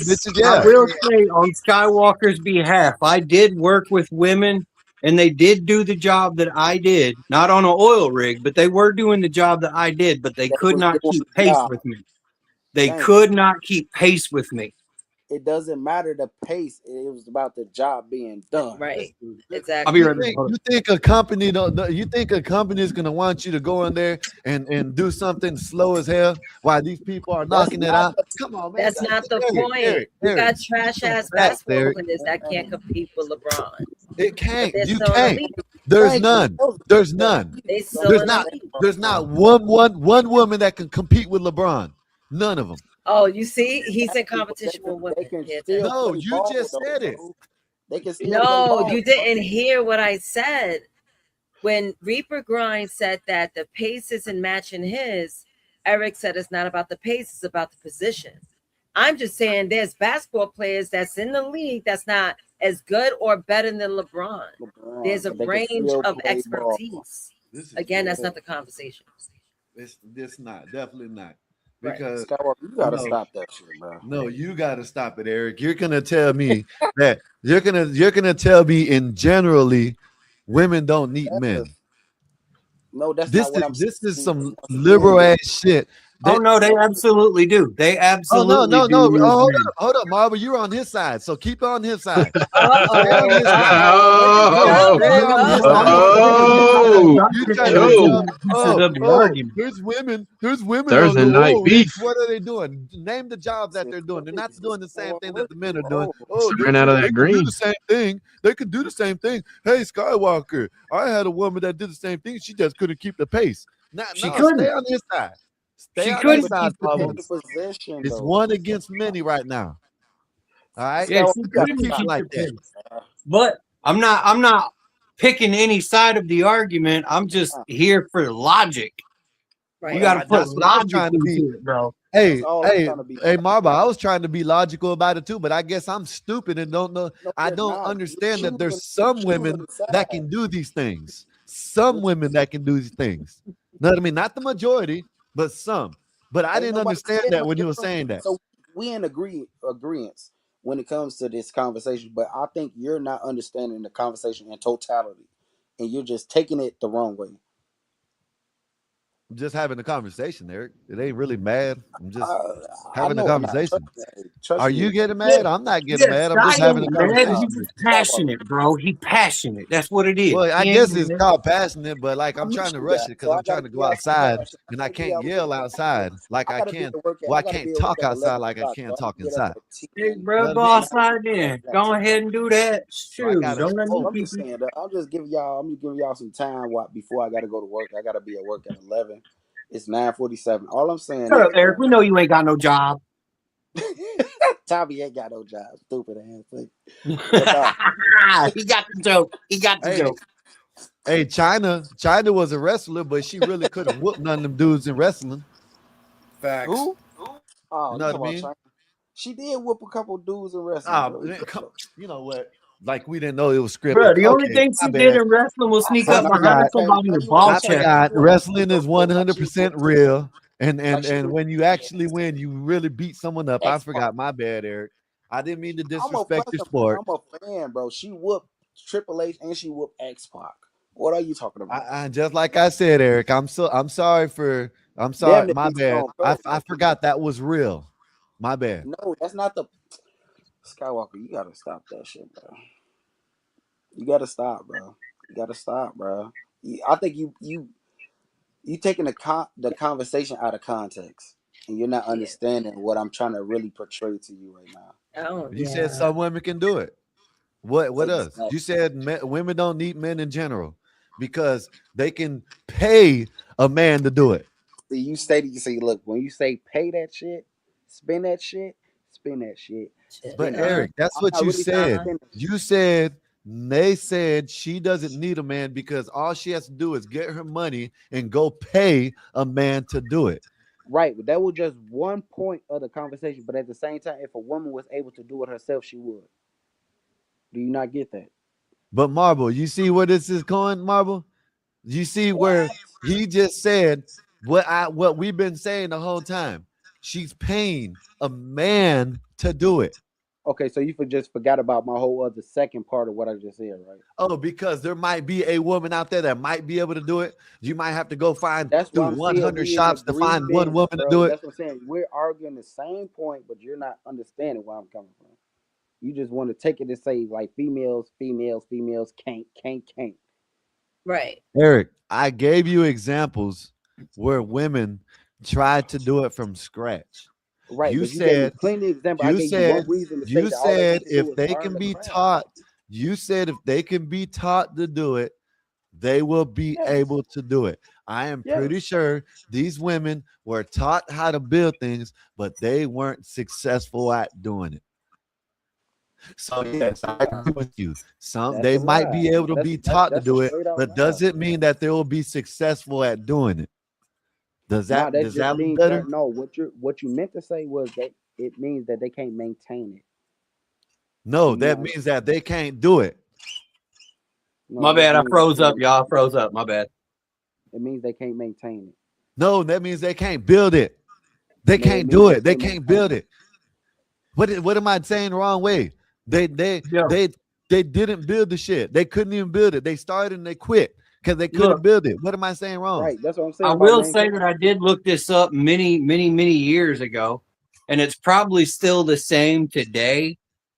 Skywalker's behalf, I did work with women and they did do the job that I did, not on an oil rig, but they were doing the job that I did, but they could not keep pace with me. They could not keep pace with me.
It doesn't matter the pace. It was about the job being done.
Right. Exactly.
I'll be right back.
You think a company is gonna want you to go in there and do something slow as hell while these people are knocking it out? Come on, man.
That's not the point. You got trash ass basketball players that can't compete with LeBron.
It can't. You can't. There's none. There's none. There's not one woman that can compete with LeBron. None of them.
Oh, you see, he's in competition with women.
No, you just said it.
No, you didn't hear what I said. When Reaper Grind said that the pace isn't matching his, Eric said it's not about the pace, it's about the position. I'm just saying there's basketball players that's in the league that's not as good or better than LeBron. There's a range of expertise. Again, that's not the conversation.
It's not, definitely not.
Because you gotta stop that shit, bro.
No, you gotta stop it, Eric. You're gonna tell me that you're gonna tell me in generally women don't need men.
No, that's not what I'm saying.
This is some liberal ass shit.
No, they absolutely do. They absolutely
no.
do.
Oh, hold up, Marvel. You're on his side, so keep on his side. There's women.
There's a night beef.
What are they doing? Name the jobs that they're doing. They're not doing the same thing that the men are doing.
Ran out of that green.
Do the same thing. They could do the same thing. Hey, Skywalker, I had a woman that did the same thing. She just couldn't keep the pace. She couldn't. Stay on his side. She couldn't keep position. It's one against many right now. All right.
Yeah, she couldn't keep like that. But I'm not picking any side of the argument. I'm just here for logic. Right. You got to put logic into it, bro.
Hey, Marba, I was trying to be logical about it too, but I guess I'm stupid and don't know. I don't understand that there's some women that can do these things. Some women that can do these things. Know what I mean? Not the majority, but some. But I didn't understand that when you were saying that.
So we in agreement when it comes to this conversation, but I think you're not understanding the conversation in totality, and you're just taking it the wrong way.
I'm just having a conversation, Eric. It ain't really mad. I'm just having a
know,
conversation.
trust
Are
me.
you getting mad? I'm not getting
Yeah,
mad. I'm just having a
man.
conversation.
He's just passionate, bro. He passionate. That's what it is.
Well, I
He
guess
ain't-
it's called passionate, but like I'm
I'm
trying to
used to
rush
that,
it because
so I
I'm trying
gotta
to
be
go
out
outside
here.
and I
I gotta be
can't
out
yell
here.
outside like
I
I
gotta be at
can.
the work at.
Well,
I
I
gotta
can't
be at work
talk
at
outside
11
like I
o'clock.
can
So I
talk
can get up
inside.
at 10.
Hey,
You
bro,
know
go
what I mean?
outside then. Go ahead and do that.
So I
Shoot,
gotta.
don't let me
I'm
keep
just
you.
saying that. I'm just giving y'all before I gotta go to work. I gotta be at work at 11. It's 9:47. All I'm saying
Shut up,
is,
Eric. We know you ain't got no job.
Tommy ain't got no job. Stupid ass thing.
He got the joke. He got the
Hey,
joke.
hey, China was a wrestler, but she really couldn't whoop none of them dudes in wrestling.
Facts.
Who?
Oh,
You
you
know what I
talking about
mean?
China? She did whoop a couple dudes in wrestling.
Ah,
Bro.
man, you know what? Like we didn't know it was scripted.
Bro, the only
Okay,
thing
my
she did
bad.
in wrestling was sneak
I
up behind
forgot.
somebody with
you
ball
wanna
I
tell me
check.
forgot.
she whooped
Wrestling is
like she
100%
whooped
real, and
like she
when you actually win, you really beat someone up. I
X Pac.
forgot. My bad, Eric. I didn't mean to
I'm a
disrespect your
fucking
sport.
I'm a fan, bro. She whooped Triple H and she whooped X Pac. What are you talking about?
I just like I said, Eric. I'm sorry.
Damn,
My
niggas
bad.
gonna throw
I forgot that was real. My bad.
No, that's not the Skywalker. You gotta stop that shit, bro. You gotta stop, bro. You gotta stop, bro. I think you taking the conversation out of context, and you're not understanding what I'm trying to really portray to you right now.
Oh,
You said some women can do it. What else?
Exactly.
You said women don't need men in general because they can pay a man to do it.
See, you say, look, when you say pay that shit, spend that shit, spend that shit.
But
Spend
Eric, that's
I'm
what
not
you
really trying to
said.
spend that shit.
You said they said she doesn't need a man because all she has to do is get her money and go pay a man to do it.
Right, but that was just one point of the conversation. But at the same time, if a woman was able to do it herself, she would. Do you not get that?
But Marble, you see where this is going, Marble? You see where he just said what we've been saying the whole time. She's paying a man to do it.
Okay, so you just forgot about my whole other second part of what I just said, right?
Oh, because there might be a woman out there that might be able to do it. You might have to go find
That's why
through
I'm saying
100
we in
shops to find one
agreement,
woman to
bro.
do it.
That's what I'm saying. We're arguing the same point, but you're not understanding where I'm coming from. You just want to take it and say like females can't.
Right.
Eric, I gave you examples where women tried to do it from scratch.
Right.
You
but you gave me
said
plenty of examples. I gave you one reason to say that all they need to do
if
is
they
learn
can
the
be
craft.
taught, you said if they can be taught to do it, they will be able to do it. I am pretty sure these women were taught how to build things, but they weren't successful at doing it. So yes, I agree with you. They might be able to be taught to do it, but does it mean that they will be successful at doing it? Does that look
means
better?
that, no, what you meant to say was that it means that they can't maintain it.
No, that means that they can't do it.
No,
My
that
bad. I
means
froze up, y'all. I froze up. My bad.
It means they can't maintain it.
No, that means they can't build it. They can't do it. They can't build it. What am I saying the wrong way? They didn't build the shit. They couldn't even build it. They started and they quit because they couldn't build it. What am I saying wrong?
Right. That's what I'm saying.
I will say that I did look this up many years ago, and it's probably still the same today,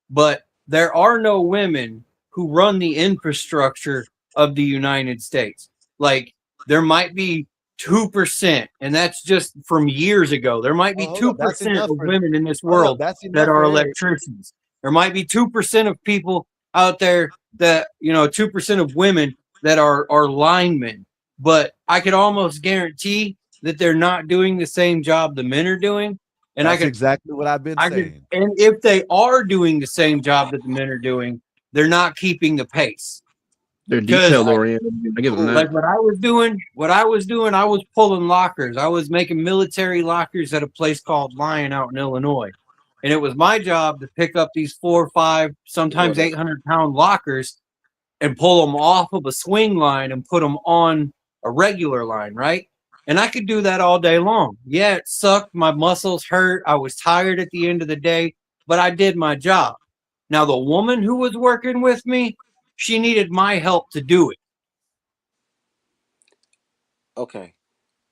but there are no women who run the infrastructure of the United States. Like there might be 2%, and that's just from years ago. There might be 2% of women in this world that are electricians. There might be 2% of people out there that, 2% of women that are linemen. But I could almost guarantee that they're not doing the same job the men are doing. And
that's exactly what I've been saying.
And if they are doing the same job that the men are doing, they're not keeping the pace.
They're detail oriented. I give them that.
Like what I was doing, I was pulling lockers. I was making military lockers at a place called Lion out in Illinois. And it was my job to pick up these 400, 500, sometimes 800-pound lockers and pull them off of a swing line and put them on a regular line, right? And I could do that all day long. Yeah, it sucked. My muscles hurt. I was tired at the end of the day, but I did my job. Now, the woman who was working with me, she needed my help to do it.
Okay.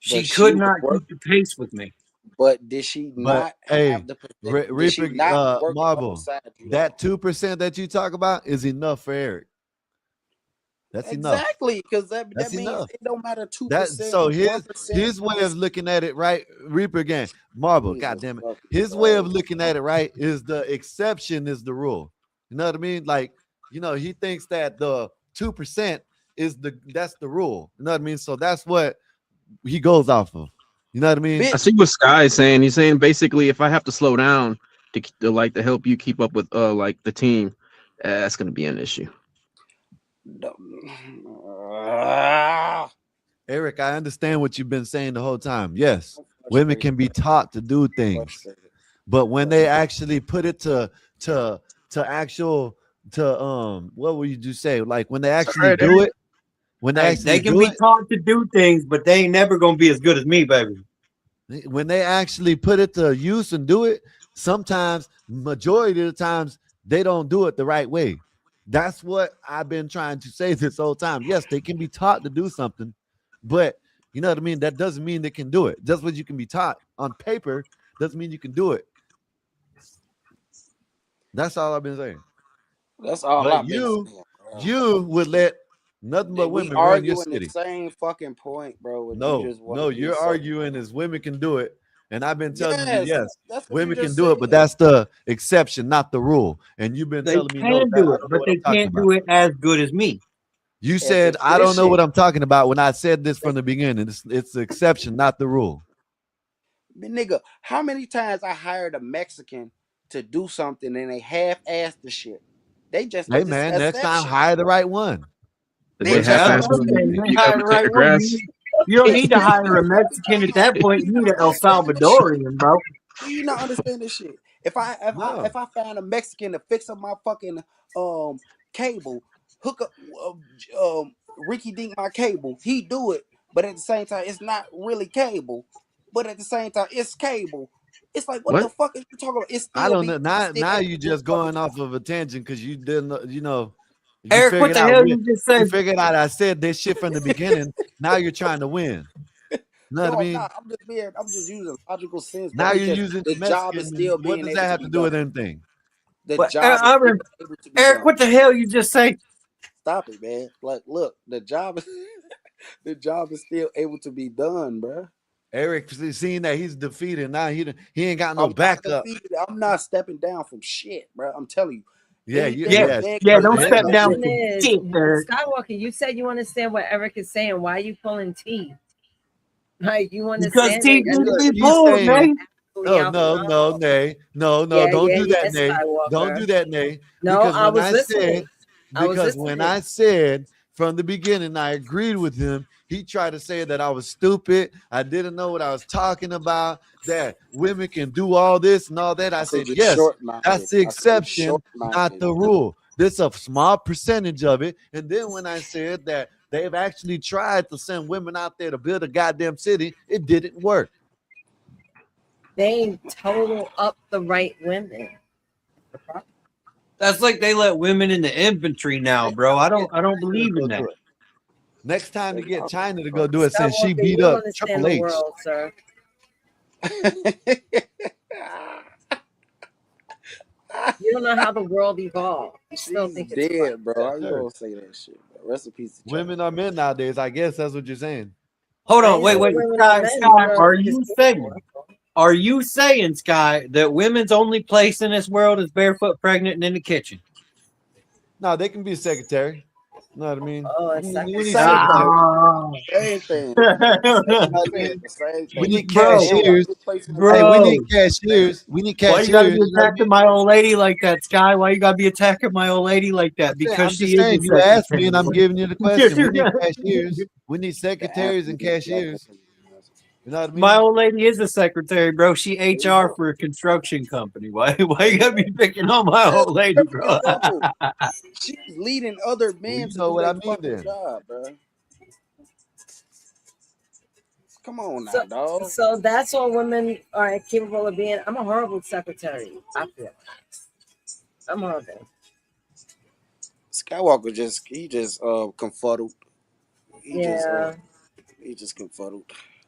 She
But
could
she
not
worked.
keep the pace with me.
But did she
But
not
hey,
have the position? Did she
Reaper,
not work
Marvel,
alongside you?
that 2% that you talk about is enough for Eric. That's enough.
Exactly, because that
That's
means
enough.
it don't matter 2%,
That so
1%.
his way of looking at it, right? Reaper again, Marvel. God damn it. His way of looking at it, right, is the exception is the rule. You know what I mean? Like, you know, he thinks that the 2% is that's the rule. You know what I mean? So that's what he goes off of. You know what I mean?
I see what Sky is saying. He's saying basically, if I have to slow down to help you keep up with like the team, that's going to be an issue.
Eric, I understand what you've been saying the whole time. Yes, women can be taught to do things, but when they actually put it to what would you say? Like when they actually do it, when
They can be taught to do things, but they ain't never gonna be as good as me, baby.
When they actually put it to use and do it, sometimes, majority of the times, they don't do it the right way. That's what I've been trying to say this whole time. Yes, they can be taught to do something, but you know what I mean? That doesn't mean they can do it. Just what you can be taught on paper doesn't mean you can do it. That's all I've been saying.
That's all
but
I've been saying.
You would let nothing but women run your city.
The same fucking point, bro.
You're arguing as women can do it. And I've been telling you, yes, women can
do
do it, but that's the exception, not the rule. And you've been telling me, no,
do it, but they can't do it as good as me.
You said, I don't know what I'm talking about when I said this from the beginning. It's the exception, not the rule.
Nigga, how many times I hired a Mexican to do something and they half-assed the shit? They just
hey man, next time hire the right one.
You don't need to hire a Mexican at that point. You need an El Salvadorian, bro.
You not understand this shit. If I find a Mexican to fix up my fucking cable, hook up Ricky Dink my cable, he do it. But at the same time, it's not really cable. But at the same time, it's cable. It's like what the fuck is you talking about? It's still
I don't know. Now you just going off of a tangent because you didn't, you know.
Eric, what the hell you just said?
You figured out I said this shit from the beginning. Now you're trying to win. You know what I mean?
Nah, I'm just using logical sense.
Now you're using
the job is still being.
What does that have to do with anything?
Eric, what the hell you just say?
Stop it, man. Like, look, the job is still able to be done, bro.
Eric, seeing that he's defeated now, he ain't got no backup.
I'm not stepping down from shit, bro. I'm telling you.
Yeah.
Don't step down from shit,
Skywalker, you said you understand what Eric is saying. Why are you pulling teeth? Like you understand?
Because teeth need to be pulled, man.
No, Nay. No, don't do that, Nay. Don't do that, Nay.
No, I was listening.
Because when I said from the beginning, I agreed with him. He tried to say that I was stupid. I didn't know what I was talking about, that women can do all this and all that. I said, yes, that's the exception, not the rule. There's a small percentage of it. And then when I said that they've actually tried to send women out there to build a goddamn city, it didn't work.
They ain't total up the right women.
That's like they let women in the infantry now, bro. I don't believe in that.
Next time you get China to go do it, since she beat up Triple H.
World, sir. You don't know how the world evolved. You still think it's
dead, bro. How you gonna say that shit, bro? Rest in peace.
Women are men nowadays. I guess that's what you're saying.
Hold on, wait. Sky, are you saying, Sky, that women's only place in this world is barefoot, pregnant, and in the kitchen?
No, they can be a secretary. You know what I mean?
Oh,
we
need cashiers.
Bro.
We need cashiers. We need cashiers.
Why you gotta be attacking my old lady like that, Sky? Why you gotta be attacking my old lady like that? Because she is saying,
you asked me and I'm giving you the question. We need cashiers. We need secretaries and cashiers. You know what I mean?
My old lady is a secretary, bro. She HR for a construction company. Why you gotta be picking on my old lady, bro?
She's leading other men to do that fucking job, bro. Come on now, dog.
So that's all women are capable of being. I'm a horrible secretary. I feel. I'm horrible.
Skywalker just confuddled. He just confuddled.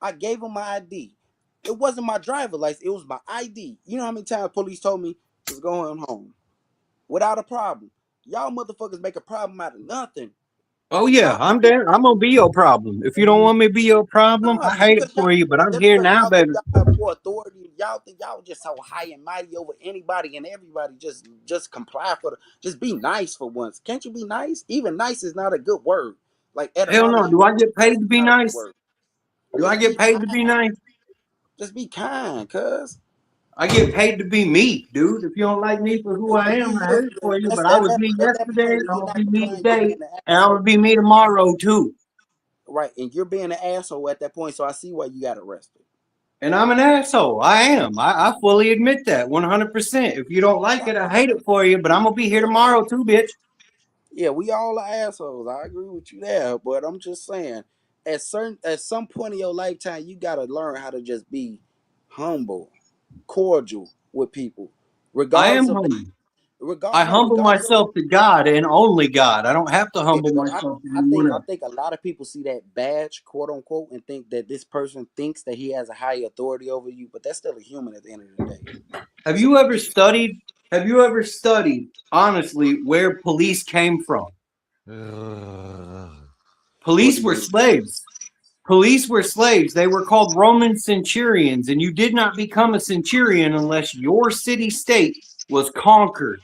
I gave him my ID. It wasn't my driver license. It was my ID. You know how many times police told me, just go on home without a problem. Y'all motherfuckers make a problem out of nothing.
Oh yeah, I'm there. I'm gonna be your problem. If you don't want me to be your problem, I hate it for you, but I'm here now, baby.
Y'all have more authority. Y'all think y'all just so high and mighty over anybody and everybody. Just comply just be nice for once. Can't you be nice? Even nice is not a good word. Like
hell no. Do I get paid to be nice? Do I get paid to be nice?
Just be kind, cuz.
I get paid to be me, dude. If you don't like me for who I am, I hate it for you. But I was me yesterday, I'm gonna be me today, and I'm gonna be me tomorrow too.
Right, and you're being an asshole at that point, so I see why you got arrested.
And I'm an asshole. I am. I fully admit that 100%. If you don't like it, I hate it for you, but I'm gonna be here tomorrow too, bitch.
Yeah, we all are assholes. I agree with you there, but I'm just saying, at some point in your lifetime, you gotta learn how to just be humble, cordial with people.
I am humble. I humble myself to God and only God. I don't have to humble myself to anyone else.
I think a lot of people see that badge, quote unquote, and think that this person thinks that he has a high authority over you, but that's still a human at the end of the day.
Have you ever studied, honestly, where police came from? Police were slaves. Police were slaves. They were called Roman centurions, and you did not become a centurion unless your city-state was conquered.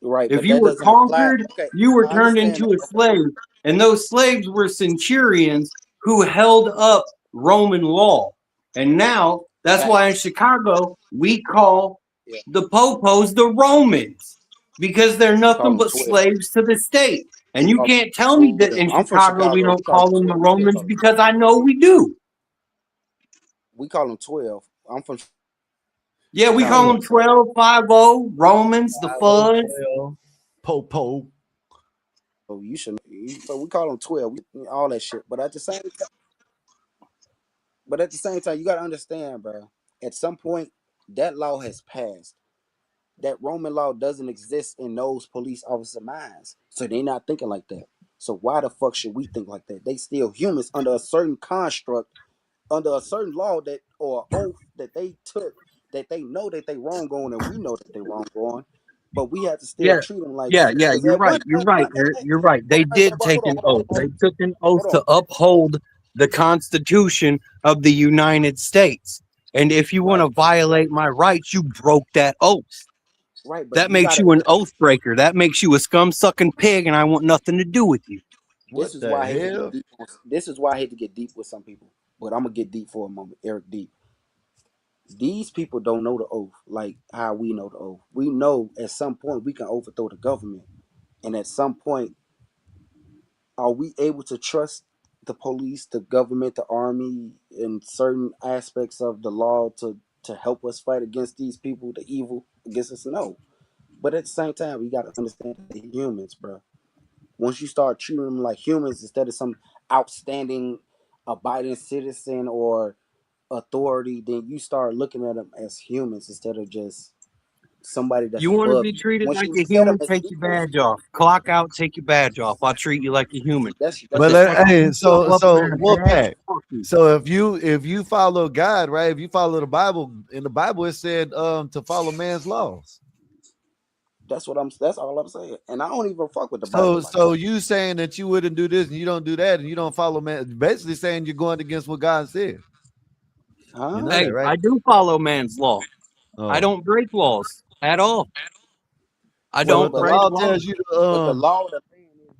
Right.
If you were conquered, you were turned into a slave, and those slaves were centurions who held up Roman law. And now, that's why in Chicago, we call the popos the Romans, because they're nothing but slaves to the state. And you can't tell me that in Chicago we don't call them the Romans, because I know we do.
We call them 12. I'm from.
Yeah, we call them 12, 5-0, Romans, the fuzz.
Popo.
Oh, so we call them 12, all that shit. But at the same time, you gotta understand, bro. At some point, that law has passed. That Roman law doesn't exist in those police officer minds. So they're not thinking like that. So why the fuck should we think like that? They still humans under a certain construct, under a certain law that or oath that they took, that they know that they wrong on, and we know that they wrong on. But we have to still treat them like
you're right. You're right. They did take an oath. They took an oath to uphold the Constitution of the United States. And if you want to violate my rights, you broke that oath.
Right, but
that makes you an oath breaker. That makes you a scum-sucking pig, and I want nothing to do with you.
This is why I hate to get deep with some people. But I'm gonna get deep for a moment, Eric Deep. These people don't know the oath like how we know the oath. We know at some point we can overthrow the government, and at some point, are we able to trust the police, the government, the army, in certain aspects of the law to help us fight against these people, the evil against us? No. But at the same time, we got to understand that they're humans, bro. Once you start treating them like humans instead of some outstanding, abiding citizen or authority, then you start looking at them as humans instead of just somebody that's
you want to be treated like a human. Take your badge off. Clock out. Take your badge off. I'll treat you like a human.
Hey, so Wolfpack. So if you follow God, right? If you follow the Bible, in the Bible it said to follow man's laws.
That's all I'm saying. And I don't even fuck with the Bible.
So you saying that you wouldn't do this and you don't do that and you don't follow man, basically saying you're going against what God said.
Huh?
You know
hey,
that, right?
I do follow man's law. I don't break laws at all. I don't break laws.
Tells you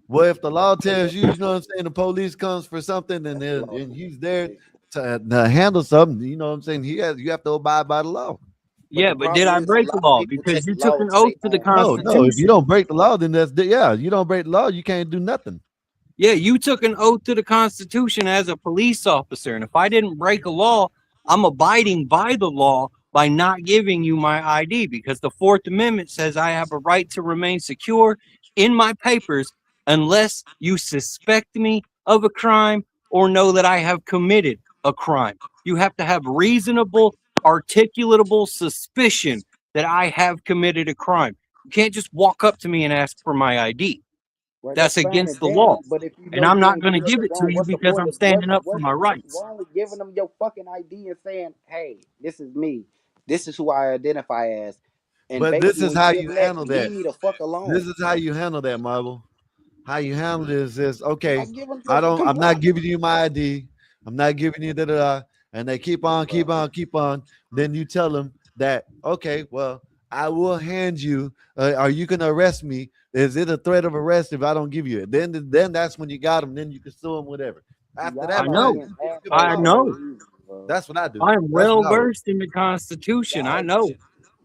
well, if the law tells you, you know what I'm saying, the police comes for something and he's there to handle something, you know what I'm saying? You have to abide by the law.
Yeah, but did I break the law? Because you took an oath to the Constitution.
No, if you don't break the law, then you don't break the law, you can't do nothing.
Yeah, you took an oath to the Constitution as a police officer. And if I didn't break a law, I'm abiding by the law by not giving you my ID, because the 4th Amendment says I have a right to remain secure in my papers unless you suspect me of a crime or know that I have committed a crime. You have to have reasonable, articulatable suspicion that I have committed a crime. You can't just walk up to me and ask for my ID.
Right,
that's against the law. And I'm not going to give it to you because I'm standing up for my rights.
What's wrong with giving them your fucking ID and saying, hey, this is me. This is who I identify as.
But this is how you handle that.
Leave me the fuck alone.
This is how you handle that, Marvel. How you handle this is okay. I'm not giving you my ID. I'm not giving you da. And they keep on. Then you tell them that, okay, well, I will hand you. Are you gonna arrest me? Is it a threat of arrest if I don't give you it? Then that's when you got them. Then you can sue them, whatever. After that,
I know.
That's what I do.
I'm well versed in the Constitution. I know.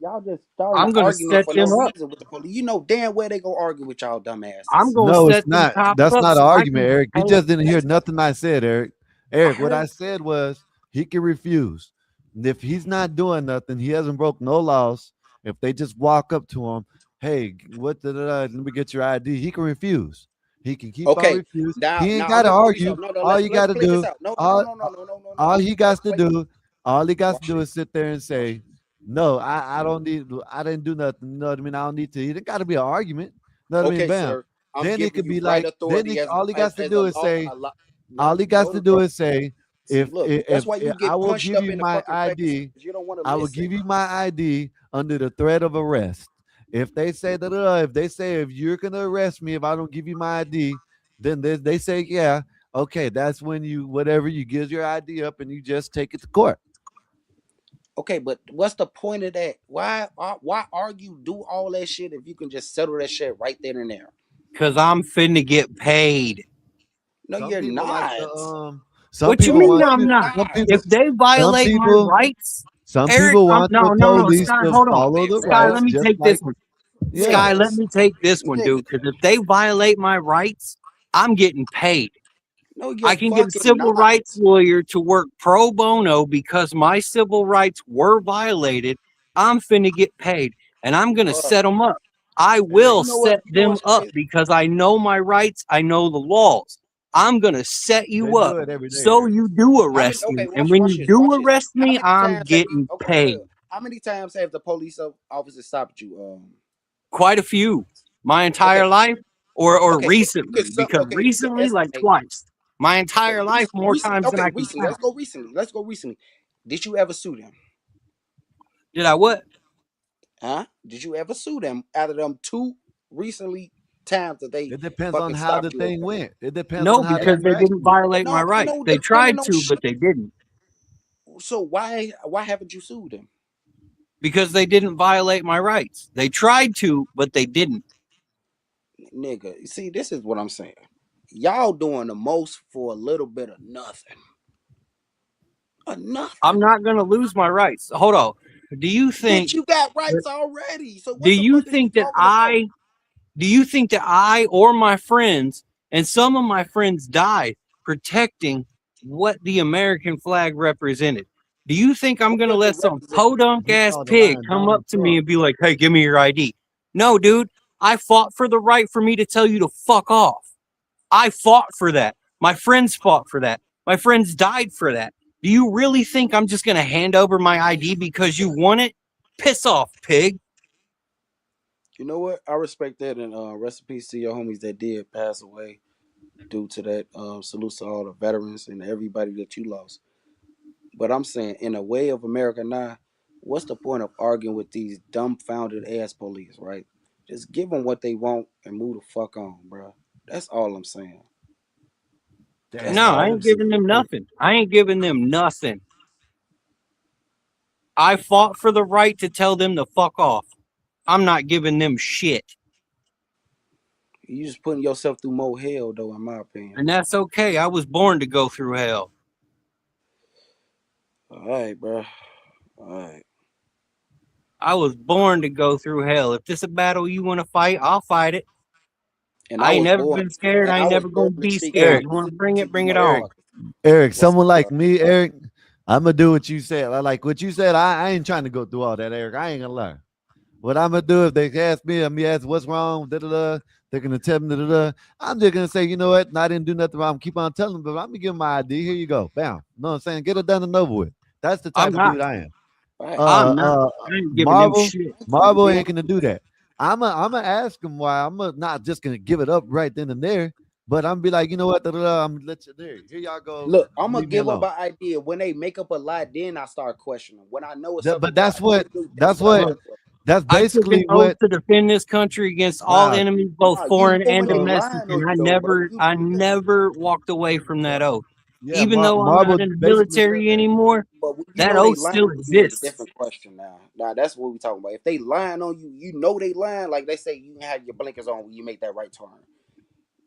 Y'all just started
I'm gonna
arguing
set
for
them
no
up.
reason with the police. You know damn well they gonna argue with y'all dumb asses.
I'm gonna
No,
set
it's not.
them cops
That's
up
not an
so I
argument,
can
Eric. You
hold-
just didn't hear nothing I said, Eric. Eric, what I said was he can refuse. And if he's not doing nothing, he hasn't broke no laws. If they just walk up to him, hey, what the let me get your ID, he can refuse. He can keep on refusing. He ain't got to argue. All you got to do, all he got to do, all he got to do is sit there and say, no, I don't need, I didn't do nothing. You know what I mean? I don't need to. It ain't got to be an argument. You know what I mean?
Okay,
Bam.
sir. I'm
Then it
giving
could
you
be
right
like,
authority
then all he got to
as
do
a
is
law-
say,
a law-
all he got to do is say, if
that's why you get
I will
punched
give
up
you
in the
my
fucking face
ID,
because you don't want to
I will
listen.
give you my ID under the threat of arrest. If they say that, if you're gonna arrest me if I don't give you my ID, then they say, yeah, okay, that's when you give your ID up and you just take it to court.
Okay, but what's the point of that? Why argue, do all that shit if you can just settle that shit right then and there?
Cause I'm finna get paid.
No,
Some
you're
people
not.
like to, some
What you
people
mean
want
I'm
you-
not?
some people-
If they violate my rights,
some
Eric,
people want the
no,
police
Sky,
to
hold on.
follow the
Sky,
rights,
let me
just
take
like-
this one.
Yeah.
Sky, let me take this one, dude. Because if they violate my rights, I'm getting paid.
No, you're
I can get a
fucking
civil
not.
rights lawyer to work pro bono because my civil rights were violated. I'm finna get paid, and I'm gonna set them up. I will set them up because I know my rights. I know the laws. I'm gonna set you up so you do arrest me, and when you do arrest me, I'm getting paid.
How many times have the police officers stopped you?
Quite a few. My entire life, or recently, because
okay,
recently, like twice. My entire life, more times than I can
recently.
count.
Let's go recently. Did you ever sue them?
Did I what?
Huh? Did you ever sue them out of them two recently times that they?
It depends on how the thing went. It depends
No,
on how
because they didn't violate my rights.
no,
They tried
no,
to, but they didn't.
So why haven't you sued them?
Because they didn't violate my rights. They tried to, but they didn't.
Nigga, you see, this is what I'm saying. Y'all doing the most for a little bit of nothing. Nothing.
I'm not gonna lose my rights. Hold on. Do you think
Bitch, you got rights already? So what
do
the
you
fuck
think that I or my friends, and some of my friends died protecting what the American flag represented? Do you think I'm gonna let some podunk ass pig come up to me and be like, hey, give me your ID? No, dude. I fought for the right for me to tell you to fuck off. I fought for that. My friends fought for that. My friends died for that. Do you really think I'm just gonna hand over my ID because you want it? Piss off, pig.
You know what? I respect that, and rest in peace to your homies that did pass away due to that. Salute to all the veterans and everybody that you lost. But I'm saying, in a way of America now, what's the point of arguing with these dumbfounded ass police, right? Just give them what they want and move the fuck on, bro. That's all I'm saying.
No, I ain't giving them nothing. I ain't giving them nothing. I fought for the right to tell them to fuck off. I'm not giving them shit.
You just putting yourself through more hell, though, in my opinion.
And that's okay. I was born to go through hell.
All right, bro. All right.
I was born to go through hell. If this is a battle you want to fight, I'll fight it.
And
I ain't never been scared. I ain't never gonna be scared. You want to bring it? Bring it on.
Eric, someone like me, Eric, I'm gonna do what you said. I like what you said. I ain't trying to go through all that, Eric. I ain't gonna lie. What I'm gonna do if they ask me, I'm gonna ask what's wrong, they're gonna tell me, I'm just gonna say, you know what? I didn't do nothing wrong. Keep on telling them, but I'm gonna give them my ID. Here you go. Bam. You know what I'm saying? Get it done and over with. That's the type of dude I am.
I'm not. I ain't giving
Marvel,
them shit.
Marvel ain't gonna do that. I'm gonna ask him why. I'm not just gonna give it up right then and there, but I'm be like, you know what? I'm gonna let you there. Here y'all go.
Look, I'm gonna
Leave me
give up
alone.
an idea. When they make up a lie, then I start questioning. When I know it's
But that's what That's
I took
basically
an oath
what.
to defend this country against all
Wow.
enemies, both
Nah, you
foreign
know
and
when they
domestic,
lying on
and I
you though, bro.
never walked away from that oath.
Yeah,
Even though I'm
Marvel
not in the
basically said
military
that.
anymore,
But when you
that
know they
oath
lying
still
on you is a
exists.
different question now. Now that's what we talking about. If they lying on you, you know they lying. Like they say, you can have your blinkers on when you make that right turn.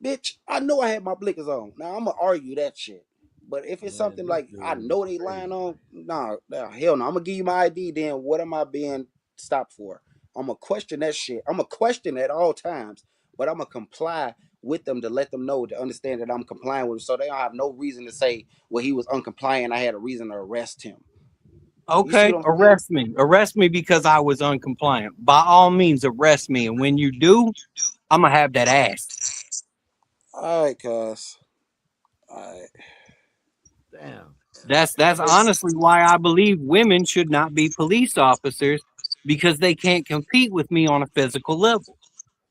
Bitch, I know I had my blinkers on. Now I'm gonna argue that shit. But if it's something like I know they lying on, nah, hell no. I'm gonna give you my ID. Then what am I being stopped for? I'm gonna question that shit. I'm gonna question at all times, but I'm gonna comply with them to let them know to understand that I'm complying with them, so they don't have no reason to say, well, he was uncompliant. I had a reason to arrest him. You see
Okay,
what I'm saying?
arrest me because I was uncompliant. By all means, arrest me, and when you do, I'm gonna have that ass.
All right, cuz. All right.
Damn.
That's honestly why I believe women should not be police officers, because they can't compete with me on a physical level.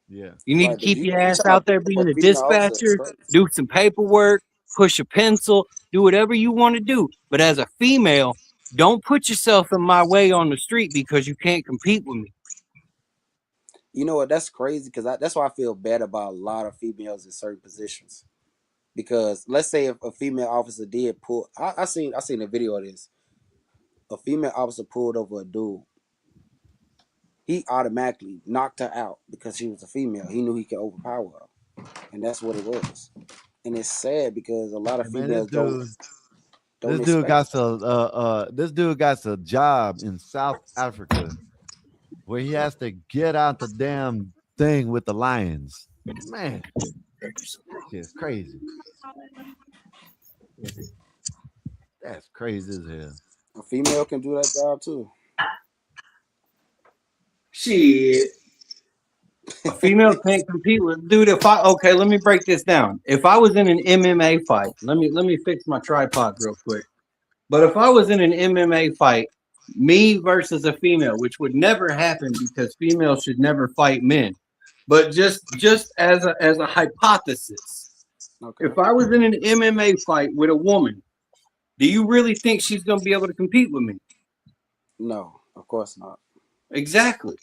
Yeah.
You need to
Right, but
keep
you
your ass
talking about
out there
for
being
a
a
female officer, it's
dispatcher,
crazy.
do some paperwork, push a pencil, do whatever you want to do. But as a female, don't put yourself in my way on the street because you can't compete with me.
You know what? That's crazy because that's why I feel bad about a lot of females in certain positions. Because let's say if a female officer did pull, I seen a video of this. A female officer pulled over a dude. He automatically knocked her out because she was a female. He knew he could overpower her, and that's what it was. And it's sad because a lot of
Hey, man, this
females don't
dude
expect.
got this dude got a job in South Africa where he has to get out the damn thing with the lions. Man, it's crazy. That's crazy as hell.
A female can do that job too.
Shit. A female can't compete with dude. Okay, let me break this down. If I was in an MMA fight, let me fix my tripod real quick. But if I was in an MMA fight, me versus a female, which would never happen because females should never fight men. But just as a hypothesis,
Okay.
if I was in an MMA fight with a woman, do you really think she's gonna be able to compete with me?
No, of course not.
Exactly.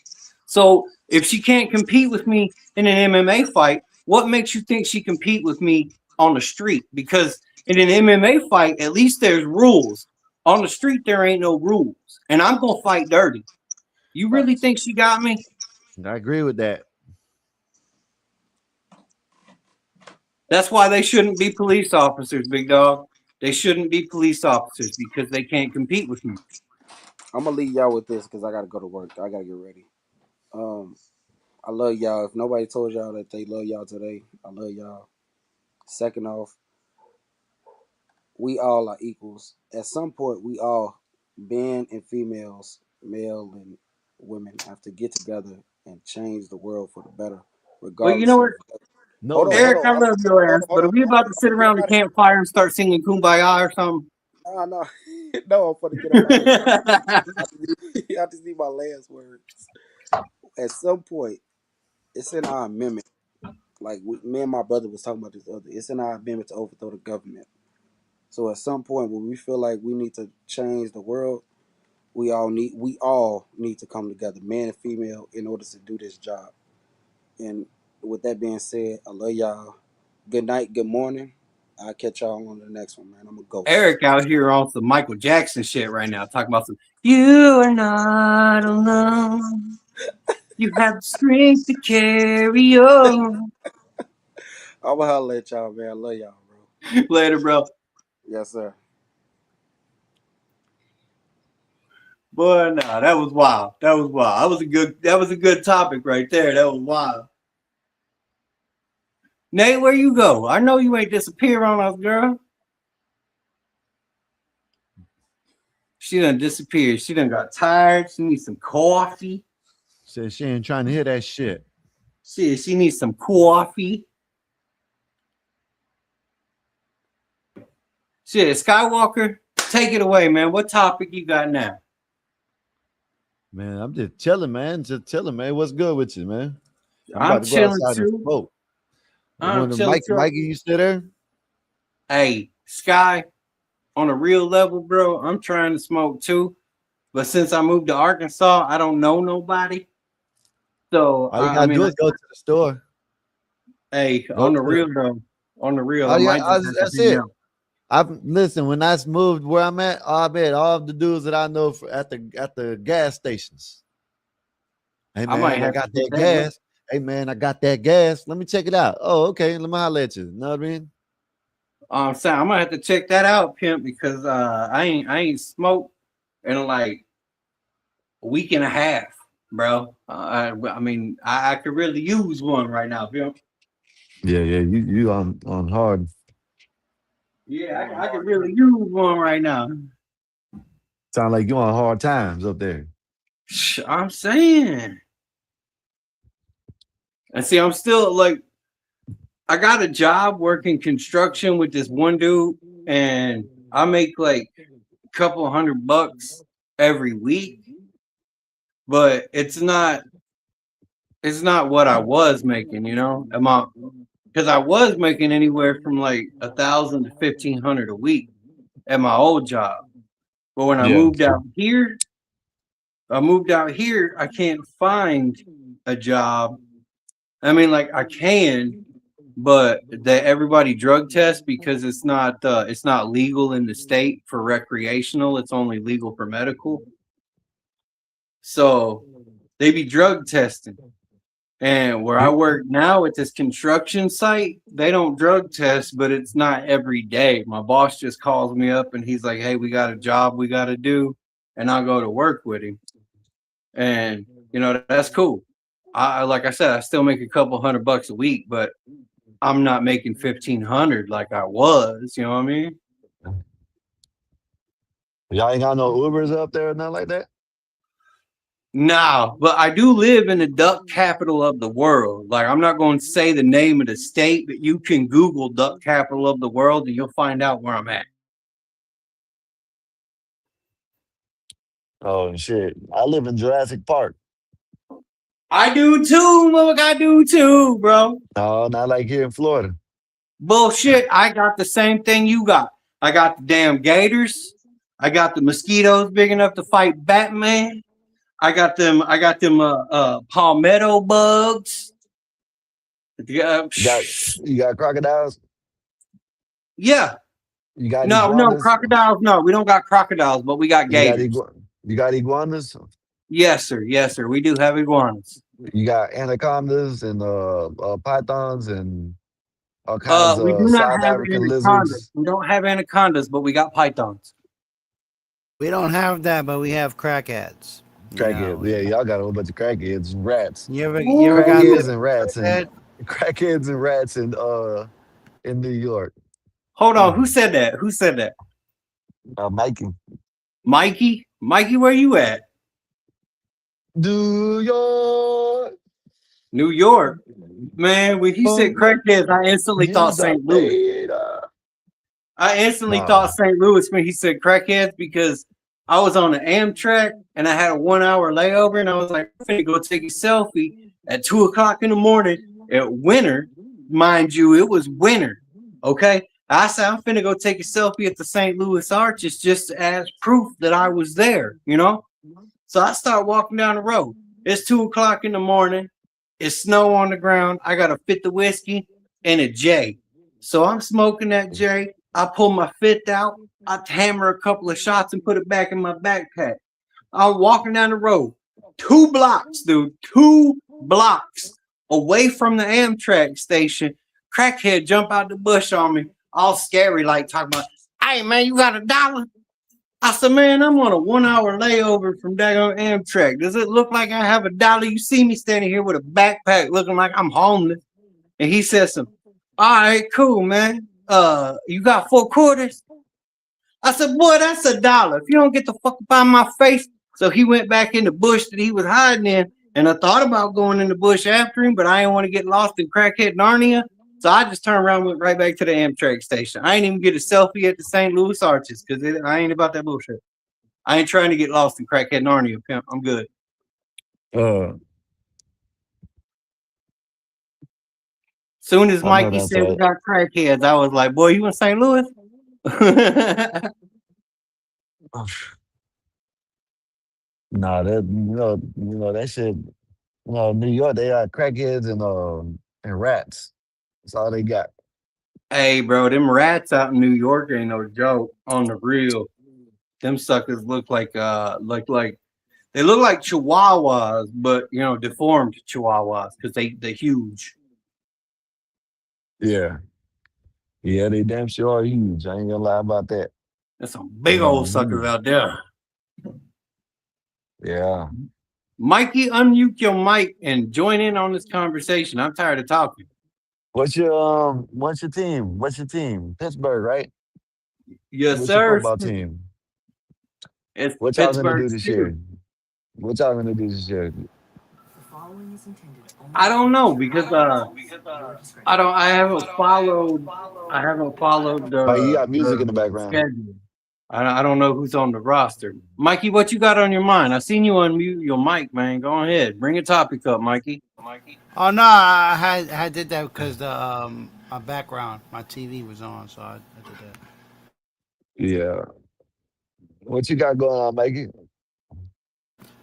So if she can't compete with me in an MMA fight, what makes you think she compete with me on the street? Because in an MMA fight, at least there's rules. On the street, there ain't no rules. And I'm gonna fight dirty. You really think she got me?
I agree with that.
That's why they shouldn't be police officers, big dog. They shouldn't be police officers because they can't compete with me.
I'm gonna leave y'all with this because I gotta go to work. I gotta get ready. I love y'all. If nobody told y'all that they love y'all today, I love y'all. Second off, we all are equals. At some point, we all, men and females, male and women, have to get together and change the world for the better. Regardless.
Well, you know what?
No,
Eric, I love your ass, but are we about to sit around the campfire and start singing Kumbaya or something?
No, no, I'm gonna get up. I just need my last words. At some point, it's in our amendment. Like me and my brother was talking about this other. It's in our amendment to overthrow the government. So at some point, when we feel like we need to change the world, we all need to come together, man and female, in order to do this job. And with that being said, I love y'all. Good night, good morning. I'll catch y'all on the next one, man. I'm gonna go.
Eric out here on some Michael Jackson shit right now, talking about some "You are not alone. You have the strength to carry on."
I'm gonna holler at y'all, man. I love y'all, bro.
Later, bro.
Yes, sir.
Boy, no, that was wild. That was wild. That was a good topic right there. That was wild. Nate, where you go? I know you ain't disappear on us, girl. She done disappeared. She done got tired. She needs some coffee.
Said she ain't trying to hear that shit.
She needs some coffee. Shit, Skywalker, take it away, man. What topic you got now?
Man, I'm just chilling, man. Just chilling, man. What's good with you, man?
I'm chilling too.
Smoke.
I'm chilling too.
Mikey, you still there?
Hey, Sky, on a real level, bro, I'm trying to smoke too. But since I moved to Arkansas, I don't know nobody. So
all you gotta do is go to the store.
Hey,
Go
on the
to
real though, on the real,
Oh
I
yeah,
might just have to
that's
hang
it.
out.
I've listen when I moved where I'm at. I bet all of the dudes that I know at the gas stations. Hey
I might
man, I
have
got
to hit
that
that.
gas. Hey man, I got that gas. Let me check it out. Oh, okay. Let me holler at you. You know what I mean?
Sam, I'm gonna have to check that out, pimp, because I ain't smoked in like a week and a half, bro. I mean, I could really use one right now, pimp.
Yeah. You on hard.
Yeah, I could really use one right now.
Sound like you on hard times up there.
I'm saying. And see, I'm still like, I got a job working construction with this one dude, and I make like a couple $100 every week, but it's not what I was making, you know? Because I was making anywhere from like 1,000 to 1,500 a week at my old job. But when I moved out here, I can't find a job. I mean, like I can, but everybody drug tests because it's not legal in the state for recreational. It's only legal for medical. So they be drug testing. And where I work now at this construction site, they don't drug test, but it's not every day. My boss just calls me up and he's like, hey, we got a job we got to do. And I'll go to work with him. And, you know, that's cool. Like I said, I still make a couple $100 a week, but I'm not making 1,500 like I was. You know what I mean?
Y'all ain't got no Ubers up there or nothing like that?
No, but I do live in the duck capital of the world. Like, I'm not going to say the name of the state, but you can Google duck capital of the world and you'll find out where I'm at.
Oh shit! I live in Jurassic Park.
I do too, look, I do too, bro.
No, not like here in Florida.
Bullshit. I got the same thing you got. I got the damn gators. I got the mosquitoes big enough to fight Batman. I got them palmetto bugs.
You got crocodiles?
Yeah.
You got
no crocodiles. No, we don't got crocodiles, but we got gators.
You got iguanas?
Yes, sir. Yes, sir. We do have iguanas.
You got anacondas and pythons and all kinds
we
of
do not
South
have
African
anacondas.
lizards.
We don't have anacondas, but we got pythons.
We don't have that, but we have crackheads.
Crackheads, yeah, y'all got a whole bunch of crackheads and rats.
You ever got
crackheads and rats and crackheads and rats in New York.
Hold on, who said that? Who said that?
Mikey.
Mikey? Mikey, where you at?
New York.
New York. Man, when he said crackheads, I instantly thought St. Louis. I instantly thought St. Louis when he said crackheads because I was on the Amtrak and I had a 1 hour layover and I was like, I'm finna go take a selfie at 2 o'clock in the morning at winter. Mind you, it was winter. Okay. I said, I'm finna go take a selfie at the St. Louis Arches just as proof that I was there, you know? So I start walking down the road. It's 2 o'clock in the morning. It's snow on the ground. I got a fifth of whiskey and a J. So I'm smoking that J. I pull my fifth out. I hammer a couple of shots and put it back in my backpack. I'm walking down the road. 2 blocks, dude. 2 blocks away from the Amtrak station. Crackhead jump out the bush on me. All scary, like talking about, hey, man, you got $1? I said, man, I'm on a 1 hour layover from daggone Amtrak. Does it look like I have $1? You see me standing here with a backpack looking like I'm homeless. And he says something. All right, cool, man. You got 4 quarters? I said, boy, that's $1. If you don't get the fuck up out of my face. So he went back in the bush that he was hiding in. And I thought about going in the bush after him, but I didn't want to get lost in crackhead Narnia. So I just turned around and went right back to the Amtrak station. I ain't even get a selfie at the St. Louis Arches because I ain't about that bullshit. I ain't trying to get lost in crackhead Narnia, pimp. I'm good. Soon as Mikey said we got crackheads, I was like, boy, you in St. Louis?
Nah, that you know that shit. No, New York, they got crackheads and rats. That's all they got.
Hey, bro, them rats out in New York ain't no joke. On the real, them suckers look like they look like chihuahuas, but deformed chihuahuas because they're huge.
Yeah. Yeah, they damn sure are huge. I ain't gonna lie about that.
There's some big old suckers out there.
Yeah.
Mikey, unmute your mic and join in on this conversation. I'm tired of talking.
What's your team? What's your team? Pittsburgh, right?
Yes,
What's
sir.
your football team?
It's
What y'all
Pittsburgh
gonna do this year? What y'all gonna do this year?
I don't know because I haven't followed
Like you got music in
the
the background.
schedule. I don't know who's on the roster. Mikey, what you got on your mind? I seen you unmute your mic, man. Go ahead, bring a topic up, Mikey.
Oh no, I did that because the my background, my TV was on, so I did that.
Yeah. What you got going on, Mikey?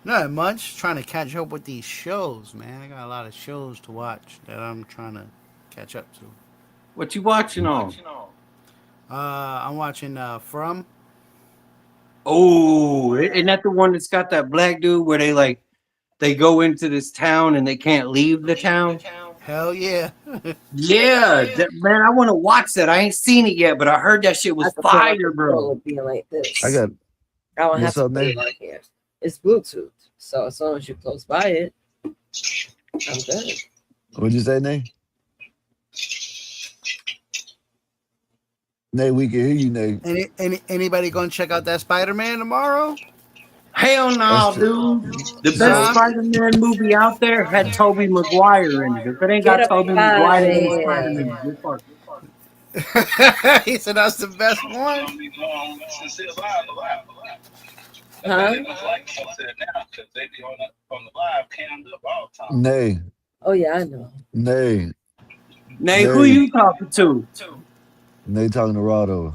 Not much. Trying to catch up with these shows, man. I got a lot of shows to watch that I'm trying to catch up to.
What you watching on?
I'm watching From.
Oh, isn't that the one that's got that black dude where they go into this town and they can't leave the town?
Hell yeah.
Yeah, man, I want to watch that. I ain't seen it yet, but I heard that shit was fire, bro.
Like this.
I don't have
what's
to
up, play it right here. It's Bluetooth, so as long as you're close by it, I'm good.
What'd you say, Nate? Nate, we can hear you, Nate.
Anybody gonna check out that Spider-Man tomorrow?
Hell no, dude. The best Spider-Man movie out there had Tobey Maguire in it. If it ain't got Tobey Maguire in it, Spider-Man.
He said that's the best one.
Huh?
Nay.
Oh yeah, I know.
Nay.
Nay, who you talking to?
Nay talking to Rado.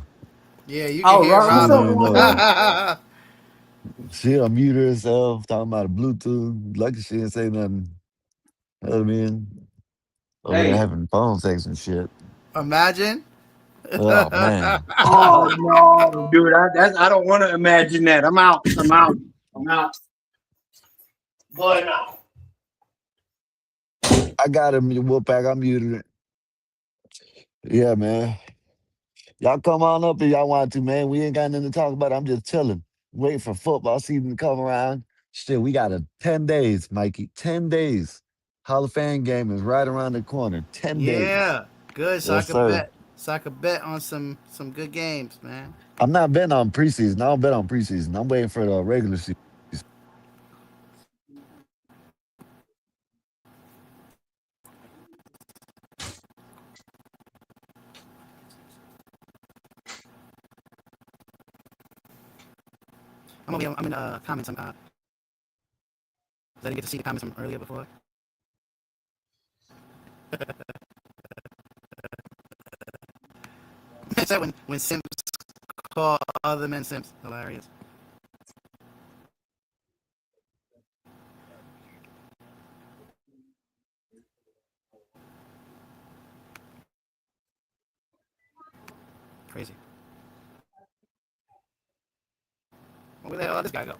Yeah, you can hear Rado.
She unmuted herself, talking about a Bluetooth. Lucky she didn't say nothing. You know what I mean? Over there having phone sex and shit.
Imagine.
Oh man.
Oh no, dude! I don't want to imagine that. I'm out. Boy, no.
I got him, Wolfpack. I muted it. Yeah, man. Y'all come on up if y'all want to, man. We ain't got nothing to talk about. I'm just chilling. Waiting for football season to come around. Shit, we got 10 days, Mikey. 10 days. Hall of Fame game is right around the corner. 10 days.
Yeah, good. So
Yes,
I could bet on some good games, man.
I'm not betting on preseason. I don't bet on preseason. I'm waiting for the regular season.
I'm in comments. I didn't get to see the comments from earlier before. Is that when Sims call other men Sims? Hilarious. Crazy. Where the hell did this guy go?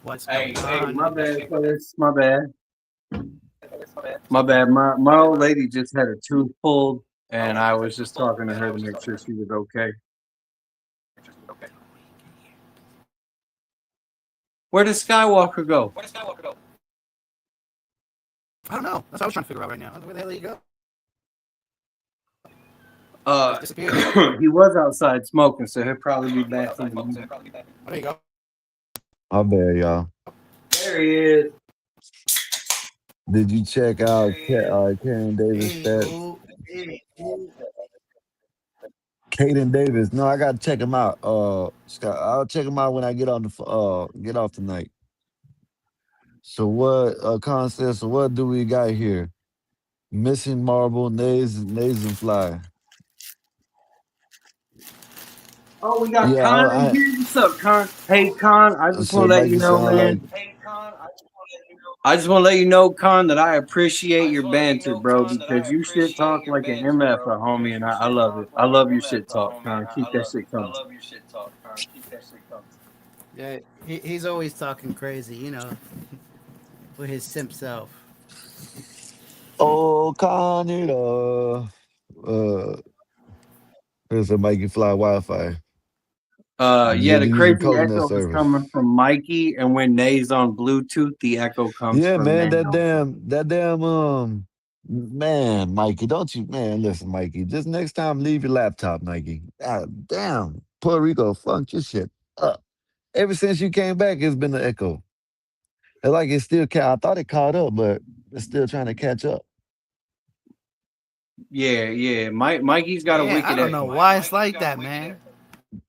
What's
Hey,
going on?
my bad, Chris. My bad. My old lady just had a tooth pulled, and I was just talking to her to make sure she was okay. Where did Skywalker go?
I don't know. That's what I was trying to figure out right now. Where the hell did he go?
He was outside smoking, so he'll probably be back in the moment.
There you go.
I bet, y'all.
There he is.
Did you check out Karen Davis stats? Caden Davis. No, I gotta check him out. Scott, I'll check him out when I get on the get off tonight. So what concept? So what do we got here? Missing marble, nays and fly.
Oh, we got
Yeah,
Con in here. What's up, Con? Hey, Con, I just want to let you know, man. I just want to let you know, Con, that I appreciate your banter, bro, because you shit talk like an MF, homie, and I love it. I love your shit talk, Con. Keep that shit coming.
Yeah, he's always talking crazy, you know, with his simp self.
Oh, Connie, there's a Mikey Fly Wi-Fi.
Yeah, the crazy
coconut
echo is
service.
coming from Mikey, and when Nay's on Bluetooth, the echo comes
Yeah,
from
man,
Nay.
that damn man, Mikey, don't you, man, listen, Mikey, just next time leave your laptop, Mikey. God damn, Puerto Rico funked your shit up. Ever since you came back, it's been an echo. It's like it's still, I thought it caught up, but it's still trying to catch up.
Yeah. Mikey's got a wicked
I don't know why it's like that, man.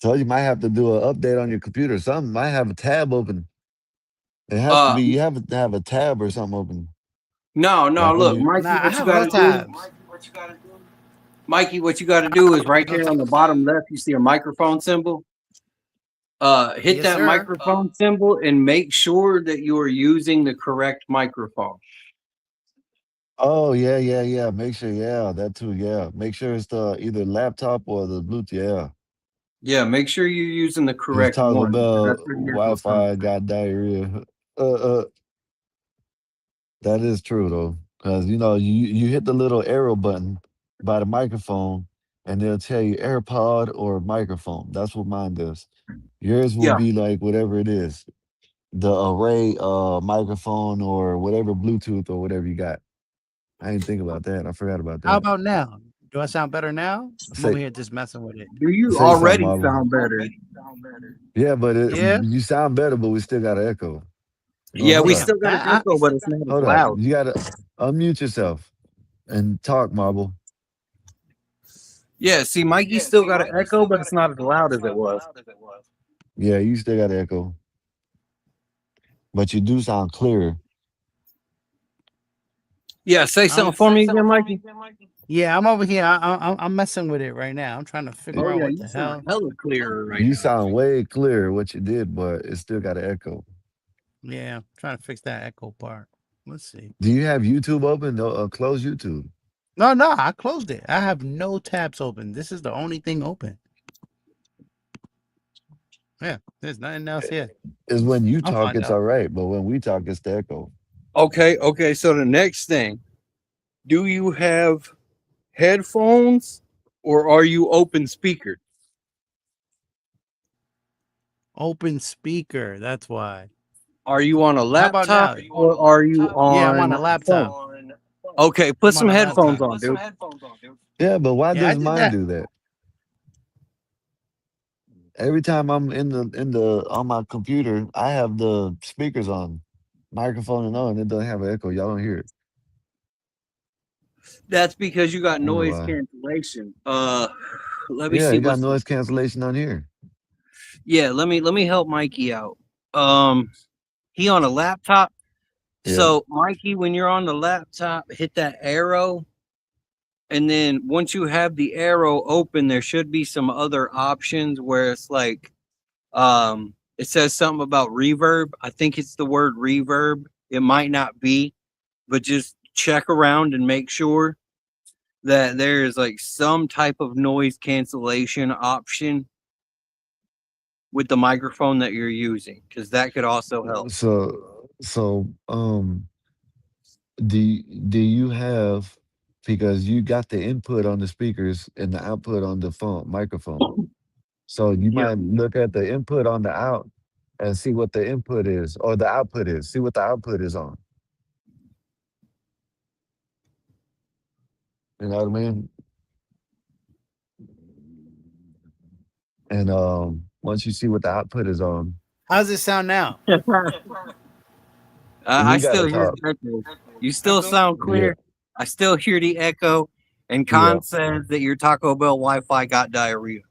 Told you might have to do an update on your computer or something. Might have a tab open. It has to be, you have to have a tab or something open.
No,
Like
look,
you-
Mikey,
Nah, I
what you
have
gotta
no
do?
tabs.
Mikey, what you gotta do is right there on the bottom left, you see a microphone symbol. Hit
Yes,
that
sir.
microphone symbol and make sure that you are using the correct microphone.
Oh, yeah. Make sure, that too, yeah. Make sure it's the either laptop or the Bluetooth, yeah.
Yeah, make sure you're using the
It's
correct
Taco
one.
Bell
That's where the echo's coming
Wi-Fi got diarrhea. That is true though, because you know you hit the little arrow button by the microphone, and they'll tell you AirPod or microphone. That's what mine does. Yours will
Yeah.
be like whatever it is, the array microphone or whatever Bluetooth or whatever you got. I didn't think about that. I forgot about
How
that.
about now? Do I sound better now? I'm
Say-
over here just messing with it.
Do you
Say something,
already
Marvin.
sound better?
Yeah, but
Yeah?
you sound better, but we still got an echo.
Yeah,
hold
we
up.
still got an echo, but it's not as
Hold
loud.
up. You gotta unmute yourself and talk, Marble.
Yeah, see, Mikey still got an echo, but it's not as loud as it was.
Yeah, you still got an echo, but you do sound clearer.
Yeah, say something for me again, Mikey.
Yeah, I'm over here. I'm messing with it right now. I'm trying to figure out
yeah,
what
you
the hell.
sound hella clearer right
You
now.
sound way clearer what you did, but it still got an echo.
Yeah, I'm trying to fix that echo part. Let's see.
Do you have YouTube open? No, close YouTube.
No, I closed it. I have no tabs open. This is the only thing open. Yeah, there's nothing else here.
Is when you
I'll
talk,
find
it's
out.
all right, but when we talk, it's the echo.
Okay. So the next thing, do you have headphones or are you open speaker?
Open speaker. That's why.
Are you on a
How about
laptop
now?
or are you on?
Yeah, I'm on a laptop.
phone? Okay, put
I'm
some
on a
headphones
laptop.
on, dude.
Yeah, but why
Yeah, I
does
did
mine
that.
do that? Every time I'm in the on my computer, I have the speakers on, microphone and on. It doesn't have an echo. Y'all don't hear it.
That's because you got
I don't know
noise
why.
cancellation. Let me
Yeah,
see
you got
what's
noise cancellation on here.
Yeah, let me help Mikey out. He on a laptop.
Yeah.
So Mikey, when you're on the laptop, hit that arrow. And then once you have the arrow open, there should be some other options where it's like it says something about reverb. I think it's the word reverb. It might not be, but just check around and make sure that there is like some type of noise cancellation option with the microphone that you're using, because that could also help.
So do you have, because you got the input on the speakers and the output on the phone microphone. So you
Yeah.
might look at the input on the out and see what the input is or the output is. See what the output is on. You know what I mean? And once you see what the output is on,
How's it sound now?
I
You
still
gotta
hear
talk.
the echo. You still sound clear. I still hear the echo. And
Yeah.
Khan says that your Taco Bell Wi-Fi got diarrhea.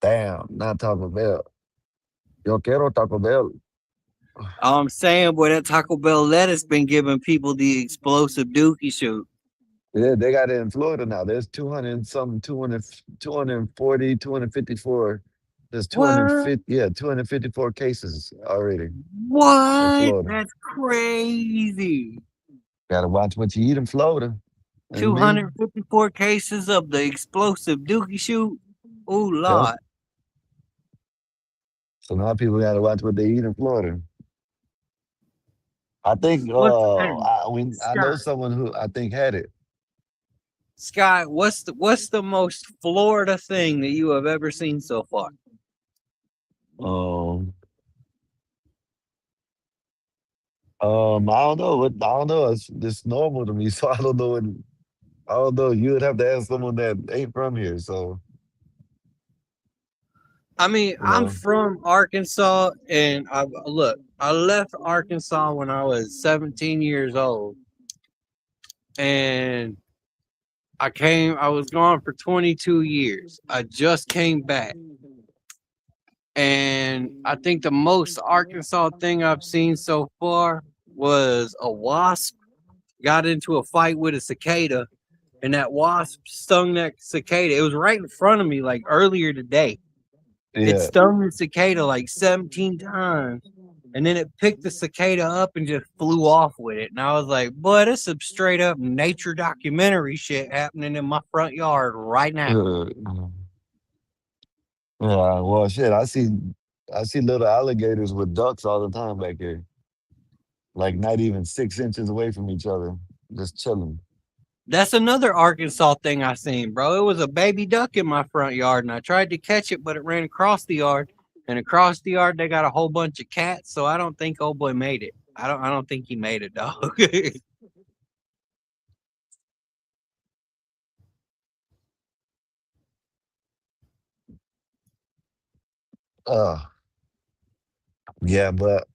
Damn, not Taco Bell. Yo quiero Taco Bell.
I'm saying, boy, that Taco Bell lettuce been giving people the explosive dookie shoot.
Yeah, they got it in Florida now. There's 200 and some 200, 240, 254. There's
What?
250, 254 cases already in
What?
Florida.
That's crazy.
Gotta watch what you eat in Florida. You know what I mean?
254 cases of the explosive dookie shoot. Oh,
Yeah.
Lord.
So now people gotta watch what they eat in Florida. I think
Hey,
I know
Scott,
someone who I think had it.
Scott, what's the most Florida thing that you have ever seen so far?
I don't know. I don't know. It's normal to me, so I don't know. I don't know. You would have to ask someone that ain't from here. So
I mean,
you
I'm
know.
from Arkansas, and I left Arkansas when I was 17 years old, and I was gone for 22 years. I just came back, and I think the most Arkansas thing I've seen so far was a wasp got into a fight with a cicada, and that wasp stung that cicada. It was right in front of me, like earlier today. It
Yeah.
stung the cicada like 17 times, and then it picked the cicada up and just flew off with it. And I was like, boy, this is some straight up nature documentary shit happening in my front yard right now.
Yeah, well, shit. I see little alligators with ducks all the time back here, like not even 6 inches away from each other, just chilling.
That's another Arkansas thing I seen, bro. It was a baby duck in my front yard, and I tried to catch it, but it ran across the yard. And across the yard, they got a whole bunch of cats. So I don't think old boy made it. I don't think he made it, dog.
Yeah, but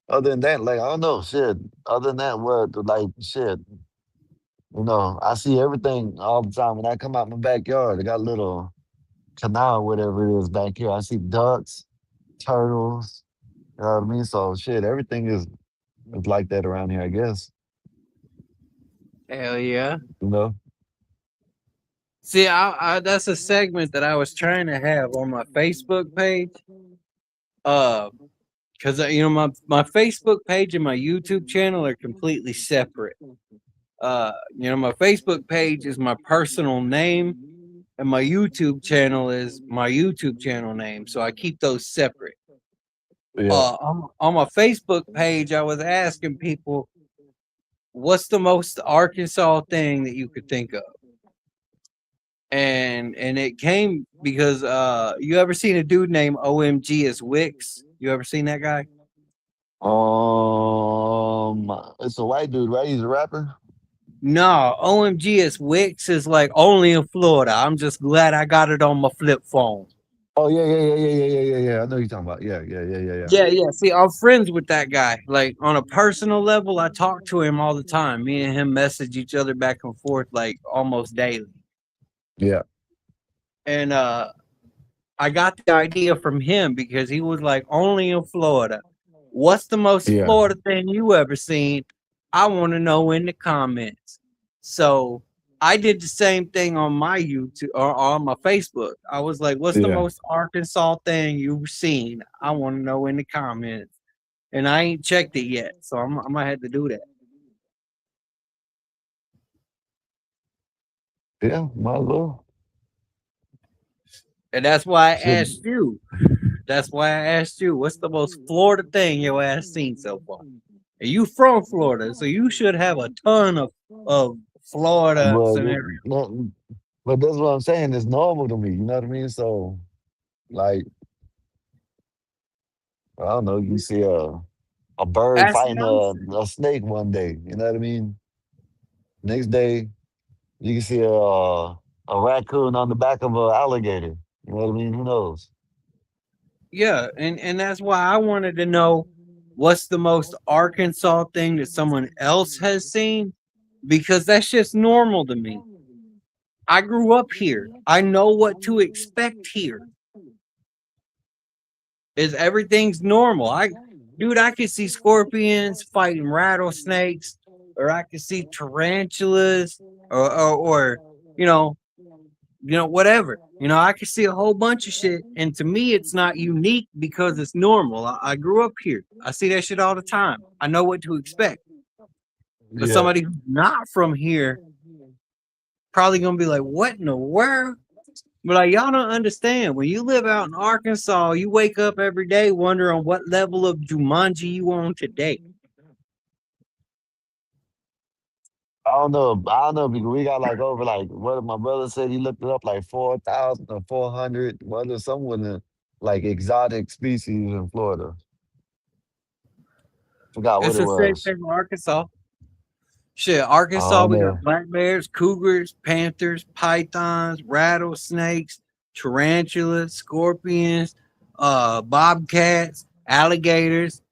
other than that, like I don't know, shit. Other than that, what like shit. I see everything all the time when I come out my backyard. I got a little canal, whatever it is back here. I see ducks, turtles. You know what I mean? So shit, everything is like that around here, I guess.
Hell yeah.
You know?
See, I that's a segment that I was trying to have on my Facebook page. Because my Facebook page and my YouTube channel are completely separate. My Facebook page is my personal name, and my YouTube channel is my YouTube channel name. So I keep those separate.
Yeah.
On my Facebook page, I was asking people, what's the most Arkansas thing that you could think of? And it came because you ever seen a dude named OMG as Wix? You ever seen that guy?
It's a white dude, right? He's a rapper.
No, OMG as Wix is like only in Florida. I'm just glad I got it on my flip phone.
Oh yeah. I know you're talking about. Yeah.
Yeah. See, I'm friends with that guy. Like on a personal level, I talk to him all the time. Me and him message each other back and forth like almost daily.
Yeah.
And I got the idea from him because he was like, only in Florida. What's the most Florida thing you ever seen? I want to know in the comments. So I did the same thing on my YouTube or on my Facebook. I was like, what's the most Arkansas thing you've seen? I want to know in the comments. And I ain't checked it yet. So I might have to do that.
Yeah, might as well.
And that's why I asked you. That's why I asked you, what's the most Florida thing your ass seen so far? And you from Florida, so you should have a ton of Florida scenarios.
But that's what I'm saying. It's normal to me. You know what I mean? So, like, I don't know. You see a bird fighting a snake one day. You know what I mean? Next day, you can see a raccoon on the back of an alligator. You know what I mean? Who knows?
Yeah, and that's why I wanted to know what's the most Arkansas thing that someone else has seen, because that's just normal to me. I grew up here. I know what to expect here. Everything's normal. I can see scorpions fighting rattlesnakes.
or I can see tarantulas, or whatever. I can see a whole bunch of shit, and to me, it's not unique because it's normal. I grew up here. I see that shit all the time. I know what to expect. But somebody who's not from here probably gonna be like, "What in the world?" But like, y'all don't understand. When you live out in Arkansas, you wake up every day wondering what level of Jumanji you on today.
I don't know because we got like over like what my brother said he looked it up like 4,000 or 400. What is someone like exotic species in Florida? Forgot what
It's
it
the same
was.
thing in Arkansas. Shit, Arkansas, we got black bears, cougars, panthers, pythons, rattlesnakes, tarantulas, scorpions, bobcats, alligators.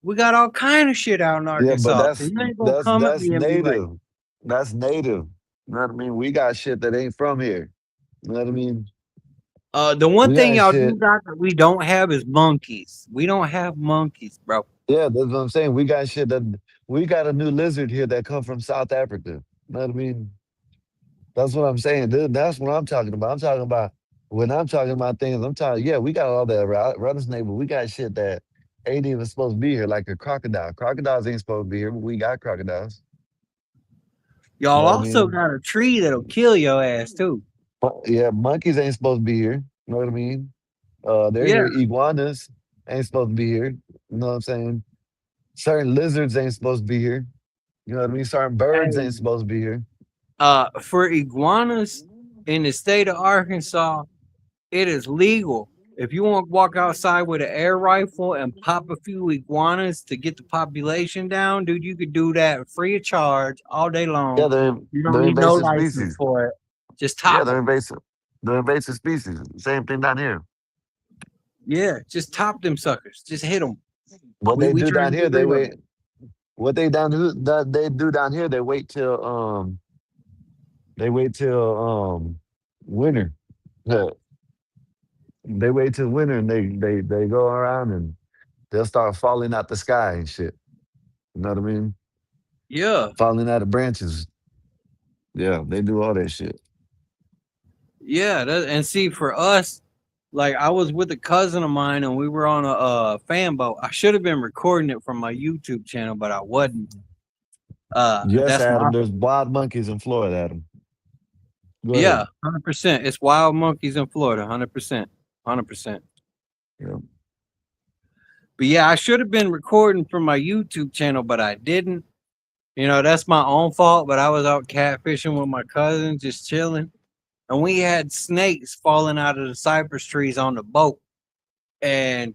We got all kind of shit out in
Yeah, but
Arkansas. So you ain't gonna come at
that's
me and be like,
native. That's native. You know what I mean? We got shit that ain't from here. You know what I mean?
the one
We
thing
got
y'all
shit.
do got that we don't have is monkeys. We don't have monkeys, bro.
Yeah, that's what I'm saying. We got shit that we got a new lizard here that come from South Africa. You know what I mean? That's what I'm saying. That's what I'm talking about. When I'm talking about things, we got all that rattlesnake, but we got shit that ain't even supposed to be here, like a crocodile. Crocodiles ain't supposed to be here, but we got crocodiles.
Y'all
You know what I
also
mean?
got a tree that'll kill your ass too.
Yeah, monkeys ain't supposed to be here. You know what I mean? They're
Yeah.
here. Iguanas ain't supposed to be here. You know what I'm saying? Certain lizards ain't supposed to be here. You know what I mean? Certain birds ain't supposed to be here.
For iguanas in the state of Arkansas, it is legal. If you want to walk outside with an air rifle and pop a few iguanas to get the population down, dude, you could do that free of charge all day long.
Yeah,
You don't
they're
need no
invasive
license
species.
for it. Just top
Yeah, they're
them.
invasive. They're invasive species. Same thing down here.
Yeah, just top them suckers. Just hit them.
What they do down here, they wait.
Them.
What they do down here, they wait till winter. Yeah. They wait till winter and they go around and they'll start falling out the sky and shit. You know what I mean?
Yeah.
Falling out of branches. Yeah, they do all that shit.
Yeah, and see, for us, like I was with a cousin of mine and we were on a fan boat. I should have been recording it from my YouTube channel, but I wasn't.
Yes, Adam. There's wild monkeys in Florida, Adam. Go
Yeah,
ahead.
100%. It's wild monkeys in Florida, 100%. 100%.
Yeah.
But yeah, I should have been recording from my YouTube channel, but I didn't. That's my own fault, but I was out catfishing with my cousin, just chilling. And we had snakes falling out of the cypress trees on the boat. And,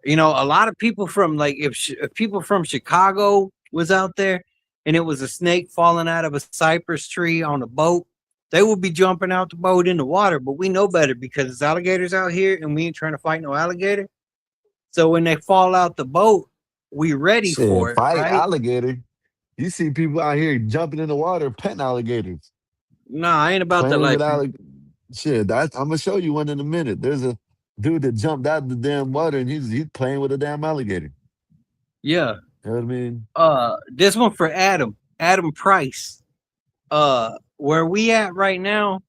a lot of people from, like, if people from Chicago was out there and it was a snake falling out of a cypress tree on a boat, they would be jumping out the boat in the water. But we know better because there's alligators out here and we ain't trying to fight no alligator. So when they fall out the boat, we ready for it.
Fight
right?
alligator. You see people out here jumping in the water, petting alligators.
Nah, I ain't about that life.
Shit, I'm gonna show you one in a minute. There's a dude that jumped out of the damn water and he's playing with a damn alligator.
Yeah.
You know what I mean?
This one for Adam Price. Where we at right now,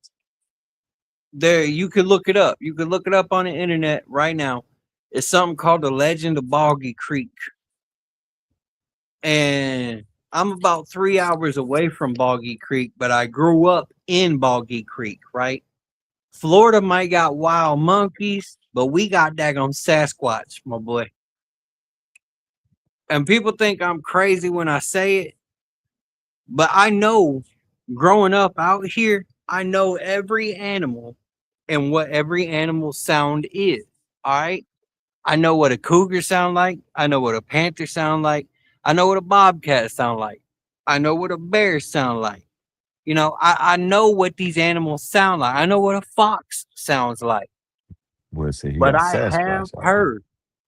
there you could look it up. You could look it up on the internet right now. It's something called the Legend of Boggy Creek. And I'm about 3 hours away from Boggy Creek, but I grew up in Boggy Creek, right? Florida might got wild monkeys, but we got daggone Sasquatch, my boy. And people think I'm crazy when I say it, but I know growing up out here, I know every animal and what every animal sound is. All right. I know what a cougar sound like. I know what a panther sound like. I know what a bobcat sound like. I know what a bear sound like. I know what these animals sound like. I know what a fox sounds like. But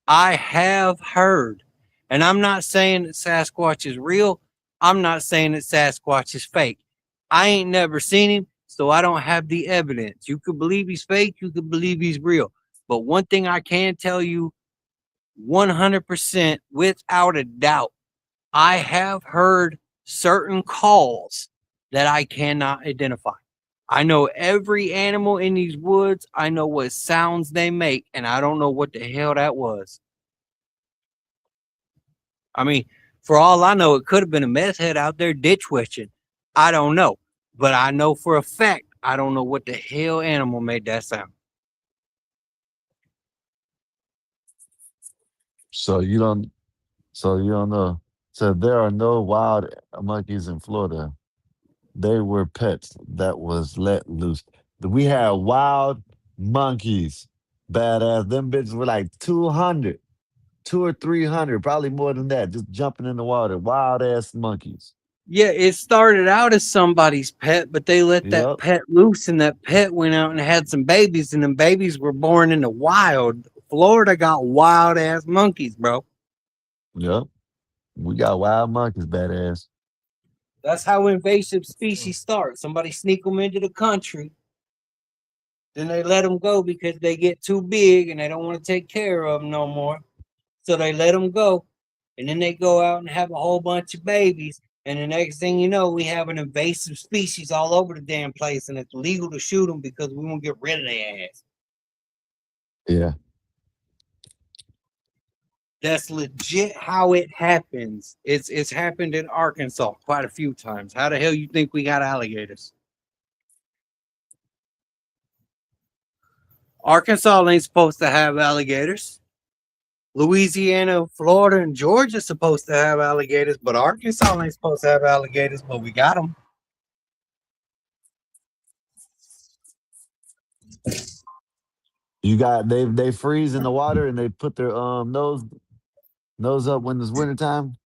I have heard, and I'm not saying that Sasquatch is real. I'm not saying that Sasquatch is fake. I ain't never seen him, so I don't have the evidence. You could believe he's fake. You could believe he's real. But one thing I can tell you 100% without a doubt, I have heard certain calls that I cannot identify. I know every animal in these woods. I know what sounds they make, and I don't know what the hell that was. I mean, for all I know, it could have been a meth head out there ditch witching. I don't know. But I know for a fact, I don't know what the hell animal made that sound.
So you don't know. So there are no wild monkeys in Florida. They were pets that was let loose. We had wild monkeys. Badass. Them bitches were like 200, 200 or 300, probably more than that, just jumping in the water. Wild ass monkeys.
Yeah, it started out as somebody's pet, but they let that pet loose, and that pet went out and had some babies, and them babies were born in the wild. Florida got wild ass monkeys, bro.
Yep. We got wild monkeys, badass.
That's how invasive species start. Somebody sneak them into the country, then they let them go because they get too big and they don't want to take care of them no more. So they let them go, and then they go out and have a whole bunch of babies. And the next thing you know, we have an invasive species all over the damn place, and it's legal to shoot them because we won't get rid of their ass.
Yeah.
That's legit how it happens. It's happened in Arkansas quite a few times. How the hell you think we got alligators? Arkansas ain't supposed to have alligators. Louisiana, Florida, and Georgia supposed to have alligators, but Arkansas ain't supposed to have alligators, but we got them.
You got they freeze in the water and they put their nose up when it's wintertime?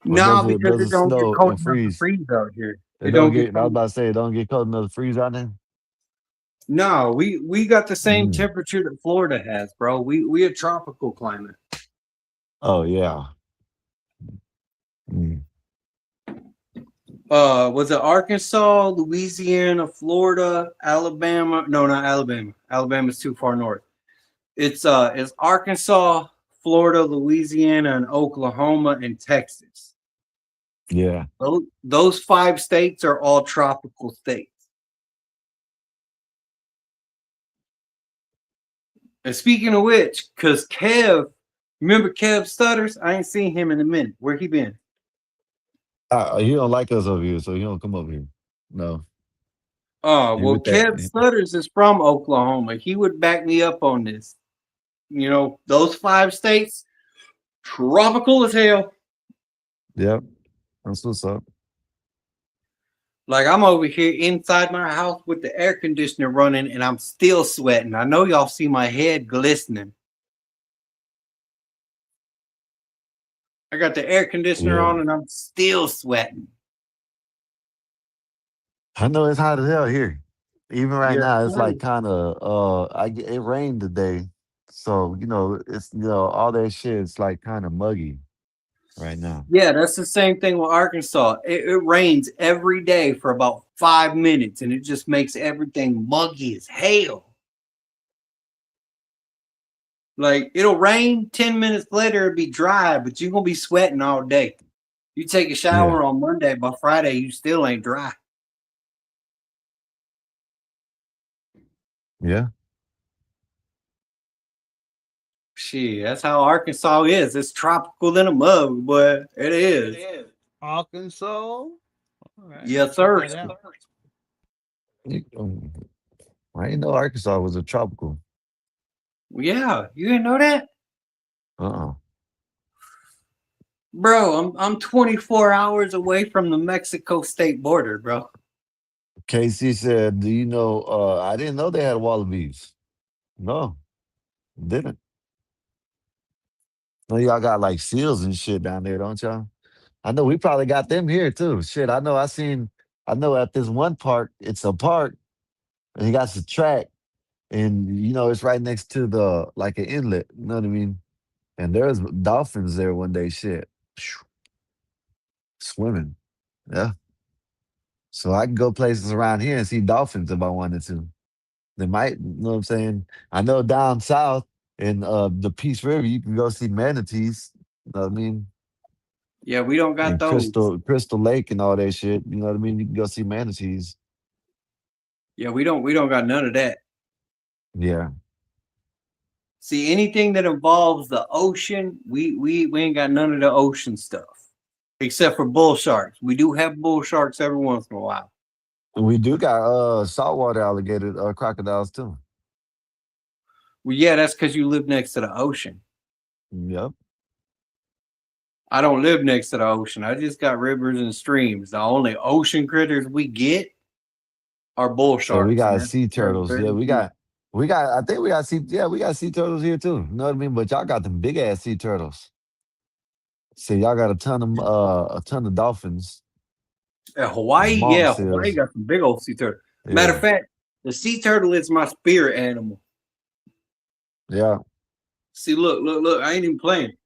No, because it don't get cold enough to freeze out here.
I was about to say, it don't get cold enough to freeze out there?
No, we got the same temperature that Florida has, bro. We a tropical climate.
Oh yeah.
Was it Arkansas, Louisiana, Florida, Alabama? No, not Alabama. Alabama's too far north. It's Arkansas, Florida, Louisiana, and Oklahoma and Texas.
Yeah.
Those 5 states are all tropical states. And speaking of which, because remember Kev Stutters? I ain't seen him in a minute. Where he been?
He don't like us over here, so he don't come over here. No.
Oh, well, Kev Stutters is from Oklahoma. He would back me up on this. You know, those 5 states, tropical as hell.
Yep. That's what's up.
Like, I'm over here inside my house with the air conditioner running, and I'm still sweating. I know y'all see my head glistening. I got the air conditioner on, and I'm still sweating.
I know it's hot as hell here. Even right now, it's like kind of it rained today, so it's all that shit is like kind of muggy right now.
Yeah, that's the same thing with Arkansas. It rains every day for about 5 minutes, and it just makes everything muggy as hell. Like, it'll rain, 10 minutes later, it'll be dry, but you're going to be sweating all day. You take a shower on Monday, by Friday, you still ain't dry.
Yeah.
Shit, that's how Arkansas is. It's tropical in a mug, but it is.
Arkansas? All right.
Yes, sir.
I didn't know Arkansas was a tropical.
Yeah, you didn't know that? Bro, I'm 24 hours away from the Mexico state border, bro.
Casey said, do you know, I didn't know they had wallabies. No, didn't. No, y'all got like seals and shit down there, don't y'all? I know we probably got them here too. Shit, I know at this one park, it's a park, and you got the track, and it's right next to like an inlet, you know what I mean? And there's dolphins there one day, shit. Swimming. Yeah. So I can go places around here and see dolphins if I wanted to. They might, you know what I'm saying? I know down south in the Peace River, you can go see manatees. You know what I mean?
Yeah, we don't got
And
those.
Crystal Lake and all that shit. You know what I mean? You can go see manatees.
Yeah, we don't got none of that.
Yeah.
See, anything that involves the ocean, we ain't got none of the ocean stuff. Except for bull sharks. We do have bull sharks every once in a while.
And we do got saltwater alligator crocodiles too.
Well, yeah, that's because you live next to the ocean.
Yep.
I don't live next to the ocean. I just got rivers and streams. The only ocean critters we get are bull sharks.
So we got sea turtles. Yeah, we got. I think we got we got sea turtles here too. You know what I mean? But y'all got them big ass sea turtles. So y'all got a ton of dolphins.
Hawaii, Hawaii got some big old sea turtles. Yeah. Matter of fact, the sea turtle is my spirit animal.
Yeah.
See, look. I ain't even playing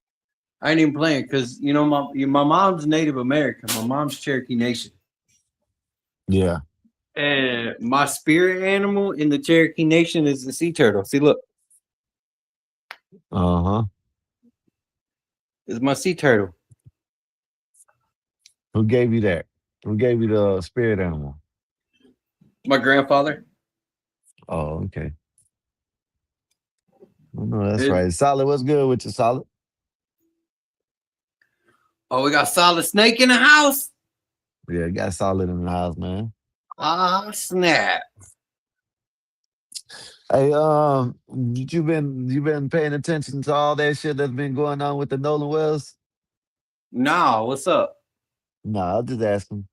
because you know my mom's Native American. My mom's Cherokee Nation.
Yeah.
And my spirit animal in the Cherokee Nation is the sea turtle. See, look. It's my sea turtle.
Who gave you that? Who gave you the spirit animal?
My grandfather.
Oh, okay. No, that's right. Solid, what's good with you, Solid?
Oh, we got Solid Snake in the house.
Yeah, got Solid in the house, man.
Ah, snap.
Hey, you been paying attention to all that shit that's been going on with the Nolan Wells?
Nah, what's up?
Nah, I'll just ask them.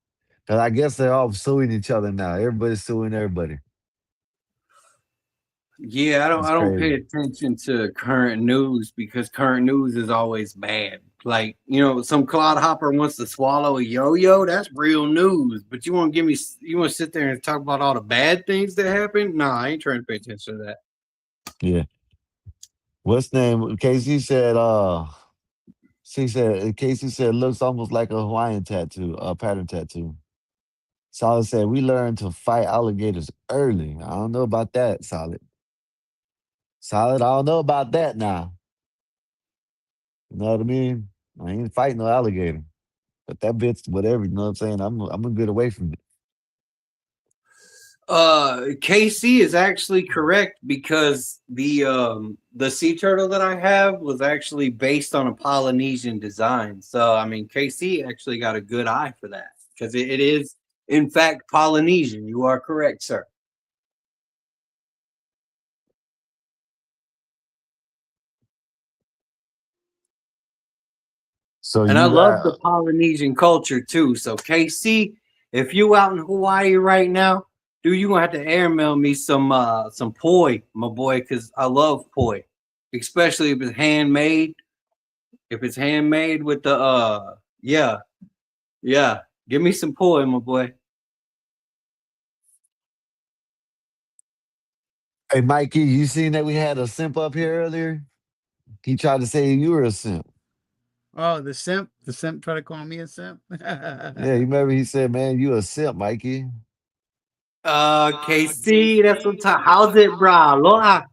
Cause I guess they're all suing each other now. Everybody's suing everybody.
Yeah, I don't pay attention to current news because current news is always bad. Like, you know, some clodhopper wants to swallow a yo-yo, that's real news. But you want to sit there and talk about all the bad things that happen? No, I ain't trying to pay attention to that.
Yeah. What's name? Casey said, Casey said looks almost like a Hawaiian tattoo, a pattern tattoo. Solid said, we learned to fight alligators early. I don't know about that, Solid. Solid, I don't know about that now. You know what I mean? I ain't fighting no alligator. But that bitch, whatever, you know what I'm saying? I'm gonna get away from it.
KC is actually correct because the sea turtle that I have was actually based on a Polynesian design. So I mean KC actually got a good eye for that because it is in fact Polynesian. You are correct, sir.
So
and I love the Polynesian culture too. So KC, if you out in Hawaii right now, dude, you gonna have to airmail me some poi, my boy, because I love poi, especially if it's handmade. If it's handmade with the yeah, give me some poi, my boy.
Hey, Mikey, you seen that we had a simp up here earlier? He tried to say you were a simp.
Oh, the simp tried to call me a simp.
Yeah, you remember he said, "Man, you a simp, Mikey."
KC, that's what time. How's it, bro? Aloha.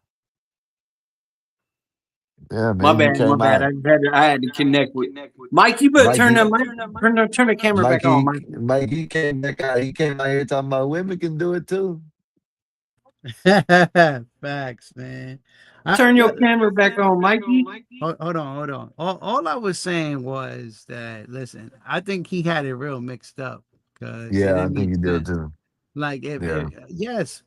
Yeah, man.
My bad. I had to connect with Mike. You better turn the camera back on, Mike.
Mike, he came back out. He came out here talking about women can do it too.
Facts, man.
Turn your camera back on, Mikey.
Hold on. All I was saying was that, listen, I think he had it real mixed up.
Yeah, I think he did too.
Like, yes,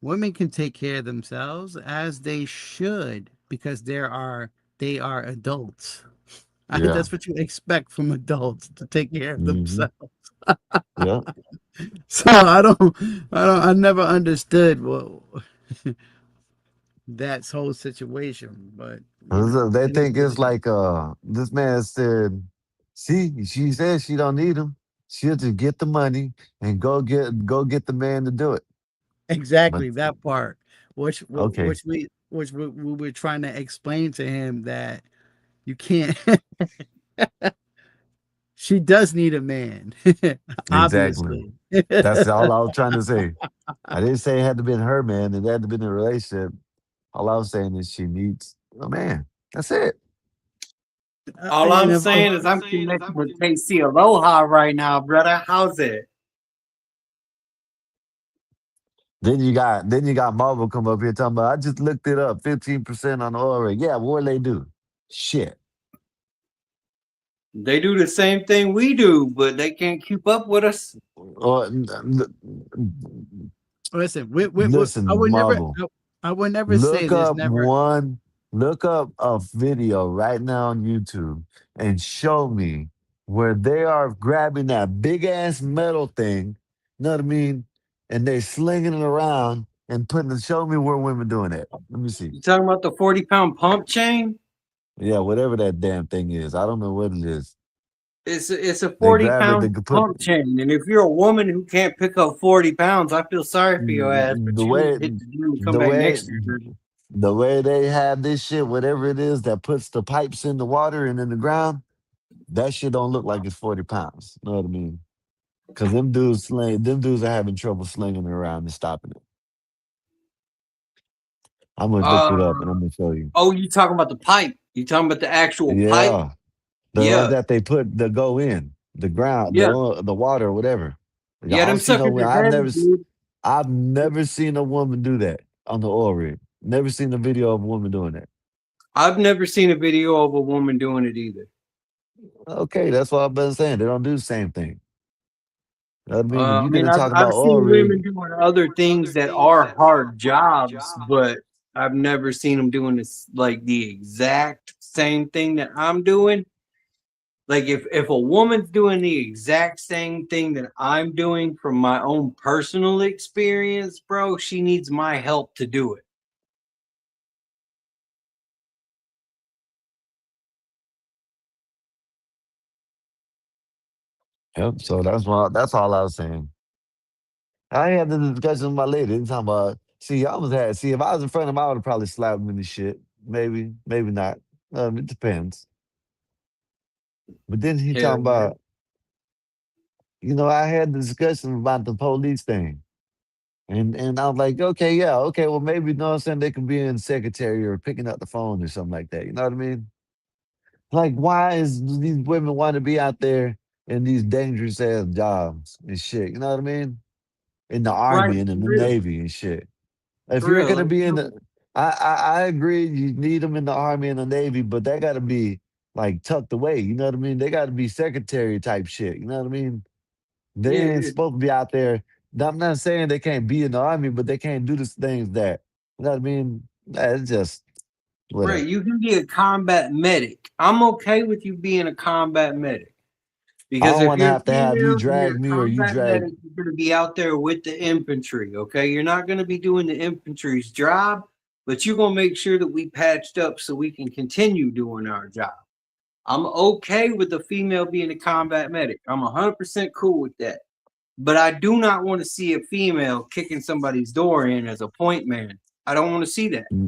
women can take care of themselves as they should because they are adults.
Yeah.
That's what you expect from adults, to take care of themselves.
Yeah.
So I never understood that whole situation, but
they think it's like this man said, see, she said she don't need him. She'll just get the money and go get the man to do it.
Exactly, that part, which we were trying to explain to him that you can't. She does need a man. Obviously.
Exactly. That's all I was trying to say. I didn't say it had to be her man. It had to be in a relationship. All I was saying is she needs a man. That's it.
All I'm saying is I'm connected with KC Aloha right now, brother. How's it?
Then you got Marvel come up here talking about, I just looked it up, 15% on the oil rig. Yeah, what they do? Shit.
They do the same thing we do, but they can't keep up with us.
Listen,
listen,
I would
Marvel.
I would never say this.
Look up a video right now on YouTube and show me where they are grabbing that big ass metal thing, you know what I mean? And they're slinging it around and show me where women doing that. Let me see.
You talking about the 40-pound pump chain?
Yeah, whatever that damn thing is. I don't know what it is.
It's a 40-pound pump chain. And if you're a woman who can't pick up 40 pounds, I feel sorry for your ass. But
the way they have this shit, whatever it is that puts the pipes in the water and in the ground, that shit don't look like it's 40 pounds. You know what I mean? Because them dudes are having trouble slinging it around and stopping it. I'm gonna look it up and I'm gonna show you.
Oh, you talking about the pipe? You talking about the actual pipe?
The ones that they put that go in the ground, the water or whatever.
Yeah, them suckers are heavy, dude.
I've never seen a woman do that on the oil rig. Never seen a video of a woman doing that.
I've never seen a video of a woman doing it either.
Okay, that's what I've been saying. They don't do the same thing. I mean,
I've seen women doing other things that are hard jobs, but I've never seen them doing this like the exact same thing that I'm doing. Like if a woman's doing the exact same thing that I'm doing from my own personal experience, bro, she needs my help to do it.
Yep. So that's all I was saying. I had the discussion with my lady. Talking about, if I was in front of him, I would have probably slapped him in the shit. Maybe not. It depends. But then he talking about, I had the discussion about the police thing. And I was like, okay, well, maybe, they could be in secretary or picking up the phone or something like that. You know what I mean? Like, why is these women want to be out there in these dangerous ass jobs and shit? You know what I mean? In the army and in the Navy and shit. If you're gonna be in the, I agree, you need them in the army and the Navy, but they got to be like tucked away. You know what I mean? They got to be secretary type shit. You know what I mean? They ain't supposed to be out there. I'm not saying they can't be in the army, but they can't do the things that, you know what I mean? It's just whatever.
Right. You can be a combat medic. I'm okay with you being a combat medic. Because
I don't want to have you drag me or you drag.
You're going to be out there with the infantry, okay? You're not going to be doing the infantry's job, but you're going to make sure that we patched up so we can continue doing our job. I'm okay with the female being a combat medic. I'm 100% cool with that. But I do not want to see a female kicking somebody's door in as a point man. I don't want to see that. Yeah.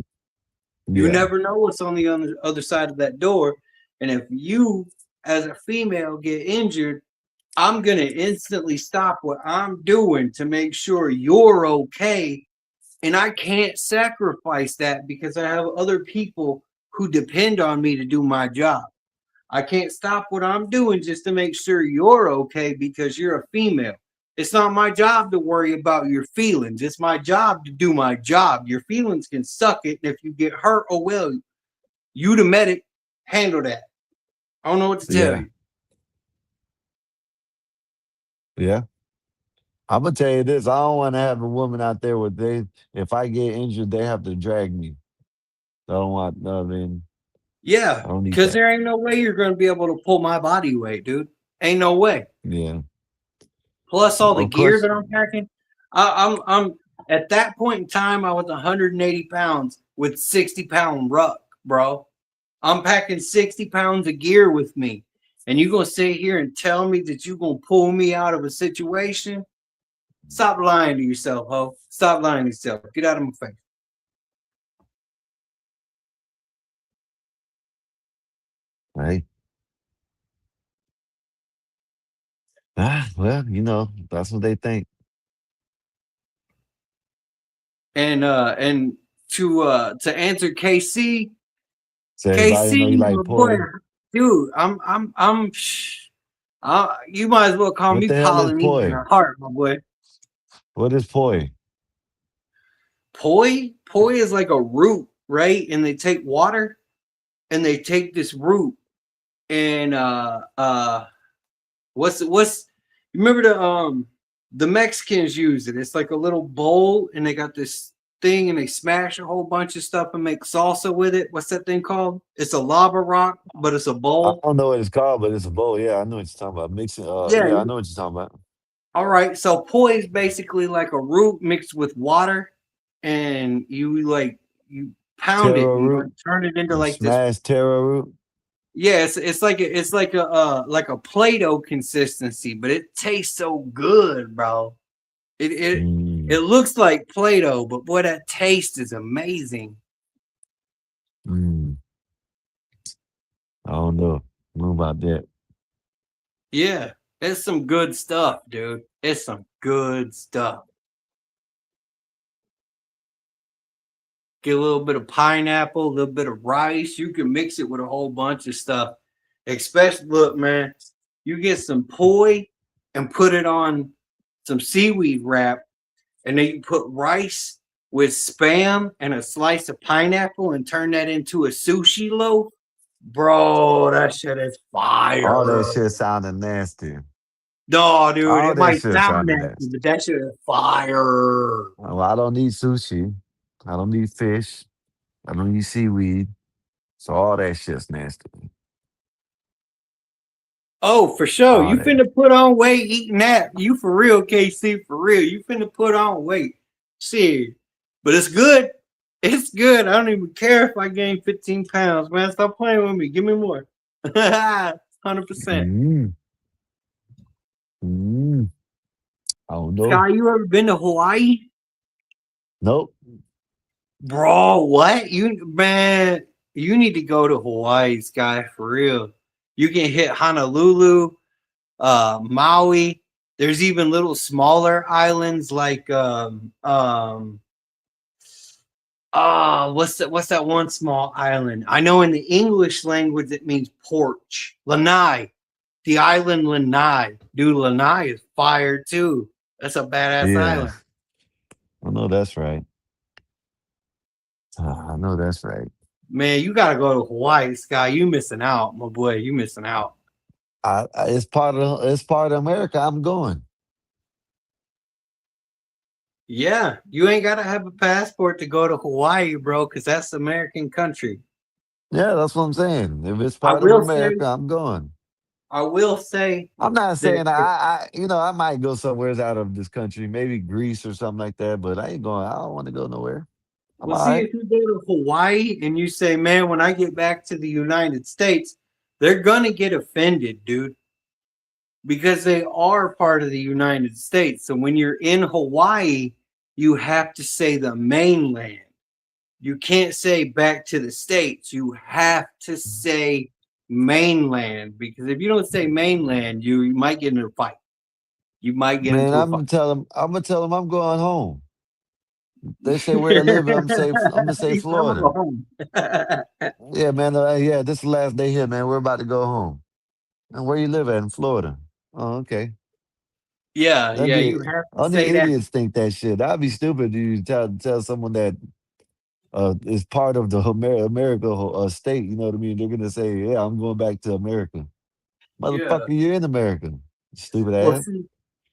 You never know what's on the other side of that door. And if you, as a female, get injured, I'm going to instantly stop what I'm doing to make sure you're okay. And I can't sacrifice that because I have other people who depend on me to do my job. I can't stop what I'm doing just to make sure you're okay because you're a female. It's not my job to worry about your feelings. It's my job to do my job. Your feelings can suck it. And if you get hurt, oh well, you the medic, handle that. I don't know what to tell you.
Yeah. I'm going to tell you this. I don't want to have a woman out there where if I get injured, they have to drag me. I don't want, I mean.
Yeah, because there ain't no way you're going to be able to pull my body weight, dude. Ain't no way.
Yeah.
Plus all the gear that I'm packing. I'm at that point in time, I was 180 pounds with 60-pound ruck, bro. I'm packing 60 pounds of gear with me. And you're going to sit here and tell me that you're going to pull me out of a situation? Stop lying to yourself, ho. Stop lying to yourself. Get out of my face.
Right. Well, that's what they think.
And to answer KC,
KC,
Dude, you might as well call
What
me
the hell is
Polynesian
poi?
at heart, my boy.
What is poi?
Poi is like a root, right? And they take water and they take this root and what's you remember the Mexicans use it. It's like a little bowl and they got this thing and they smash a whole bunch of stuff and make salsa with it. What's that thing called? It's a lava rock, but it's a
I
bowl.
don't know what it's called, but it's a bowl. Yeah, I know what you're talking about. Mixing.
Yeah.
Yeah, I know what you're talking about.
All right. So poi is basically like a root mixed with water, and you pound it
Taro
and
root.
turn it into like this.
Smashed taro root.
Yeah, it's like a Play-Doh consistency, but it tastes so good, bro. It looks like Play-Doh, but boy, that taste is amazing.
I don't know. Know about that.
Yeah, it's some good stuff, dude. It's some good stuff. Get a little bit of pineapple, a little bit of rice. You can mix it with a whole bunch of stuff. Especially, look, man, you get some poi and put it on some seaweed wrap, and then you put rice with Spam and a slice of pineapple and turn that into a sushi loaf. Bro, that shit is fire.
All that shit sounded nasty.
No, dude,
All
it
that
might
shit
sound
sounded
nasty,
nasty.
but that shit is fire.
Well, I don't need sushi. I don't need fish. I don't need seaweed. So all that shit's nasty.
Oh, for sure.
All
You
that.
finna put on weight eating that. You for real, KC, for real. You finna put on weight. Shit. But it's good. It's good. I don't even care if I gain 15 pounds, man. Stop playing with me. Give me more. 100%.
I don't know.
Sky, you ever been to Hawaii?
Nope.
Bro, what? You need to go to Hawaii, Sky, for real. You can hit Honolulu, Maui. There's even little smaller islands like what's that one small island? I know in the English language it means porch. Lanai. The island Lanai. Dude, Lanai is fire too. That's a badass island.
I know that's right. I know that's right.
Man, you gotta go to Hawaii, Sky. You missing out, my boy. You missing out.
It's part of America. I'm going.
Yeah, you ain't gotta have a passport to go to Hawaii, bro, because that's American country.
Yeah, that's what I'm saying. If it's part of America, I'm going.
I will say,
I'm not saying I might go somewhere out of this country, maybe Greece or something like that, but I ain't going. I don't want to go nowhere.
Well, see, if you go to Hawaii and you say, man, when I get back to the United States, they're going to get offended, dude, because they are part of the United States. So when you're in Hawaii, you have to say the mainland. You can't say back to the States. You have to say mainland, because if you don't say mainland, you might get in a fight. You might get into a fight.
I'm gonna tell them I'm going home. They say where I live, I'm gonna say Florida. Yeah, man. Yeah, this is the last day here, man. We're about to go home. And where you live at in Florida? Oh, okay.
Yeah, you have to
only
say that.
idiots think that shit. That'd be stupid. You tell someone that is part of the America state. You know what I mean? They're gonna say, "Yeah, I'm going back to America." Motherfucker, you're in America. Stupid ass.
See,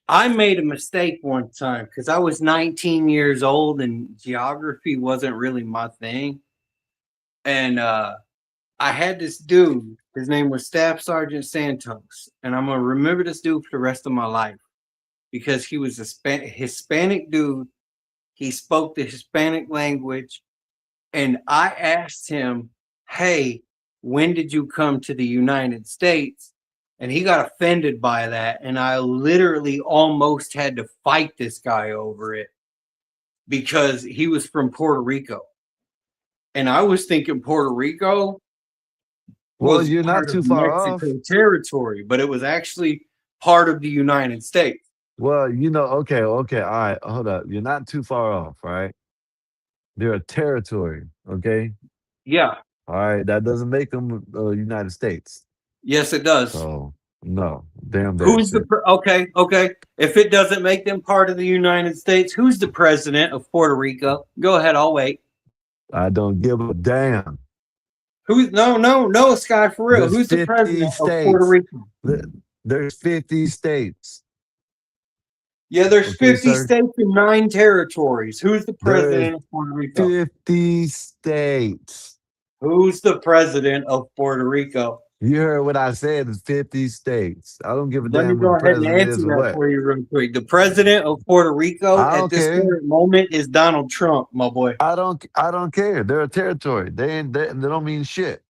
I made a mistake one time because I was 19 years old and geography wasn't really my thing. And I had this dude, his name was Staff Sergeant Santos. And I'm going to remember this dude for the rest of my life because he was a Hispanic dude. He spoke the Hispanic language. And I asked him, hey, when did you come to the United States? And he got offended by that. And I literally almost had to fight this guy over it because he was from Puerto Rico. And I was thinking Puerto Rico was
you're not too far off.
Territory, but it was actually part of the United States.
Well, okay. All right, hold up. You're not too far off, right? They're a territory, okay?
Yeah.
All right, that doesn't make them United States.
Yes, it does.
So no, damn that
Who's
shit.
okay? If it doesn't make them part of the United States, who's the president of Puerto Rico? Go ahead, I'll wait.
I don't give a damn.
Who's no, Sky, for real?
There's
Who's the
50
president
states.
of Puerto Rico?
There's 50 states.
Yeah, there's
Okay,
50
sir.
states and 9 territories. Who's the president of Puerto Rico?
50 states.
Who's the president of Puerto Rico?
You heard what I said. It's 50 states. I don't give a
Let me
damn
go
who the
ahead and
president
answer
is or
that
what.
for you real quick. The president of Puerto Rico
I
at
don't
this
care.
current moment is Donald Trump, my boy.
I don't care. They're a territory. They don't mean shit.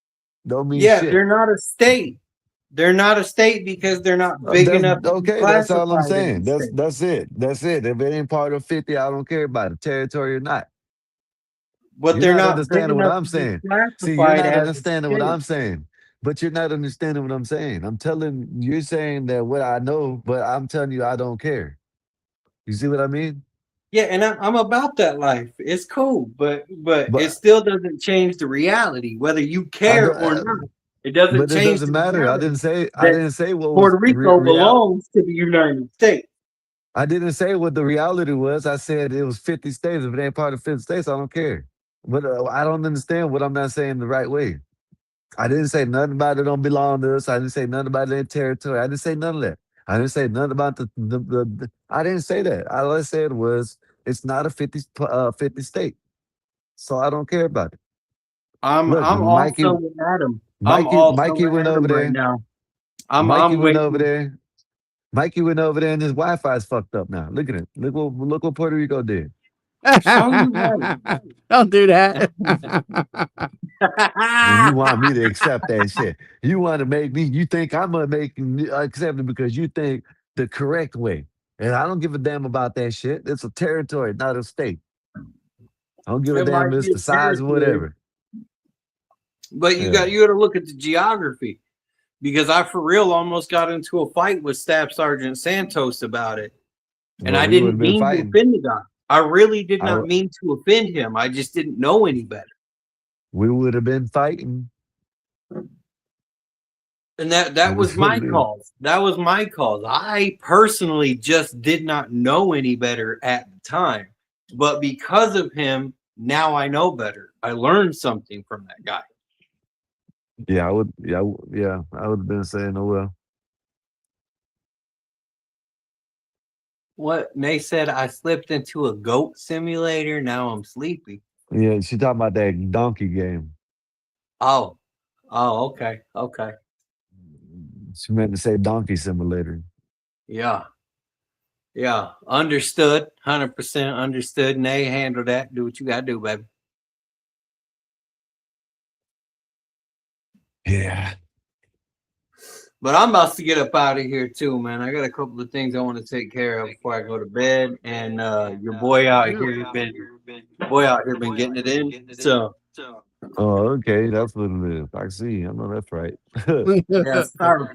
Don't mean
Yeah,
shit.
they're not a state. They're not a state because they're not big enough. To
Okay,
be
that's all I'm
classified as
saying.
a state.
That's it. That's it. If it ain't part of 50, I don't care about it, territory or not.
But
You're
they're
not
not big
understanding what
enough
I'm
to be
saying. See, you're
classified
not
as a
understanding what
state.
I'm saying. But you're not understanding what I'm saying. I'm telling you're saying that what I know, but I'm telling you I don't care. You see what I mean?
Yeah, and I'm about that life. It's cool, but
But
it still doesn't change the reality, whether you
I
care
don't,
or not. It doesn't
but it
change
doesn't
the
matter. I
reality
didn't
that
say what was
Puerto Rico
real.
belongs to the United States.
I didn't say what the reality was. I said it was 50 states. If it ain't part of 50 states, I don't care. But I don't understand what I'm not saying the right way. I didn't say nothing about it don't belong to us. I didn't say nothing about their territory. I didn't say none of that. I didn't say nothing about the I didn't say that. All I said was it's not a 50 state. So I don't care about it.
I'm
Look,
also with Adam. I'm also
Mikey
with
went
Adam
over
right
there.
now.
Mikey
I'm
went over
waiting.
there. Mikey went over there and his Wi-Fi is fucked up now. Look at it. Look what Puerto Rico did.
Show you right.
Don't do that.
And you want me to accept that shit. You want to make me, you think I'm going to accept it because you think the correct way. And I don't give a damn about that shit. It's a territory, not a state. I don't give a
It
damn
might
if it's
be
the
a
size or
territory,
whatever.
but you got to look at the geography, because I for real almost got into a fight with Staff Sergeant Santos about it, and
Well,
I
we would
didn't
have been
mean to
fighting.
offend the guy. I really did
I
not
w-
mean to offend him. I just didn't know any better.
We would have been fighting.
And that
It
was
is what
my
it is.
cause. That was my cause. I personally just did not know any better at the time. But because of him, now I know better. I learned something from that guy.
Yeah, I would. Yeah, I would have been saying, oh well.
What May said, I slipped into a goat simulator. Now I'm sleepy.
Yeah, she talking about that donkey game.
Oh, okay.
She meant to say donkey simulator.
Yeah. Understood. 100% understood. Nay, handle that. Do what you got to do, baby.
Yeah.
But I'm about to get up out of here too, man. I got a couple of things I want to take care of before I go to bed. And your boy out here been getting it in. So
Oh, okay. That's what it is. I see. I know that's right.
yes, sir.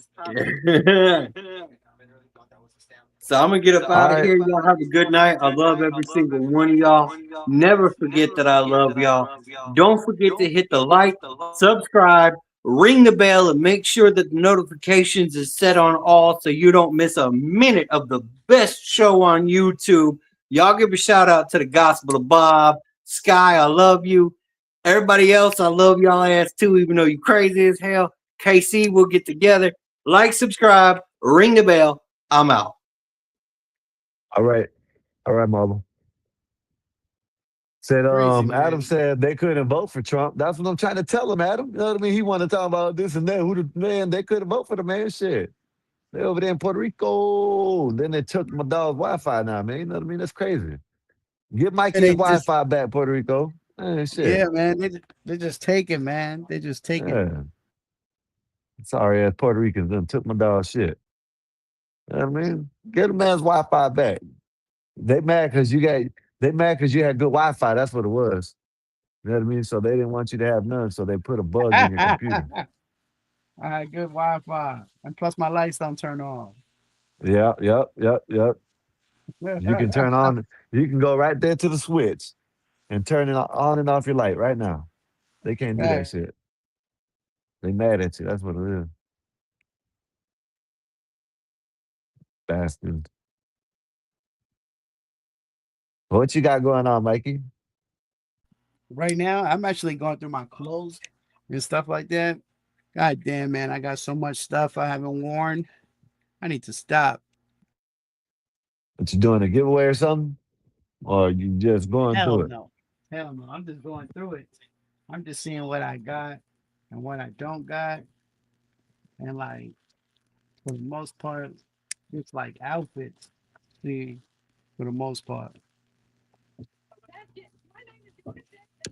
So I'm gonna get up out of here. Y'all have a good night. I love every single one of y'all. Never forget that I love y'all. Don't forget to hit the like, subscribe, ring the bell, and make sure that the notifications is set on all so you don't miss a minute of the best show on YouTube. Y'all give a shout out to the Gospel of Bob. Sky, I love you. Everybody else, I love y'all ass too, even though you crazy as hell. KC, we'll get together. Like, subscribe, ring the bell. I'm out.
All right, Marble. Said Adam said they couldn't vote for Trump. That's what I'm trying to tell him, Adam. You know what I mean? He wanted to talk about this and that. They couldn't vote for the man. Shit. They over there in Puerto Rico. Then they took my dog's Wi-Fi now, man. You know what I mean? That's crazy. Get Mikey his Wi-Fi back, Puerto Rico. Shit.
Yeah, man. They just taking, man. They just taking.
Yeah. Sorry ass Puerto Ricans done took my dog's shit. You know what I mean? Get a man's Wi-Fi back. They mad because you had good Wi-Fi. That's what it was. You know what I mean? So they didn't want you to have none, so they put a bug in your computer.
I had good Wi-Fi, and plus my lights don't turn on.
Yep. You can turn on. You can go right there to the switch and turn it on and off your light right now. They can't do that shit. They mad at you. That's what it is. Bastard. What you got going on, Mikey?
Right now, I'm actually going through my clothes and stuff like that. God damn, man, I got so much stuff I haven't worn. I need to stop.
What you doing, a giveaway or something? Or you just going
Hell
through it?
no. Hell no. I'm just going through it. I'm just seeing what I got and what I don't got. And like, for the most part, it's like outfits. See, for the most part.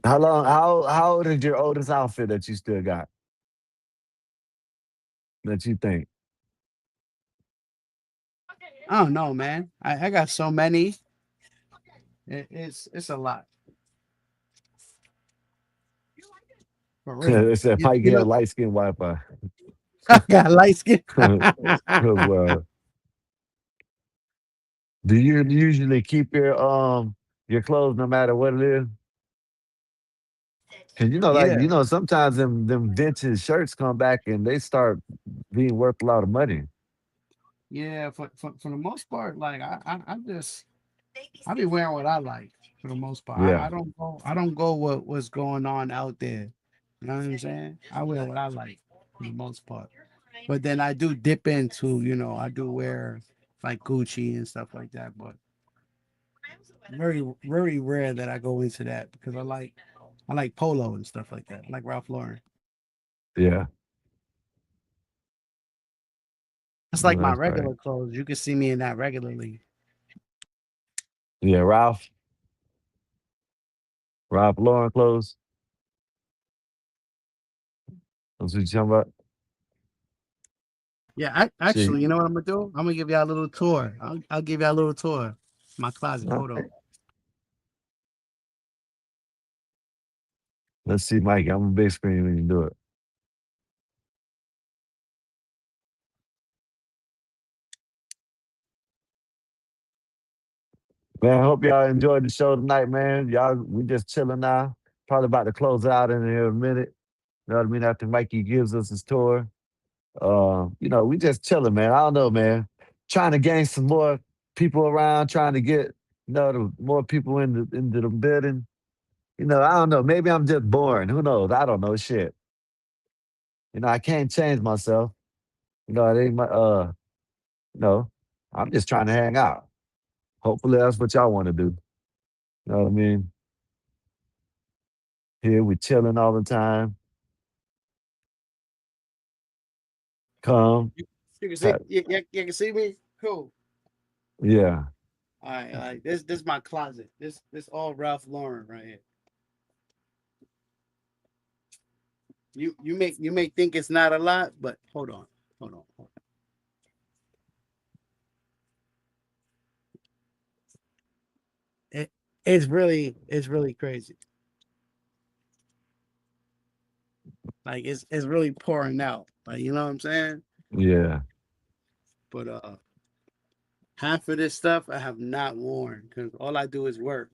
How old is your oldest outfit that you still got? That you think?
I don't know, man. I got so many. It's a lot. For real.
It said Mike had light skin Wi-Fi.
I got light skin.
Well, do you usually keep your clothes no matter what it is? Cause
Yeah.
sometimes them vintage shirts come back and they start being worth a lot of money.
Yeah, for the most part, like I be wearing what I like for the most part.
Yeah.
I don't go what's going on out there. You know what I'm saying? I wear what I like for the most part. But then I do dip into, I do wear like Gucci and stuff like that, but very, very rare that I go into that because I like polo and stuff like that. I like Ralph Lauren.
Yeah.
It's like my
That's right.
regular clothes. You can see me in that regularly.
Yeah, Ralph Lauren clothes. That's what you talking about?
Yeah, actually, you know what I'm gonna do? I'm gonna give y'all a little tour. I'll give y'all a little tour. My closet. Hold on.
Let's see, Mike. I'm a big screen when you do it. Man, I hope y'all enjoyed the show tonight, man. We just chilling now. Probably about to close it out in here a minute. You know what I mean? After Mikey gives us his tour. We just chilling, man. I don't know, man. Trying to gain some more people around, trying to get, more people into the building. I don't know. Maybe I'm just boring. Who knows? I don't know shit. I can't change myself. It ain't my I'm just trying to hang out. Hopefully that's what y'all want to do. You know what I mean? Here we chilling all the time. Come.
You can see you can see me? Cool.
Yeah.
All right. This is my closet. This all Ralph Lauren right here. You may think it's not a lot, but hold on. It's really crazy. Like it's really pouring out. Like, you know what I'm saying?
Yeah.
But half of this stuff I have not worn because all I do is work.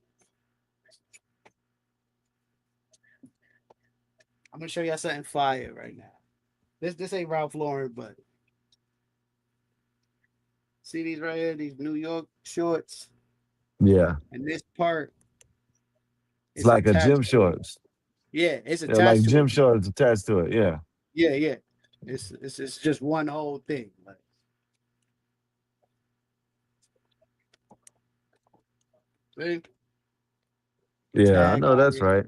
I'm gonna show y'all something fire right now. This ain't Ralph Lauren, but see these right here, these New York shorts.
Yeah.
And this part
it's like a gym shorts.
Yeah, it's attached.
Yeah, like
to
gym
it.
shorts attached to it. Yeah.
Yeah. It's just one whole thing. Like, see?
Yeah, I know that's right.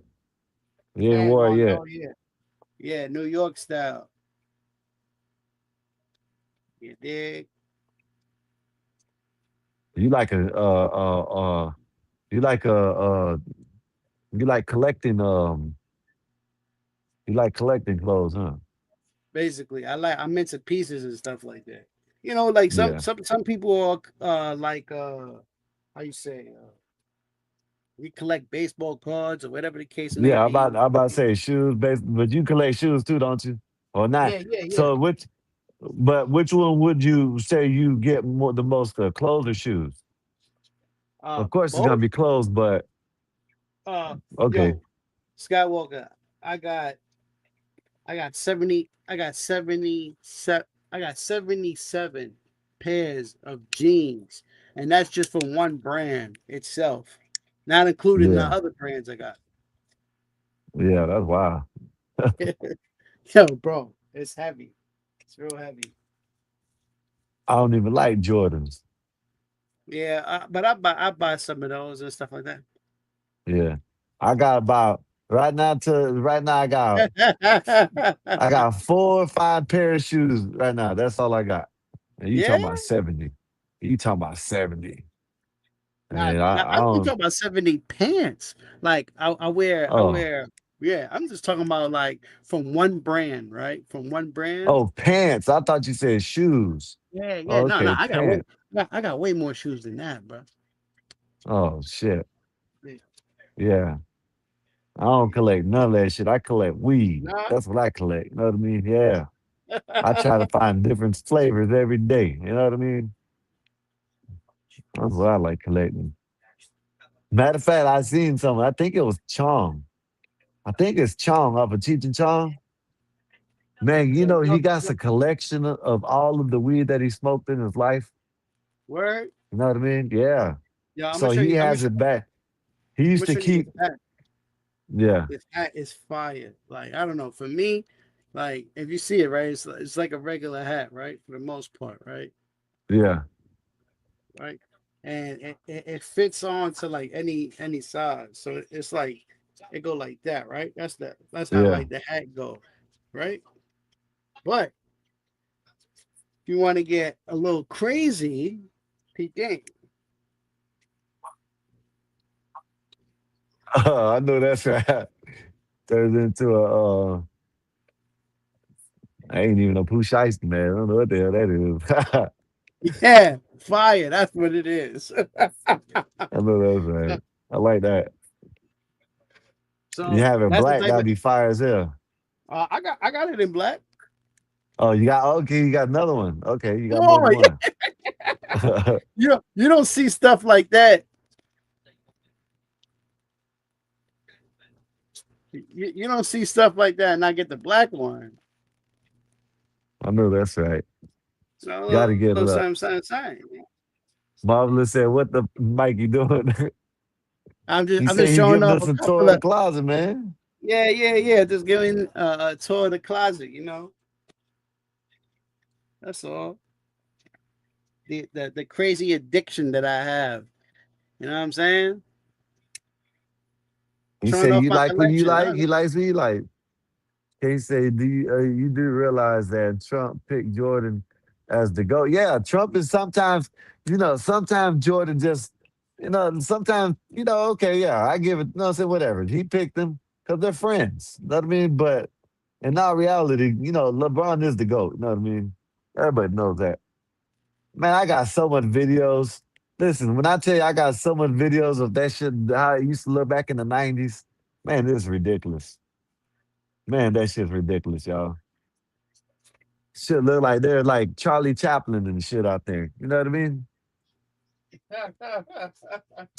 You ain't wore it yet.
Yeah, New York style. You dig?
You like collecting clothes, huh?
Basically, I'm into pieces and stuff like that. Like some people are like how you say we collect baseball cards or whatever the case may be.
I'm about to say shoes, but you collect shoes too, don't you? Or not?
Yeah.
So which one would you say you get the most clothes or shoes? Of course, it's gonna be clothes, but okay.
Yo, Skywalker, I got 77 pairs of jeans, and that's just for one brand itself, not including the other brands I got.
Yeah, that's wild.
Yo, bro, it's heavy. It's real heavy.
I don't even like Jordans.
Yeah, but I buy some of those and stuff like that.
Yeah, I got about right now. I got 4 or 5 pair of shoes right now. That's all I got. And you talking about 70? You talking about 70?
I'm talking about 70 pants. Like I wear. Yeah, I'm just talking about like from one brand, right? From one brand.
Oh, pants. I thought you said shoes.
Yeah.
Oh,
No,
okay,
I got way more shoes than that, bro.
Oh shit. Yeah. I don't collect none of that shit. I collect weed. That's what I collect. You know what I mean? Yeah. I try to find different flavors every day. You know what I mean? That's what I like collecting. Matter of fact, I seen something. I think it was Chong. I think it's Chong off of Cheech and Chong. Man, you know, he got a collection of all of the weed that he smoked in his life.
Word?
You know what I mean? Yeah.
Yeah.
So he has it back. He used to keep. Yeah.
This hat is fire. Like, I don't know. For me, like, if you see it, right, it's like a regular hat, right? For the most part, right?
Yeah.
Right. And it fits on to like any size. So it's like it go like that, right? That's how like the hat go, right? But if you want to get a little crazy, peep game.
I know that's right. Turns into a I ain't even a Pooh Shiesty, man. I don't know what the hell that
is. Yeah, fire. That's what it is.
I know that's right. I like that.
So
you have it black, that'd be fire as hell.
I got it in black.
Oh, you got another one. Okay, you got more than one.
You don't see stuff like that. You don't see stuff like that and I get the black one.
I know that's right.
So
gotta get it up.
Same.
Marvelous said, "What the Mikey doing?"
I'm just showing off
a tour of the closet, man.
Yeah. Just giving a tour of the closet, you know. That's all. The crazy addiction that I have. You know what I'm saying?
He said you like what you like. He likes what you like. He said, "Do you do realize that Trump picked Jordan as the GOAT?" Yeah, Trump is sometimes Jordan just, sometimes, okay, yeah, I give it, say whatever. He picked them because they're friends. You know what I mean? But in all reality, LeBron is the GOAT. You know what I mean? Everybody knows that. Man, I got so much videos. Listen, when I tell you I got so much videos of that shit, how it used to look back in the 90s, man, this is ridiculous. Man, that shit's ridiculous, y'all. Shit look like they're like Charlie Chaplin and shit out there. You know what I mean? Yeah,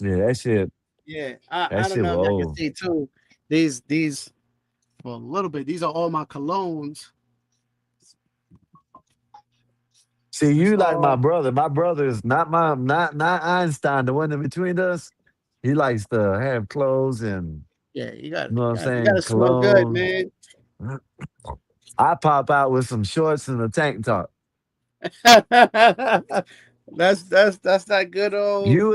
that shit.
Yeah, I don't know if I can see too. These for a little bit. These are all my colognes.
See, you like my brother. My brother is not Einstein, the one in between us. He likes to have clothes and
you got.
You know what I'm saying?
You gotta smell good, man.
I pop out with some shorts and a tank top.
That's that good old.
You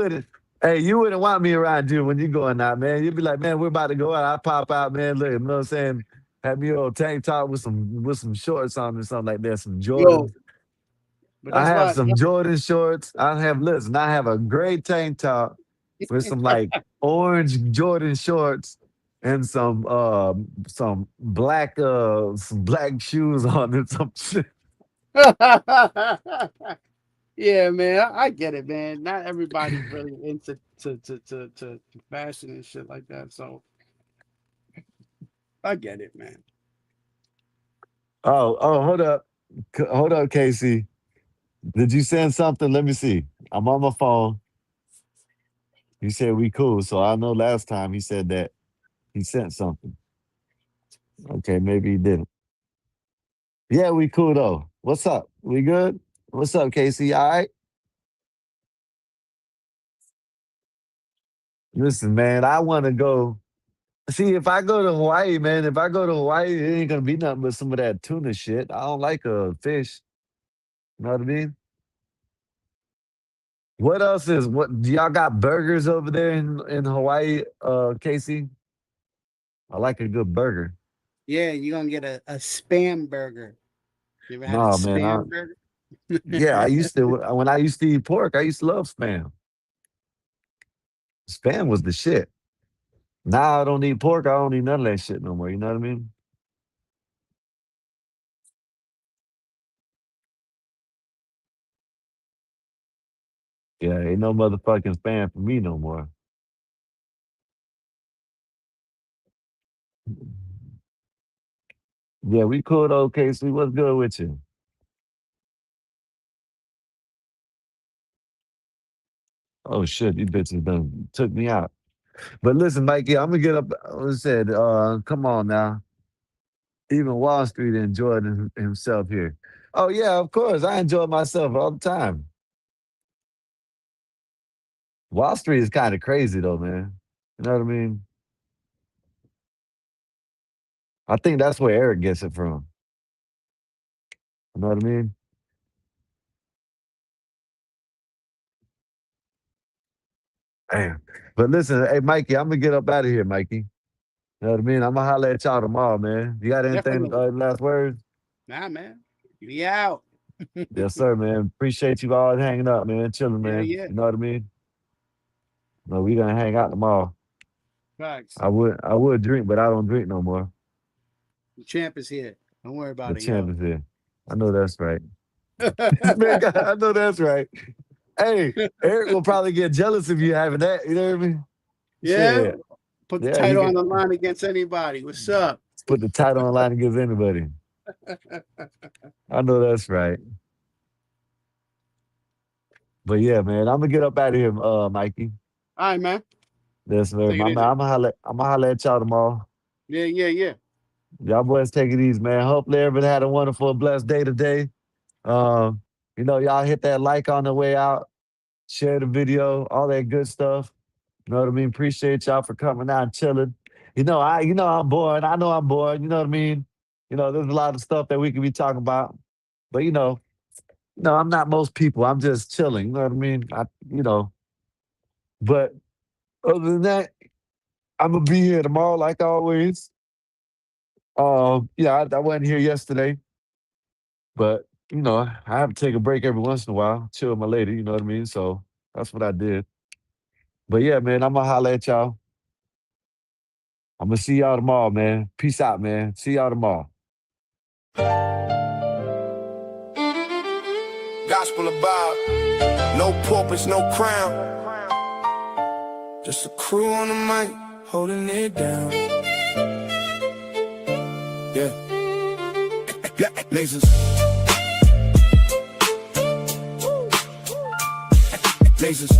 wouldn't want me around you when you going out, man. You'd be like, man, we're about to go out. I pop out, man. Look, you know what I'm saying? Have me a little tank top with some shorts on or something like that. Some Jordans. I have some Jordan shorts. I have a gray tank top with some like orange Jordan shorts and some black shoes on and some shit.
Yeah, man, I get it, man. Not everybody's really into to fashion and shit like that, so I get it, man.
Oh, hold up, Casey. Did you send something? Let me see. I'm on my phone. He said we cool, so I know last time he said that he sent something. Okay, maybe he didn't. Yeah, we cool though. What's up? We good? What's up, Casey? All right? Listen, man, I want to go. See, if I go to Hawaii, man, if I go to Hawaii, it ain't going to be nothing but some of that tuna shit. I don't like fish. You know what I mean? What else is, what, do y'all got burgers over there in Hawaii, Casey? I like a good burger.
Yeah, you're gonna get a spam burger. You ever had a
No, man.
spam burger?
Yeah, I used to, when I used to eat pork, I used to love Spam. Spam was the shit. Now I don't eat pork. I don't eat none of that shit no more. You know what I mean? Yeah, ain't no motherfucking Spam for me no more. Yeah, we cool though, Casey. What's good with you? Oh shit, you bitches done took me out. But listen, Mikey, I'm gonna get up. I said, come on now. Even Wall Street enjoyed himself here. Oh yeah, of course. I enjoy myself all the time. Wall Street is kind of crazy though, man. You know what I mean? I think that's where Eric gets it from. You know what I mean? Damn. But listen, hey Mikey, I'm gonna get up out of here, Mikey. You know what I mean? I'm gonna holler at y'all tomorrow, man. You got anything last words?
Nah, man. We out.
Yes, sir, man. Appreciate you all hanging up, man. Chilling, man.
Yeah.
You know what I mean? No, we gonna hang out tomorrow.
Facts.
I would drink, but I don't drink no more.
The champ is here. Don't worry about
The
it.
champ is here. I know that's right. Man, I know that's right. Hey, Eric will probably get jealous if you having that. You know what I mean?
Yeah.
Shit.
Put the
Yeah,
title
you
on the line against anybody. What's up?
Put the title online against anybody. I know that's right. But yeah, man, I'm gonna get up out of here, Mikey.
All right, man.
Yes, man.
Take it
I'm
easy.
gonna holler at y'all tomorrow.
Yeah.
Y'all boys take it easy, man. Hopefully everybody had a wonderful, blessed day today. You know, y'all hit that like on the way out, share the video, all that good stuff. You know what I mean? Appreciate y'all for coming out and chilling. I'm bored. I know I'm bored. You know what I mean? You know, there's a lot of stuff that we could be talking about. But I'm not most people. I'm just chilling. You know what I mean? But other than that, I'm gonna be here tomorrow, like always. I wasn't here yesterday, but I have to take a break every once in a while, chill with my lady. You know what I mean? So that's what I did. But yeah, man, I'm gonna holler at y'all. I'm gonna see y'all tomorrow, man. Peace out, man. See y'all tomorrow.
Gospel about no purpose, no crown. Just a crew on the mic, holding it down. Yeah. Lasers. Lasers.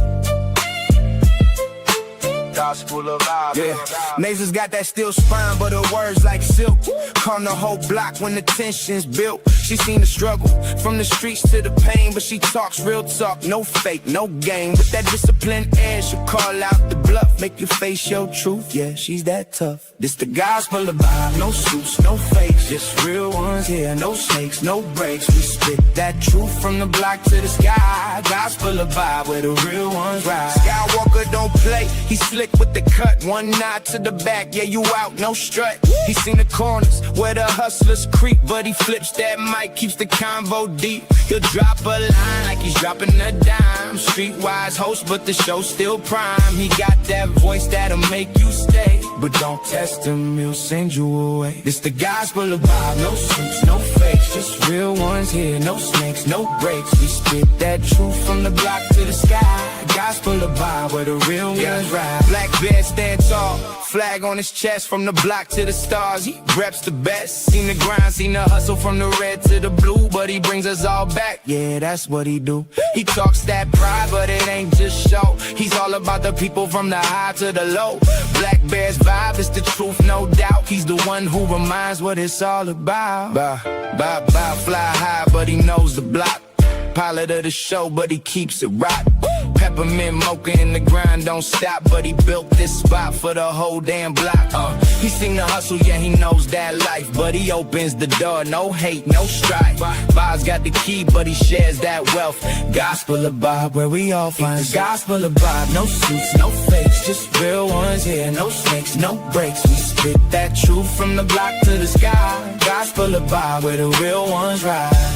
Gospel of vibe. Yeah. Nasers got that steel spine, but her words like silk. Calm the whole block when the tension's built. She seen the struggle from the streets to the pain, but she talks real talk, no fake, no game. With that disciplined air, she'll call out the bluff, make you face your truth. Yeah, she's that tough. This the gospel of vibe, no suits, no fakes, just real ones here, no snakes, no breaks. We spit that truth from the block to the sky. Gospel of vibe, where the real ones ride. Skywalker don't play, he slick with the cut. One nod to the back, yeah, you out, no strut. He seen the corners where the hustlers creep, but he flips that mic, keeps the convo deep. He'll drop a line like he's dropping a dime. Streetwise host, but the show's still prime. He got that voice that'll make you stay, but don't test him, he'll send you away. This the gospel of vibe, no suits, no fakes, just real ones here, no snakes, no breaks. We spit that truth from the block to the sky. Gospel of vibe, where the real ones ride. Black bear stand tall, flag on his chest, from the block to the stars. He reps the best. Seen the grind, seen the hustle, from the red to the blue, but he brings us all back. Yeah, that's what he do. He talks that pride, but it ain't just show. He's all about the people, from the high to the low. Black Bear's vibe is the truth, no doubt. He's the one who reminds what it's all about. Fly high, but he knows the block. pilot of the show, but he keeps it rock. Peppermint mocha in the grind, don't stop, but he built this spot for the whole damn block. He seen the hustle, yeah, he knows that life, but he opens the door, no hate, no strife. Bob's got the key, but he shares that wealth. Gospel of Bob, where we all find the gospel of Bob. No suits, no fakes, just real ones here, no snakes, no breaks. We spit that truth from the block to the sky. Gospel of Bob, where the real ones ride.